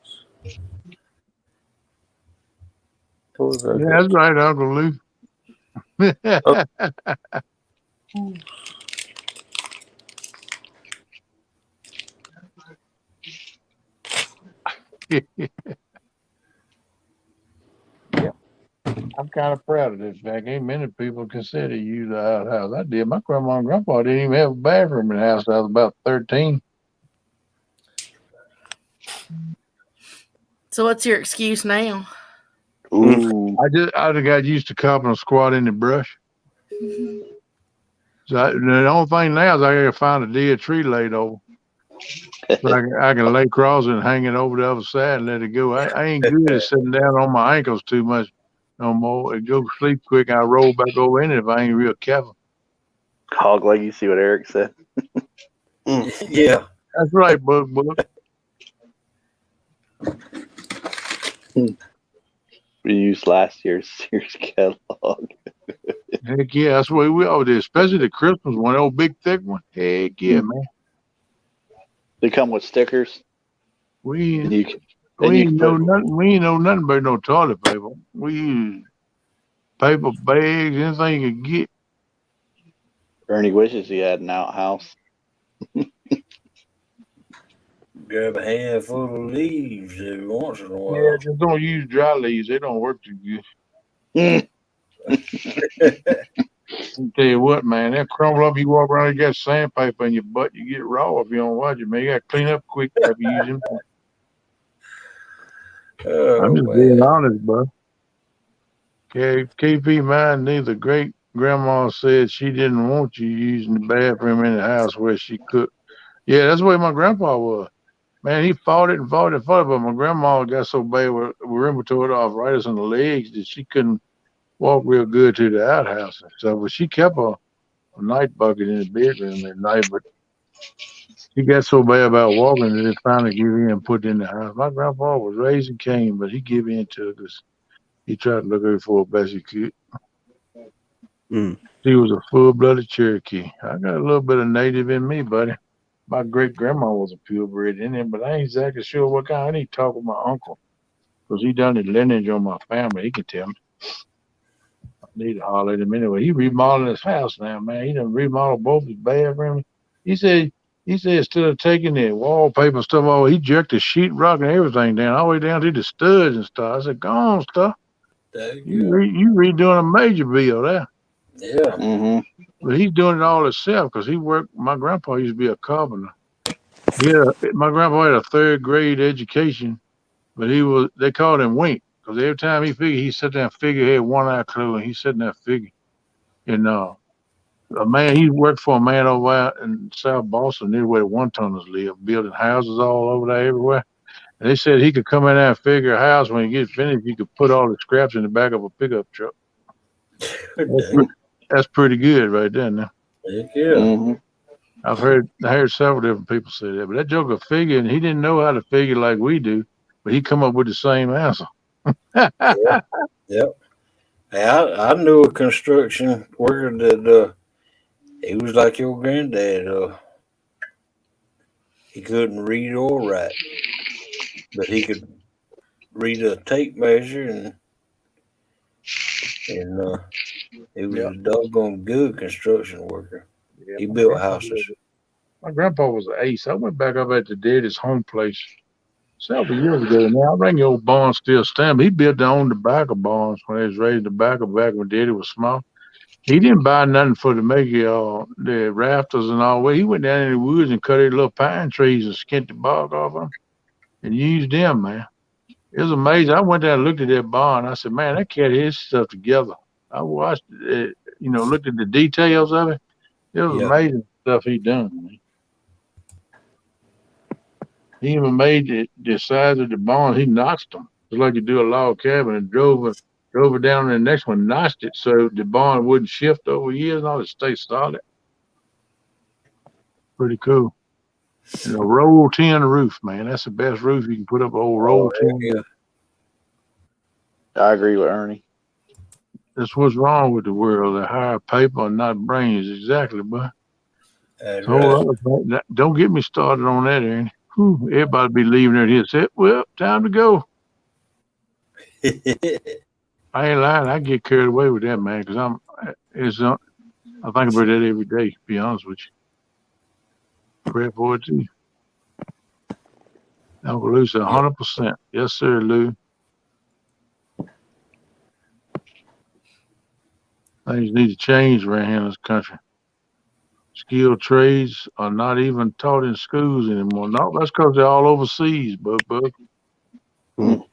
What was that? Yeah, that's right, Uncle Lou. Yeah, I'm kind of proud of this fact. Ain't many people consider you the outhouse. I did. My grandma and grandpa didn't even have a bathroom in the house. I was about 13. So what's your excuse now? Ooh. I got used to copping a squat in the brush. So the only thing now is I gotta find a dead tree laid over. So I can lay across it and hang it over the other side and let it go. I ain't good at sitting down on my ankles too much no more. It go sleep quick. I roll back over in it if I ain't real careful. Hog leg, you see what Eric said? Yeah. That's right, Bug. We used last year's Sears catalog. Heck yeah, that's what we all did, especially the Christmas one, old big thick one. Heck yeah, man. They come with stickers. We And ain't you know nothing. We ain't know nothing about no toilet paper. We use paper bags, anything you could get. Ernie wishes he had an outhouse. Grab a handful of leaves every once in a while. Yeah, just don't use dry leaves. They don't work too good. I'll tell you what, man, that crumble up. You walk around, you got sandpaper in your butt. You get raw if you don't watch it, man. You got to clean up quick after you use them. I'm just being honest, bro. KP, mine, neither great grandma said she didn't want you using the bathroom in the house where she cooked. Yeah, that's the way my grandpa was. Man, he fought it and fought it and fought it, but my grandma got so bad with rheumatoid arthritis in the legs that she couldn't walk real good to the outhouse and stuff. But she kept a night bucket in the bedroom at night, but he got so bad about walking that he finally gave in and put it in the house. My grandpa was raising Cain, but he gave in to it because he tried to look her for it best he could. Mm. He was a full-blooded Cherokee. I got a little bit of native in me, buddy. My great grandma was a purebred Indian, but I ain't exactly sure what kind. I need to talk with my uncle because he done the lineage on my family. He can tell me. I need to holler at him anyway. He remodeling his house now, man. He done remodeled both his bathrooms. He said instead of taking the wallpaper and stuff off, he jerked the sheetrock and everything down, all the way down to the studs and stuff. I said, go on, stuff. There you go. You redoing a major bill there. Yeah. Mm-hmm. But he's doing it all himself because he worked. My grandpa used to be a carpenter. My grandpa had a third grade education, but they called him Wink because every time he figured, he sat there and figured, he had one eye closed and he sitting there figuring. And he worked for a man over there in South Boston, near where the one-tonners live, building houses all over there everywhere. And they said he could come in there and figure a house when he gets finished. He could put all the scraps in the back of a pickup truck. That's pretty good right there now. Heck yeah. Mm-hmm. I heard several different people say that, but that joker figured, and he didn't know how to figure like we do, but he come up with the same answer. Yeah. Yep. Hey, I knew a construction worker that he was like your granddad. He couldn't read or write, but he could read a tape measure, and he was Yeah, a doggone good construction worker. yeah. He built houses. My grandpa was an ace. I went back up at the daddy's home place several years ago. Now I think the old barn still standing. He built their own tobacco barns when they was raising tobacco back when daddy was small. He didn't buy nothing for to make the rafters and all. Well, he went down in the woods and cut his little pine trees and skinned the bark off them and used them, man. It was amazing. I went down and looked at that barn. I said, man, that cat had his stuff together. I watched it, looked at the details of it. It was Yeah. amazing stuff he done, man. He even made the size of the barn. He notched them. It's like you do a log cabin and drove it down to the next one, notched it so the barn wouldn't shift over years and all. It stay solid. Pretty cool. And a roll tin roof, man. That's the best roof you can put up. An old Oh, roll heck tin yeah. roof. I agree with Ernie. That's what's wrong with the world. They hire paper and not brains. Exactly, but That's so don't get me started on that, Aaron. Whew, everybody be leaving there here. Say, well, time to go. right. I ain't lying. I get carried away with that, man, because I think about that every day, to be honest with you. Pray for it too. Uncle Lou said Yeah. 100%. Yes, sir, Lou. Things need to change around here in this country. Skilled trades are not even taught in schools anymore. No, that's because they're all overseas, bug. Mm.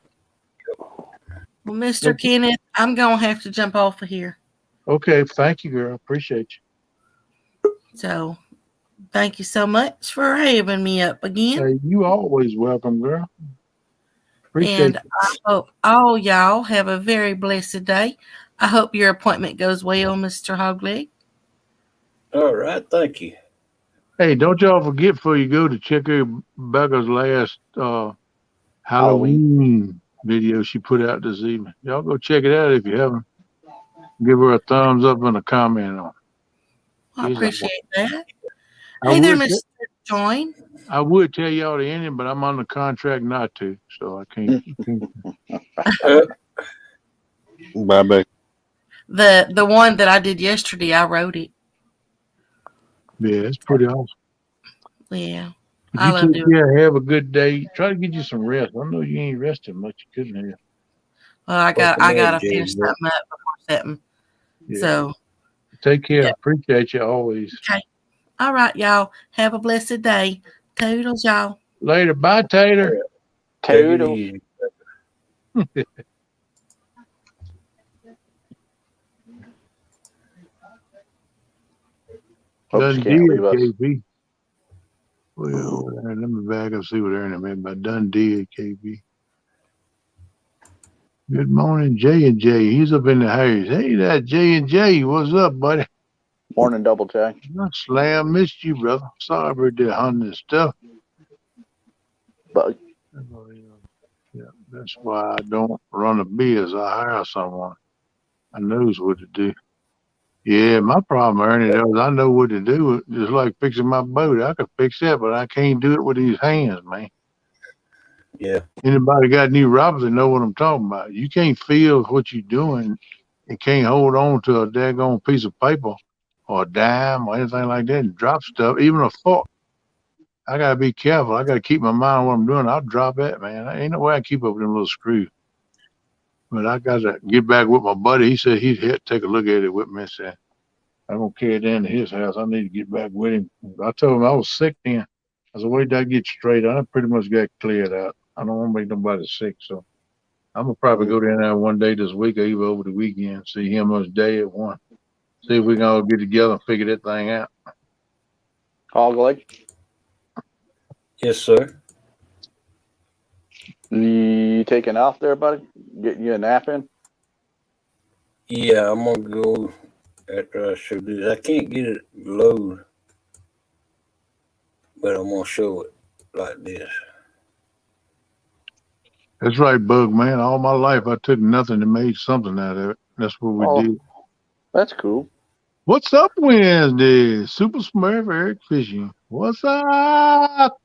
Well, Mr. Kenneth, I'm going to have to jump off of here. Okay, thank you, girl. Appreciate you. So thank you so much for having me up again. Hey, you always welcome, girl. Appreciate And you. I hope all y'all have a very blessed day. I hope your appointment goes well, Mr. Hogleg. All right. Thank you. Hey, don't y'all forget before you go to check out Becca's last Halloween video she put out this evening. Y'all go check it out if you haven't. Give her a thumbs up and a comment on it. I appreciate that. I Hey there, would Mr. Join. I would tell y'all the ending, but I'm on the contract not to, so I can't. Bye, Becky. The one that I did yesterday, I wrote it. Yeah, it's pretty awesome. Yeah. But I you love take doing it. care. Have a good day. Try to get you some rest. I know you ain't resting much. You couldn't have. Well, I Welcome gotta in, finish James. something up before setting. Yeah. So Take care. yeah. Appreciate you always. Okay. All right, y'all. Have a blessed day. Toodles, y'all. Later. Bye, Tater. Take it Toodles. easy. Hope she Done can't deal, leave us. KB. Well, let me back up see what Ernie meant by Dundee, KB. Good morning, J and J. He's up in the house. Hey, that J and J. What's up, buddy? Morning, Double J. Slam, missed you, brother. Sorry about that hunting and stuff. But yeah, that's why I don't run a biz. I hire someone. I knows what to do. Yeah, my problem, Ernie, is I know what to do. Just like fixing my boat. I could fix that, but I can't do it with these hands, man. Yeah. Anybody got any Robinson know what I'm talking about. You can't feel what you're doing and can't hold on to a daggone piece of paper or a dime or anything like that and drop stuff, even a fork. I gotta be careful. I gotta keep my mind on what I'm doing. I'll drop that, man. Ain't no way I keep up with them little screws. But I gotta get back with my buddy. He said he'd take a look at it with me and said, I'm gonna carry it down to his house. I need to get back with him. I told him I was sick then. I said, wait till I get straight. I pretty much got cleared out. I don't want to make nobody sick, so I'm gonna probably go down there one day this week or even over the weekend, see him on his day at one. See if we can all get together and figure that thing out. Hog leg. Yes, sir. You taking off there, buddy? Getting you a nap in? Yeah, I'm gonna go after I show this. I can't get it load, but I'm gonna show it like this. That's right, Bug Man. All my life I took nothing and made something out of it. That's what we did. That's cool. What's up, Wednesday? Super Smurf Eric Fishing. What's up?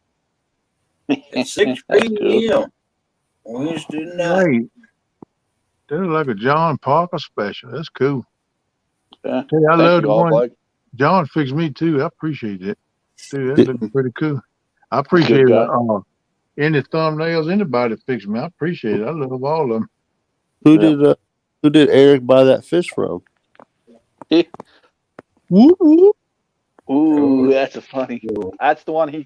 It's 6 p.m. Wednesday night. Right. They're like a John Parker special. That's cool. Yeah. Hey, I love the one. Leg. John fixed me too. I appreciate that. Dude, that looks pretty cool. I appreciate it. Any thumbnails anybody fixed me. I appreciate it. I love all of them. Who did Eric buy that fish from? Whoop, whoop. Ooh, that's a funny. That's the one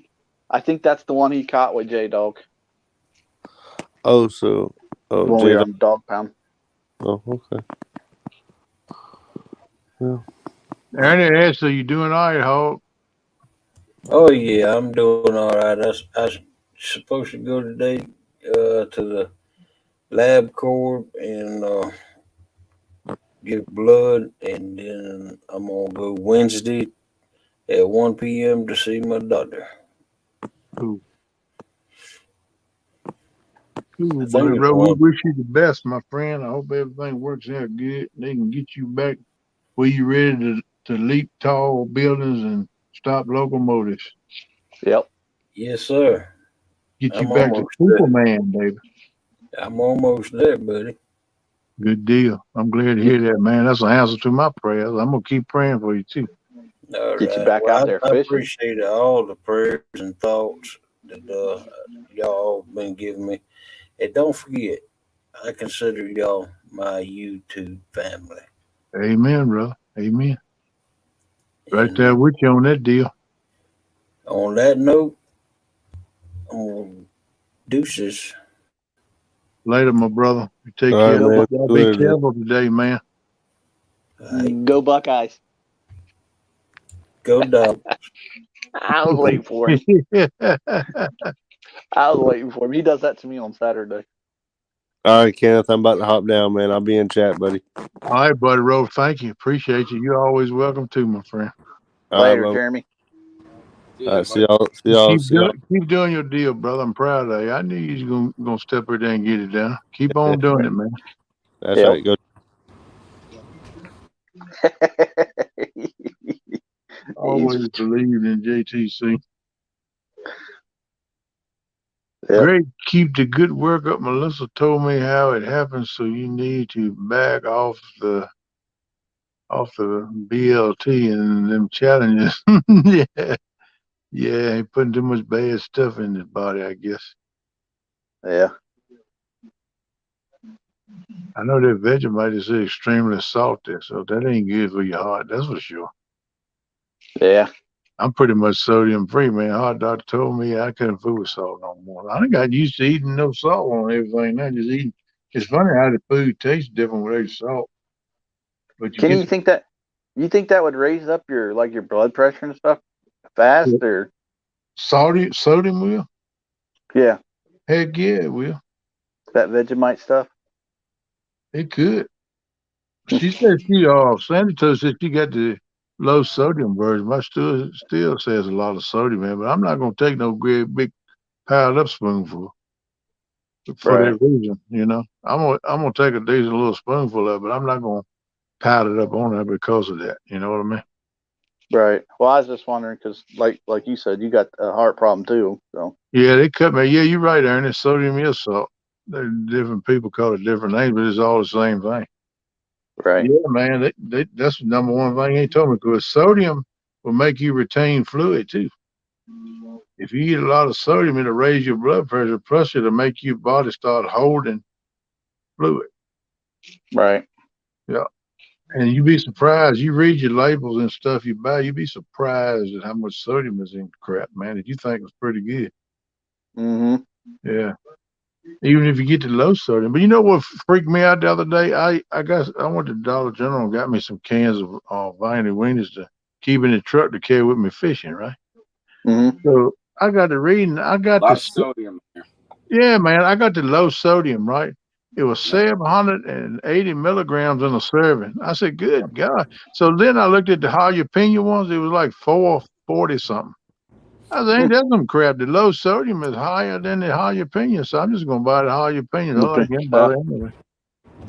I think that's the one he caught with J Dog. Oh, so when we were on Dog Pound. Oh, okay. Yeah. Ernie, Ashley, you doing all right, Hog? Oh yeah, I'm doing all right. I was supposed to go today to the lab corp and give blood, and then I'm gonna go Wednesday at 1 p.m. to see my doctor. Cool. Cool, buddy, bro. We wish you the best, my friend. I hope everything works out good. They can get you back where you ready to leap tall buildings and stop locomotives. Yep. Yes, sir. Get you back to Superman, baby. I'm almost there, buddy. Good deal. I'm glad to hear that, man. That's an answer to my prayers. I'm gonna keep praying for you too. All Get right. you back out there I fishing. appreciate all the prayers and thoughts that y'all been giving me. And don't forget, I consider y'all my YouTube family. Amen, brother. Amen. Right there with you on that deal. On that note, deuces. Later, my brother. You take care. Y'all be careful today, man. Right. Go Buckeyes. Go Dogs. I was waiting for him. I was waiting for him. He does that to me on Saturday. All right, Kenneth, I'm about to hop down, man. I'll be in chat, buddy. All right, buddy. Rose, thank you. Appreciate you. You're always welcome too, my friend. Later, Jeremy. All right, see y'all. Keep doing your deal, brother. I'm proud of you. I knew you was gonna step right there and get it done. Keep on doing it, man. That's right. Go. Always believed in JTC. Great. Keep the good work up. Melissa told me how it happens, so you need to back off the BLT and them challenges. Yeah, he putting too much bad stuff in his body, I guess. Yeah. I know that Vegemite is extremely salty, so that ain't good for your heart, that's for sure. Yeah. I'm pretty much sodium free, man. Heart doctor told me I couldn't fool with salt no more. I got used to eating no salt on everything. Not just eating. It's funny how the food tastes different without salt. But you think that would raise up your blood pressure and stuff fast or? Sodium will? Yeah, Heck yeah, it will. that Vegemite stuff. It could. She said Sandy told us that she got the low sodium version. My still says a lot of sodium, man. But I'm not gonna take no great big piled up spoonful for Right. that reason. I'm gonna take a decent little spoonful of it. I'm not gonna pile it up on there because of that. You know what I mean? Right. Well, I was just wondering because, like you said, you got a heart problem too. So. Yeah, they cut me. Yeah, you're right, Aaron. It's sodium is salt. Different people call it different names, but it's all the same thing. Right. Yeah, man. That's the number one thing they told me because sodium will make you retain fluid too. If you eat a lot of sodium, it'll raise your blood pressure. Plus, it'll make your body start holding fluid. Right. Yeah. And you'd be surprised. You read your labels and stuff you buy, you'd be surprised at how much sodium is in crap, man, that you think was pretty good. Mm-hmm. Yeah. Even if you get the low sodium. But you know what freaked me out the other day? I went to Dollar General and got me some cans of Viney Wieners to keep in the truck to carry with me fishing, right? Mm-hmm. So I got to reading. I A got lot the of sodium there. Yeah, man. I got the low sodium, right? It was 780 milligrams in a serving. I said, good God. So then I looked at the jalapeno ones. It was like 440 something. I said, ain't that some crap? The low sodium is higher than the jalapeno. So I'm just going to buy the jalapeno. I like them Yeah. better anyway.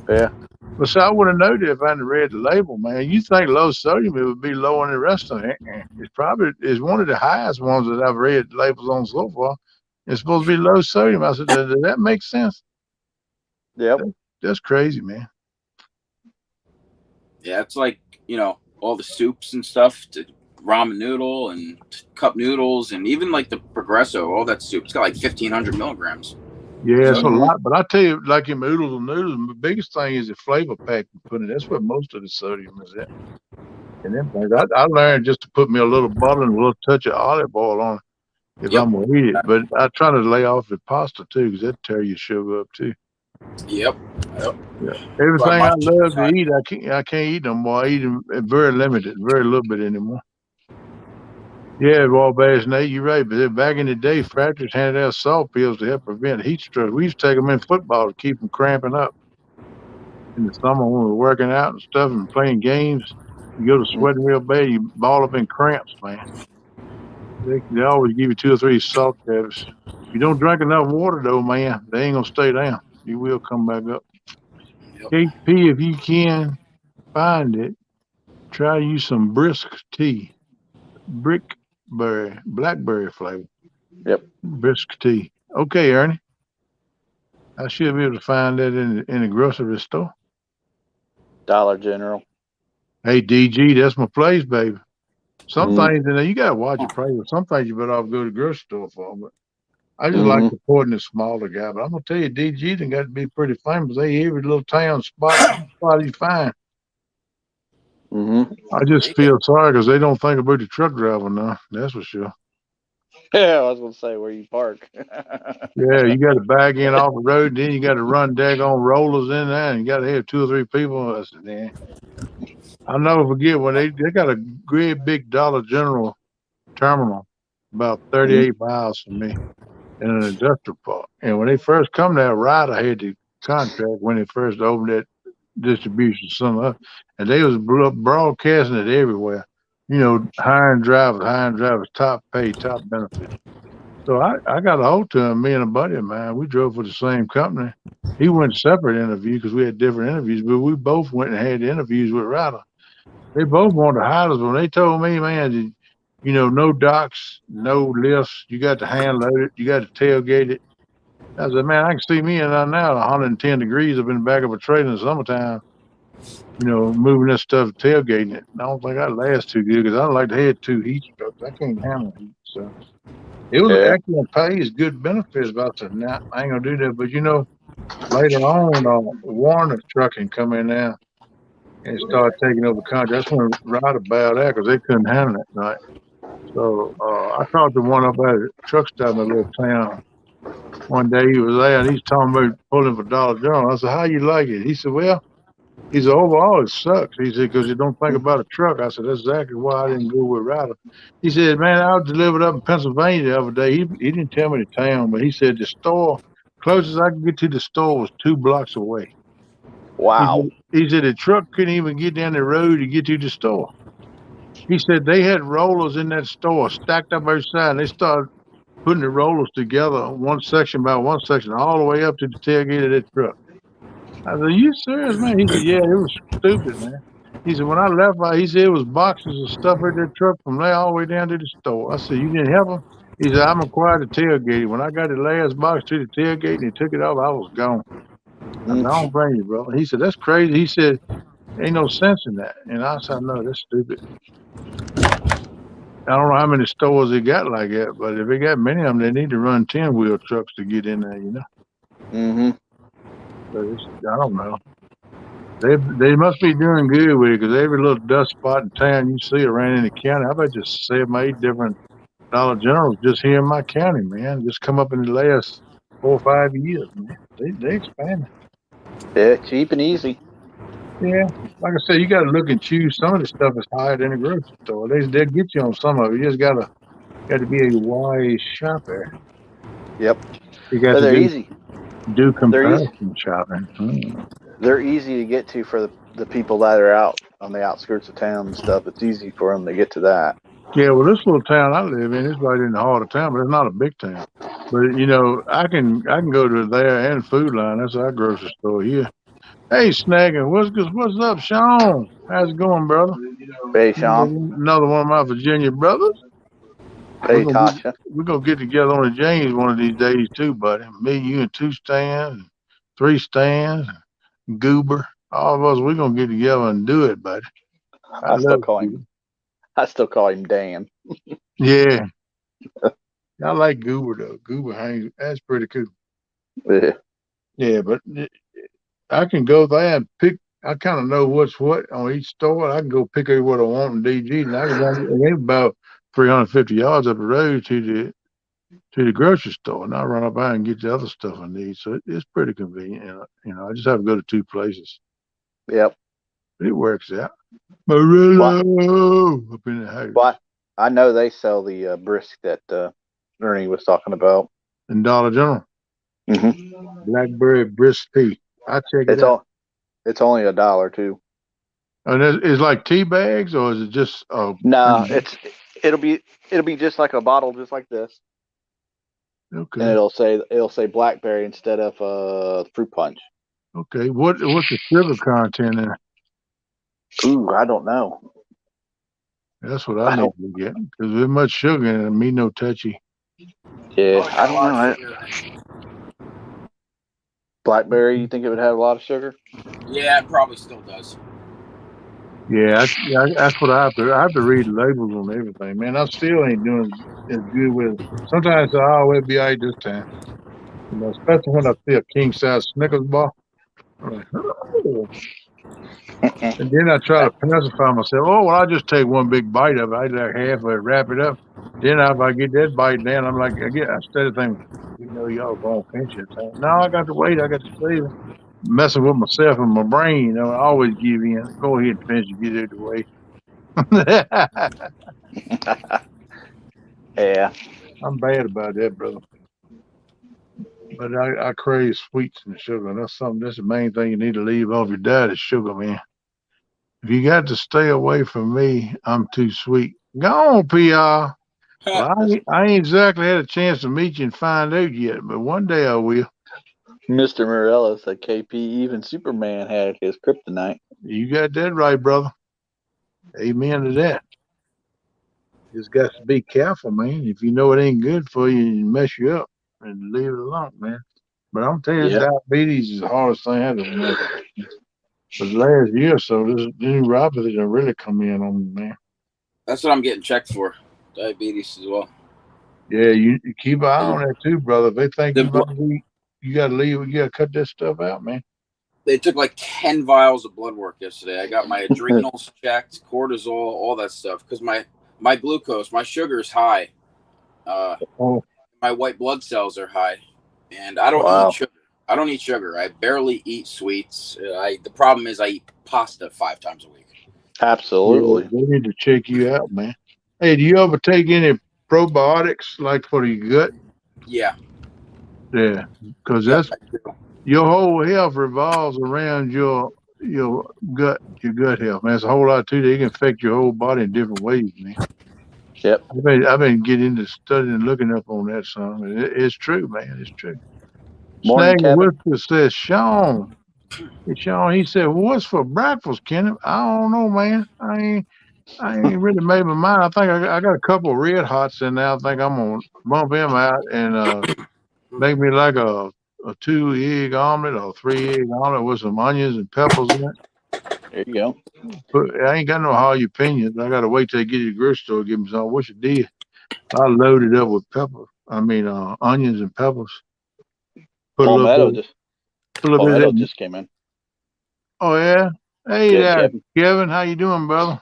Yeah. But so I would have known it if I hadn't read the label, man. You think low sodium, it would be low in the rest of it. It's probably is one of the highest ones that I've read labels on so far. It's supposed to be low sodium. I said, does that make sense? Yep. That's crazy, man. Yeah, it's like, all the soups and stuff, to ramen noodle and cup noodles, and even like the Progresso, all that soup. It's got like 1,500 milligrams. Yeah, it's a So, lot. But I tell you, like in noodles, the biggest thing is the flavor pack you put in. That's where most of the sodium is at. And then things. I learned just to put me a little butter and a little touch of olive oil on it if Yep. I'm going to eat it. But I try to lay off the pasta too because that tear your sugar up too. Yep. Yeah. Everything But I my love to eat, I can't eat no more. I eat them very limited, very little bit anymore. Yeah, Wabash Nate, you're right. But back in the day, factories handed out salt pills to help prevent heat stroke. We used to take them in football to keep them cramping up. In the summer when we were working out and stuff and playing games, you go to sweating real bad, you ball up in cramps, man. They always give you 2 or 3 salt tabs. If you don't drink enough water, though, man, they ain't gonna stay down. You will come back up. Yep. KP, if you can find it, try to use some brisk tea, blackberry flavor. Yep. Brisk tea. Okay, Ernie. I should be able to find that in the grocery store. Dollar General. Hey, DG, that's my place, baby. Some things, you gotta watch your price. Some things you better off go to the grocery store for. But I just like supporting the smaller guy. But I'm gonna tell you, DG done got to be pretty famous. They every little town spot you find. I just feel sorry because they don't think about the truck driver now. That's for sure. Yeah, I was gonna say where you park. Yeah, you got to back in off the road, and then you got to run daggone rollers in there, and you got to have 2 or 3 people. I said, man, I'll never forget when they got a great big Dollar General terminal about 38 miles from me in an industrial park. And when they first come there, Ryder had the contract when they first opened that distribution center, and they was broadcasting it everywhere. Hiring drivers, top pay, top benefits. So I got a hold to him, me and a buddy of mine. We drove for the same company. He went separate interview because we had different interviews, but we both went and had interviews with Ryder. They both wanted to hire us, but when they told me, man, no docks, no lifts, you got to hand load it, you got to tailgate it. I said, man, I can see me in there now, 110 degrees up in the back of a trailer in the summertime, moving this stuff, tailgating it. I don't think I'd last too good because I don't like to have 2 heat strokes. I can't handle heat. So it was excellent pay, it's good benefits. But I said, nah, I ain't gonna do that. But later on, Warner Trucking come in now and started taking over the contract. That's when Ryder bowed out because they couldn't handle it, right? So I talked to one up at a truck stop in a little town. One day he was there and he's talking about pulling for Dollar General. I said, how you like it? He said, well, He said, overall, it sucks. He said, because you don't think about a truck. I said, that's exactly why I didn't go with Ryder. He said, man, I was delivered up in Pennsylvania the other day. He didn't tell me the town, but he said the store, closest I could get to the store was 2 blocks away. Wow. He said the truck couldn't even get down the road to get to the store. He said they had rollers in that store stacked up every side, and they started putting the rollers together one section by one section all the way up to the tailgate of that truck. I said, you serious, man? He said, yeah, it was stupid, man. He said, when I left, he said it was boxes of stuff in that truck from there all the way down to the store. I said, you didn't help him? He said, I'm required to tailgate. When I got the last box to the tailgate and he took it off, I was gone. I said, I don't blame you, bro. He said, that's crazy. He said, ain't no sense in that. And I said, no, that's stupid. I don't know how many stores they got like that, but if they got many of them, they need to run 10-wheel trucks to get in there, you know? Mm-hmm. But I don't know. They must be doing good with it because every little dust spot in town you see around in the county, I bet just 7 or 8 different Dollar Generals just here in my county, man. Just come up in the last 4 or 5 years, man. They expanded. Yeah, cheap and easy. Yeah, like I said, you got to look and choose. Some of the stuff is higher than the grocery store. They'll get you on some of it. You just got to be a wise shopper. Yep. You got But to they're easy. do They're easy. comparison shopping. They're easy to get to for the people that are out on the outskirts of town and stuff. It's easy for them to get to that. Yeah, well, this little town I live in is right in the heart of town, but it's not a big town. But you know, I can go to there and Food Line. That's our grocery store here. Hey, Snagging, what's up, Sean? How's it going, brother? Hey, Sean. Another one of my Virginia brothers. We're Hey, gonna get, Tasha. we're gonna get together on the James one of these days too, buddy. Me, you, and 2 stands, 3 stands, Goober. All of us, we're gonna get together and do it, buddy. I I still love call you. him. I still call him Dan. Yeah, I like Goober though. Goober hangs. That's pretty cool. Yeah. Yeah, but I can go there and pick. I kind of know what's what on each store. I can go pick out what I want in DG, and I can run it about 350 yards up the road to the grocery store, and I run up there and get the other stuff I need. So it's pretty convenient. I just have to go to 2 places. Yep. It works out. What? Marillo up in the house. What? I know they sell the brisk that Ernie was talking about. And Dollar General. Mm-hmm. Blackberry brisk tea. I check it out. It's only $1 too. And it's like tea bags, or is it just? No, it'll be just like a bottle, just like this. Okay. And it'll say blackberry instead of fruit punch. Okay. What's the sugar content in it? Ooh, I don't know. That's what I need to get because there's much sugar in it. Me no touchy. Yeah, I don't know. Blackberry, you think it would have a lot of sugar? Yeah, it probably still does. Yeah, that's what I have to. I have to read labels on everything, man. I still ain't doing as good with it. Sometimes I always be all right this time. Especially when I see a king size Snickers bar. I'm like, oh. And then I try to pacify myself. Oh, well, I'll just take one big bite of it. I like half of it, wrap it up. Then if I get that bite down, I'm like, instead of thinking, y'all going to finish it. No, I got to wait. I got to save it. Messing with myself and my brain. I always give in. Go ahead and finish it. Get it out of the way. Yeah. I'm bad about that, brother. But I crave sweets and sugar. That's the main thing you need to leave off your diet is sugar, man. If you got to stay away from me, I'm too sweet. Go on, PR. Well, I ain't exactly had a chance to meet you and find out yet, but one day I will. Mr. Morello said KP, even Superman had his kryptonite. You got that right, brother. Amen to that. Just got to be careful, man. If you know it ain't good for you, it mess you up and leave it alone, man. But I'm telling you, diabetes is the hardest thing I ever done. For the last year or so, this neuropathy done really come in on me, man. That's what I'm getting checked for. Diabetes as well. Yeah, you keep an eye on that too, brother. If they think you might be, you gotta leave. You gotta cut that stuff out, man. They took like 10 vials of blood work yesterday. I got my adrenals checked, cortisol, all that stuff, because my glucose, my sugar is high. My white blood cells are high, and I don't eat sugar. I don't eat sugar. I barely eat sweets. The problem is I eat pasta 5 times a week. Yeah, Absolutely. they need to check you out, man. Hey, do you ever take any probiotics like for your gut? Yeah. Yeah, because Yep. that's I do. your whole health revolves around your gut health, man. It's a whole lot too. They can affect your whole body in different ways, man. Yep. I've been getting into studying and looking up on that some. And it's true, man. It's true. Morning, Snag and Kevin. Whisper says, Sean. Hey, Sean, he said, well, what's for breakfast, Kenneth? I don't know, man. I ain't really made my mind. I think I got a couple of red hots in there. I think I'm gonna bump them out and make me like a 2 egg omelet or 3 egg omelet with some onions and peppers in it. There you go. But I ain't got no jalapenos. I gotta wait till I get to the grocery store to give me some. What you did? I loaded up with pepper. I mean, onions and peppers. Put a little Palmetto bit, just put a little bit Palmetto of that. just came in. Oh yeah. Hey Good, there, Kevin. Kevin. How you doing, brother?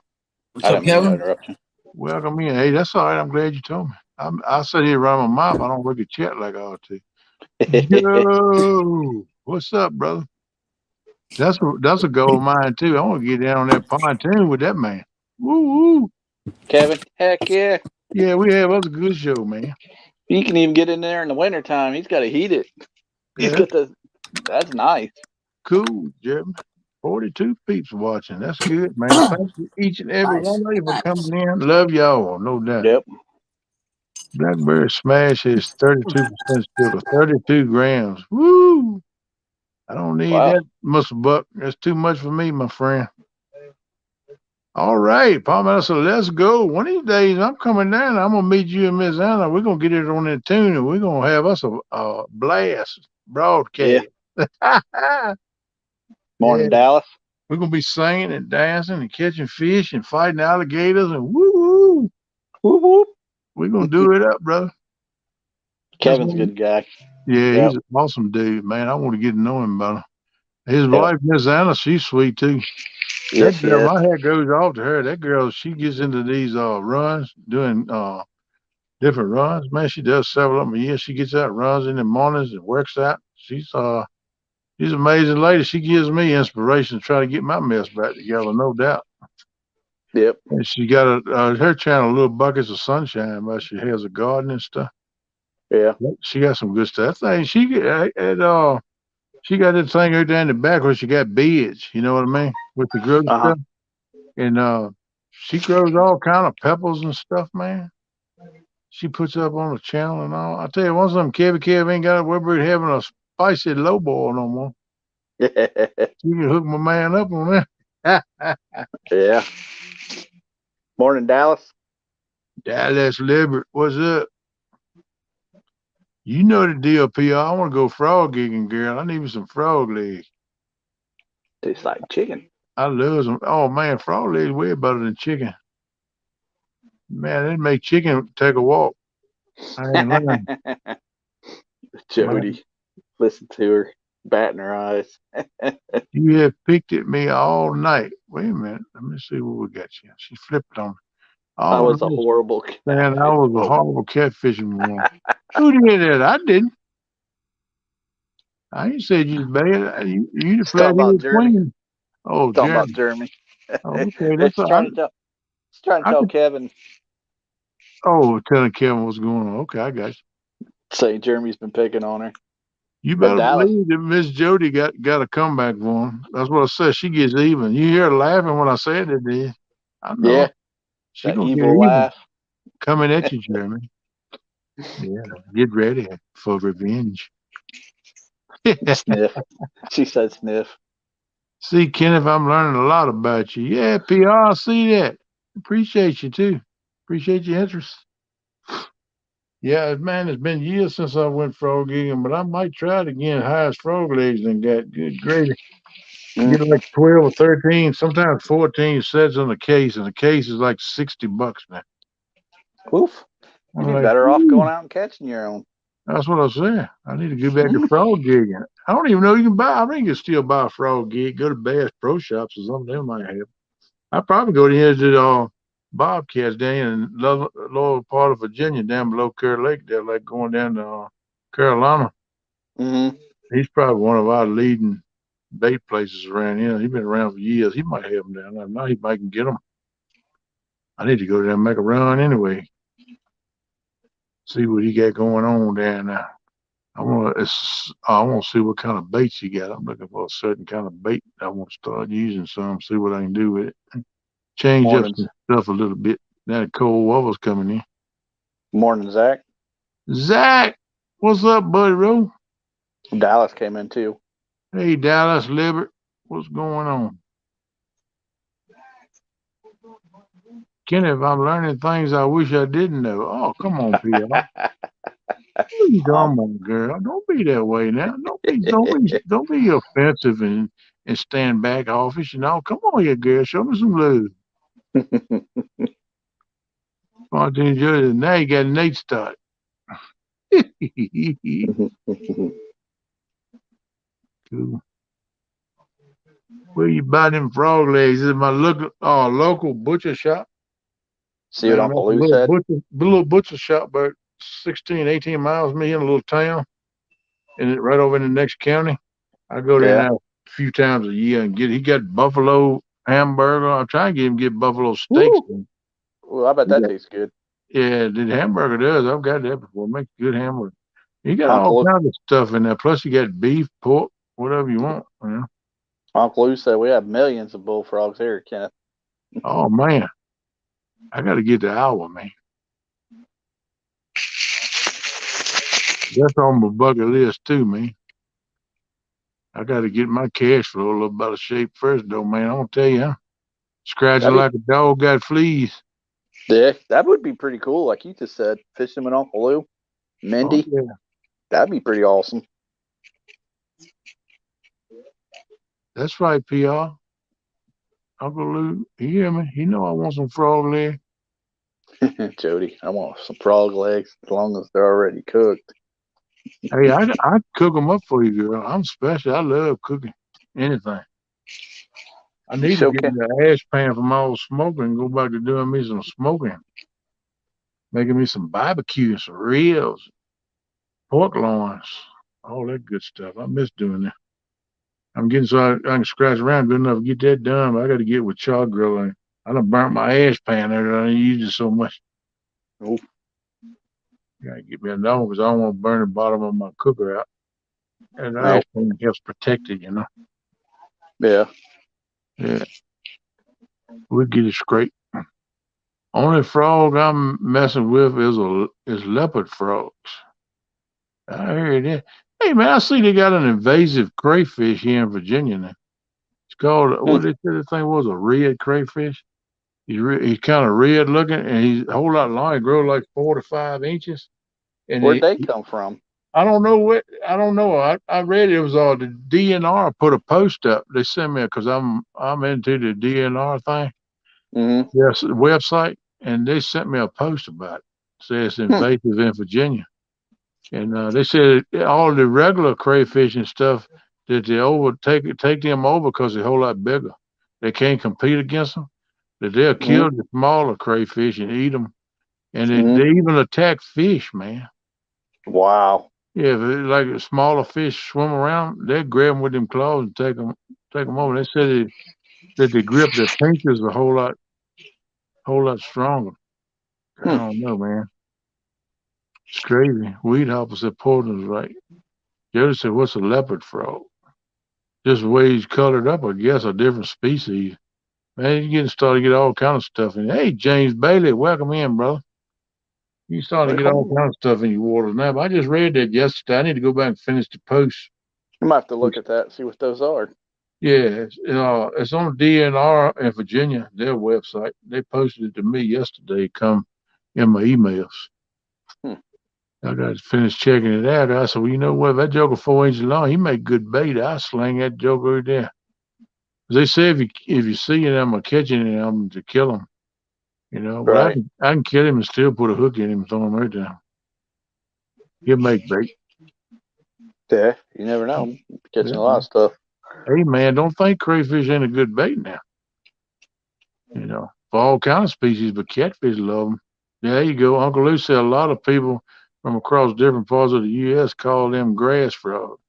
What's I up, didn't mean to Kevin? interrupt you. Welcome in. Hey, that's all right. I'm glad you told me. I sit here running my mouth. I don't look at chat like I ought to. Yo, what's up, brother? That's a goal of mine too. I want to get down on that pontoon with that man. Woo woo. Kevin, heck yeah. Yeah, we have us a good show, man. He can even get in there in the wintertime. He's got to heat it. He's Yeah, got the. That's nice. cool, Jim. 42 peeps watching. That's good, man. Thank you, each and every Nice. one of you for Nice. coming in. Love y'all, no doubt. Yep. Blackberry Smash is 32% sugar, 32 grams. Woo! I don't need Wow. that muscle buck. That's too much for me, my friend. All right, Palmetto, so let's go. One of these days, I'm coming down. I'm gonna meet you and Miss Anna. We're gonna get it on that tune, and we're gonna have us a blast Yeah. broadcast. Yeah, Morning, Dallas. we're gonna be singing and dancing and catching fish and fighting alligators and woo woo. Whoop, whoop. We're gonna do it up, brother. That's Kevin's a what. good guy. Yeah, Yep. he's an awesome dude, man. I want to get to know him better. His Yep. wife, Miss Anna, she's sweet too. That Yes, he girl, is. my head goes off to her. That girl, she gets into these runs, doing different runs. Man, she does several of them a year. She gets out, runs in the mornings, and works out. She's an amazing lady. She gives me inspiration to try to get my mess back together, no doubt. Yep. And she got her channel, Little Buckets of Sunshine, but she has a garden and stuff. Yeah. She got some good stuff. That thing, she got that thing right down in the back where she got beds. You know what I mean, with the growth Uh huh. stuff. And she grows all kind of peppers and stuff, man. She puts up on the channel and all. I tell you, one of them Kev ain't got to worry about having a spicy low boil no more. You can hook my man up on that. Yeah. Morning, Dallas. Dallas Liberty, what's up? You know the deal, PR. I want to go frog gigging, girl. I need me some frog legs. Tastes like chicken. I love them. Oh man, frog legs way better than chicken. Man, it make chicken take a walk. I ain't lying. Man, Jody, listen to her, batting her eyes. you have picked at me all night. Wait a minute. Let me see what we got here. She flipped on me. I Oh, was a no, horrible man, I was a catfish. horrible catfishing one. Who did that? I didn't. I ain't said you was bad. You the It's talking about flathead Jeremy. queen. Oh, Talking about Jeremy. Jeremy. Oh, okay. That's It's all. trying to tell. It's trying to I tell could. Kevin. Oh, telling Kevin what's going on. Okay, I got you. Say Jeremy's been picking on her. You But better Dallas. believe that Miss Jody got a comeback for him. That's what I said. She gets even. You hear her laughing when I said it, did? I know Yeah, she that gonna get evil even laugh. coming at you, Jeremy. Yeah, get ready for revenge. Sniff. She said sniff. See, Kenneth, I'm learning a lot about you. Yeah, PR, I see that. Appreciate you too. Appreciate your interest. Yeah, man, it's been years since I went frog gigging, but I might try it again. Highest frog legs than got. Good gravy. Mm. Get like 12 or 13, sometimes 14 sets on the case, and the case is like $60 now. Oof. You'd I'm be like, better off ooh, going out and catching your own. that's what I said. I need to get back to frog gigging. I don't even know you can buy. I think you can still buy a frog gig. Go to Bass Pro Shops or something. They might have. I probably go to here to Bobcats down in lower part of Virginia, down below Kerr Lake. They're like going down to Carolina. Mm-hmm. He's probably one of our leading bait places around here. He's been around for years. He might have them down there. Now he might can get them. I need to go there and make a run anyway. See what he got going on down there. I want to see what kind of baits he got. I'm looking for a certain kind of bait. I want to start using some. See what I can do with it. Change up Morning, some stuff a little bit. Now the cold weather's coming in. morning, Zach. Zach, what's up, buddy? Roll. Dallas came in too. Hey, Dallas Libert, what's going on? Kenneth, I'm learning things I wish I didn't know. Oh, come on, P.R. What are you talking about, girl? Don't be that way now. Don't be offensive and stand back offish. Come on here, girl. Show me some love. Martin enjoy. Now you got Nate started. Cool. Where you buy them frog legs? Is it my local butcher shop? See what Man, Uncle that's Lou said? little butcher shop about 16, 18 miles from me in a little town, and right over in the next county. I go there Yeah. now a few times a year and he got buffalo hamburger. I'm trying to get him to get buffalo steaks. Well, I bet that tastes good. Yeah, the hamburger does. I've got that before. It makes good hamburger. You got all Uncle kinds of stuff in there. Plus, you got beef, pork, whatever you want. Uncle Lou said we have millions of bullfrogs here, Kenneth. Oh man, I got to get to Iowa, man. That's on my bucket list too, man. I got to get my cash flow a little better shape first, though, man. I'm gonna tell you, huh? Scratching like a dog got fleas. Yeah, that would be pretty cool. Like you just said, fishing with Uncle Lou, Mindy. Oh, yeah. That'd be pretty awesome. That's right, PR. Uncle Lou, you hear me? You know I want some frog leg. Jody, I want some frog legs as long as they're already cooked. Hey, I cook them up for you, girl. I'm special. I love cooking anything. I need to get me an ash pan from all smoking and go back to doing me some smoking. Making me some barbecue, some ribs, pork loins, all that good stuff. I miss doing that. I'm getting so I can scratch around good enough to get that done, but I got to get with char grilling. I done burnt my ash pan there. I didn't use it so much. Oh. Gotta get me another one because I don't want to burn the bottom of my cooker out. And the ash pan helps protect it, Yeah. Yeah. We'll get it straight. Only frog I'm messing with is leopard frogs. I heard that. Hey man, I see they got an invasive crayfish here in Virginia now. It's called what they said the thing was, a red crayfish. He's kind of red looking, and he's a whole lot long. He grows like 4 to 5 inches. And where'd they come from? I don't know I don't know. I read it was the DNR put a post up. They sent me because I'm into the DNR thing. Mm-hmm. Yes, website, and they sent me a post about it. Says it's invasive in Virginia, and they said all the regular crayfish and stuff that they take them over because they're a whole lot bigger. They can't compete against them. That they'll kill the smaller crayfish and eat them, and they even attack fish, man. Wow. Yeah, like a smaller fish swim around, they grab them with them claws and take them over. They said that the grip, their pinch is a whole lot stronger. I don't know, man. It's crazy. Weed hopper said Portland's right. Jody said, "What's a leopard frog?" Just the way he's colored up, I guess, a different species. Man, you're getting started to get all kind of stuff in. Hey, James Bailey, welcome in, brother. You starting to get all kind of stuff in your waters now. But I just read that yesterday. I need to go back and finish the post. You might have to look at that and see what those are. Yeah, it's on DNR in Virginia, their website. They posted it to me yesterday. Come in my emails. I got to finish checking it out. I said, well, you know what? If that joker 4 inches long, he make good bait. I sling that joker right there. They say if you see them or catching them to kill them, But I can kill him and still put a hook in him and throw him right down. He'll make bait. Yeah, you never know. Catching a lot of stuff. Hey man, don't think crayfish ain't a good bait now. For all kind of species, but catfish love them. There you go. Uncle Lou said a lot of people from across different parts of the U.S. call them grass frogs.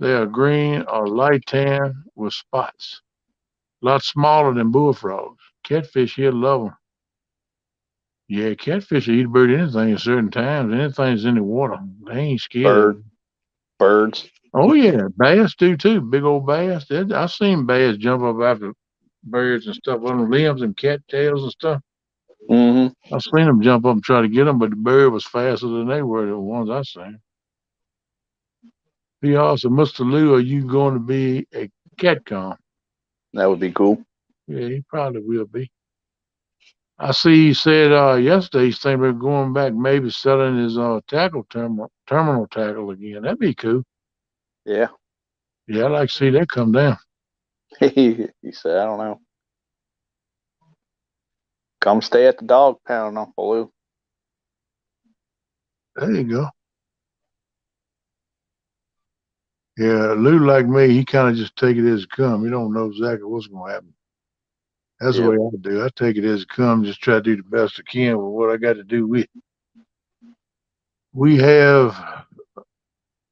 They are green or light tan with spots. A lot smaller than bullfrogs. Catfish here love them. Yeah, catfish will eat about anything at certain times. Anything's in the water. They ain't scared of it. Birds. Oh yeah, bass do too. Big old bass. I've seen bass jump up after birds and stuff on the limbs and cattails and stuff. Mm-hmm. I've seen them jump up and try to get them, but the bird was faster than they were. The ones I seen. He also, Mr. Lou, are you going to be a catcom? That would be cool. Yeah, he probably will be. I see he said yesterday he's thinking about going back, maybe selling his tackle terminal tackle again. That'd be cool. Yeah. Yeah, I'd like to see that come down. He said, I don't know. Come stay at the dog pound, Uncle Lou. There you go. Yeah, Lou, like me, he kind of just take it as it come. He don't know exactly what's going to happen. That's the way I do. I take it as it comes, just try to do the best I can with what I got to do with. We have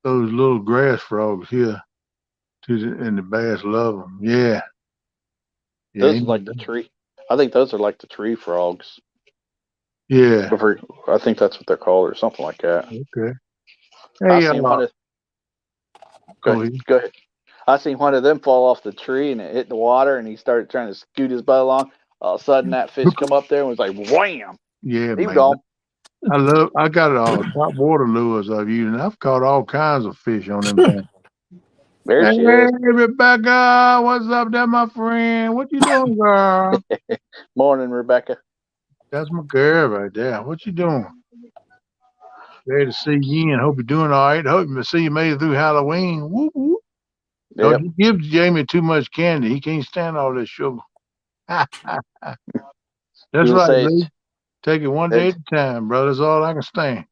those little grass frogs here, and the bass love them. Yeah. Those are like the tree. I think those are like the tree frogs. Yeah. I think that's what they're called or something like that. Okay. Hey, Go ahead. I seen one of them fall off the tree and it hit the water and he started trying to scoot his butt along. All of a sudden that fish come up there and was like wham. Yeah, He's man. gone. I got top water lures I've used, and I've caught all kinds of fish on them things. There she is. Hey, Rebecca, what's up there, my friend? What you doing, girl? Morning, Rebecca. That's my girl right there. What you doing? Glad to see you and hope you're doing all right. Hope to see you made it through Halloween. Whoop, whoop. Yep. Don't you give Jamie too much candy. He can't stand all this sugar. That's right, Lou. Take it one day at a time, brother. That's all I can stand.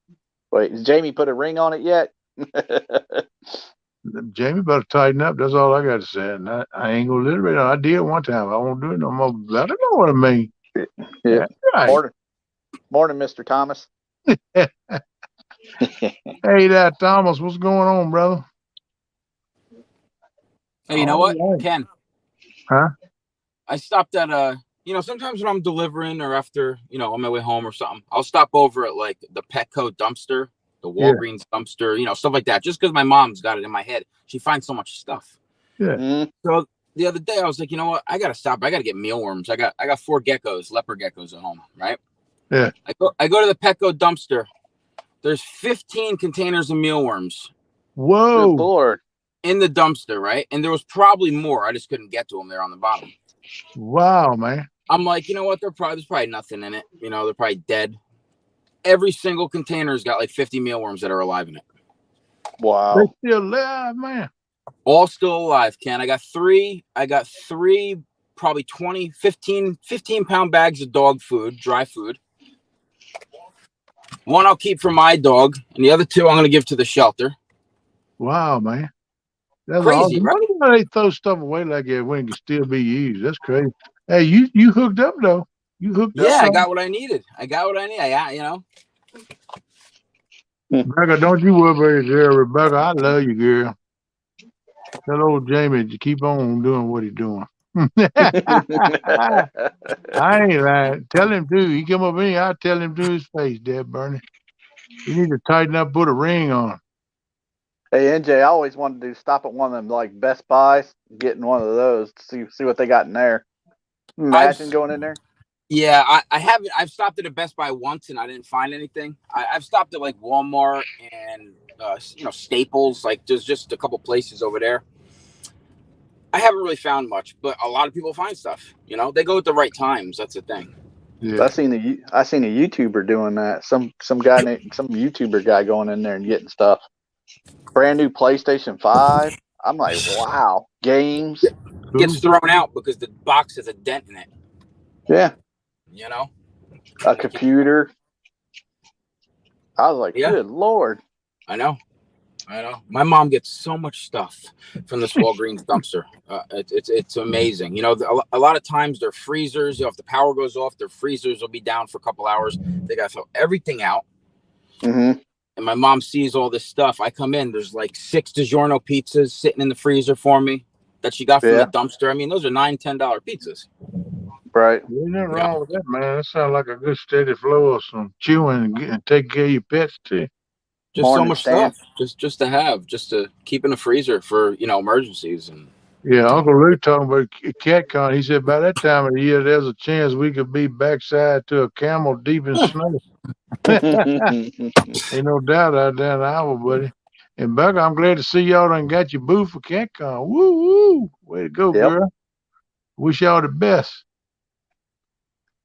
Wait, has Jamie put a ring on it yet? Jamie better tighten up. That's all I got to say. And I ain't gonna let it. I did one time. I won't do it no more. I don't know what I mean. Yeah. Right. Morning, Mr. Thomas. Hey there, Thomas. What's going on, brother? Hey, you know what, Ken? Huh? I stopped at sometimes when I'm delivering or after, on my way home or something, I'll stop over at like the Petco dumpster, the Walgreens dumpster, stuff like that. Just because my mom's got it in my head. She finds so much stuff. Yeah. Mm-hmm. So the other day I was like, you know what? I gotta stop. I gotta get mealworms. I got 4 leopard geckos at home, right? Yeah. I go to the Petco dumpster. There's 15 containers of mealworms. Whoa. Good Lord. In the dumpster, right? And there was probably more. I just couldn't get to them. They're on the bottom. Wow, man. I'm like, you know what? There's probably nothing in it. They're probably dead. Every single container's got like 50 mealworms that are alive in it. Wow. They're still alive, man. All still alive, Ken. I got three, probably 15 pound bags of dog food, dry food. One I'll keep for my dog, and the other 2 I'm going to give to the shelter. Wow, man. That's crazy, awesome. right? Why they throw stuff away like that when it can still be used? That's crazy. Hey, you hooked up though. You hooked up. Yeah, I got what I needed. Rebecca, don't you worry about your girl, Rebecca. I love you, girl. Tell old Jamie to keep on doing what he's doing. I ain't lying. Tell him to. He come up in here, I tell him to his face, Dad Bernie. You need to tighten up, put a ring on. Hey, NJ, I always wanted to stop at one of them like Best Buys, getting one of those to see what they got in there. Imagine going in there. Yeah, I haven't. I've stopped at a Best Buy once and I didn't find anything. I've stopped at like Walmart and Staples. Like there's just a couple places over there. I haven't really found much, but a lot of people find stuff. They go at the right times. That's the thing. Yeah. I seen a YouTuber doing that. Some YouTuber guy going in there and getting stuff. Brand new PlayStation 5. I'm like, wow, games. It gets thrown out because the box has a dent in it. Yeah. A computer. I was like, good Lord. I know. My mom gets so much stuff from this Walgreens dumpster. It's amazing. A lot of times their freezers, if the power goes off, their freezers will be down for a couple hours. They got to throw everything out. Mm-hmm. And my mom sees all this stuff. I come in, there's like 6 DiGiorno pizzas sitting in the freezer for me that she got from the dumpster. I mean, those are $9-10 pizzas. Right. There's nothing Yeah. wrong with that, man. That sounds like a good steady flow of some chewing and taking care of your pets too. Just so Morning, much Stan. stuff, just to have, just to keep in the freezer for emergencies. And Yeah, Uncle Lou talking about cat con. He said by that time of the year, there's a chance we could be backside to a camel deep in snow. Ain't no doubt out there in Iowa, buddy. And Buck, I'm glad to see y'all done got your booth for cat con. Woo woo! Way to go, Yep. girl. Wish y'all the best.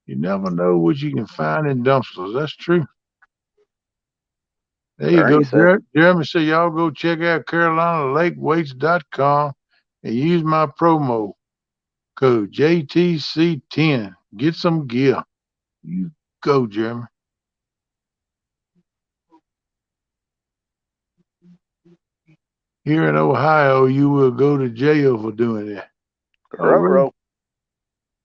You never know what you can find in dumpsters. That's true. There you go. Ernie said. Jeremy said y'all go check out CarolinaLakeWeights.com and use my promo code JTC10. Get some gear. You go, Jeremy. Here in Ohio, you will go to jail for doing that. Oh, really? Ruh-roh.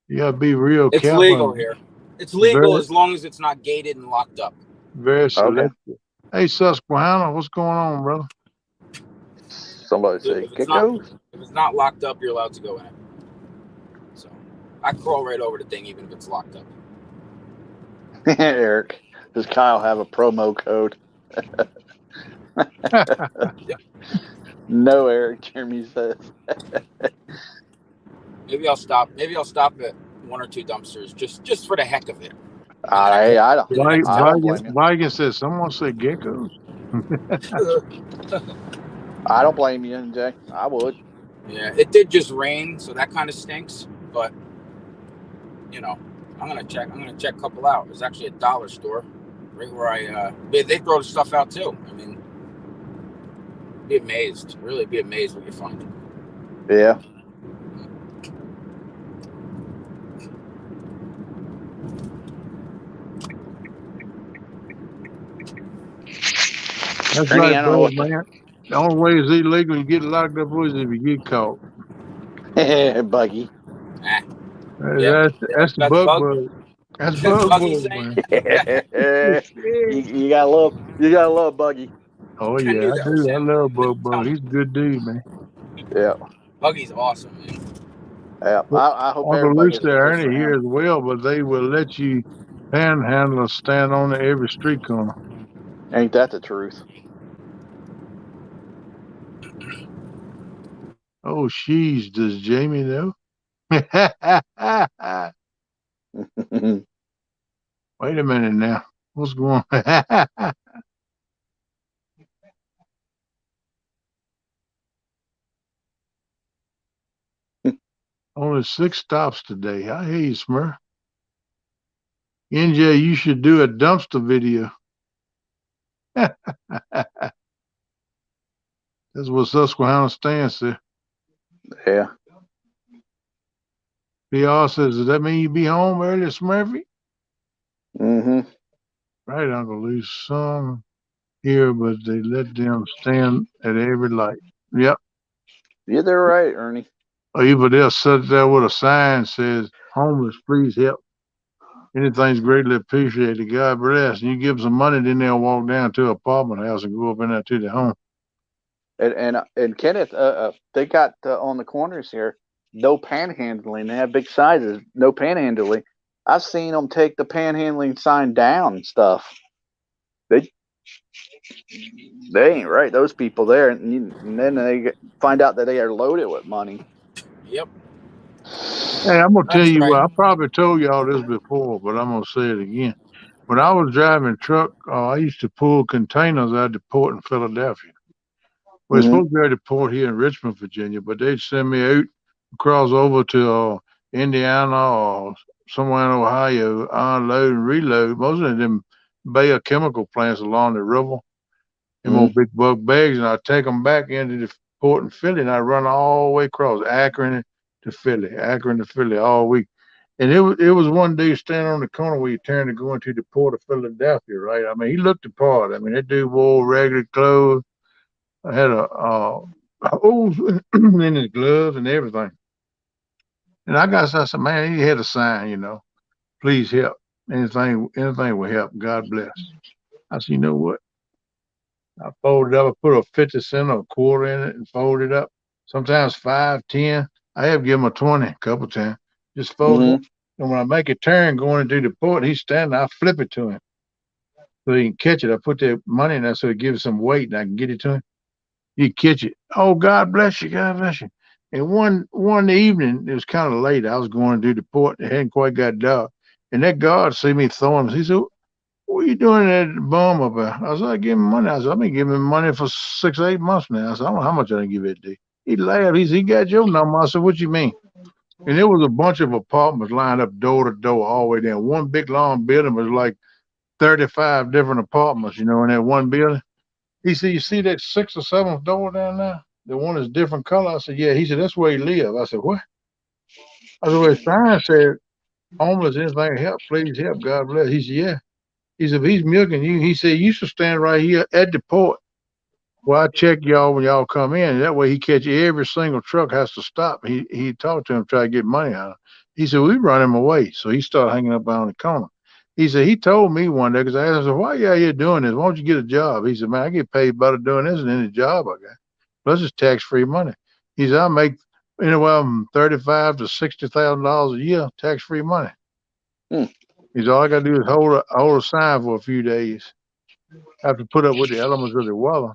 You gotta be real it's careful. legal here. It's legal as long as it's not gated and locked up. Very selective. Hey, Susquehanna, what's going on, brother? Somebody say If it's not locked up, you're allowed to go in it. So I crawl right over the thing, even if it's locked up. Eric, does Kyle have a promo code? No, Eric. Jeremy says. Maybe I'll stop at 1 or 2 dumpsters just for the heck of it. I don't blame you. Vigan says, someone said geckos? I don't blame you, NJ. I would. Yeah, it did just rain, so that kind of stinks. But I'm gonna check a couple out. There's actually a dollar store right where they throw the stuff out too. I mean, really be amazed what you find. Yeah. That's right, brother, man. The only way it's illegal and get locked up is if you get caught. Buggy. That's the bug. That's bug, man. You gotta love Buggy. Oh yeah, I do. I love Bug. He's a good dude, man. Yeah. Buggy's awesome, man. Yeah. I hope Uncle everybody gets Lucy a fish Ernie for here him. as well, but they will let you panhandlers stand on every street corner. Ain't that the truth? Oh, sheesh, does Jamie know? Wait a minute now. What's going on? Only 6 stops today. I hear you, Smurf. NJ, you should do a dumpster video. That's what Susquehanna stands there. Yeah. PR says, does that mean you be home early, Smurfy? Mm-hmm. Right, Uncle Lee. Some here, but they let them stand at every light. Yep. Yeah, they're right, Ernie. Or either they'll sit there with a sign says, homeless, please help. Anything's greatly appreciated. God bless. And you give them some money, then they'll walk down to an apartment house and go up in there to the home. And Kenneth, they got on the corners here, no panhandling. They have big sizes, no panhandling. I've seen them take the panhandling sign down and stuff. They ain't right. Those people there, and then they find out that they are loaded with money. Yep. Hey, I'm gonna tell you what. I probably told y'all this before, but I'm gonna say it again. When I was driving truck, I used to pull containers out of the port in Philadelphia. We're supposed to be at the port here in Richmond, Virginia, but they'd send me out across over to Indiana or somewhere in Ohio, unload and reload. Most of them Bayer chemical plants along the river, them old big bulk bags, and I'd take them back into the port in Philly, and I'd run all the way across Akron to Philly all week. And it was one day standing on the corner where you turn to go into the port of Philadelphia, right? I mean, he looked the part. I mean, that dude wore regular clothes. I had a hose in his gloves and everything. And I said, man, he had a sign, please help. Anything will help. God bless. I said, you know what? I fold it up. I put a 50 cent or a quarter in it and fold it up. Sometimes 5, 10. I have given him a 20 a couple times. Just fold it up. And when I make a turn going to do the port, he's standing. I flip it to him so he can catch it. I put the money in there so it gives some weight and I can get it to him. He catch it. Oh, God bless you. God bless you. And one evening, it was kind of late. I was going to do the port. It hadn't quite got dark. And that guard see me throwing. He said, "What are you doing at the bum up there?" I said, "I give him money." I said, "I've been giving him money for 6 or 8 months now." I said, "I don't know how much I done give it to you." He laughed. He said, "He got your number." I said, "What you mean?" And there was a bunch of apartments lined up door to door all the way down. One big long building was like 35 different apartments, in that one building. He said, "You see that 6th or 7th door down there? The one is different color." I said, "Yeah." He said, "That's where he live." I said, "What?" I said, "Well, his sign said, homeless, anything help, please help, God bless." He said, "Yeah." He said, "If he's milking you," he said, "you should stand right here at the port. Well, I check y'all when y'all come in. That way he catch every single truck has to stop." He talked to him, try to get money out of him. He said, "We run him away." So he started hanging up on the corner. He said, he told me one day, because I asked him, "Why you out here doing this? Why don't you get a job?" He said, "Man, I get paid better doing this than any job I got. Plus it's tax-free money." He said, "I make anywhere from $35,000 to $60,000 a year, tax-free money." He said, "All I got to do is hold a sign for a few days. I have to put up with the elements of the weather."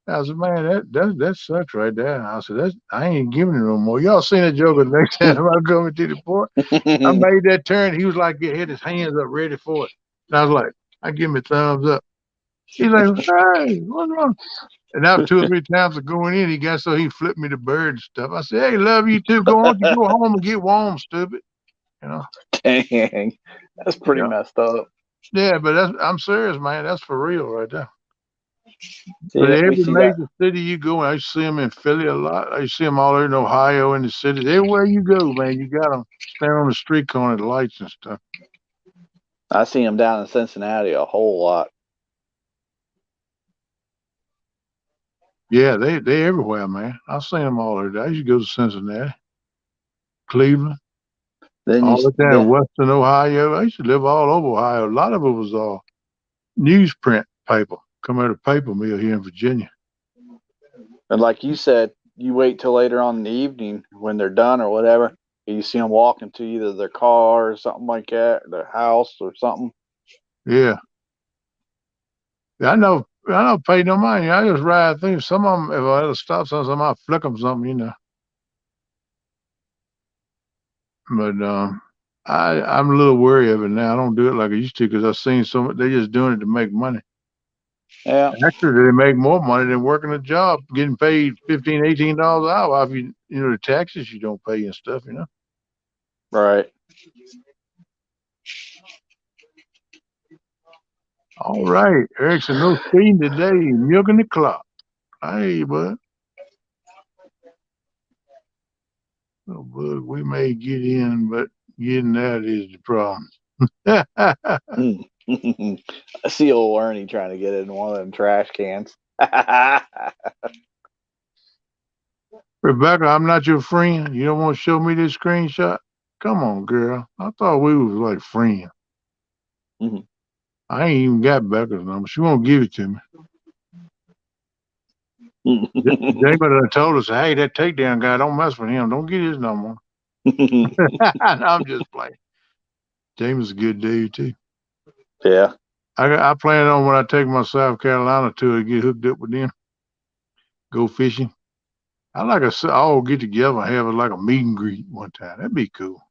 I said, "Man, that sucks right there." I said, I ain't giving it no more. Y'all seen that joker the next time I come into the port? I made that turn. He was like, he had his hands up ready for it. And I was like, I give him a thumbs up. He's like, "Hey, what's wrong?" And now 2 or 3 times of going in, he got so he flipped me the bird and stuff. I said, "Hey, love you too. Go on, you go home and get warm, stupid." You know? Dang, that's pretty Yeah. messed up. Yeah, but I'm serious, man. That's for real right there. But Yeah, we every see that. major city you go, I see them in Philly a lot. I see them all over in Ohio, in the cities. Everywhere you go, man, you got them stand on the street corner at the lights and stuff. I see them down in Cincinnati a whole lot. Yeah, they everywhere, man. I've seen them all over there. I used to go to Cincinnati, Cleveland, Then you all the time, then Western Ohio. I used to live all over Ohio. A lot of it was newsprint paper, come out of paper mill here in Virginia. and like you said, you wait till later on in the evening when they're done or whatever, and you see them walking to either their car or something like that, or their house or something. Yeah. I know. I don't pay no mind. I just ride through. Some of them, if I had to stop sign, some I flick them something. But I'm a little wary of it now. I don't do it like I used to because I've seen so they're just doing it to make money. Yeah, Actually, they make more money than working a job, getting paid $15, $18 an hour. If the taxes you don't pay and stuff. right. All right, Erickson, no speeding today. Milking the clock. Hey, bud. Oh, bud, we may get in, but getting out is the problem. I see old Ernie trying to get it in one of them trash cans. Rebecca, I'm not your friend. You don't want to show me this screenshot? Come on, girl. I thought we was like friends. Mhm. I ain't even got Becca's number. She won't give it to me. Jacob done told us, "Hey, that takedown guy, don't mess with him. Don't get his number." I'm just playing. James is a good dude too. Yeah. I plan on when I take my South Carolina tour to get hooked up with them, go fishing. I like us all get together and have like a meet and greet one time. That'd be cool.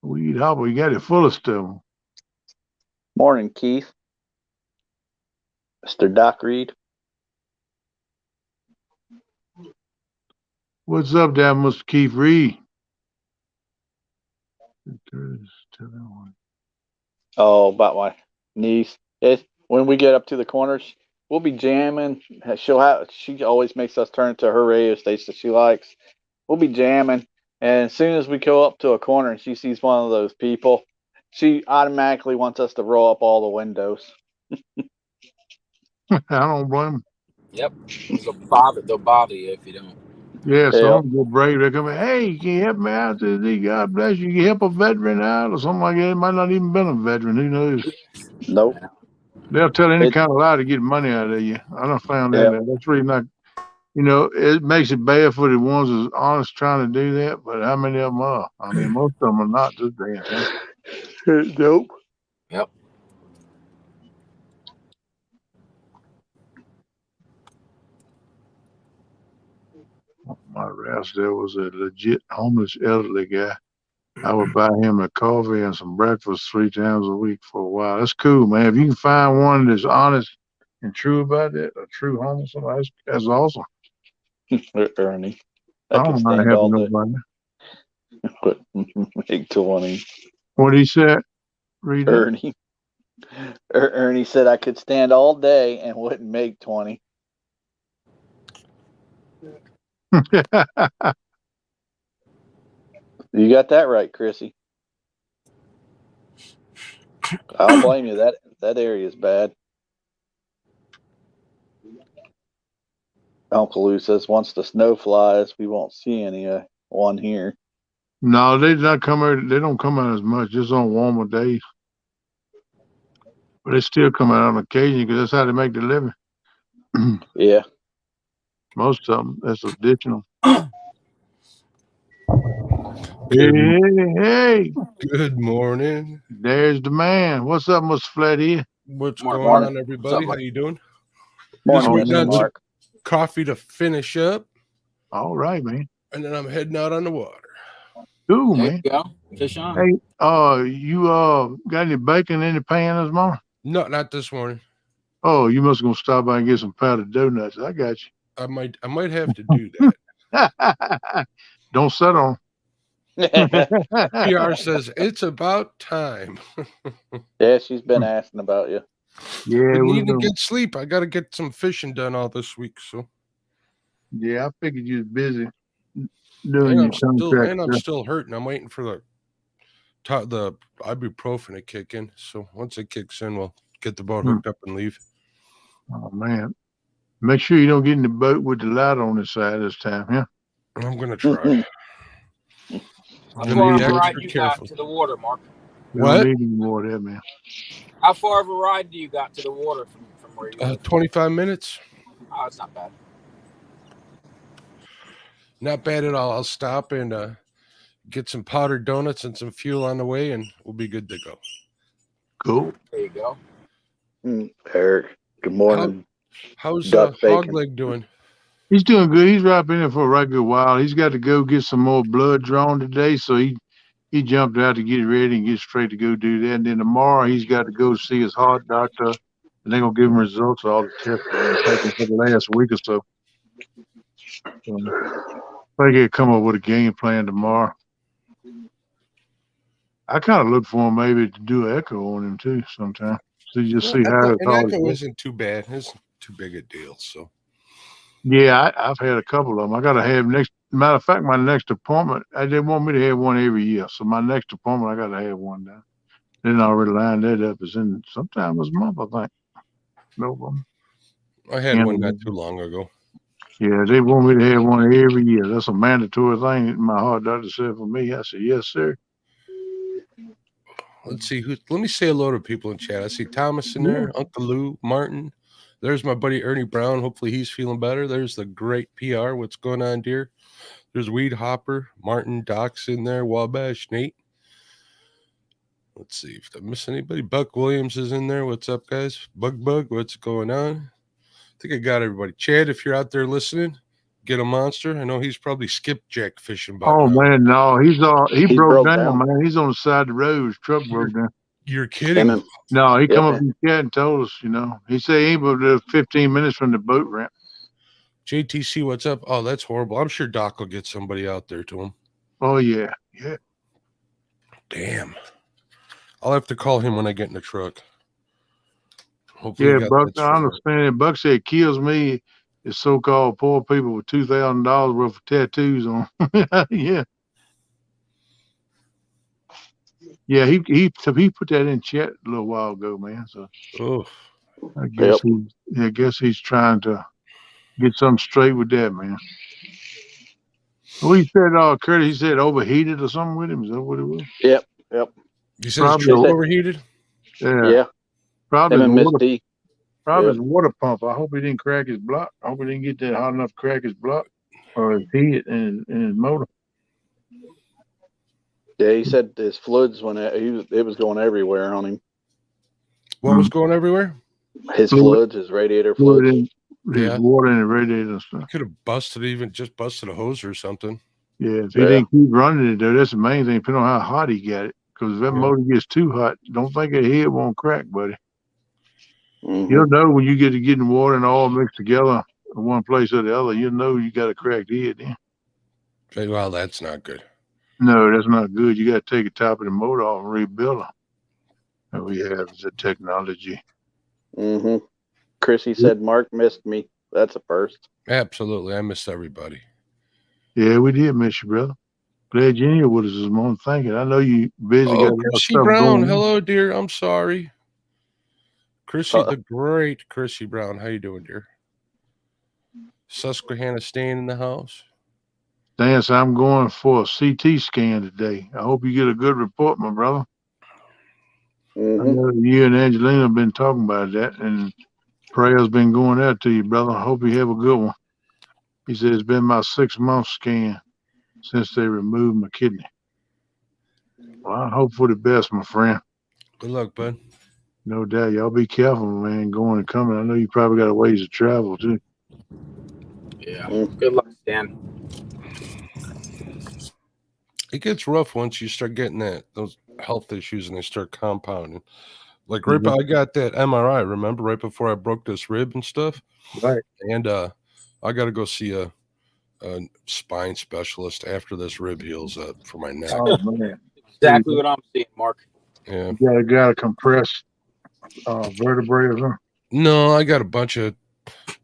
Weed hopper, you got it full of stuff. Morning, Keith. Mr. Doc Reed. What's up there, Mr. Keith Reed? Oh, about my niece. When we get up to the corners, we'll be jamming. She always makes us turn to her radio station she likes. We'll be jamming, and as soon as we go up to a corner and she sees one of those people, she automatically wants us to roll up all the windows. I don't blame him. Yep. They'll bother you if you don't. Yeah, Yeah. some get brave. They come in, hey, can you help me out? God bless you. Can you help a veteran out or something like that? It might not even been a veteran. Who knows? Nope. They'll tell any It. kind of lie to get money out of you. I done found that Yeah. out. That's really not, it makes it bad for the ones that's honest trying to do that, but how many of them are? I mean, most of them are not this day and time. Nope. Yep. My house, there was a legit homeless elderly guy. I would buy him a coffee and some breakfast 3 times a week for a while. That's cool, man. If you can find one that's honest and true about that, a true homeless, that's awesome. Ernie. I I could don't mind stand helping all day. nobody. But make 20. What he said? Read that. Ernie. Ernie said I could stand all day and wouldn't make 20. You got that right, Chrissy. I don't blame you. That area is bad. Uncle Lou says once the snow flies, we won't see one here. No, they not come out. They don't come out as much, just on warmer days. But they still come out on occasion because that's how they make their living. Yeah. Most of them, that's additional. Good, Hey, good morning. there's the man. What's up, Mr. Flathead? What's Morning, going Mark. on, everybody? How you doing? Morning, Just waiting Mr. on some Mark. coffee to finish up, All right, man. and then I'm heading out on the water. Cool, There man. you go. Fish on. Hey, you got any bacon in the pan this morning? No, not this morning. Oh, you must gonna stop by and get some powdered donuts. I got I might have to do that. you. Don't sit on. PR says it's about time. Yeah, she's been asking about you. Yeah, Been we needing to gonna. get sleep. I got to get some fishing done all this week. So, Yeah, I figured you was busy doing and your contract I'm stuff. still hurting. I'm waiting for the ibuprofen to kick in. So once it kicks in, we'll get the boat hooked up and leave. Oh man, make sure you don't get in the boat with the light on the side this time, yeah. I'm gonna try. How I'm far gonna of be a ride extra you careful. got to the water, Mark? We don't What? need any more of that, man. How far of a ride do you got to the water from where you live? 25 minutes. Oh, it's not bad. Not bad at all. I'll stop and get some powdered donuts and some fuel on the way, and we'll be good to go. Cool. There you go. Eric, good morning. How's Duck bacon. Hogleg doing? He's doing good. He's right been there for a right good while. He's got to go get some more blood drawn today, so he jumped out to get ready and get straight to go do that. And then tomorrow he's got to go see his heart doctor, and they're gonna give him results of all the tests that have been taken for the last week or so. They could come up with a game plan tomorrow. I kind of look for him maybe to do an echo on him too sometime. So you just see how his An heart echo is. isn't too bad. It's too big a deal. So Yeah, I've had a couple of them. I got to have next. Matter of fact, my next appointment, they want me to have one every year. So my next appointment, I got to have one now. Then I already lined that up. It's in sometime this month, I think. No problem. I had one not too long ago. Yeah, they want me to have one every year. That's a mandatory thing. My heart doctor said for me. I said, yes, sir. Let's see let me say hello to people in chat. I see Thomas in there, Uncle Lou, Martin. There's my buddy Ernie Brown. Hopefully he's feeling better. There's the great PR. What's going on, dear? There's Weed Hopper, Martin, Doc's in there, Wabash, Nate. Let's see if I miss anybody. Buck Williams is in there. What's up, guys? Bug, what's going on? I think I got everybody. Chad, if you're out there listening, get a monster. I know he's probably skipjack fishing by Oh now. man, no, he broke down, down. man. He's on the side of the road. His truck broke down. You're kidding. No, he come Yep. up in the chat and told us, He said he was 15 minutes from the boat ramp. JTC, what's up? Oh, that's horrible. I'm sure Doc will get somebody out there to him. Oh yeah. Yeah. Damn. I'll have to call him when I get in the truck. Hopefully Yeah, he got Buck, that I straightened out. understand. Buck said it kills me is so-called poor people with $2,000 worth of tattoos on. Yeah. Yeah, he put that in chat a little while ago, man. So Oh, I guess he's trying to get something straight with that, man. Well, he said, Curtis, he said overheated or something with him. Is that what it was? Yep. You said his Probably. truck They said, overheated? yeah. Probably Him his and Miss water. D. Probably Yep. his water pump. I hope he didn't crack his block. I hope he didn't get that hot enough to crack his block or his heat in his motor. Yeah, he said his fluids it was going everywhere on him. What was going everywhere? His Fluid, fluids, his radiator fluid fluids. in his Yeah. water in the radiator and stuff. Could have busted a hose or something. Yeah, if he didn't keep running it though, that's the main thing. Depending on how hot he got it, because if that motor gets too hot, don't think the head won't crack, buddy. Mm-hmm. You'll know when you get to getting water and oil mixed together in one place or the other. You'll know you got a cracked head then. Well, that's not good. No, that's not good. You got to take the top of the motor off and rebuild them. And we have the technology. Mm-hmm. Chrissy said Mark missed me. That's a first. Absolutely. I miss everybody. Yeah, we did miss you, brother. Glad you're here with us this morning. Thank you. I know you busy. Got a lot of Chrissy stuff Brown. going on. Hello, dear. I'm sorry. Chrissy, the great Chrissy Brown. How you doing, dear? Susquehanna staying in the house? Dan, so I'm going for a CT scan today. I hope you get a good report, my brother. Mm-hmm. I know you and Angelina have been talking about that, and prayers been going out to you, brother. I hope you have a good one. He said it's been my 6-month scan since they removed my kidney. Well, I hope for the best, my friend. Good luck, bud. No doubt. Y'all be careful, man, going and coming. I know you probably got a ways to travel, too. Yeah. Good luck, Stan. It gets rough once you start getting those health issues and they start compounding. Like Mm-hmm. I got that MRI, remember, right before I broke this rib and stuff. Right. And I got to go see a spine specialist after this rib heals up for my neck. Oh, man. Exactly what I'm seeing, Mark. Yeah. You got to compress vertebrae or something? No, I got a bunch of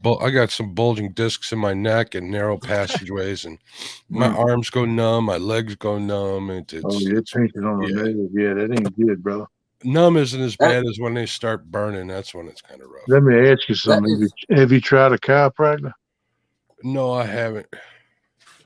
I got some bulging discs in my neck and narrow passageways, and my arms go numb, my legs go numb. And it's pinching on the nerve. Yeah, that ain't good, brother. Numb isn't as bad as when they start burning. That's when it's kind of rough. Let me ask you something. Have you tried a chiropractor? No, I haven't.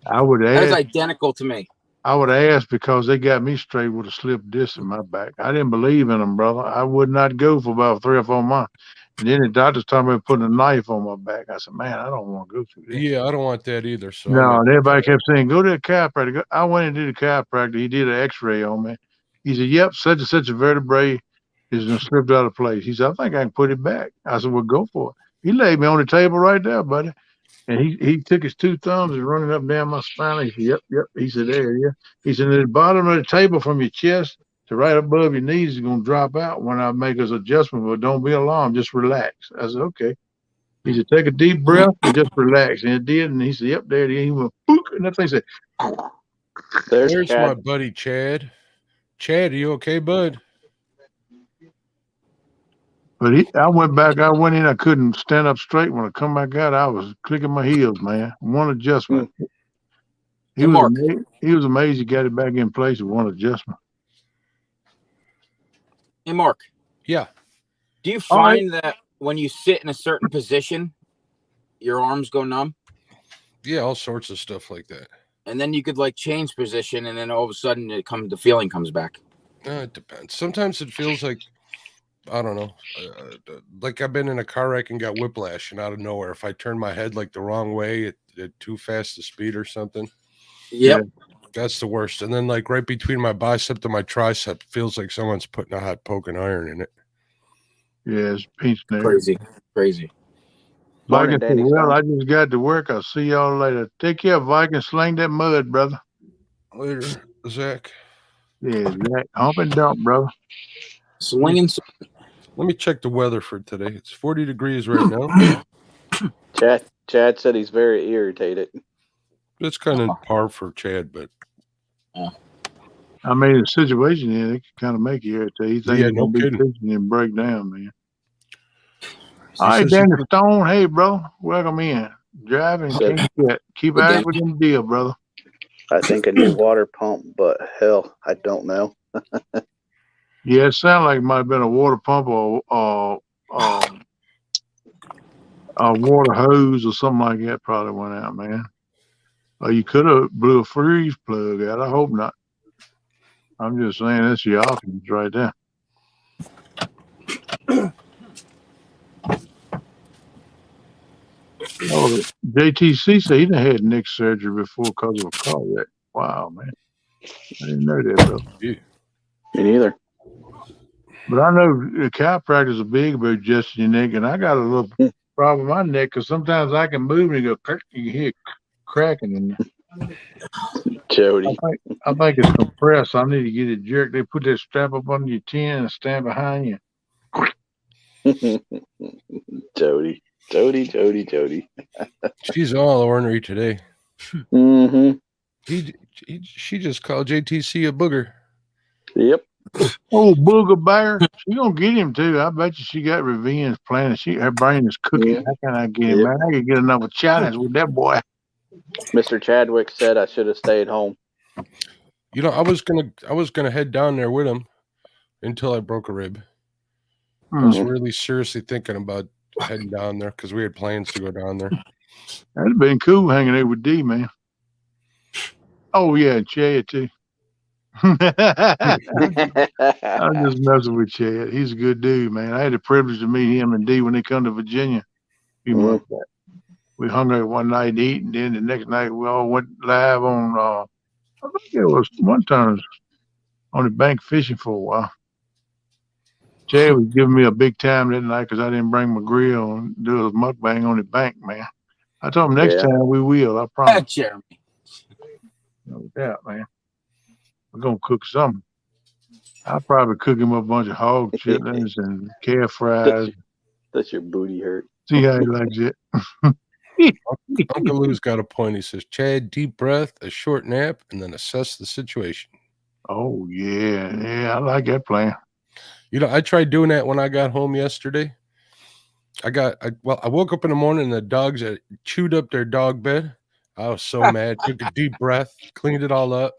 I would ask. That is identical to me. I would ask because they got me straight with a slip disc in my back. I didn't believe in them, brother. I would not go for about 3 or 4 months. And then the doctors told me putting a knife on my back. I said, man, I don't want to go through that. Yeah, I don't want that either. So no, and everybody kept saying, go to a chiropractor. I went and did a chiropractor. He did an x-ray on me. He said, yep, such and such a vertebrae is slipped out of place. He said, I think I can put it back. I said, well, go for it. He laid me on the table right there, buddy. And he took his 2 thumbs and running up down my spine. He said, yep. He said, there, yeah. He said, at the bottom of the table from your chest to right above your knees is going to drop out when I make this adjustment, but don't be alarmed. Just relax. I said, okay. He said, take a deep breath and just relax. And it did. And he said, yep, there it is. He went, book. And that thing said, there's my buddy, Chad. Chad, are you okay, bud? But I went in, I couldn't stand up straight. When I come back out, I was clicking my heels, man. One adjustment. He was amazed he got it back in place with one adjustment. Hey, Mark. Yeah. Do you find that when you sit in a certain position, your arms go numb? Yeah, all sorts of stuff like that. And then you could like change position, and then all of a sudden the feeling comes back. It depends. Sometimes it feels like, I don't know, like I've been in a car wreck and got whiplash, and out of nowhere, if I turn my head like the wrong way at too fast a speed or something, that's the worst. And then like right between my bicep and my tricep, feels like someone's putting a hot poking iron in it. Yeah, it's pinched there. Crazy. Viking said, well, I just got to work. I'll see y'all later. Take care, Viking. Sling that mud, brother. Later, Zach. Yeah, Zach. Hump and dump, brother. Swinging. Let me check the weather for today. It's 40 degrees right now. Chad said he's very irritated. It's kind of par for Chad, but I mean, the situation here, it can kind of make you irritated. You think you're going to be fixing and break down, man. All right, Danny Stone. Hey, bro. Welcome in. Driving, keep at it with them deal, brother. I think a new water pump, but hell, I don't know. Yeah, it sounded like it might have been a water pump or a water hose or something like that probably went out, man. Well, you could have blew a freeze plug out. I hope not. I'm just saying that's your options right there. Oh, JTC said he done had neck surgery before because of a car wreck. Wow, man. I didn't know that, bro. Yeah. Me neither. But I know the chiropractors are big about adjusting your neck, and I got a little problem with my neck because sometimes I can move and it go click, you can hear it cracking in there. Jody. I think it's compressed. I need to get it jerked. They put that strap up under your chin and stand behind you. Jody. Jody. She's all ornery today. Mm-hmm. She just called JTC a booger. Yep. Oh, Booger Bear. She gonna get him too. I bet you she got revenge planning. Her brain is cooking. How can I get him, Yep. man? I could get another challenge with that boy. Mr. Chadwick said I should have stayed home. You know, I was gonna head down there with him until I broke a rib. I was really seriously thinking about heading down there because we had plans to go down there. That'd have been cool hanging out with D, man. Oh yeah, Chad too. I'm just messing with Chad. He's a good dude, man. I had the privilege to meet him and D when they come to Virginia a few months back. We hung out one night to eat, and then the next night we all went live on I think it was one time on the bank fishing for a while. Chad was giving me a big time that night because I didn't bring my grill and do a mukbang on the bank, man. I told him next time we will, I promise. Jeremy. No doubt, man. We're gonna cook something. I'll probably cook him a bunch of hog chitlins and calf fries. That's your booty hurt. See how he likes it. Uncle Lou's got a point. He says, Chad, deep breath, a short nap, and then assess the situation. Oh, yeah. I like that plan. You know, I tried doing that when I got home yesterday. I woke up in the morning and the dogs had chewed up their dog bed. I was so mad. Took a deep breath, cleaned it all up,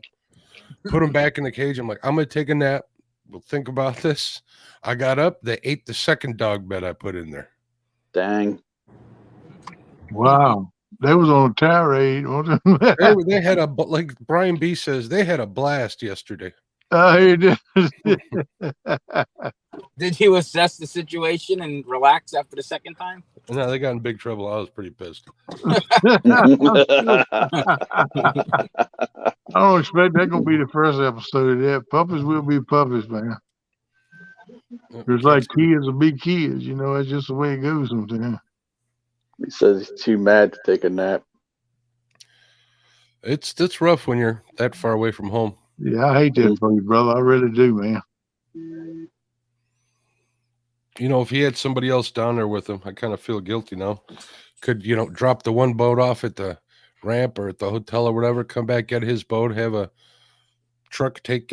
put them back in the cage. I'm like, I'm going to take a nap. We'll think about this. I got up. They ate the second dog bed I put in there. Dang. Wow. They was on a tirade. They had like Brian B says, they had a blast yesterday. He did. Did you assess the situation and relax after the second time? No, they got in big trouble. I was pretty pissed. I don't expect that's gonna be the first episode of that. Puppies will be puppies, man. It's like kids will be kids, you know, that's just the way it goes sometimes. He says he's too mad to take a nap. It's rough when you're that far away from home. Yeah, I hate that for you, brother. I really do, man. You know, if he had somebody else down there with him, I kind of feel guilty now. Could, you know, drop the one boat off at the ramp or at the hotel or whatever, come back, get his boat, have a truck take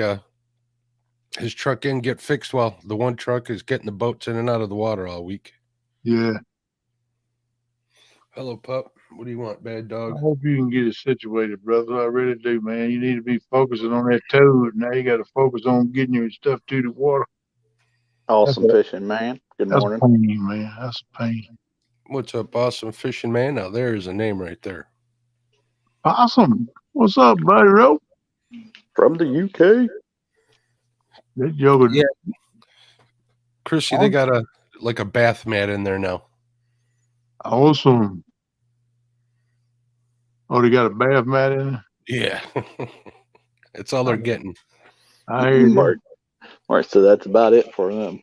his truck in, get fixed while the one truck is getting the boats in and out of the water all week. Yeah. Hello, pup. What do you want, bad dog? I hope you can get it situated, brother. I really do, man. You need to be focusing on that toad. Now you got to focus on getting your stuff to the water. Awesome fishing, man. Good morning. That's a pain, man. That's a pain. What's up, awesome fishing, man? Now there's a name right there. Awesome. What's up, buddy, Ro? From the UK. That yoga. Yeah. Chrissy, they got a bath mat in there now. Awesome. Oh, they got a bath mat in there? Yeah. That's all they're getting. I hear you. Mark, so that's about it for them.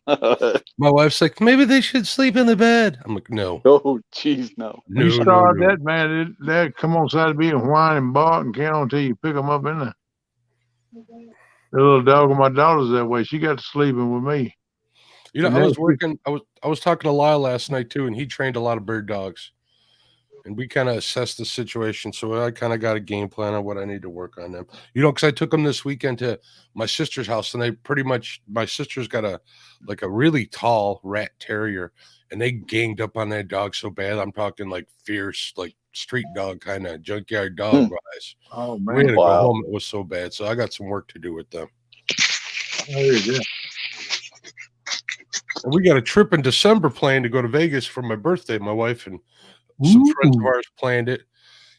My wife's like, maybe they should sleep in the bed. I'm like, no. Oh, jeez, no. You start that, man. They'll come on side of me and whine and bark and count until you pick them up in there. The little dog of my daughter's that way. She got to sleeping with me. You know, I was talking to Lyle last night too, and he trained a lot of bird dogs. And we kind of assessed the situation. So I kind of got a game plan on what I need to work on them. You know, because I took them this weekend to my sister's house, and my sister's got a really tall rat terrier, and they ganged up on that dog so bad. I'm talking like fierce, like street dog kind of junkyard dog wise. Oh man, we had to go home. It was so bad. So I got some work to do with them. Oh yeah. And we got a trip in December planned to go to Vegas for my birthday. My wife and some friends of ours planned it.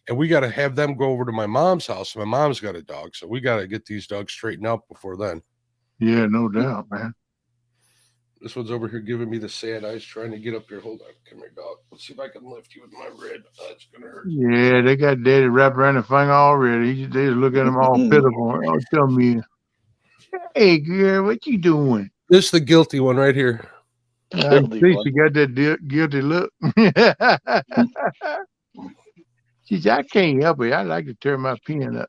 and we got to have them go over to my mom's house. My mom's got a dog, so we got to get these dogs straightened out before then. Yeah, no doubt, man. This one's over here giving me the sad eyes, trying to get up here. Hold on, come here, dog. Let's see if I can lift you with my red. It's gonna hurt. Yeah, they got daddy wrapped around the finger already. They just look at him all pitiful. Oh, tell me, hey girl, what you doing? This is the guilty one right here. I see she got that guilty look. She said, I can't help it. I like to turn my pen up.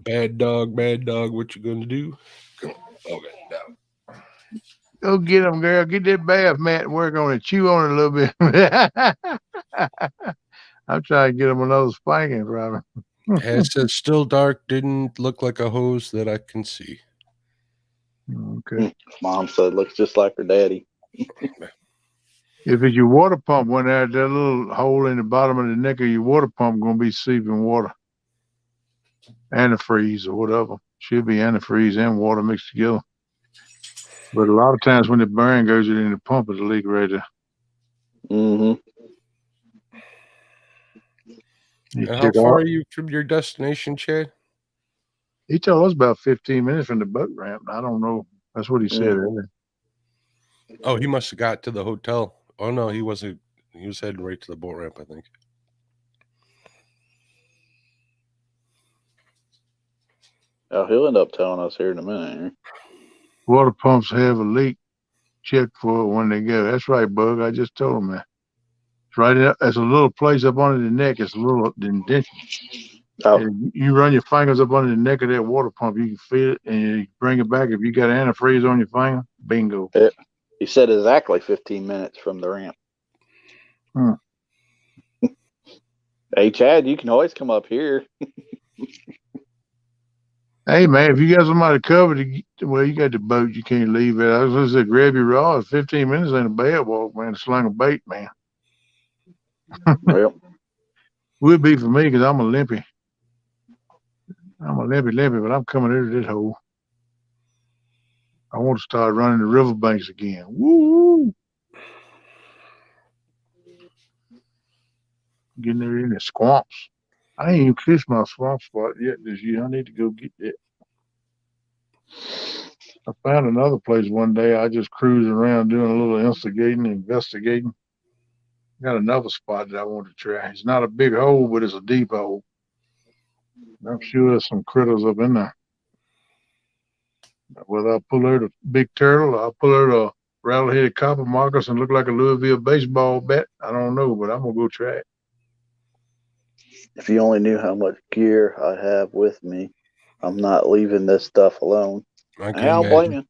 Bad dog, what you gonna do? Come on. Okay, down. Go get him, girl. Get that bath mat and work on it. Chew on it a little bit. I'm trying to get him another spanking from him. It says still dark, didn't look like a hose that I can see. Okay. Mom said looks just like her daddy. If it's your water pump, when that little hole in the bottom of the neck of your water pump gonna be seeping water. Antifreeze or whatever. Should be antifreeze and water mixed together. But a lot of times when the burn goes in the pump, it's a leak right there. Mm-hmm. How far are you from your destination, Chad? He told us about 15 minutes from the boat ramp. I don't know. That's what he said earlier. Oh, he must have got to the hotel. Oh, no, he wasn't. He was heading right to the boat ramp, I think. Oh, he'll end up telling us here in a minute. Water pumps have a leak. Check for it when they go. That's right, Bug. I just told him that. It's right up. There's a little place up under the neck. It's a little indentation. Oh. And you run your fingers up under the neck of that water pump, you can feel it, and you bring it back. If you got antifreeze on your finger, bingo. He said exactly 15 minutes from the ramp. Hey, Chad, you can always come up here. Hey, man, if you got somebody covered, well, you got the boat. You can't leave it. I was going to say, grab your rod. 15 minutes ain't a bad walk, man. Sling a bait, man. Well, would be for me because I'm a limpy. I'm a limpy, but I'm coming into this hole. I want to start running the riverbanks again. Woo! Getting there in the swamps. I ain't even fished my swamp spot yet this year. I need to go get that. I found another place one day. I just cruised around doing a little investigating. Got another spot that I want to try. It's not a big hole, but it's a deep hole. I'm sure there's some critters up in there. Whether I pull out a big turtle or I pull out a rattle-headed copper marcus and look like a Louisville baseball bat, I don't know, but I'm going to go try it. If you only knew how much gear I have with me, I'm not leaving this stuff alone. I'll blame you.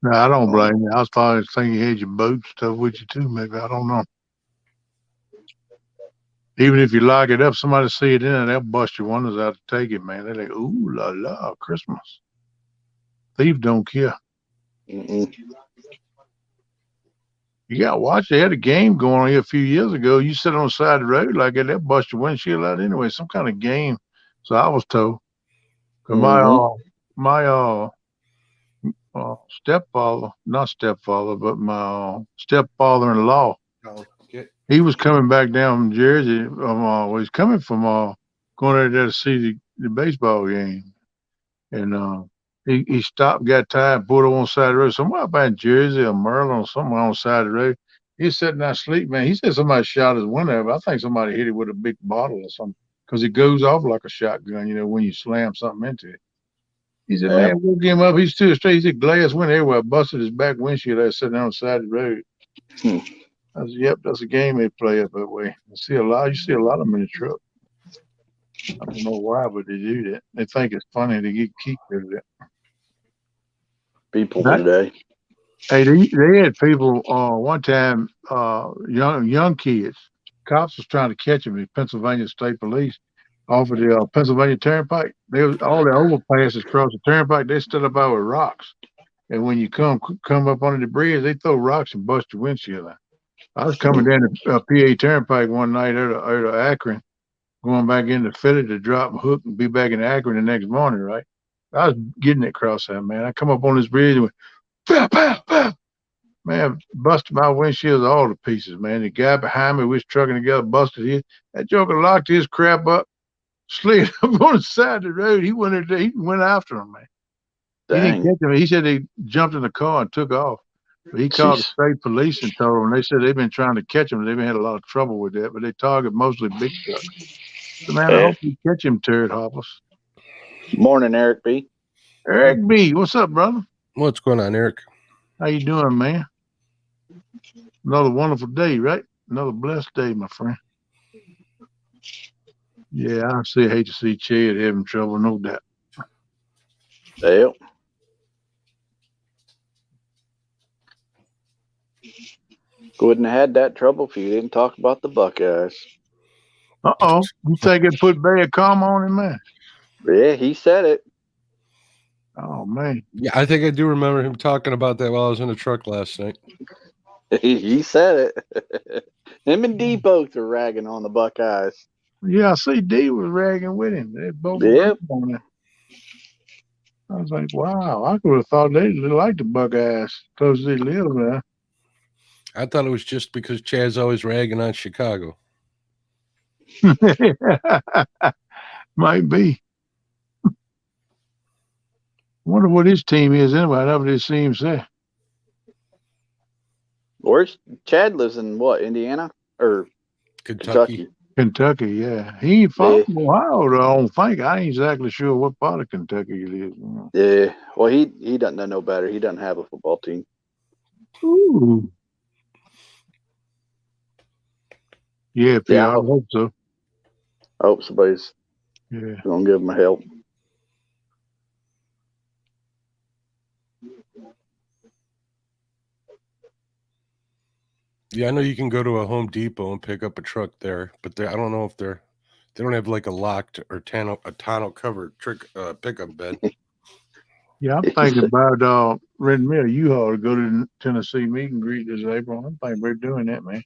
No, I don't blame you. I was probably thinking you had your boat stuff with you too, maybe. I don't know. Even if you lock it up, somebody see it in there, they'll bust your windows out to take it, man. They're like, ooh la la, Christmas. Thief don't care. Mm-mm. You got to watch. They had a game going on here a few years ago. You sit on the side of the road like that, they'll bust your windshield out anyway. Some kind of game. So I was told. Cause my stepfather, not stepfather, but my stepfather-in-law, he was coming back down from Jersey. He's coming from going out there to see the baseball game. And he stopped, got tired, pulled over on the side of the road, somewhere up in Jersey or Maryland or somewhere on the side of the road. He's sitting there asleep, man. He said somebody shot his window, but I think somebody hit it with a big bottle or something because it goes off like a shotgun, when you slam something into it. He said, man, woke him up. He's still straight. He said, glass went everywhere. Busted his back windshield there sitting on the side of the road. I said, yep, that's a game they play up that way. You see a lot of them in the truck. I don't know why, but they do that. They think it's funny to get keep rid of that. People today. Hey, they had people one time, young kids. Cops was trying to catch them. The Pennsylvania State Police off of the Pennsylvania Turnpike. All the overpasses across the turnpike. They stood up out with rocks, and when you come up under the bridge, they throw rocks and bust your windshield out. I was coming down the PA Turnpike one night out of Akron, going back into Philly to drop a hook and be back in Akron the next morning. Right, I was getting it across that, man. I come up on this bridge and went, pow, pow, pow. Man, busted my windshields all to pieces, man. The guy behind me, we was trucking together, busted his. That joker locked his crap up. slid up on the side of the road. He went after him, man. He didn't Dang. catch him. He said they jumped in the car and took off. But he called the Jeez. state police and told them. They said they've been trying to catch him. They've had a lot of trouble with that, but they target mostly big trucks. So, man, I Yeah. hope you catch him, turd hoppers. Morning, Eric B. Eric B, what's up, brother? What's going on, Eric? How you doing, man? Another wonderful day, right? Another blessed day, my friend. Yeah, I hate to see Chad having trouble, no doubt. Yep. Wouldn't have had that trouble if you didn't talk about the Buckeyes. Uh-oh. You think it put bad karma on him, man? Yeah, he said it. Oh, man. Yeah, I think I do remember him talking about that while I was in the truck last night. He said it. Him and D both are ragging on the Buckeyes. Yeah, I see D was ragging with him. They both Yep. on it. I was like, wow, I could have thought they liked the Buckeyes because they live there. I thought it was just because Chad's always ragging on Chicago. Might be. Wonder what his team is anyway. I never did see him say. Where's Chad lives in what, Indiana? Or Kentucky. Kentucky, yeah. He ain't far from Ohio, though, I don't think. I ain't exactly sure what part of Kentucky he lives in. Yeah. Well, he doesn't know no better. He doesn't have a football team. Ooh. Yeah, I hope so. I hope somebody's gonna give him a help. Yeah, I know you can go to a Home Depot and pick up a truck there, but I don't know if they don't have like a locked or tonneau covered pickup bed. Yeah, I'm thinking about renting me a U-Haul to go to the Tennessee meet and greet this April. I'm thinking we're doing that, man.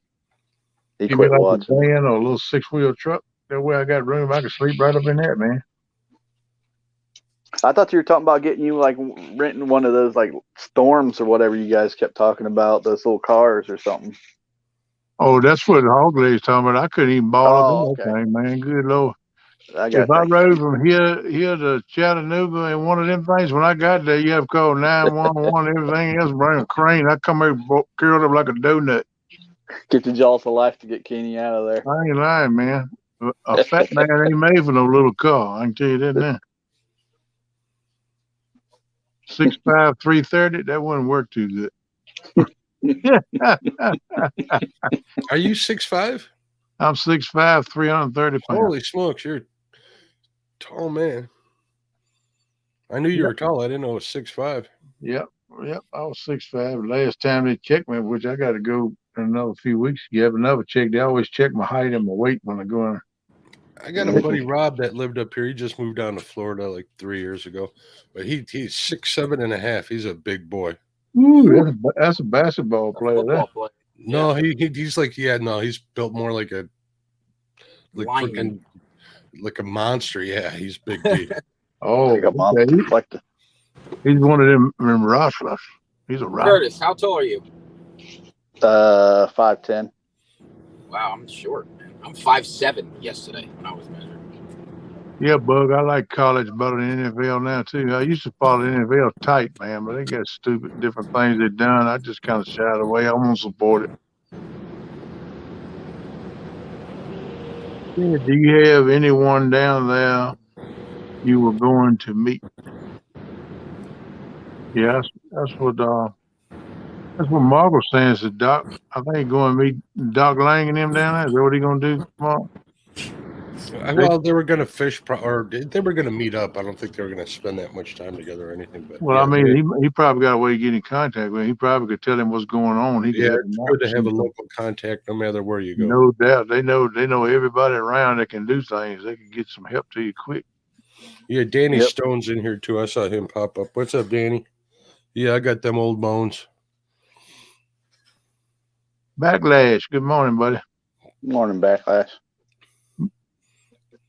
He Give me quit like watching. a van or a little 6-wheel truck. That way I got room. I can sleep right up in that, man. I thought you were talking about getting you like renting one of those like Storms or whatever you guys kept talking about, those little cars or something. Oh, that's what the hog lady's talking about. I couldn't even ball up in that Okay. thing, man. Good Lord. I If I rode from here to Chattanooga in one of them things, when I got there, you have to call 911, everything else, bring a crane. I come here curled up like a donut. Get the jaws of life to get Kenny out of there. I ain't lying, man. A fat man ain't made for no little car. I can tell you that now. 6'5", 330, that wouldn't work too good. Are you 6'5"? I'm 6'5", 330 pounds. Holy smokes, you're a tall man. I knew you were tall. I didn't know it was 6'5". Yep. I was 6'5". Last time they checked me, which I got to go in another few weeks. You have another check. They always check my height and my weight when I go in. I got a buddy Rob that lived up here. He just moved down to Florida like 3 years ago, but he's 6'7.5". He's a big boy. Ooh, that's a basketball player. Football player. No, he's like he's built more like a freaking like a monster. Yeah, he's big dude. Oh, okay. He's one of them wrestlers. He's a wrestler. Curtis, how tall are you? 5'10". Wow, I'm short, man. I'm 5'7" yesterday when I was measured. Yeah, Bug, I like college better than NFL now, too. I used to follow the NFL tight, man, but they got stupid different things they've done. I just kind of shied away. I won't support it. Yeah, do you have anyone down there you were going to meet? Yeah, that's what Mark was saying. Is Doc, I think going to meet Doc Lang and him down there. Is that what he going to do tomorrow? Well, they were going to fish, or they were going to meet up. I don't think they were going to spend that much time together or anything. But well, yeah, I mean, he probably got a way to get in contact with him. He probably could tell him what's going on. He could it's good to have a local contact, no matter where you go. No doubt, they know everybody around that can do things. They can get some help to you quick. Yeah, Danny Stone's in here too. I saw him pop up. What's up, Danny? Yeah, I got them old bones. Backlash. Good morning, buddy. Good morning, Backlash.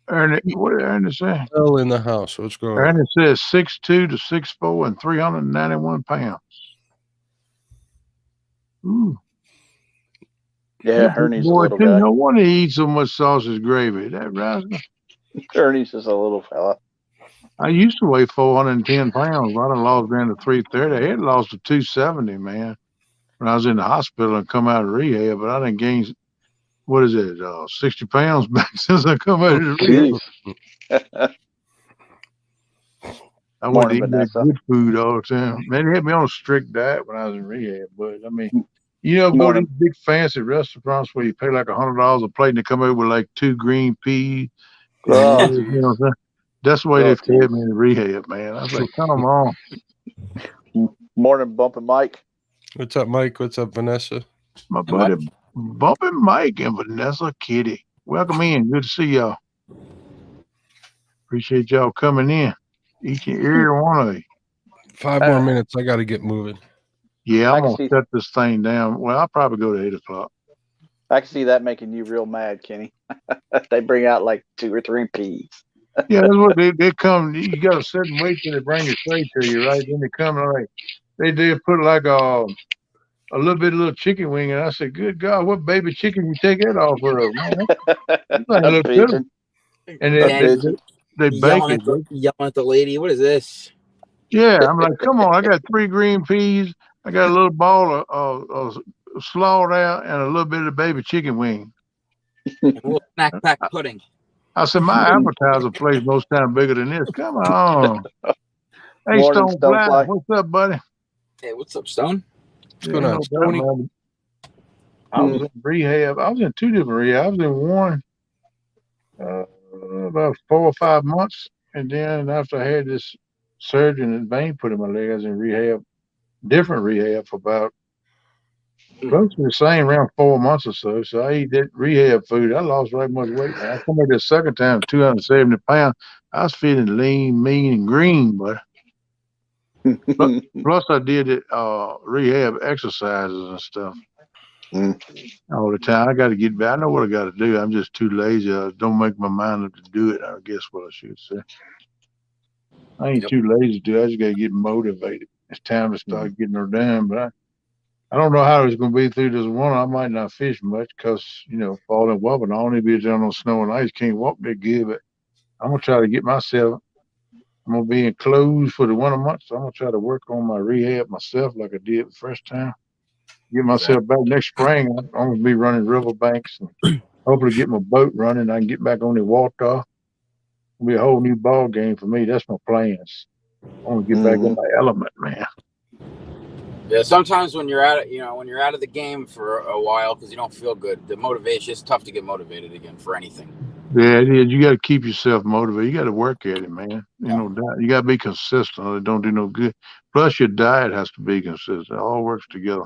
Ernie, what did Ernie say? Still in the house. What's going on? Ernie says 6'2" to 6'4" and 391 pounds. Ooh. Yeah, Ernie's a little guy. No wonder he eats so much sausage gravy. That right? Ernie's just a little fella. I used to weigh 410 pounds. I done lost down to 330. I had lost to 270, man, when I was in the hospital and come out of rehab. But I done gained, 60 pounds back since I come out of the rehab. Jeez. I went to Morning, eat that Vanessa. good food all the time. Man, they had me on a strict diet when I was in rehab. But I mean, go to Morning. these big fancy restaurants where you pay like $100 a plate and they come out with like 2 green peas. Oh, And, you know what I'm saying? That's the way they oh, fed me in rehab, man. I was like, come on. Morning, Bumping Mike. What's up, Mike? What's up, Vanessa? My buddy Bumping Mike and Vanessa Kitty. Welcome in. Good to see y'all. Appreciate y'all coming in. Each and every one of you. 5 more minutes. I got to get moving. Yeah, I'm going to shut this thing down. Well, I'll probably go to 8 o'clock. I can see that making you real mad, Kenny. They bring out like 2 or 3 peas. Yeah, that's what they come. You got to sit and wait till they bring your tray to you, right? Then they come and like they did put like a little chicken wing, and I said, "Good God, what baby chicken you take that off of, man? That's like a A little pigeon. And they bake it. Yelling at the lady. What is this? Yeah, I'm like, come on, I got 3 green peas, I got a little ball of slaughtered out, and a little bit of baby chicken wing. And a little snack pack pudding. I said, my appetizer plays most time bigger than this. Come on. Hey, Morning, Stonefly. What's up, buddy? Hey, what's up, Stone? What's going on, Stoney? I was in rehab. I was in 2 different rehabs. I was in one about 4 or 5 months. And then after I had this surgery and vein put in my leg, I was in rehab, different rehab for about close to the same, around 4 months or so. So I eat that rehab food. I lost right much weight. Man. I come back the second time, 270 pounds. I was feeling lean, mean, and green, but plus I did it rehab exercises and stuff all the time. I got to get back. I know what I got to do. I'm just too lazy. I don't make my mind up to do it. I guess what I should say. I ain't too lazy to do it. I just got to get motivated. It's time to start getting her done. But I don't know how it's going to be through this winter. I might not fish much because, fall in weather. I only be down on snow and ice. Can't walk that good. But I'm going to try to get myself. I'm going to be enclosed for the winter months. So I'm going to try to work on my rehab myself like I did the first time. Get myself back next spring. I'm going to be running riverbanks and hopefully get my boat running. I can get back on the water. It'll be a whole new ball game for me. That's my plans. I want to get back in my element, man. Yeah, sometimes when you're out of the game for a while because you don't feel good, the motivation is tough to get motivated again for anything. Yeah, it is. You got to keep yourself motivated. You got to work at it, man. No doubt. You got to be consistent or it don't do no good. Plus, your diet has to be consistent. It all works together.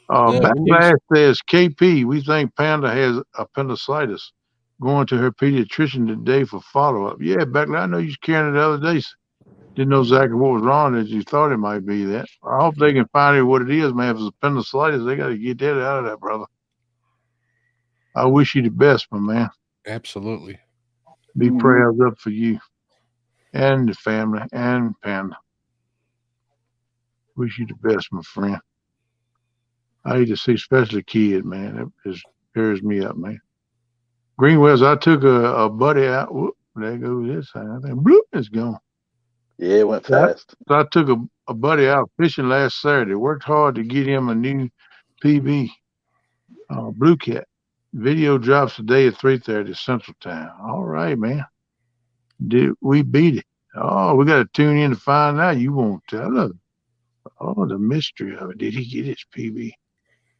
Backlash says, KP, we think Panda has appendicitis. Going to her pediatrician today for follow-up. Yeah, Backlash, I know you was carrying it the other day. Didn't know exactly what was wrong that you thought it might be that. I hope they can find out what it is, man. If it's appendicitis, they got to get that out of that, brother. I wish you the best, my man. Absolutely. Be prayers up for you and the family and Panda. Wish you the best, my friend. I hate to see, especially kid, man. It just tears me up, man. Greenwells, I took a buddy out. Whoop, there goes this thing. I think, bloop, it's gone. Yeah, it went fast. So I took a buddy out fishing last Saturday. Worked hard to get him a new PB, Blue Cat. Video drops today at 3:30 Central Time. All right, man. We beat it. Oh, we got to tune in to find out. You won't tell us. Oh, the mystery of it. Did he get his PB?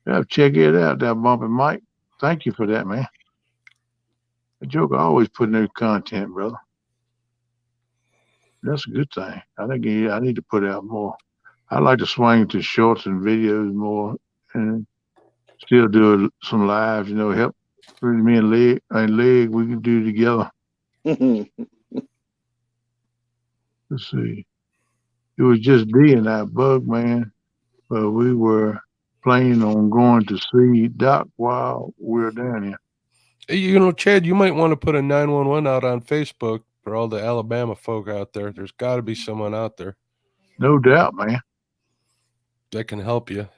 Yeah, check it out, that Bumping Mike. Thank you for that, man. The Joker always put new content, brother. That's a good thing. I think I need to put out more. I like to swing to shorts and videos more and still do some lives, help me and Leg, we can do together. Let's see. It was just D and I, Bug Man, but we were planning on going to see Doc while we're down here. Chad, you might want to put a 911 out on Facebook for all the Alabama folk out there. There's got to be someone out there. No doubt, man. That can help you.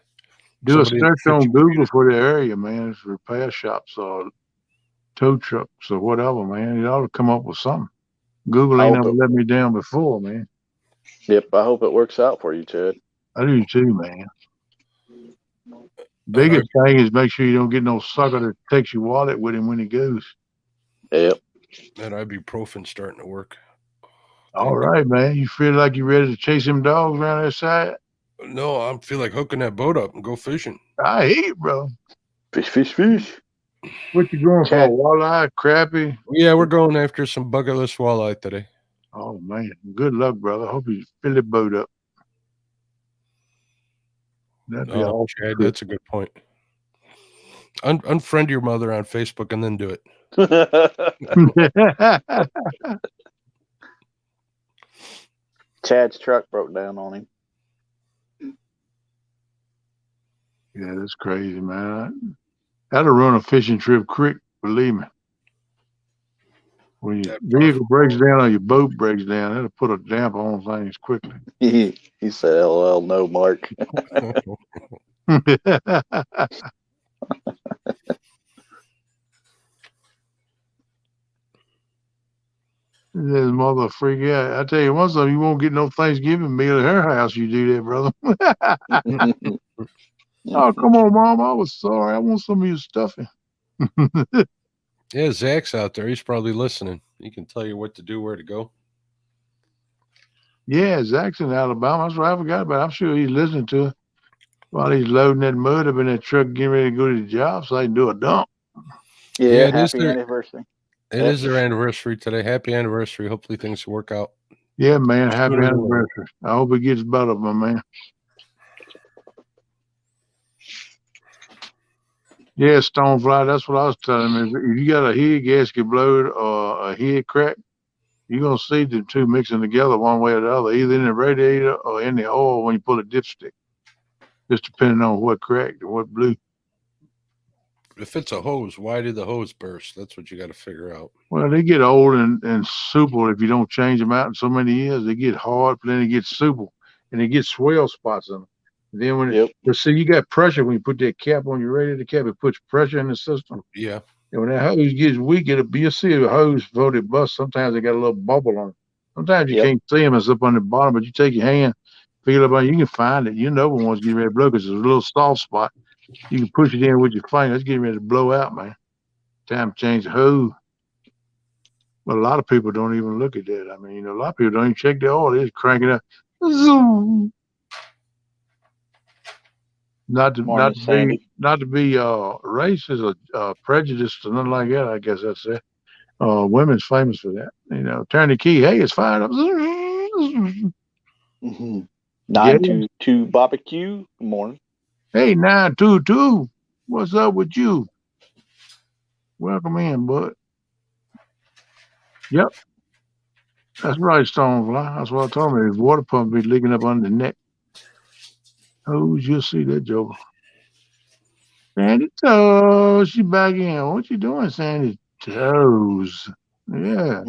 Do a search on Google for the area, man. It's repair shops. tow trucks or whatever, man. You ought to come up with something. Google ain't never let me down before, man. Yep, I hope it works out for you, Chad. I do too, man. Biggest thing is make sure you don't get no sucker that takes your wallet with him when he goes. Yep. That ibuprofen starting to work. All right, man. You feel like you ready to chase them dogs around that side? No, I feel like hooking that boat up and go fishing. I hate, bro. Fish. What you going for? Walleye, crappie? Yeah, we're going after some bucketless walleye today. Oh man, good luck, brother. Hope you fill the boat up. That'd be all. Chad, that's a good point. Unfriend your mother on Facebook and then do it. Chad's truck broke down on him. Yeah, that's crazy, man. That'll run a fishing trip quick, believe me. When your vehicle breaks down or your boat breaks down, that'll put a damper on things quickly. He said, "LOL, no, Mark." This mother freak out. I tell you one something, you won't get no Thanksgiving meal at her house. You do that, brother. Oh, come on, Mom. I was sorry. I want some of your stuffing. Yeah, Zach's out there. He's probably listening. He can tell you what to do, where to go. Yeah, Zach's in Alabama. That's what I forgot about. I'm sure he's listening to it while he's loading that mud up in that truck, getting ready to go to the job so I can do a dump. Yeah, happy anniversary. It is their anniversary today. Happy anniversary. Hopefully things will work out. Yeah, man. Happy anniversary. I hope it gets better, my man. Yeah, Stonefly, that's what I was telling him. If you got a head gasket blowed or a head crack, you're going to see the two mixing together one way or the other, either in the radiator or in the oil when you pull a dipstick, just depending on what cracked and what blew. If it's a hose, why did the hose burst? That's what you got to figure out. Well, they get old and supple if you don't change them out in so many years. They get hard, but then they get supple, and they get swell spots on them. And then when see, you got pressure when you put that cap on your radiator cap, it puts pressure in the system. Yeah. And when that hose gets weak, you'll see a hose before it busts. Sometimes they got a little bubble on it. Sometimes you can't see them. It's up on the bottom, but you take your hand, feel about it, you can find it. You know when one's getting ready to blow because there's a little soft spot. You can push it in with your finger. It's getting ready to blow out, man. Time to change the hose. But a lot of people don't even look at that. I mean, a lot of people don't even check the oil. They just crank it up. Zoom. Not to be racist or prejudiced or nothing like that. I guess that's it. Women's famous for that. You know, turn the key. Hey, it's fired up. 922 barbecue. Good morning. Hey, 922. What's up with you? Welcome in, bud. Yep. That's right, Stonefly. That's what I told me. His water pump be leaking up under the neck. Oh, you'll see that joker. Sandy Toes, she back in. What you doing, Sandy Toes? Yeah.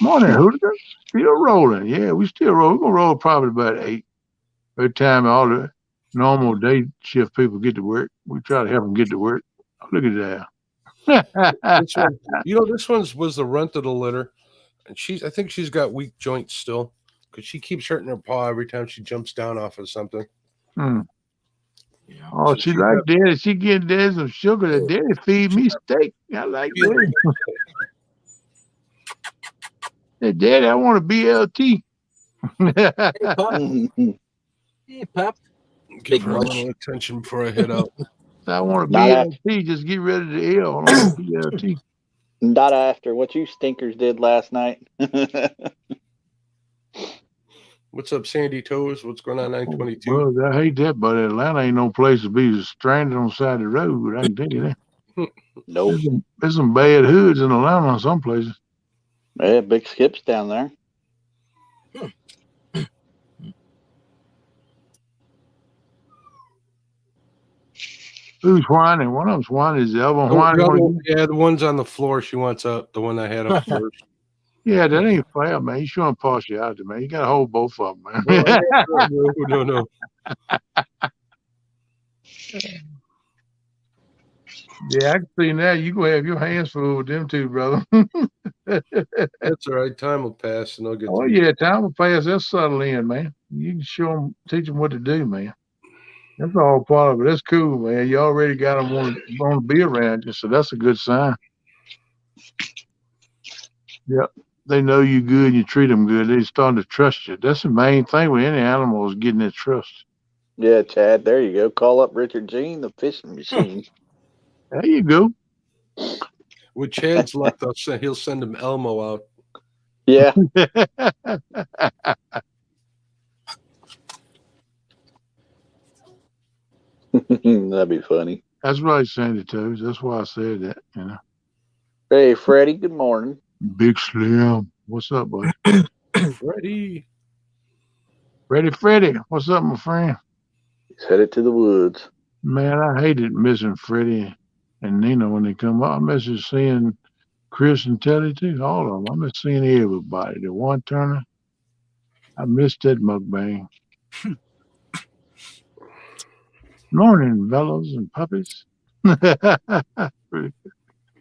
Morning, Hooligan. Still rolling. Yeah, we still roll. We're going to roll probably about 8. By the time all the normal day shift people get to work, we try to help them get to work. Look at that. This one, this was the runt of the litter. And I think she's got weak joints still because she keeps hurting her paw every time she jumps down off of something. Oh, so she like daddy. She getting daddy some sugar. That daddy feed me steak. I like that. Hey, daddy, I want a BLT. Hey, Pop. Give her a little attention before I head out. I want a BLT. Just get rid of the L. I want a BLT. Not after what you stinkers did last night. What's up, Sandy Toes? What's going on, 922? Well, I hate that, but Atlanta ain't no place to be stranded on the side of the road. I can tell you that. Nope. There's some bad hoods in Atlanta in some places. Yeah, big skips down there. Who's whining? One of them's whining. Is the other one whining? Yeah, the one's on the floor. She wants up. The one I had up first. Yeah, that ain't fair, man. You showing partiality, man. You got to hold both of them, man. No. Yeah, I can see now. You gonna have your hands full with them two, brother. That's all right. Time will pass, and they'll get. Oh yeah, time will pass. They'll settle in, man. You can show them, teach them what to do, man. That's all part of it. That's cool, man. You already got them want to be around you, so that's a good sign. Yep. They know you good and you treat them good. They starting to trust you. That's the main thing with any animal is getting that trust. Yeah, Chad. There you go. Call up Richard Gene, the fishing machine. There you go. With Chad's luck, he'll send him Elmo out. Yeah. That'd be funny. That's right, Sandy Toes. That's why I said that. You know. Hey, Freddie. Good morning. Big Slim. What's up, buddy? Freddie. Freddie. What's up, my friend? He's headed to the woods. Man, I hated missing Freddie and Nina when they come up. I miss just seeing Chris and Teddy too. All of them. I miss seeing everybody. The one Turner. I missed that mukbang. Morning, fellows and puppies.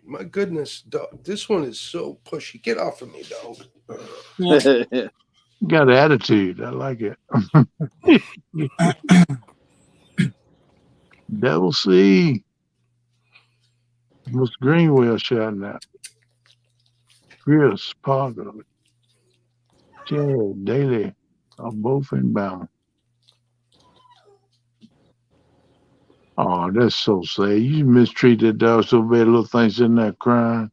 My goodness, dog. This one is so pushy. Get off of me, dog. Got attitude. I like it. Devil C. Mr. Greenwell shouting out. Chris Parker. Chad Daly are both inbound. Oh, that's so sad. You mistreat that dog so bad, little thing sitting there crying.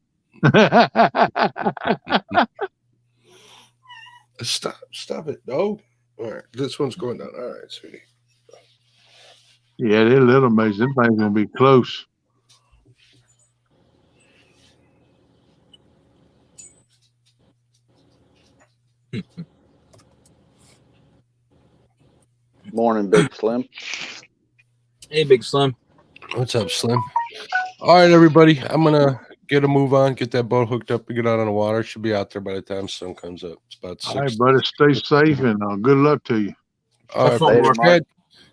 Stop it, dog. All right, this one's going down. All right, sweetie. Yeah, they're little mates. Them things gonna be close. Morning, Big Slim. Hey, Big Slim. What's up, Slim? All right, everybody. I'm gonna get a move on, get that boat hooked up, and get out on the water. Should be out there by the time the sun comes up. It's about 6. All right, buddy. Stay safe and good luck to you. All right, Later, Mark.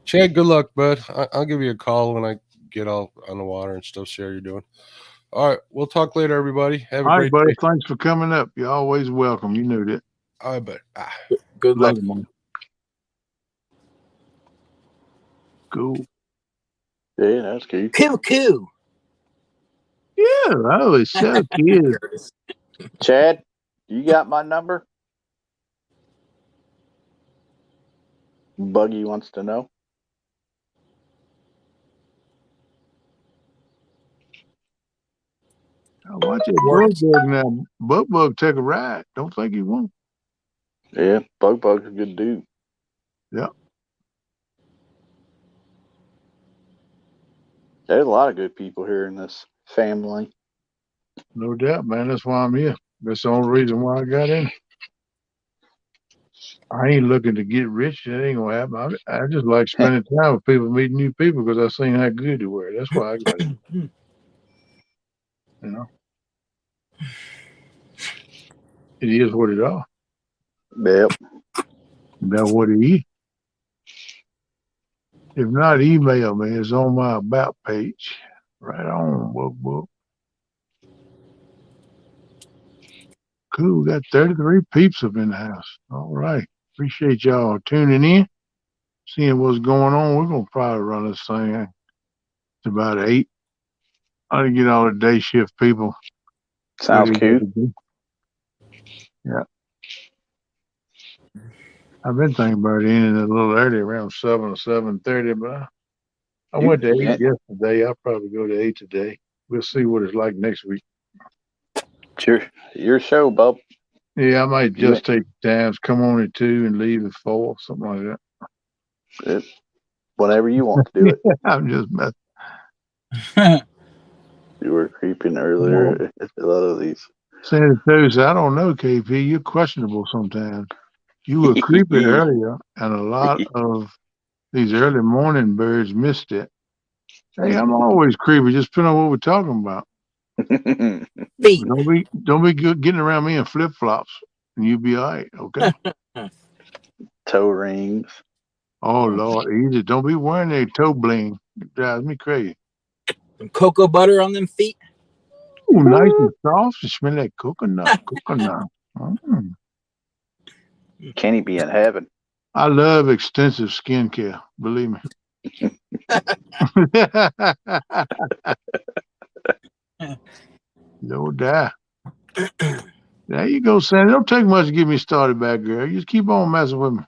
Chad, good luck, bud. I'll give you a call when I get all on the water and stuff. See how you're doing. All right, we'll talk later, everybody. Have a All great right, buddy. day. Thanks for coming up. You're always welcome. You knew that. All right, bud. Good luck. Later, man. Cool. Yeah, that's good. Coo. Yeah, oh, it's so cute. Chad, you got my number? Buggy wants to know. Watch it, Bug now. Bug take a ride. Don't think he won't. Yeah, Bug's a good dude. Yeah. There's a lot of good people here in this family. No doubt, man. That's why I'm here. That's the only reason why I got in. I ain't looking to get rich. That ain't gonna happen. I just like spending time with people, meeting new people, because I seen how good they were. That's why I got it. You know, it is what it is. Yep. That's what it is. If not, email me. It's on my about page. Right on, book. Cool. We got 33 peeps up in the house. All right. Appreciate y'all tuning in, seeing what's going on. We're gonna probably run this thing. It's about 8. I didn't get all the day shift people. Sounds cute. Yeah. I've been thinking about ending it a little early, around 7 or 7:30, but I went to 8 yesterday. I'll probably go to 8 today. We'll see what it's like next week. Your show, Bub. Yeah, I might just take times, come on at 2 and leave at 4, something like that. Whenever you want to do it. I'm just messing. You were creeping earlier. A lot of these. Santa Cruz, I don't know, KP. You're questionable sometimes. You were creepy earlier, and a lot of these early morning birds missed it. Hey, I'm always creepy, just depending on what we're talking about. Don't be good getting around me in flip flops, and you'll be all right. Okay. Toe rings. Oh Lord, easy. Don't be wearing a toe bling. It drives me crazy. Some cocoa butter on them feet. Ooh, nice and soft. You smell that coconut. Mm. Kenny be in heaven. I love extensive skincare. Believe me. No doubt. There you go, Sandy. Don't take much to get me started back, girl. You just keep on messing with me.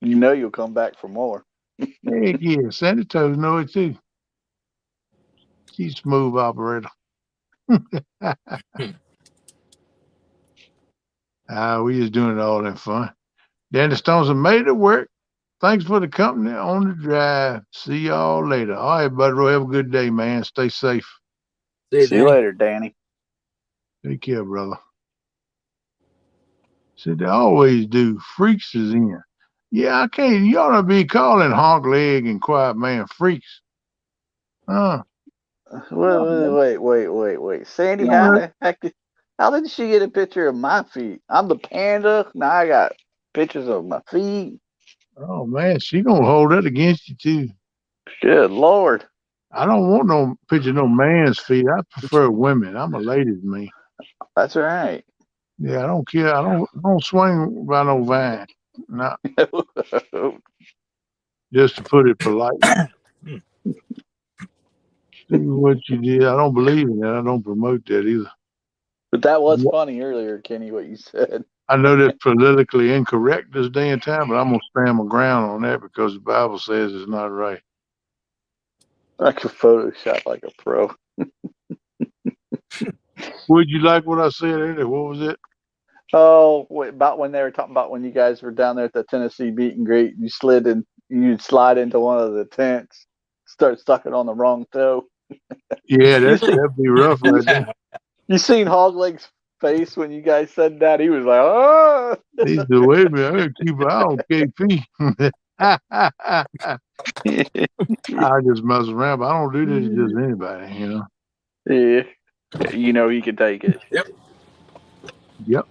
You know you'll come back for more. Heck yeah. Sandy toes know it too. She's a smooth operator. We just doing it all in fun. Danny Stones have made it work. Thanks for the company on the drive. See y'all later. All right, buddy. Have a good day, man. Stay safe. See you later, Danny. Take care, brother. Said they always do. Freaks is in. Yeah, I can't. You ought to be calling Honk Leg and Quiet Man freaks. Huh? Wait. Sandy, how did she get a picture of my feet? I'm the panda. Now I got pictures of my feet. Oh man, she gonna hold that against you too. Good Lord. I don't want no picture of no man's feet. I prefer women. I'm a ladies man. That's right. Yeah, I don't care. I don't swing by no vine. No, just to put it politely. See what you did. I don't believe in that. I don't promote that either. But that was funny earlier, Kenny, what you said. I know that's politically incorrect this day and time, but I'm gonna stand my ground on that because the Bible says it's not right. I could Photoshop like a pro. Would you like what I said earlier? What was it? Oh, wait, about when they were talking about when you guys were down there at the Tennessee meet and greet, you'd slide into one of the tents, start sucking on the wrong toe. Yeah, that'd be rough right there. You seen Hogleg's face when you guys said that? He was like, oh. He said, wait a minute, I gotta keep an eye on KP. I just mess around, but I don't do this to just anybody, you know. Yeah. You know he can take it. Yep.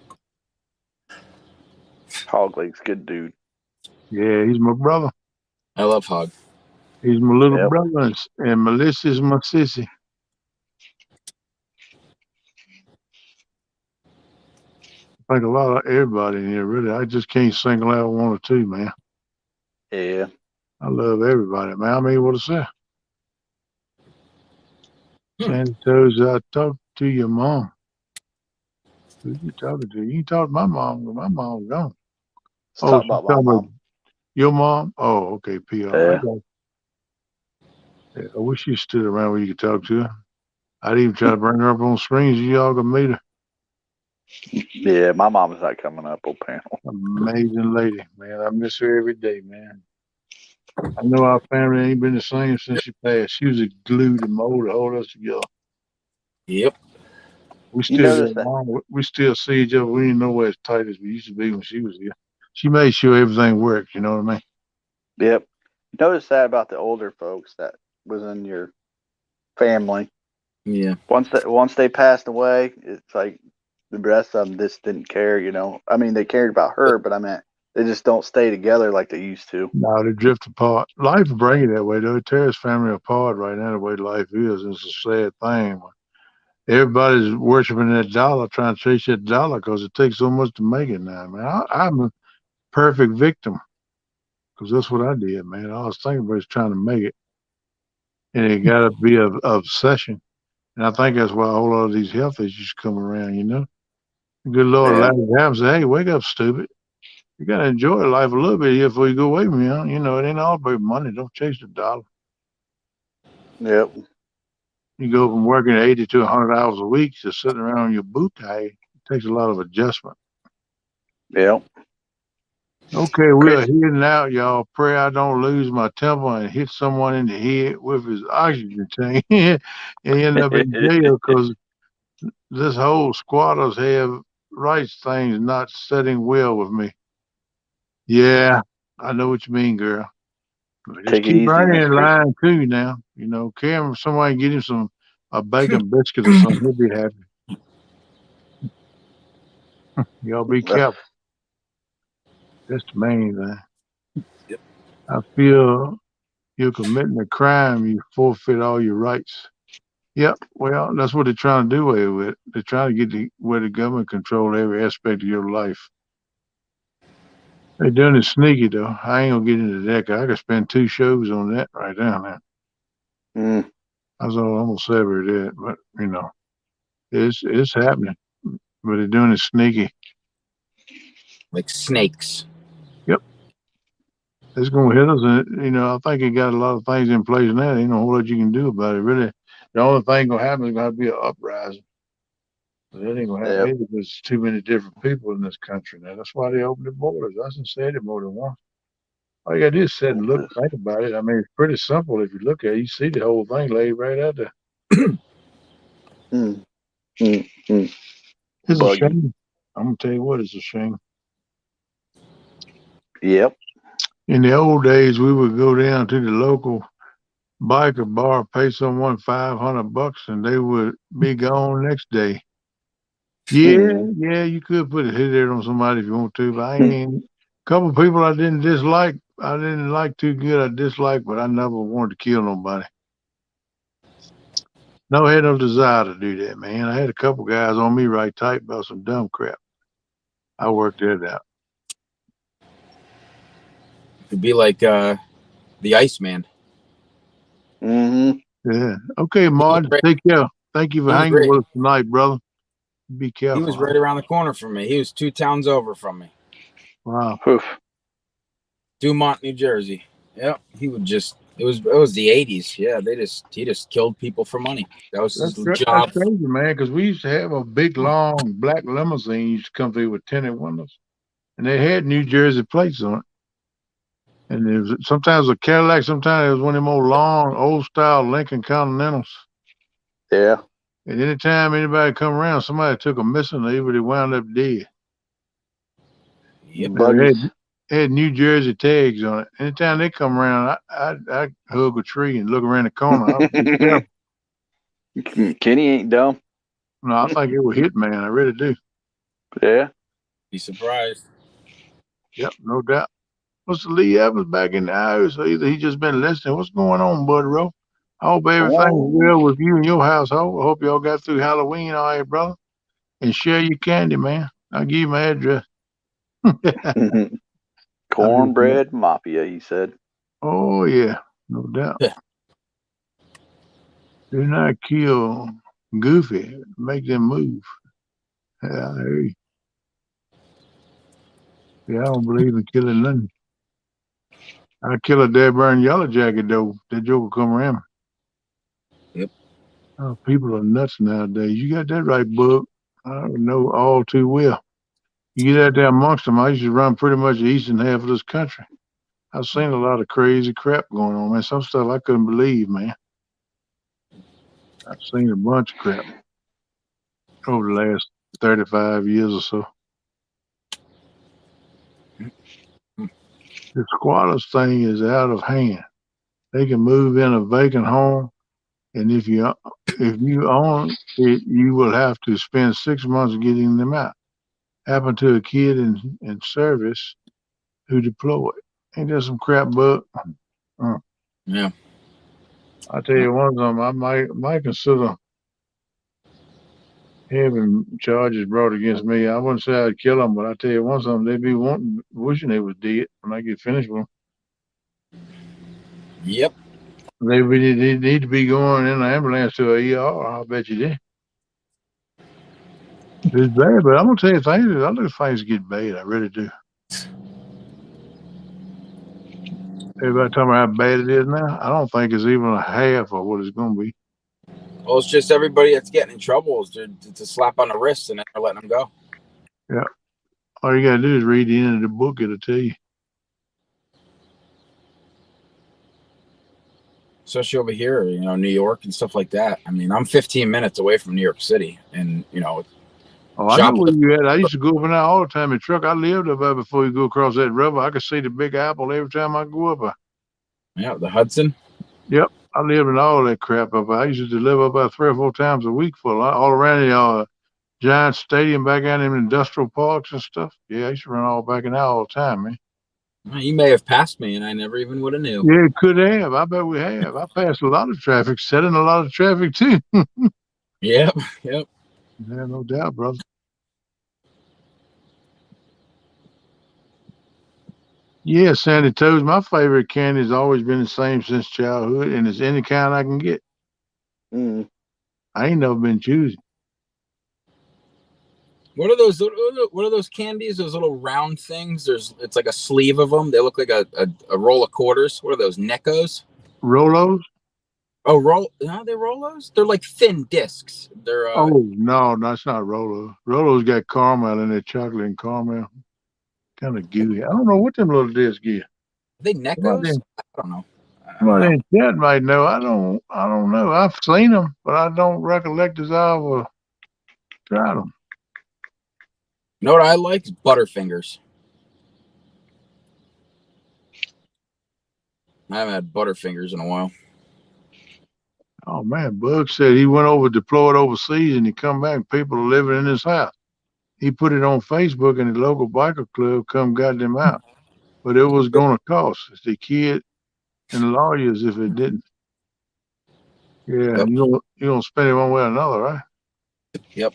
Hogleg's good dude. Yeah, he's my brother. I love Hog. He's my little brother, and Melissa's my sissy. I think a lot of everybody in here, really. I just can't single out one or two, man. Yeah. I love everybody, man. I mean, what to say? Sandy Toes, I talked to your mom. Who you talking to? You talk to my mom, but my mom gone. Let's talk about my mom. Your mom? Oh, okay, PR. Yeah. I wish you stood around where you could talk to her. I'd even try to bring her up on screen so y'all could meet her. Yeah, my mom's not coming up on panel. Amazing lady, man. I miss her every day, man. I know our family ain't been the same since she passed. She was a glue to mold to hold us together. Yep. We still see each other. We ain't nowhere as tight as we used to be when she was here. She made sure everything worked, you know what I mean? Yep. Notice that about the older folks that was in your family. Yeah. Once they passed away, it's like the rest of them just didn't care, you know. I mean, they cared about her, but I meant they just don't stay together like they used to. No, they drift apart. Life will bring you that way, though. It tears family apart right now, the way life is. It's a sad thing. Everybody's worshiping that dollar, trying to chase that dollar because it takes so much to make it now, man. I'm a perfect victim because that's what I did, man. I was thinking about trying to make it, and it got to be an obsession. And I think that's why a whole lot of these health issues come around, you know? The good Lord allowed it to happen. Say, hey, wake up, stupid. You got to enjoy life a little bit here before you go away from here. You know, it ain't all about money. Don't chase the dollar. Yep. You go from working 80 to 100 hours a week to sitting around on your boot tie. It takes a lot of adjustment. Yep. Okay, we're heading out, y'all. Pray I don't lose my temper and hit someone in the head with his oxygen tank and end up in jail because this whole squatters have rights thing is not setting well with me. Yeah, I know what you mean, girl. Just keep Bernie in line too now. You know, Cam, somebody get him a bacon biscuit or something. He'll be happy. Y'all be careful. That's the main thing. Yep. I feel you're committing a crime, you forfeit all your rights. Yep. Well, that's what they're trying to do away with. They're trying to get where the government control every aspect of your life. They're doing it sneaky though. I ain't gonna get into that. 'Cause I could spend 2 shows on that right down there. Mm. I was almost severed that, but it's happening. But they're doing it sneaky. Like snakes. Yep. It's gonna hit us, and I think it got a lot of things in place now. Ain't no whole lot you can do about it. Really, the only thing gonna happen is gonna be an uprising. But that ain't gonna happen Yep. either because there's too many different people in this country now. That's why they opened the borders. I done said it more than once. All you gotta do is sit and look, think about it. I mean, it's pretty simple if you look at it. You see the whole thing laid right out there. Mm. Mm. Mm. It's a Buggy. shame. I'm gonna tell you what, it's a shame. Yep. In the old days, we would go down to the local biker bar, pay someone $500, and they would be gone next day. Yeah, Mm. yeah, you could put a hit there on somebody if you want to, but I ain't. Couple people I didn't dislike. I didn't like too good. I disliked, but I never wanted to kill nobody. No, I had no desire to do that, man. I had a couple guys on me right tight about some dumb crap. I worked that out. Could be like the Iceman. Mm-hmm. Yeah. Okay, He was Martin. right. Take care. Thank you for He was hanging right. with us tonight, brother. Be He careful. was Huh? right around the corner from me. He was 2 towns over from me. Wow. Oof. Dumont, New Jersey. Yep. He would just. It was the 80s. Yeah. He just killed people for money. That was his That's job. crazy, man. Because we used to have a big, long black limousine used to come through with tinted windows, and they had New Jersey plates on it. And it was sometimes a Cadillac, sometimes it was one of them old long, old style Lincoln Continentals. Yeah. And anytime anybody come around, somebody took a missing, they wound up dead. Yep. And it Buggies. had New Jersey tags on it. Anytime they come around, I hug a tree and look around the corner. I would be careful. Kenny ain't dumb. No, I think it was Hitman. I really do. Yeah. Be surprised. Yep, no doubt. Mr. Lee Evans back in the house, or either he just been listening. What's going on, Bud Rowe? I hope everything's Oh. well with you and your household. I hope y'all got through Halloween all right, brother. And share your candy, man. I'll give you my address. Cornbread Mafia, he said. Oh, yeah, no doubt. Yeah. Do not kill Goofy. Make them move. Yeah, I hear you. Yeah, I don't believe in killing nothing. I kill a dead burn yellow jacket, though. That joker come around. Yep. Oh, people are nuts nowadays. You got that right, Bub. I know all too well. You get out there amongst them. I used to run pretty much the eastern half of this country. I've seen a lot of crazy crap going on, man. Some stuff I couldn't believe, man. I've seen a bunch of crap over the last 35 years or so. The squatters thing is out of hand. They can move in a vacant home, and if you own it, you will have to spend 6 months getting them out. Happened to a kid in service who deployed. Ain't that some crap, Buck? Yeah. I tell you one of them, I might consider having charges brought against me. I wouldn't say I'd kill them, but I tell you one something, they'd be wishing they was dead when I get finished with them. Yep. They need to be going in an ambulance to a ER. I'll bet you did. It's bad, but I'm gonna tell you things. I look things get bad. I really do. Everybody talking about how bad it is now. I don't think it's even a half of what it's gonna be. Well, it's just everybody that's getting in trouble is to slap on the wrist and then they're letting them go. Yeah. All you gotta do is read the end of the book. It'll tell you. Especially over here, New York and stuff like that. I mean, I'm 15 minutes away from New York City, and Oh, I know where you at. I used to go up and out all the time in truck. I lived up there before you go across that river. I could see the Big Apple every time I go up there. Yeah, the Hudson. Yep, I lived in all that crap up there. I used to live up there 3 or 4 times a week for all around the Giant Stadium back out in industrial parks and stuff. Yeah, I used to run all back in there all the time, man. You may have passed me, and I never even would have knew. Yeah, could have. I bet we have. I passed a lot of traffic, set in a lot of traffic too. Yep, yep. Yeah, no doubt, brother. Yeah, Sandy Toes. My favorite candy has always been the same since childhood, and it's any kind I can get. Mm. I ain't never been choosy. What are those? What are those candies? Those little round things. It's like a sleeve of them. They look like a roll of quarters. What are those? Neckos? Rolos? Oh, roll? No, they're Rolos. They're like thin discs. They're Oh no, that's not Rolo. Rolo's got caramel in it, chocolate and caramel, kind of gooey. I don't know what them little discs give. are they Somebody, Neckos? I don't know. I don't somebody know. in chat might know. I don't know. I've seen them, but I don't recollect as I ever tried them. You know what I like? Butterfingers. I haven't had Butterfingers in a while. Oh man, Bug said he went over deployed overseas and he come back and people are living in his house. He put it on Facebook and the local biker club come got them out. But it was gonna cost the kid and the lawyers if it didn't. Yeah, Yep. you don't spend it one way or another, right? Yep.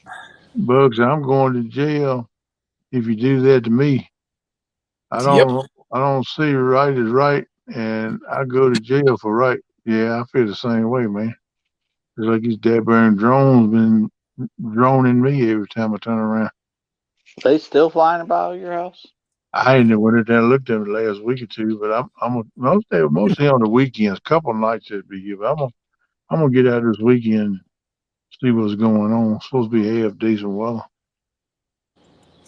Bug said, I'm going to jail if you do that to me. Yep. I don't see right as right and I go to jail for right. Yeah, I feel the same way, man. It's like these dead burn drones been droning me every time I turn around. They still flying about your house? I ain't went in there and looked at them the last week or two, but mostly on the weekends, couple nights it'd be here. But I'm gonna get out this weekend, see what's going on. It's supposed to be half decent weather.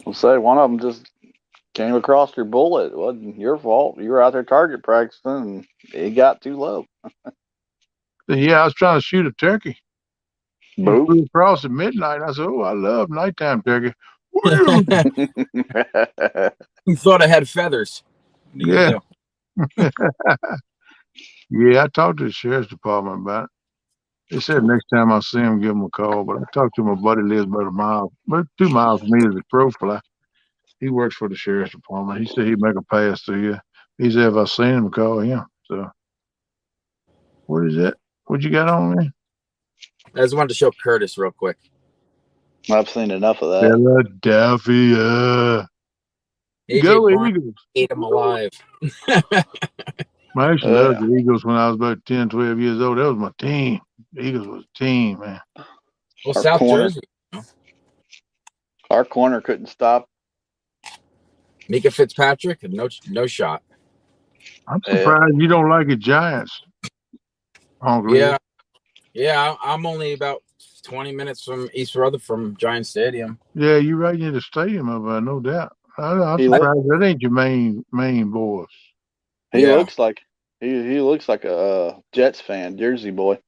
I'll say one of them just came across your bullet. It wasn't your fault. You were out there target practicing and it got too low. So, yeah, I was trying to shoot a turkey. It Boop. flew across at midnight. I said, "Oh, I love nighttime turkey." You thought I had feathers. What are you Yeah, gonna yeah. I talked to the sheriff's department about it. They said next time I see him, give him a call. But I talked to my buddy lives about 2 miles from me as a crow fly. He works for the sheriff's department. He said he'd make a pass to you. He said if I seen him, call him. So what is that? What you got on there? do? I just wanted to show Curtis real quick. I've seen enough of that. Philadelphia. AJ Go Bryant Eagles. ate him alive. I used to love the Eagles when I was about 10, 12 years old. That was my team. The Eagles was a team, man. Well, Our South corner, Jersey. our corner couldn't stop. Mika Fitzpatrick, no shot. I'm surprised you don't like the Giants. Yeah, yeah. I'm only about 20 minutes from East Rutherford from Giant Stadium. Yeah, you're right in the stadium of no doubt. I'm He surprised that ain't your main boys. He looks like he looks like a Jets fan, Jersey boy.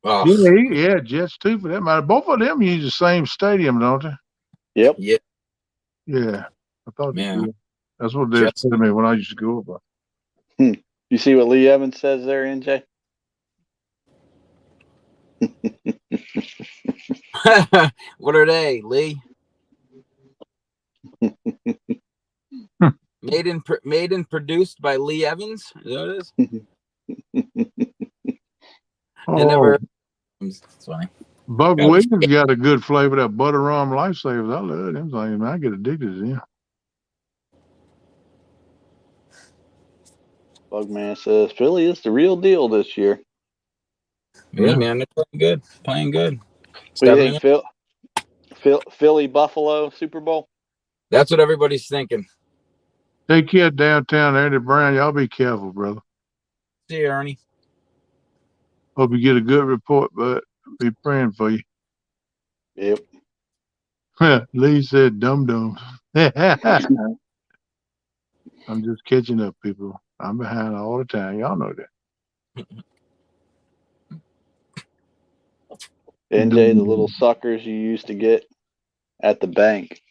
Oh, Yeah, Jets too for that matter. Both of them use the same stadium, don't they? Yep. yeah, Yeah, I thought they man. did. That's what they Jets. said to me when I used to go up. You see what Lee Evans says there, NJ? What are they, Lee? made and produced by Lee Evans. You know what it is? Oh, I never. It's funny. Buck Williams got a good flavor. That butter rum lifesavers. I love them things. I get addicted to them. Bugman says Philly is the real deal this year. Yeah, man, they're playing good. Playing good. What do you think, Philly Buffalo Super Bowl? That's what everybody's thinking. Take care downtown, Eddie Brown. Y'all be careful, brother. See you, Ernie. Hope you get a good report, but be praying for you. Yep. Lee said dum dums. I'm just catching up, people. I'm behind all the time. Y'all know that. NJ, the little suckers you used to get at the bank.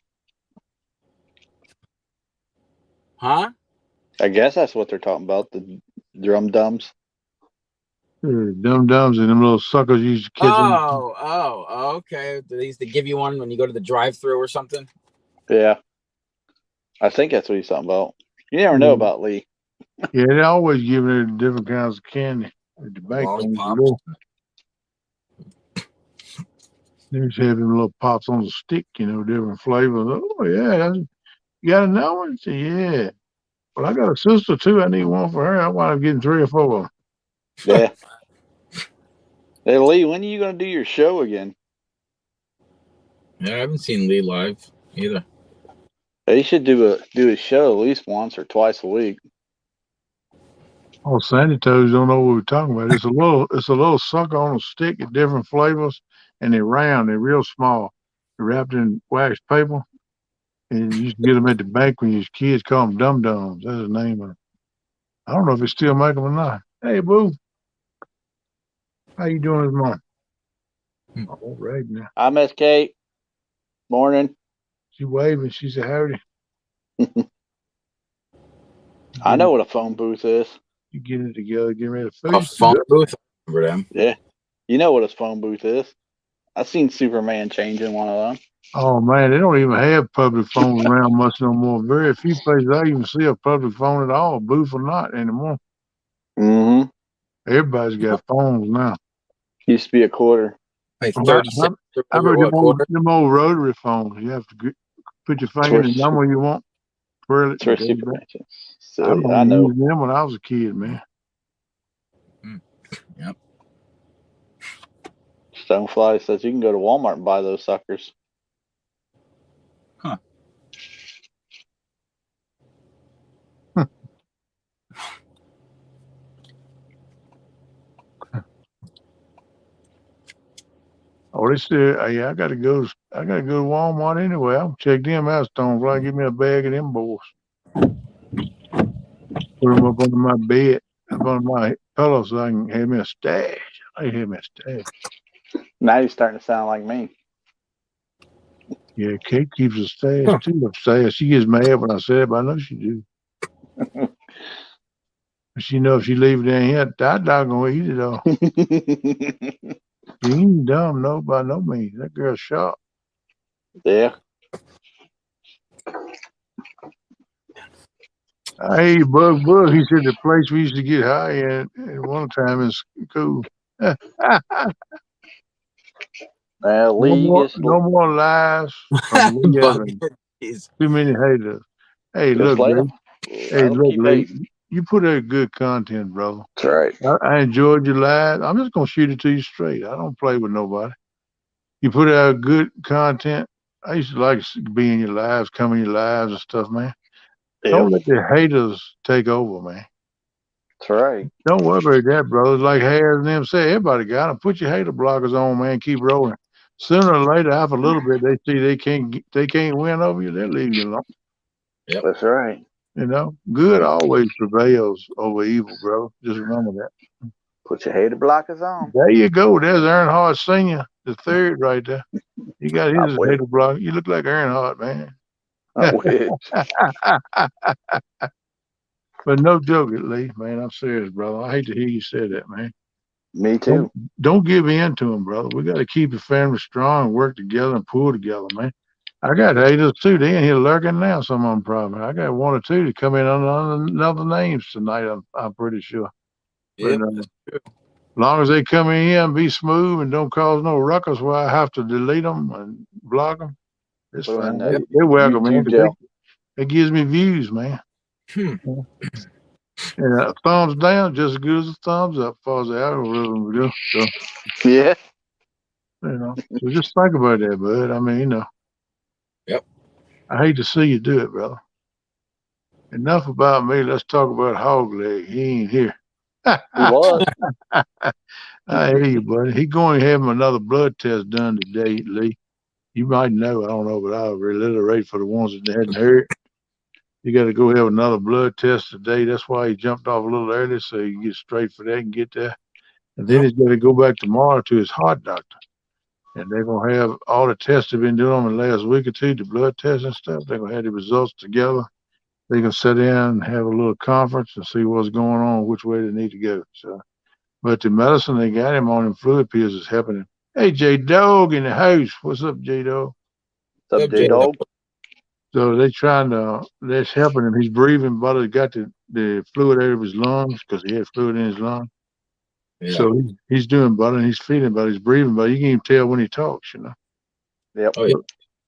Huh? I guess that's what they're talking about, the drum dums. Dum dums and them little suckers you used to catch. Oh, okay. They used to give you one when you go to the drive-through or something. Yeah. I think that's what he's talking about. You never know about Lee. Yeah, they always giving her different kinds of candy. The bank Lollipops. they just have them little pops on the stick, different flavors. Oh yeah, you got another one? I said, yeah. Well, I got a sister too. I need one for her. I wind up getting 3 or 4 of them. Yeah. Hey Lee, when are you gonna do your show again? Yeah, I haven't seen Lee live either. He should do a show at least once or twice a week. Oh, Sandy Toes don't know what we're talking about. It's a little sucker on a stick at different flavors, and they're round. They're real small. They're wrapped in wax paper, and you used to get them at the bank when you was kids. Call them dum dums. That's the name of them. I don't know if they still make them or not. Hey, boo, how you doing this morning? All right now. I miss Kate. Morning. She waving. She said, howdy. I know what a phone booth is. You get it together, get ready to A face. phone booth? I remember them. Yeah. You know what a phone booth is. I've seen Superman change in one of them. Oh man, they don't even have public phones around much no more. Very few places I even see a public phone at all, booth or not anymore. Mm-hmm. Everybody's got phones now. Used to be a quarter. Like How 30 cents. about them old rotary phones? You have to put your finger in the number you want. Twirl it. That's where Superman changed. I So, remember I know. using them when I was a kid, man. Yep. Stonefly says you can go to Walmart and buy those suckers. Huh. Oh, they said, yeah, I gotta go to Walmart anyway. I'll check them out, Stonefly. Give me a bag of them boys. Put them up under my bed, up under my pillow, so I can have me a stash. I have me a stash. Now you're starting to sound like me. Yeah, Kate keeps a stash too. Upstairs. She gets mad when I say it, but I know she do. She know if she leave it in here, that dog gonna eat it all. She ain't dumb, no, by no means. That girl's sharp. Yeah. Hey, Bug, he said the place we used to get high at one time is cool. Lee, no more lies from Lee Evans. Too many haters. Hey, look, Lee. Hey, look, Lee. You put out good content, brother. That's right. I enjoyed your live. I'm just gonna shoot it to you straight. I don't play with nobody. You put out good content. I used to like being in your lives, coming in your lives and stuff, man. Yep. Don't let the haters take over, man. That's right. Don't worry about that, brother. Like Harris and them say, everybody got them. Put your hater blockers on, man. Keep rolling. Sooner or later, after a little bit, they see they can't win over you. They'll leave you alone. Yep. That's right. Good always prevails over evil, bro. Just remember that. Put your hater blockers on. There you go. There's Earnhardt Sr., the third right there. He got his hater blocker. You look like Earnhardt, man. I wish. But no joke, Lee, man. I'm serious, brother. I hate to hear you say that, man. Me too. Don't give in to him, brother. We got to keep the family strong, work together, and pull together, man. I got haters too. They in here lurking now. Some of them probably. I got 1 or 2 to come in under other names tonight. I'm pretty sure. Yep. But as long as they come in here and be smooth and don't cause no ruckus where I have to delete them and block them, it's fine. They're welcome, man. It gives me views, man. And a thumbs down just as good as a thumbs up as far as the algorithm go. So, yeah. So just think about that, bud. I mean, Yep. I hate to see you do it, brother. Enough about me. Let's talk about Hog Leg. He ain't here. He was. I hear you, buddy. He going to have him another blood test done today, Lee. You might know. I don't know, but I'll reiterate for the ones that hadn't heard. You got to go have another blood test today. That's why he jumped off a little early, so you get straight for that and get there. And then he's got to go back tomorrow to his heart doctor. And they're going to have all the tests they've been doing in the last week or 2, the blood tests and stuff. They're going to have the results together. They can sit down and have a little conference and see what's going on, which way they need to go. So, but the medicine they got him on in fluid pills is helping him. Hey, J-Dog in the house. What's up, J-Dog? What's up, J-Dog? So they're helping him. He's breathing, but he got the fluid out of his lungs because he had fluid in his lungs. Yeah. So he's doing better and he's feeling better. He's breathing better. You can even tell when he talks, Yep. Oh, yeah.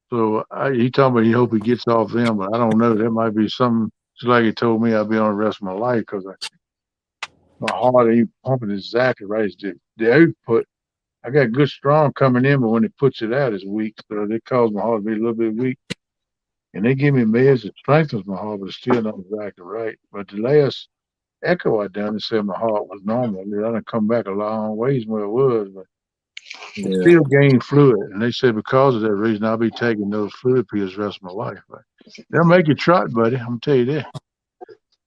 So he talking about he hope he gets off them, but I don't know. That might be something. Just like he told me, I'll be on the rest of my life because my heart ain't pumping exactly right. It's the output. I got good strong coming in, but when it puts it out, it's weak. So they cause my heart to be a little bit weak. And they give me meds that strengthens my heart, but it's still not exactly right. But the last echo I done, it said my heart was normal. I done come back a long ways from where it was, but it Yeah. still gained fluid. And they said because of that reason, I'll be taking those fluid pills the rest of my life. But they'll make you trot, buddy. I'm gonna tell you that.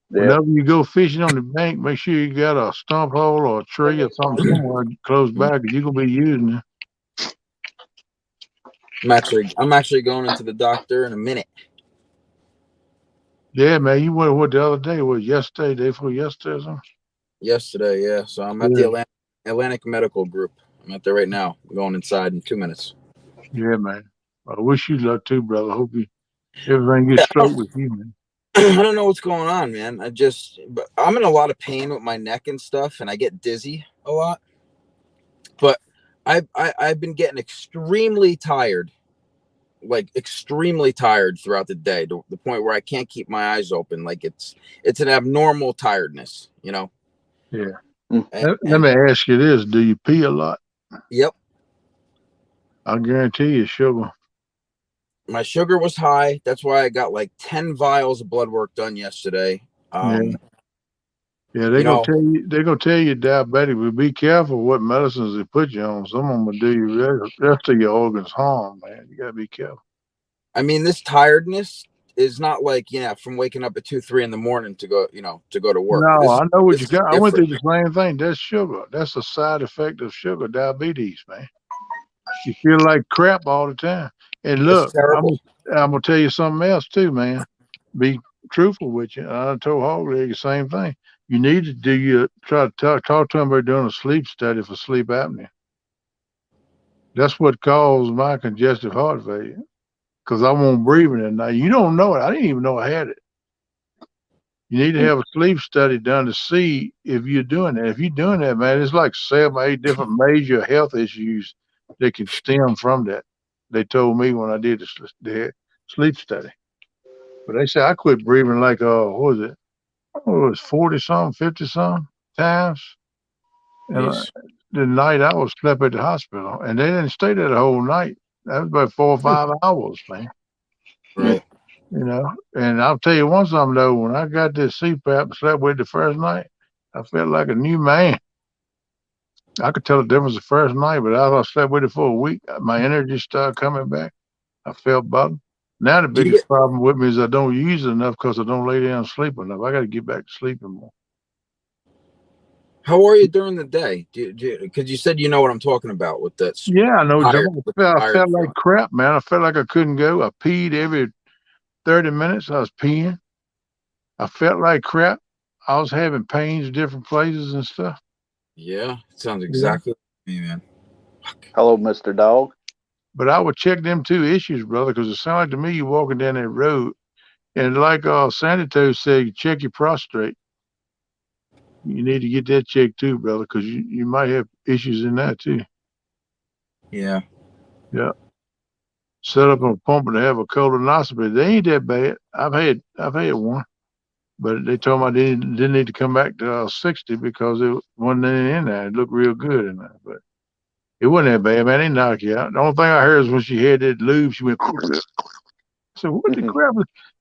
Yep. Whenever you go fishing on the bank, make sure you got a stump hole or a tree or something somewhere close by because you're gonna be using it. I'm actually going into the doctor in a minute. Yeah, man. You went what the other day? Was yesterday, day before yesterday or something? Yesterday, yeah. So I'm at Yeah. the Atlantic Medical Group. I'm out there right now. I'm going inside in 2 minutes. Yeah, man. I wish you luck too, brother. Hope everything gets straight with you, man. I don't know what's going on, man. But I'm in a lot of pain with my neck and stuff, and I get dizzy a lot. But I've been getting extremely tired, like extremely tired throughout the day, to the point where I can't keep my eyes open. Like it's an abnormal tiredness, Yeah. And Let me ask you this: do you pee a lot? yep, I guarantee you, sugar. my sugar was high. That's why I got like 10 vials of blood work done yesterday. Yeah. Yeah, You know, they're gonna tell you diabetic, but be careful what medicines they put you on. Some of them will do you rest of your organs harm, man. You gotta be careful. I mean, this tiredness is not like, from waking up at 2, 3 in the morning to go, to go to work. No, I know what This you is got. I went through different. the same thing. That's sugar. That's a side effect of sugar, diabetes, man. You feel like crap all the time. And It's look, terrible. I'm gonna tell you something else too, man. Be truthful with you. I told Hogleg the same thing. You need to try to talk to him about doing a sleep study for sleep apnea. That's what caused my congestive heart failure because I won't breathing at night. You don't know it. I didn't even know I had it. You need to have a sleep study done to see if you're doing that. If you're doing that, man, it's like 7 or 8 different major health issues that can stem from that. They told me when I did the sleep study. But they said I quit breathing like what was it? Oh, it was 40 something, 50 something times. And Jeez. the night I was slept at the hospital, and they didn't stay there the whole night. That was about 4 or 5 hours, man. Right. And I'll tell you one something though, when I got this CPAP and slept with it the first night, I felt like a new man. I could tell the difference the first night, but after I slept with it for a week, my energy started coming back. I felt better. Now the Do you biggest problem with me is I don't use it enough because I don't lay down and sleep enough. I got to get back to sleeping more. How are you during the day? Because you said you know what I'm talking about with this. Yeah, I know. Tired, I tired felt like feeling. crap, man. I felt like I couldn't go. I peed every 30 minutes. I was peeing. I felt like crap. I was having pains in different places and stuff. Yeah, it sounds Yeah. exactly like me, man. Hello, Mr. Dog. But I would check them two issues, brother, because it sounded like to me you walking down that road, and like Sandy Toe said, you check your prostate. You need to get that checked too, brother, because you might have issues in that too. Yeah. Yeah. Set up a pump and have a colonoscopy. They ain't that bad. I've had one, but they told me I didn't need to come back to 60 because it wasn't in there. It looked real good in there, but it wasn't that bad, man. They knock you out. The only thing I heard is when she had that lube, she went. I said, what the crap?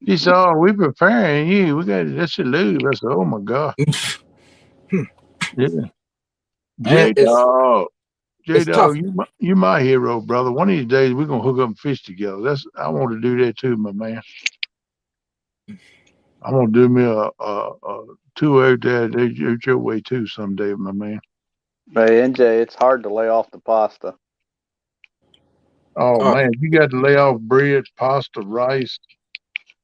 She said, oh, we preparing you. We got that's your lube. I said, oh my God. Yeah. Man, J Dog. J it's tough. Dog, you my hero, brother. One of these days we're gonna hook up and fish together. I want to do that too, my man. I'm gonna do me a tour out there out your way too someday, my man. Hey, NJ, it's hard to lay off the pasta. Oh man, you got to lay off bread, pasta, rice,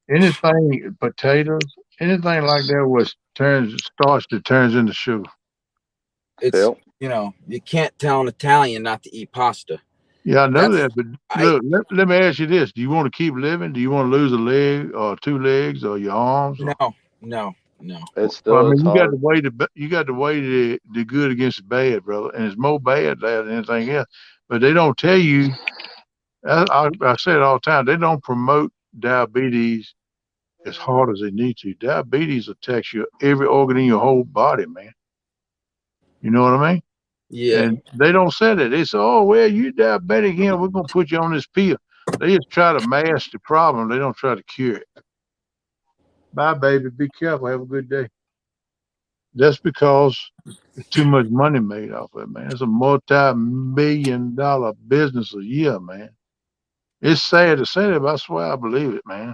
anything, potatoes, anything like that was turns starch that turns into sugar. It's Yep. you can't tell an Italian not to eat pasta. Yeah, I know That's that, but I look, let me ask you this: do you want to keep living? Do you want to lose a leg or two legs or your arms? Or, no. It's well, I still mean, it's you got hard. to weigh the good against the bad, brother, and it's more bad than anything else. But they don't tell you. I say it all the time. They don't promote diabetes as hard as they need to. Diabetes attacks every organ in your whole body, man. You know what I mean? Yeah. And they don't say that. They say, "Oh, well, you're diabetic here. We're gonna put you on this pill." They just try to mask the problem. They don't try to cure it. Bye, baby. Be careful. Have a good day. That's because there's too much money made off of it, man. It's a multi-million-dollar business a year, man. It's sad to say that, but I swear I believe it, man.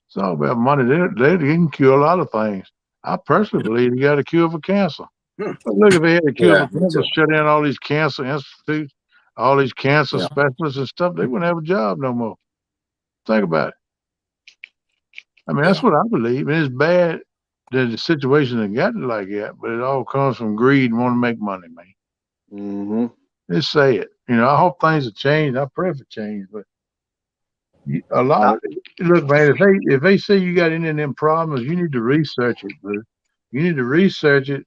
It's all about money. They can cure a lot of things. I personally believe they got a cure for cancer. Hmm. But look, if they had a cure Yeah, for me cancer, too. shut down all these cancer institutes, all these cancer Yeah. specialists and stuff, they wouldn't have a job no more. Think about it. I mean, that's Yeah. what I believe. And it's bad that the situation has gotten like that, but it all comes from greed and want to make money, man. Mm-hmm. Just say it. I hope things have changed. I pray for change, but a lot of look, man. If they say you got any of them problems, you need to research it, bro. You need to research it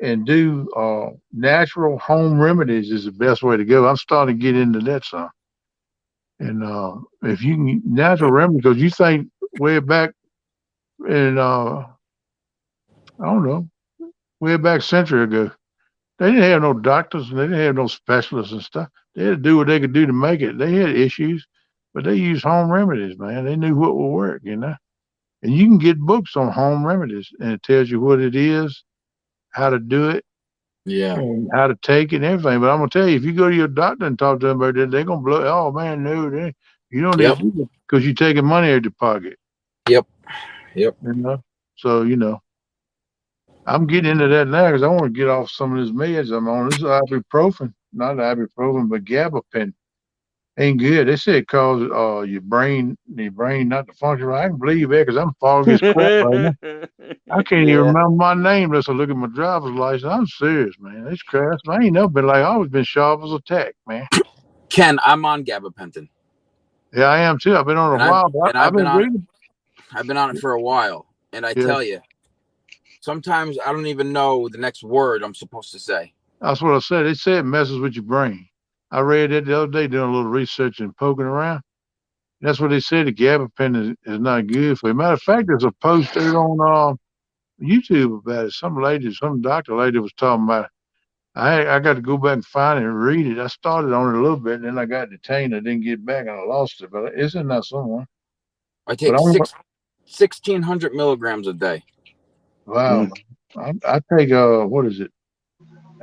and do natural home remedies is the best way to go. I'm starting to get into that some. And if you can natural remedies, because you think way back in I don't know, way back a century ago, they didn't have no doctors and they didn't have no specialists and stuff. They had to do what they could do to make it. They had issues, but they used home remedies, man. They knew what would work. And you can get books on home remedies, and it tells you what it is, how to do it, Yeah. and how to take it and everything. But I'm gonna tell you, if you go to your doctor and talk to them about that, they're gonna blow. Oh man, no, you don't need Yep. to do that because you're taking money out of your pocket. Yep. So I'm getting into that now because I want to get off some of this meds I'm on. This is ibuprofen, not ibuprofen, but gabapentin. Ain't good. They say it causes your brain not to function right. I can believe that because I'm foggy as crap right now. I can't even Yeah. remember my name unless I look at my driver's license. I'm serious, man. It's crap. I ain't never been like I always been sharp as a tack, man. Ken, I'm on gabapentin, Yeah, I am too. I've been on it a and I've while, but and I've I've been been on it. reading. I've been on it for a while, and I Yeah, tell you, sometimes I don't even know the next word I'm supposed to say. that's what I said. They say it messes with your brain. I read that the other day doing a little research and poking around. That's what they said. The gabapentin is not good for you. Matter of fact, there's a post there on YouTube about it. Some doctor lady was talking about it. I got to go back and find it and read it. I started on it a little bit, and then I got detained. I didn't get back, and I lost it. But it's in there somewhere. I But take 1,600 milligrams a day. wow, Mm. I take what is it,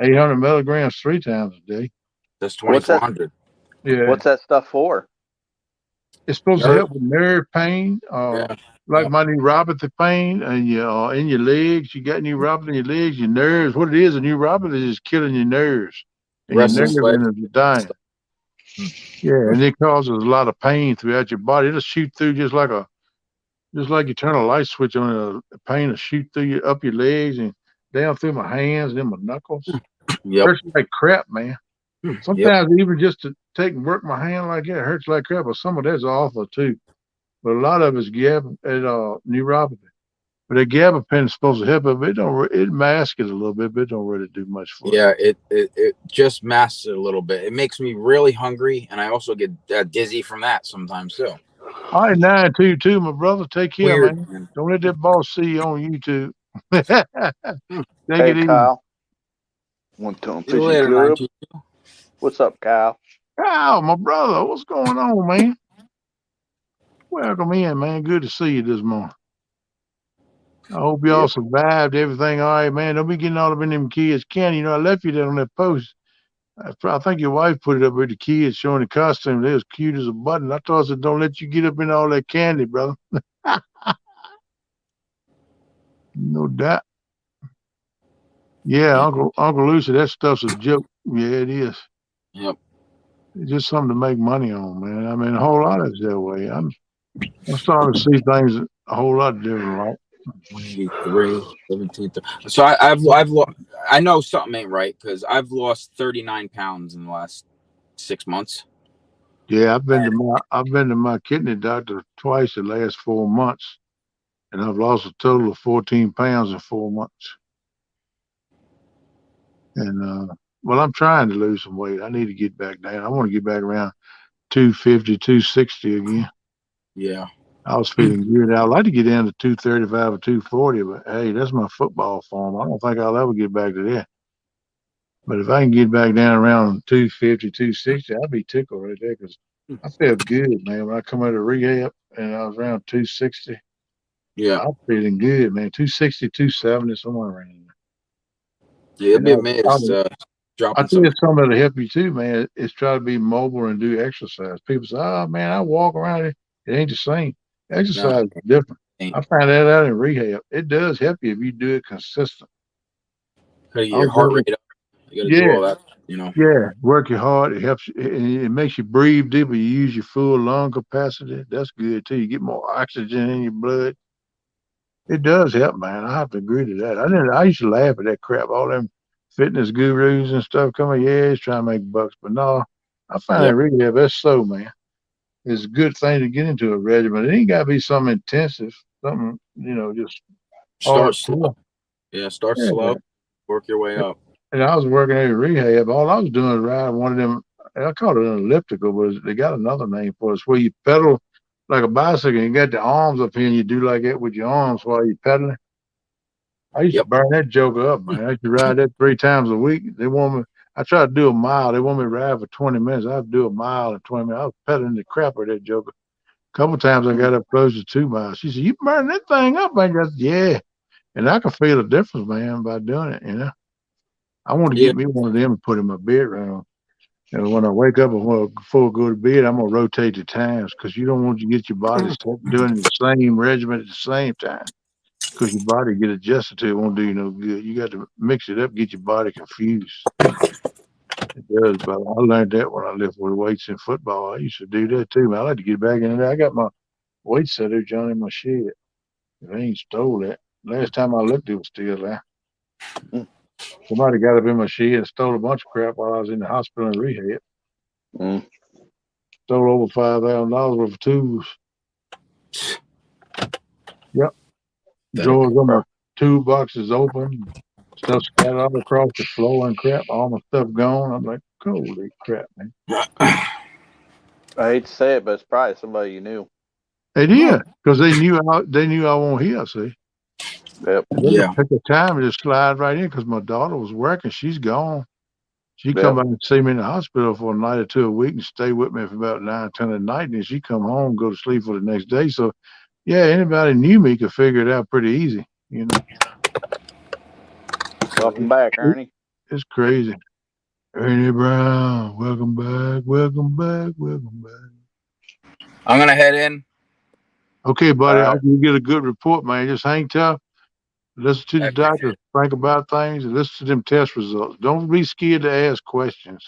800 milligrams 3 times a day. That's What's that? 2,400. Yeah, What's that stuff for? it's supposed to Nerve. help with nerve pain, Yeah. like Yep. my neuropathy pain, and in your legs. You got neuropathy in your legs, your nerves. What it is, a neuropathy is killing your nerves, and your nerve Restless legs. endings are dying. Yeah, and it causes a lot of pain throughout your body. It'll shoot through just like you turn a light switch on. The pain will shoot through up your legs and down through my hands and then my knuckles. Yep. Hurts like crap, man. Yep. Sometimes even just to take and work my hand like that hurts like crap. But some of that's awful too. But a lot of it's neuropathy. But the gabapentin is supposed to help it, but it masks it a little bit, but it don't really do much for Yeah. It just masks it a little bit. It makes me really hungry, and I also get dizzy from that sometimes too. All right, 922, my brother. Take care, Weird, man. man. Don't let that boss see you on YouTube. Take Hey, it easy. Kyle. One Tone See you Fishing later, Club. 92. What's up, Kyle? Kyle, my brother, what's going on, man? Welcome in, man. Good to see you this morning. I hope y'all Yep. survived everything. All right, man. Don't be getting all up in them kids' candy. I left you there on that post. I think your wife put it up with the kids showing the costume. They was cute as a button. I told her, don't let you get up in all that candy, brother. No doubt. Yeah, Uncle Lucy, that stuff's a joke. Yeah, it is. Yep. It's just something to make money on, man. I mean, a whole lot of it's that way. I'm starting to see things a whole lot different, like. 183, 17. So I know something ain't right because I've lost 39 pounds in the last 6 months. Yeah, I've been to my kidney doctor twice the last 4 months, and I've lost a total of 14 pounds in 4 months. And well, I'm trying to lose some weight. I need to get back down. I want to get back around 250, 260 again. Yeah. I was feeling good. I'd like to get down to 235 or 240, but hey, that's my football form. I don't think I'll ever get back to that. But if I can get back down around 250, 260, I'll be tickled right there because I felt good, man. When I come out of rehab and I was around 260, Yeah. I'm feeling good, man. 260, 270, somewhere around Yeah, you'll there. be And amazed. I Dropping tell you some. something that'll help you too, man, is try to be mobile and do exercise. People say, oh, man, I walk around it. It ain't the same. No, Exercise is different. ain't. I found that out in rehab. It does help you if you do it consistent. Gotta get I your was heart working, rate up. You gotta do yeah, all that. You know. yeah. Work your heart. It helps you. It makes you breathe deeper. You use your full lung capacity. That's good too. You get more oxygen in your blood. It does help, man. I have to agree to that. I used to laugh at that crap. All them fitness gurus and stuff coming, yeah, it's trying to make bucks. But no, I find Yeah. it really that's so, man. It's a good thing to get into a regimen. It ain't gotta be something intensive, something, just Start hardcore. slow. Yeah. Start Yeah. slow. Work your way up. And I was working at a rehab. All I was doing is riding one of them. I call it an elliptical, but they got another name for it. It's where you pedal like a bicycle. And you got the arms up here, and you do like that with your arms while you're pedaling. I used to Yep. burn that joker up, man. I used to ride that 3 times a week. They want me. I tried to do a mile. They want me to ride for 20 minutes. I have to do a mile in 20 minutes. I was pedaling the crap out of that joker. A couple times I got up close to 2 miles. She said, "You burn that thing up, man." I said, "Yeah," and I can feel the difference, man, by doing it. I want to Yeah. get me one of them and put in my bedroom. And when I wake up before I go to bed, I'm gonna rotate the times because you don't want to get your body stuck doing the same regimen at the same time because your body get adjusted to it won't do you no good. You got to mix it up, get your body confused. It does, but I learned that when I lifted with weights in football. I used to do that too, man. I like to get back in there. I got my weight setter, John, in my shed. I ain't stole that. Last time I looked, it was still there. Somebody got up in my shed and stole a bunch of crap while I was in the hospital and rehab. Mm. Stole over $5,000 worth of tools. Yep. Drawers on my toolboxes open, stuff scattered all across the floor and crap, all my stuff gone. I'm like, holy crap, man. I hate to say it, but it's probably somebody you knew. It is, because they knew I won't hear, see. Yep. And they could Yeah. pick a time and just slide right in because my daughter was working. She's gone. She come Yep. by and see me in the hospital for a night or two a week and stay with me for about 9, 10 at night. And then she come home, go to sleep for the next day. So, yeah, anybody knew me could figure it out pretty easy. Welcome back, Ernie. It's crazy. Ernie Brown, welcome back, welcome back, welcome back. I'm gonna head in. Okay, buddy, I All hope you get a good report, man. Just hang tough. Listen to I the appreciate doctors, it. think about things, and listen to them test results. Don't be scared to ask questions.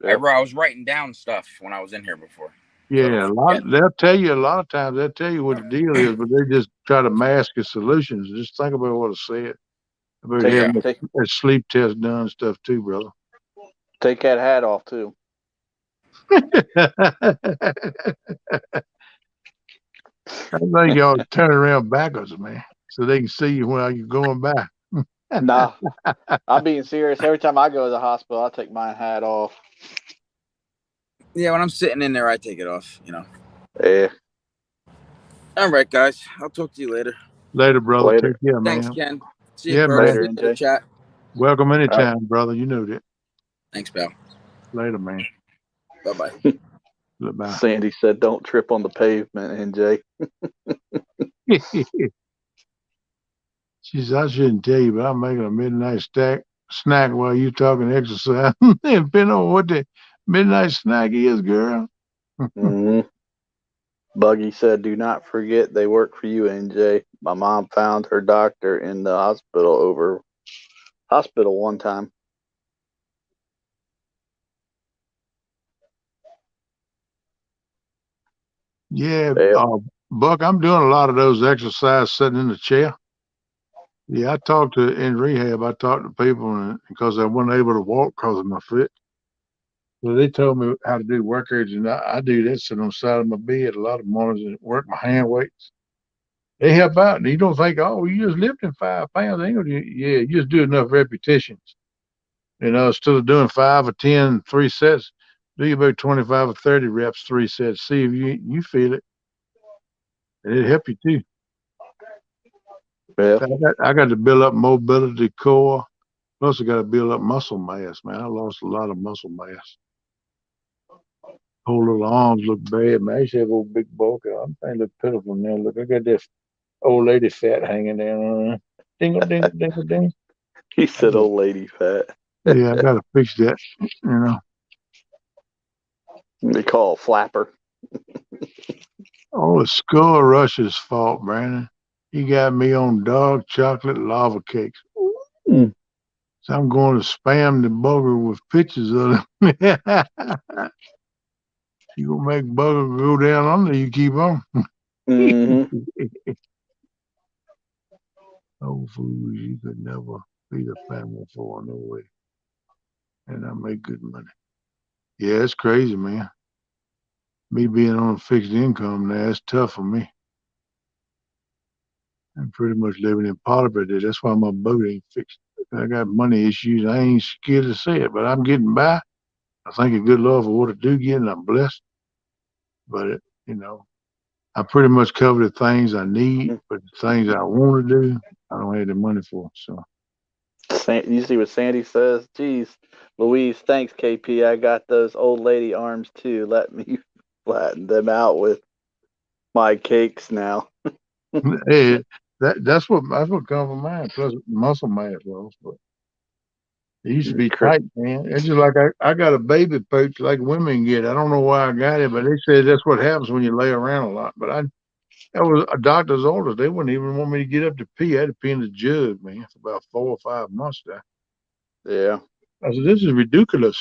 Yep. I was writing down stuff when I was in here before, so I don't Yeah, forget. they'll tell you a lot of times. They'll tell you what the deal is, but they just try to mask the solutions. Just think about what I said about Take Yeah. having take a sleep test done and stuff too, brother. take that hat off too. I think y'all turn around backwards, man, so they can see you while you're going by. Nah, I'm being serious. Every time I go to the hospital, I take my hat off. Yeah, when I'm sitting in there, I take it off. Yeah. All right, guys. I'll talk to you later. Later, brother. Later. Take care, Thanks, man. Ken. See you, Yeah, Kurt. man. See Later, you later, NJ. chat. Welcome All right. anytime, brother. You know that. Thanks, pal. Later, man. Bye bye. Goodbye. Sandy said, "Don't trip on the pavement, NJ." She says, I shouldn't tell you, but I'm making a midnight snack while you talking exercise. Depending on what the midnight snack is, girl. hmm Buggy said, "Do not forget they work for you, NJ." My mom found her doctor in the hospital one time. Yeah, Yep. Buck, I'm doing a lot of those exercises sitting in the chair. Yeah, in rehab, I talked to people because I wasn't able to walk because of my foot. So they told me how to do work urge, and I do that sitting on the side of my bed a lot of mornings and work my hand weights. They help out. And you don't think, oh, you just lifting 5 pounds. Ain't gonna yeah, you just do enough repetitions. Instead of doing 5 or 10, 3 sets, do about 25 or 30 reps, 3 sets. See if you feel it. And it help you too. Yeah. I got to build up mobility core. Plus, I got to build up muscle mass, man. I lost a lot of muscle mass. Whole little arms look bad, man. I used to have old big bulk. I'm trying to look pitiful now. Look, I got this old lady fat hanging down. Dingle, dingle, dingle, dingle. He said old lady fat. Yeah, I got to fix that, They call it flapper. Oh, it's Skull Rush's fault, Brandon. He got me on dark chocolate lava cakes. Ooh. So I'm going to spam the bugger with pictures of them. You gonna make bugger go down under, you keep on. Mm-hmm. Old fools, you could never feed a family for no way. And I make good money. Yeah, it's crazy, man. Me being on a fixed income now, it's tough for me. I'm pretty much living in poverty there. That's why my boat ain't fixed. I got money issues. I ain't scared to say it, but I'm getting by. I thank a good Lord for what I do get, and I'm blessed. But I pretty much cover the things I need, but the things I want to do, I don't have the money for. So You see what Sandy says? Geez, Louise, thanks, KP. I got those old lady arms too. Let me flatten them out with my cakes now. hey, that's what comes from mine. Plus muscle mass loss, but it used to be tight, man. It's just like I got a baby pooch like women get. I don't know why I got it, but they said that's what happens when you lay around a lot. But that was a doctor's orders. They wouldn't even want me to get up to pee. I had to pee in the jug, man, for about 4 or 5 months there. Yeah. I said, this is ridiculous.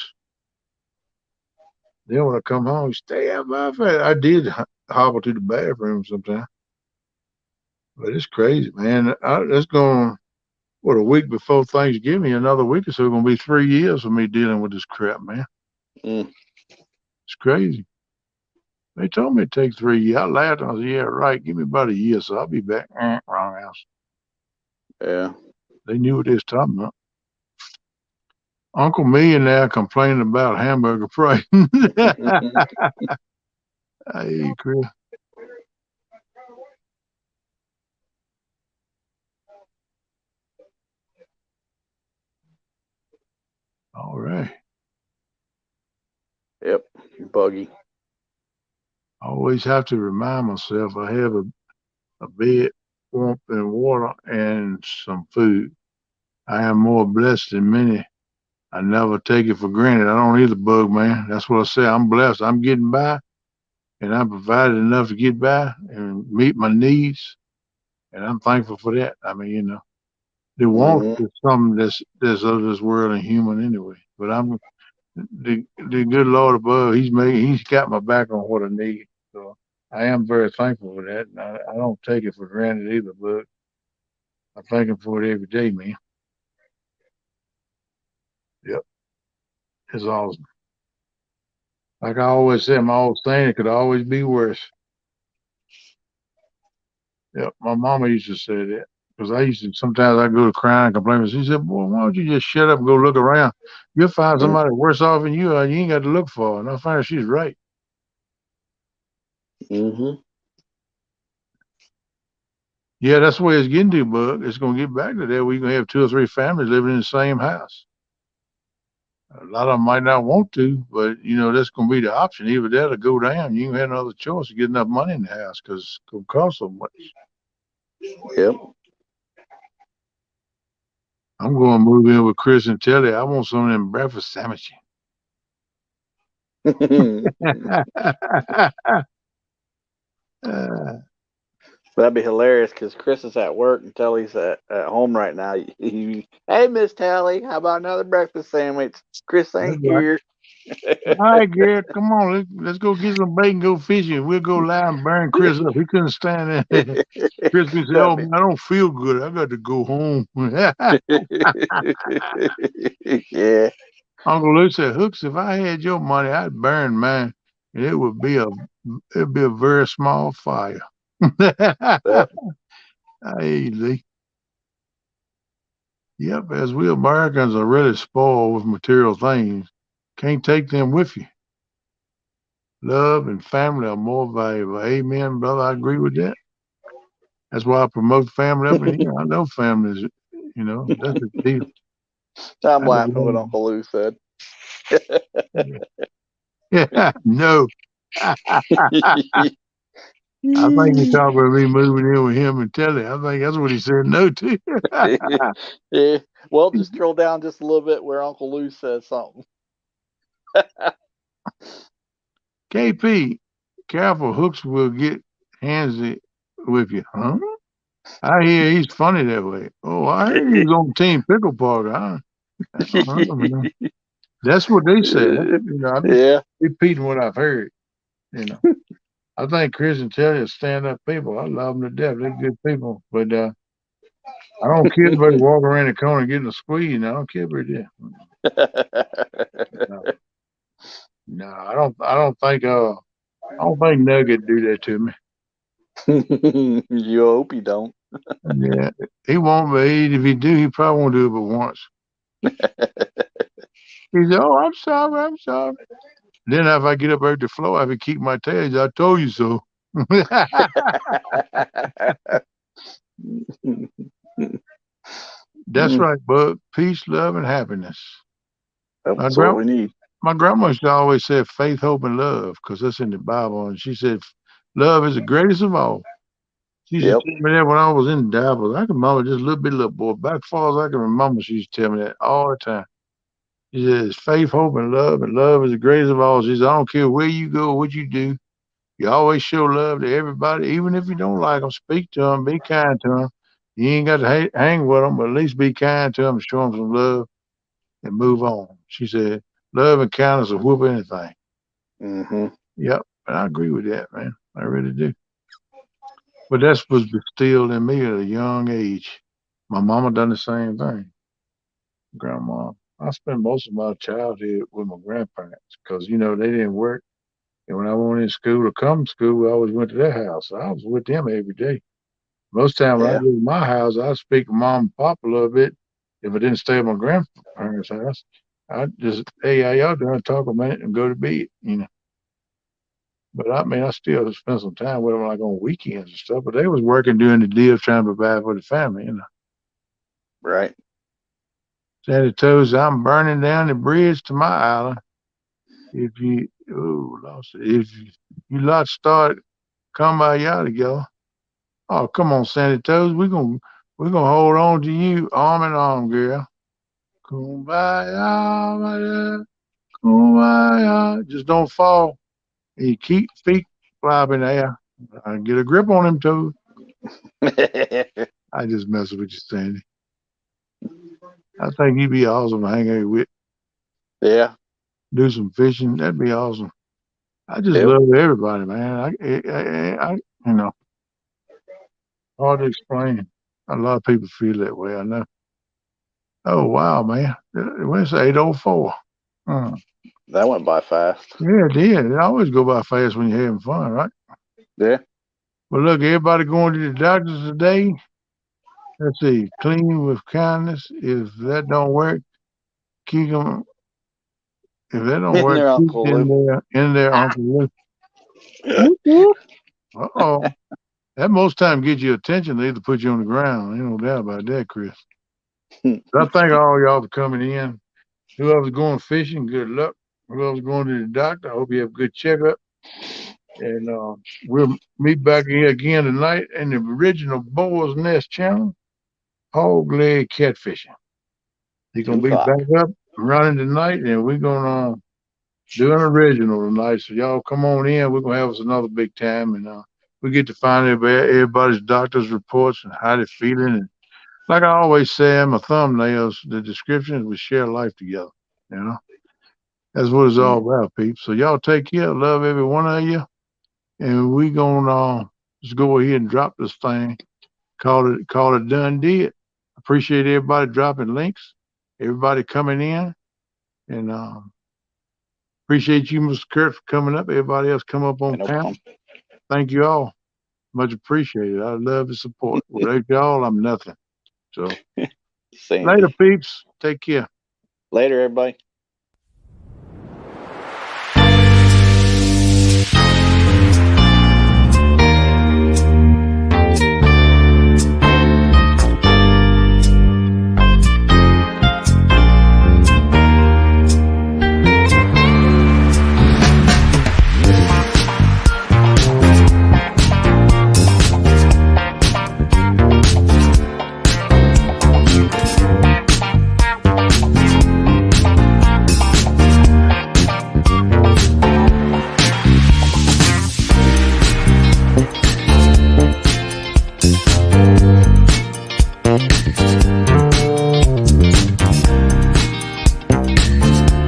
Then when I come home, stay out my face. I did hobble to the bathroom sometimes. But it's crazy, man. That's going, a week before Thanksgiving, another week or so, going to be 3 years for me dealing with this crap, man. It's crazy. They told me it'd take 3 years. I laughed. I said, yeah, right. Give me about a year, so I'll be back. Wrong house. Yeah. They knew what they was talking about. Uncle Millionaire complaining about hamburger price. Hey, Chris. All right. Yep. Buggy. I always have to remind myself I have a bed, warmth, and water, and some food. I am more blessed than many. I never take it for granted. I don't either, bug man. That's what I say. I'm blessed. I'm getting by, and I'm provided enough to get by and meet my needs, and I'm thankful for that. I mean, the want is something that's of this world and human anyway. But I'm the good Lord above. He's got my back on what I need. So I am very thankful for that, and I don't take it for granted either. But I thank him for it every day, man. Yep, it's awesome. Like I always say, my old saying, it could always be worse. Yep, my mama used to say that because I used to sometimes I go to cry and complain. She said, "Boy, why don't you just shut up and go look around? You'll find somebody worse off than you are. You ain't got to look for." And I find she's right. Yeah, that's the way it's getting to, Bug. It's going to get back to that. We're going to have 2 or 3 families living in the same house. A lot of them might not want to, but that's going to be the option. Either that or go down. You ain't have no other choice to get enough money in the house because it's going to cost so much. Yep. I'm going to move in with Chris and Telly. I want some of them breakfast sandwiches. That'd be hilarious because Chris is at work and Telly's at home right now. Hey, Miss Telly, how about another breakfast sandwich? Chris ain't here. All right, Garrett, come on. Let's go get some bacon, go fishing. We'll go lie and burn Chris up. He couldn't stand it. Chris can say, "Oh, man, I don't feel good. I got to go home." Yeah. Uncle Lou said, Hooks, if I had your money, I'd burn mine, and it'd be a very small fire. That, Hey, Lee. Yep, as we Americans are really spoiled with material things, can't take them with you. Love and family are more valuable. Amen, brother. I agree with that. That's why I promote family up in here. I know families, that's the deal. I'm I laughing what love Uncle Lou said. Yeah, no. I think he talked about me moving in with him and Telly. I think that's what he said no to. Yeah. Well, just scroll down just a little bit where Uncle Lou says something. KP, careful, Hooks will get handsy with you. Huh? I hear he's funny that way. Oh, I heard he was on Team Pickle Park. I don't know, man. That's what they said. I'm just Yeah. repeating what I've heard. I think Chris and Telly are stand-up people. I love them to death. They're good people. But I don't care about walking around the corner getting a squeeze. I don't care about that. No, I don't think Nugget do that to me. You hope you don't. Yeah, he won't. But if he do, he probably won't do it but once. He said, "Oh, I'm sorry, I'm sorry." Then if I get up out the floor, I have to keep my tails. I told you so. That's right, bud. Peace, love, and happiness. My That's what grand, we need. my grandma used to always say faith, hope, and love, because that's in the Bible. And she said, love is the greatest of all. She used to Yep. tell me that when I was in Dallas. I can remember just a little bit, little boy. Back as far as I can remember, she used to tell me that all the time. She says, faith, hope, and love is the greatest of all. She says, I don't care where you go, what you do. You always show love to everybody, even if you don't like them. Speak to them, be kind to them. You ain't got to hang with them, but at least be kind to them, show them some love, and move on. She said, love and kindness will whoop anything. Mm-hmm. Yep, and I agree with that, man. I really do. But that's was instilled in me at a young age. My mama done the same thing. Grandma. I spent most of my childhood with my grandparents because, they didn't work. And when I went in school or come to school, I always went to their house. So I was with them every day. Most time when I Yeah. go to my house, I speak to mom and pop a little bit. If I didn't stay at my grandparents' house, I just, hey, how y'all doing? Talk a minute and go to bed. But I mean, I still spend some time with them like on weekends and stuff. But they was working during the day of trying to provide for the family. Right. Sandy Toes, I'm burning down the bridge to my island. If you, oh, lost it. If you lot start come by y'all together. Oh, come on, Sandy Toes. We're gonna hold on to you arm in arm, girl. Kumbaya, my love. Kumbaya. Just don't fall. And you keep feet flopping there. Get a grip on them toes. I just mess with you, Sandy. I think you'd be awesome to hang out with. Yeah. Do some fishing. That'd be awesome. I just Yep. love everybody, man. Hard to explain. A lot of people feel that way. I know. Oh wow, man! When's 8:04? Hmm. That went by fast. Yeah, it did. It always go by fast when you're having fun, right? Yeah. Well, look, everybody going to the doctors today. Let's see, clean with kindness. If that don't work, keep them. If that don't In work, there, keep Uncle Lou. in there, Uncle Lou. Whoop, whoop. Uh-oh. That most time get your attention. They either put you on the ground. Ain't no doubt about that, Chris. But I thank all y'all for coming in. Whoever's going fishing, good luck. Whoever's going to the doctor, I hope you have a good checkup. And we'll meet back here again tonight in the original Boar's Nest channel, Hog Leg Catfishing. He's going to be 2 o'clock. back up running tonight, and we're going to do an original tonight. So y'all come on in. We're going to have us another big time. And we get to find everybody's doctor's reports and how they're feeling. And like I always say in my thumbnails, the descriptions, we share life together. You know, that's what it's all about, people. So y'all take care. Love every one of you. And we going to just go ahead and drop this thing. Call it done deal. Appreciate everybody dropping links, everybody coming in. And appreciate you, Mr. Kurt, for coming up. Everybody else come up on No panel. problem. Thank you all. Much appreciated. I love the support. Without y'all, I'm nothing. So Same. later, peeps. Take care. Later, everybody.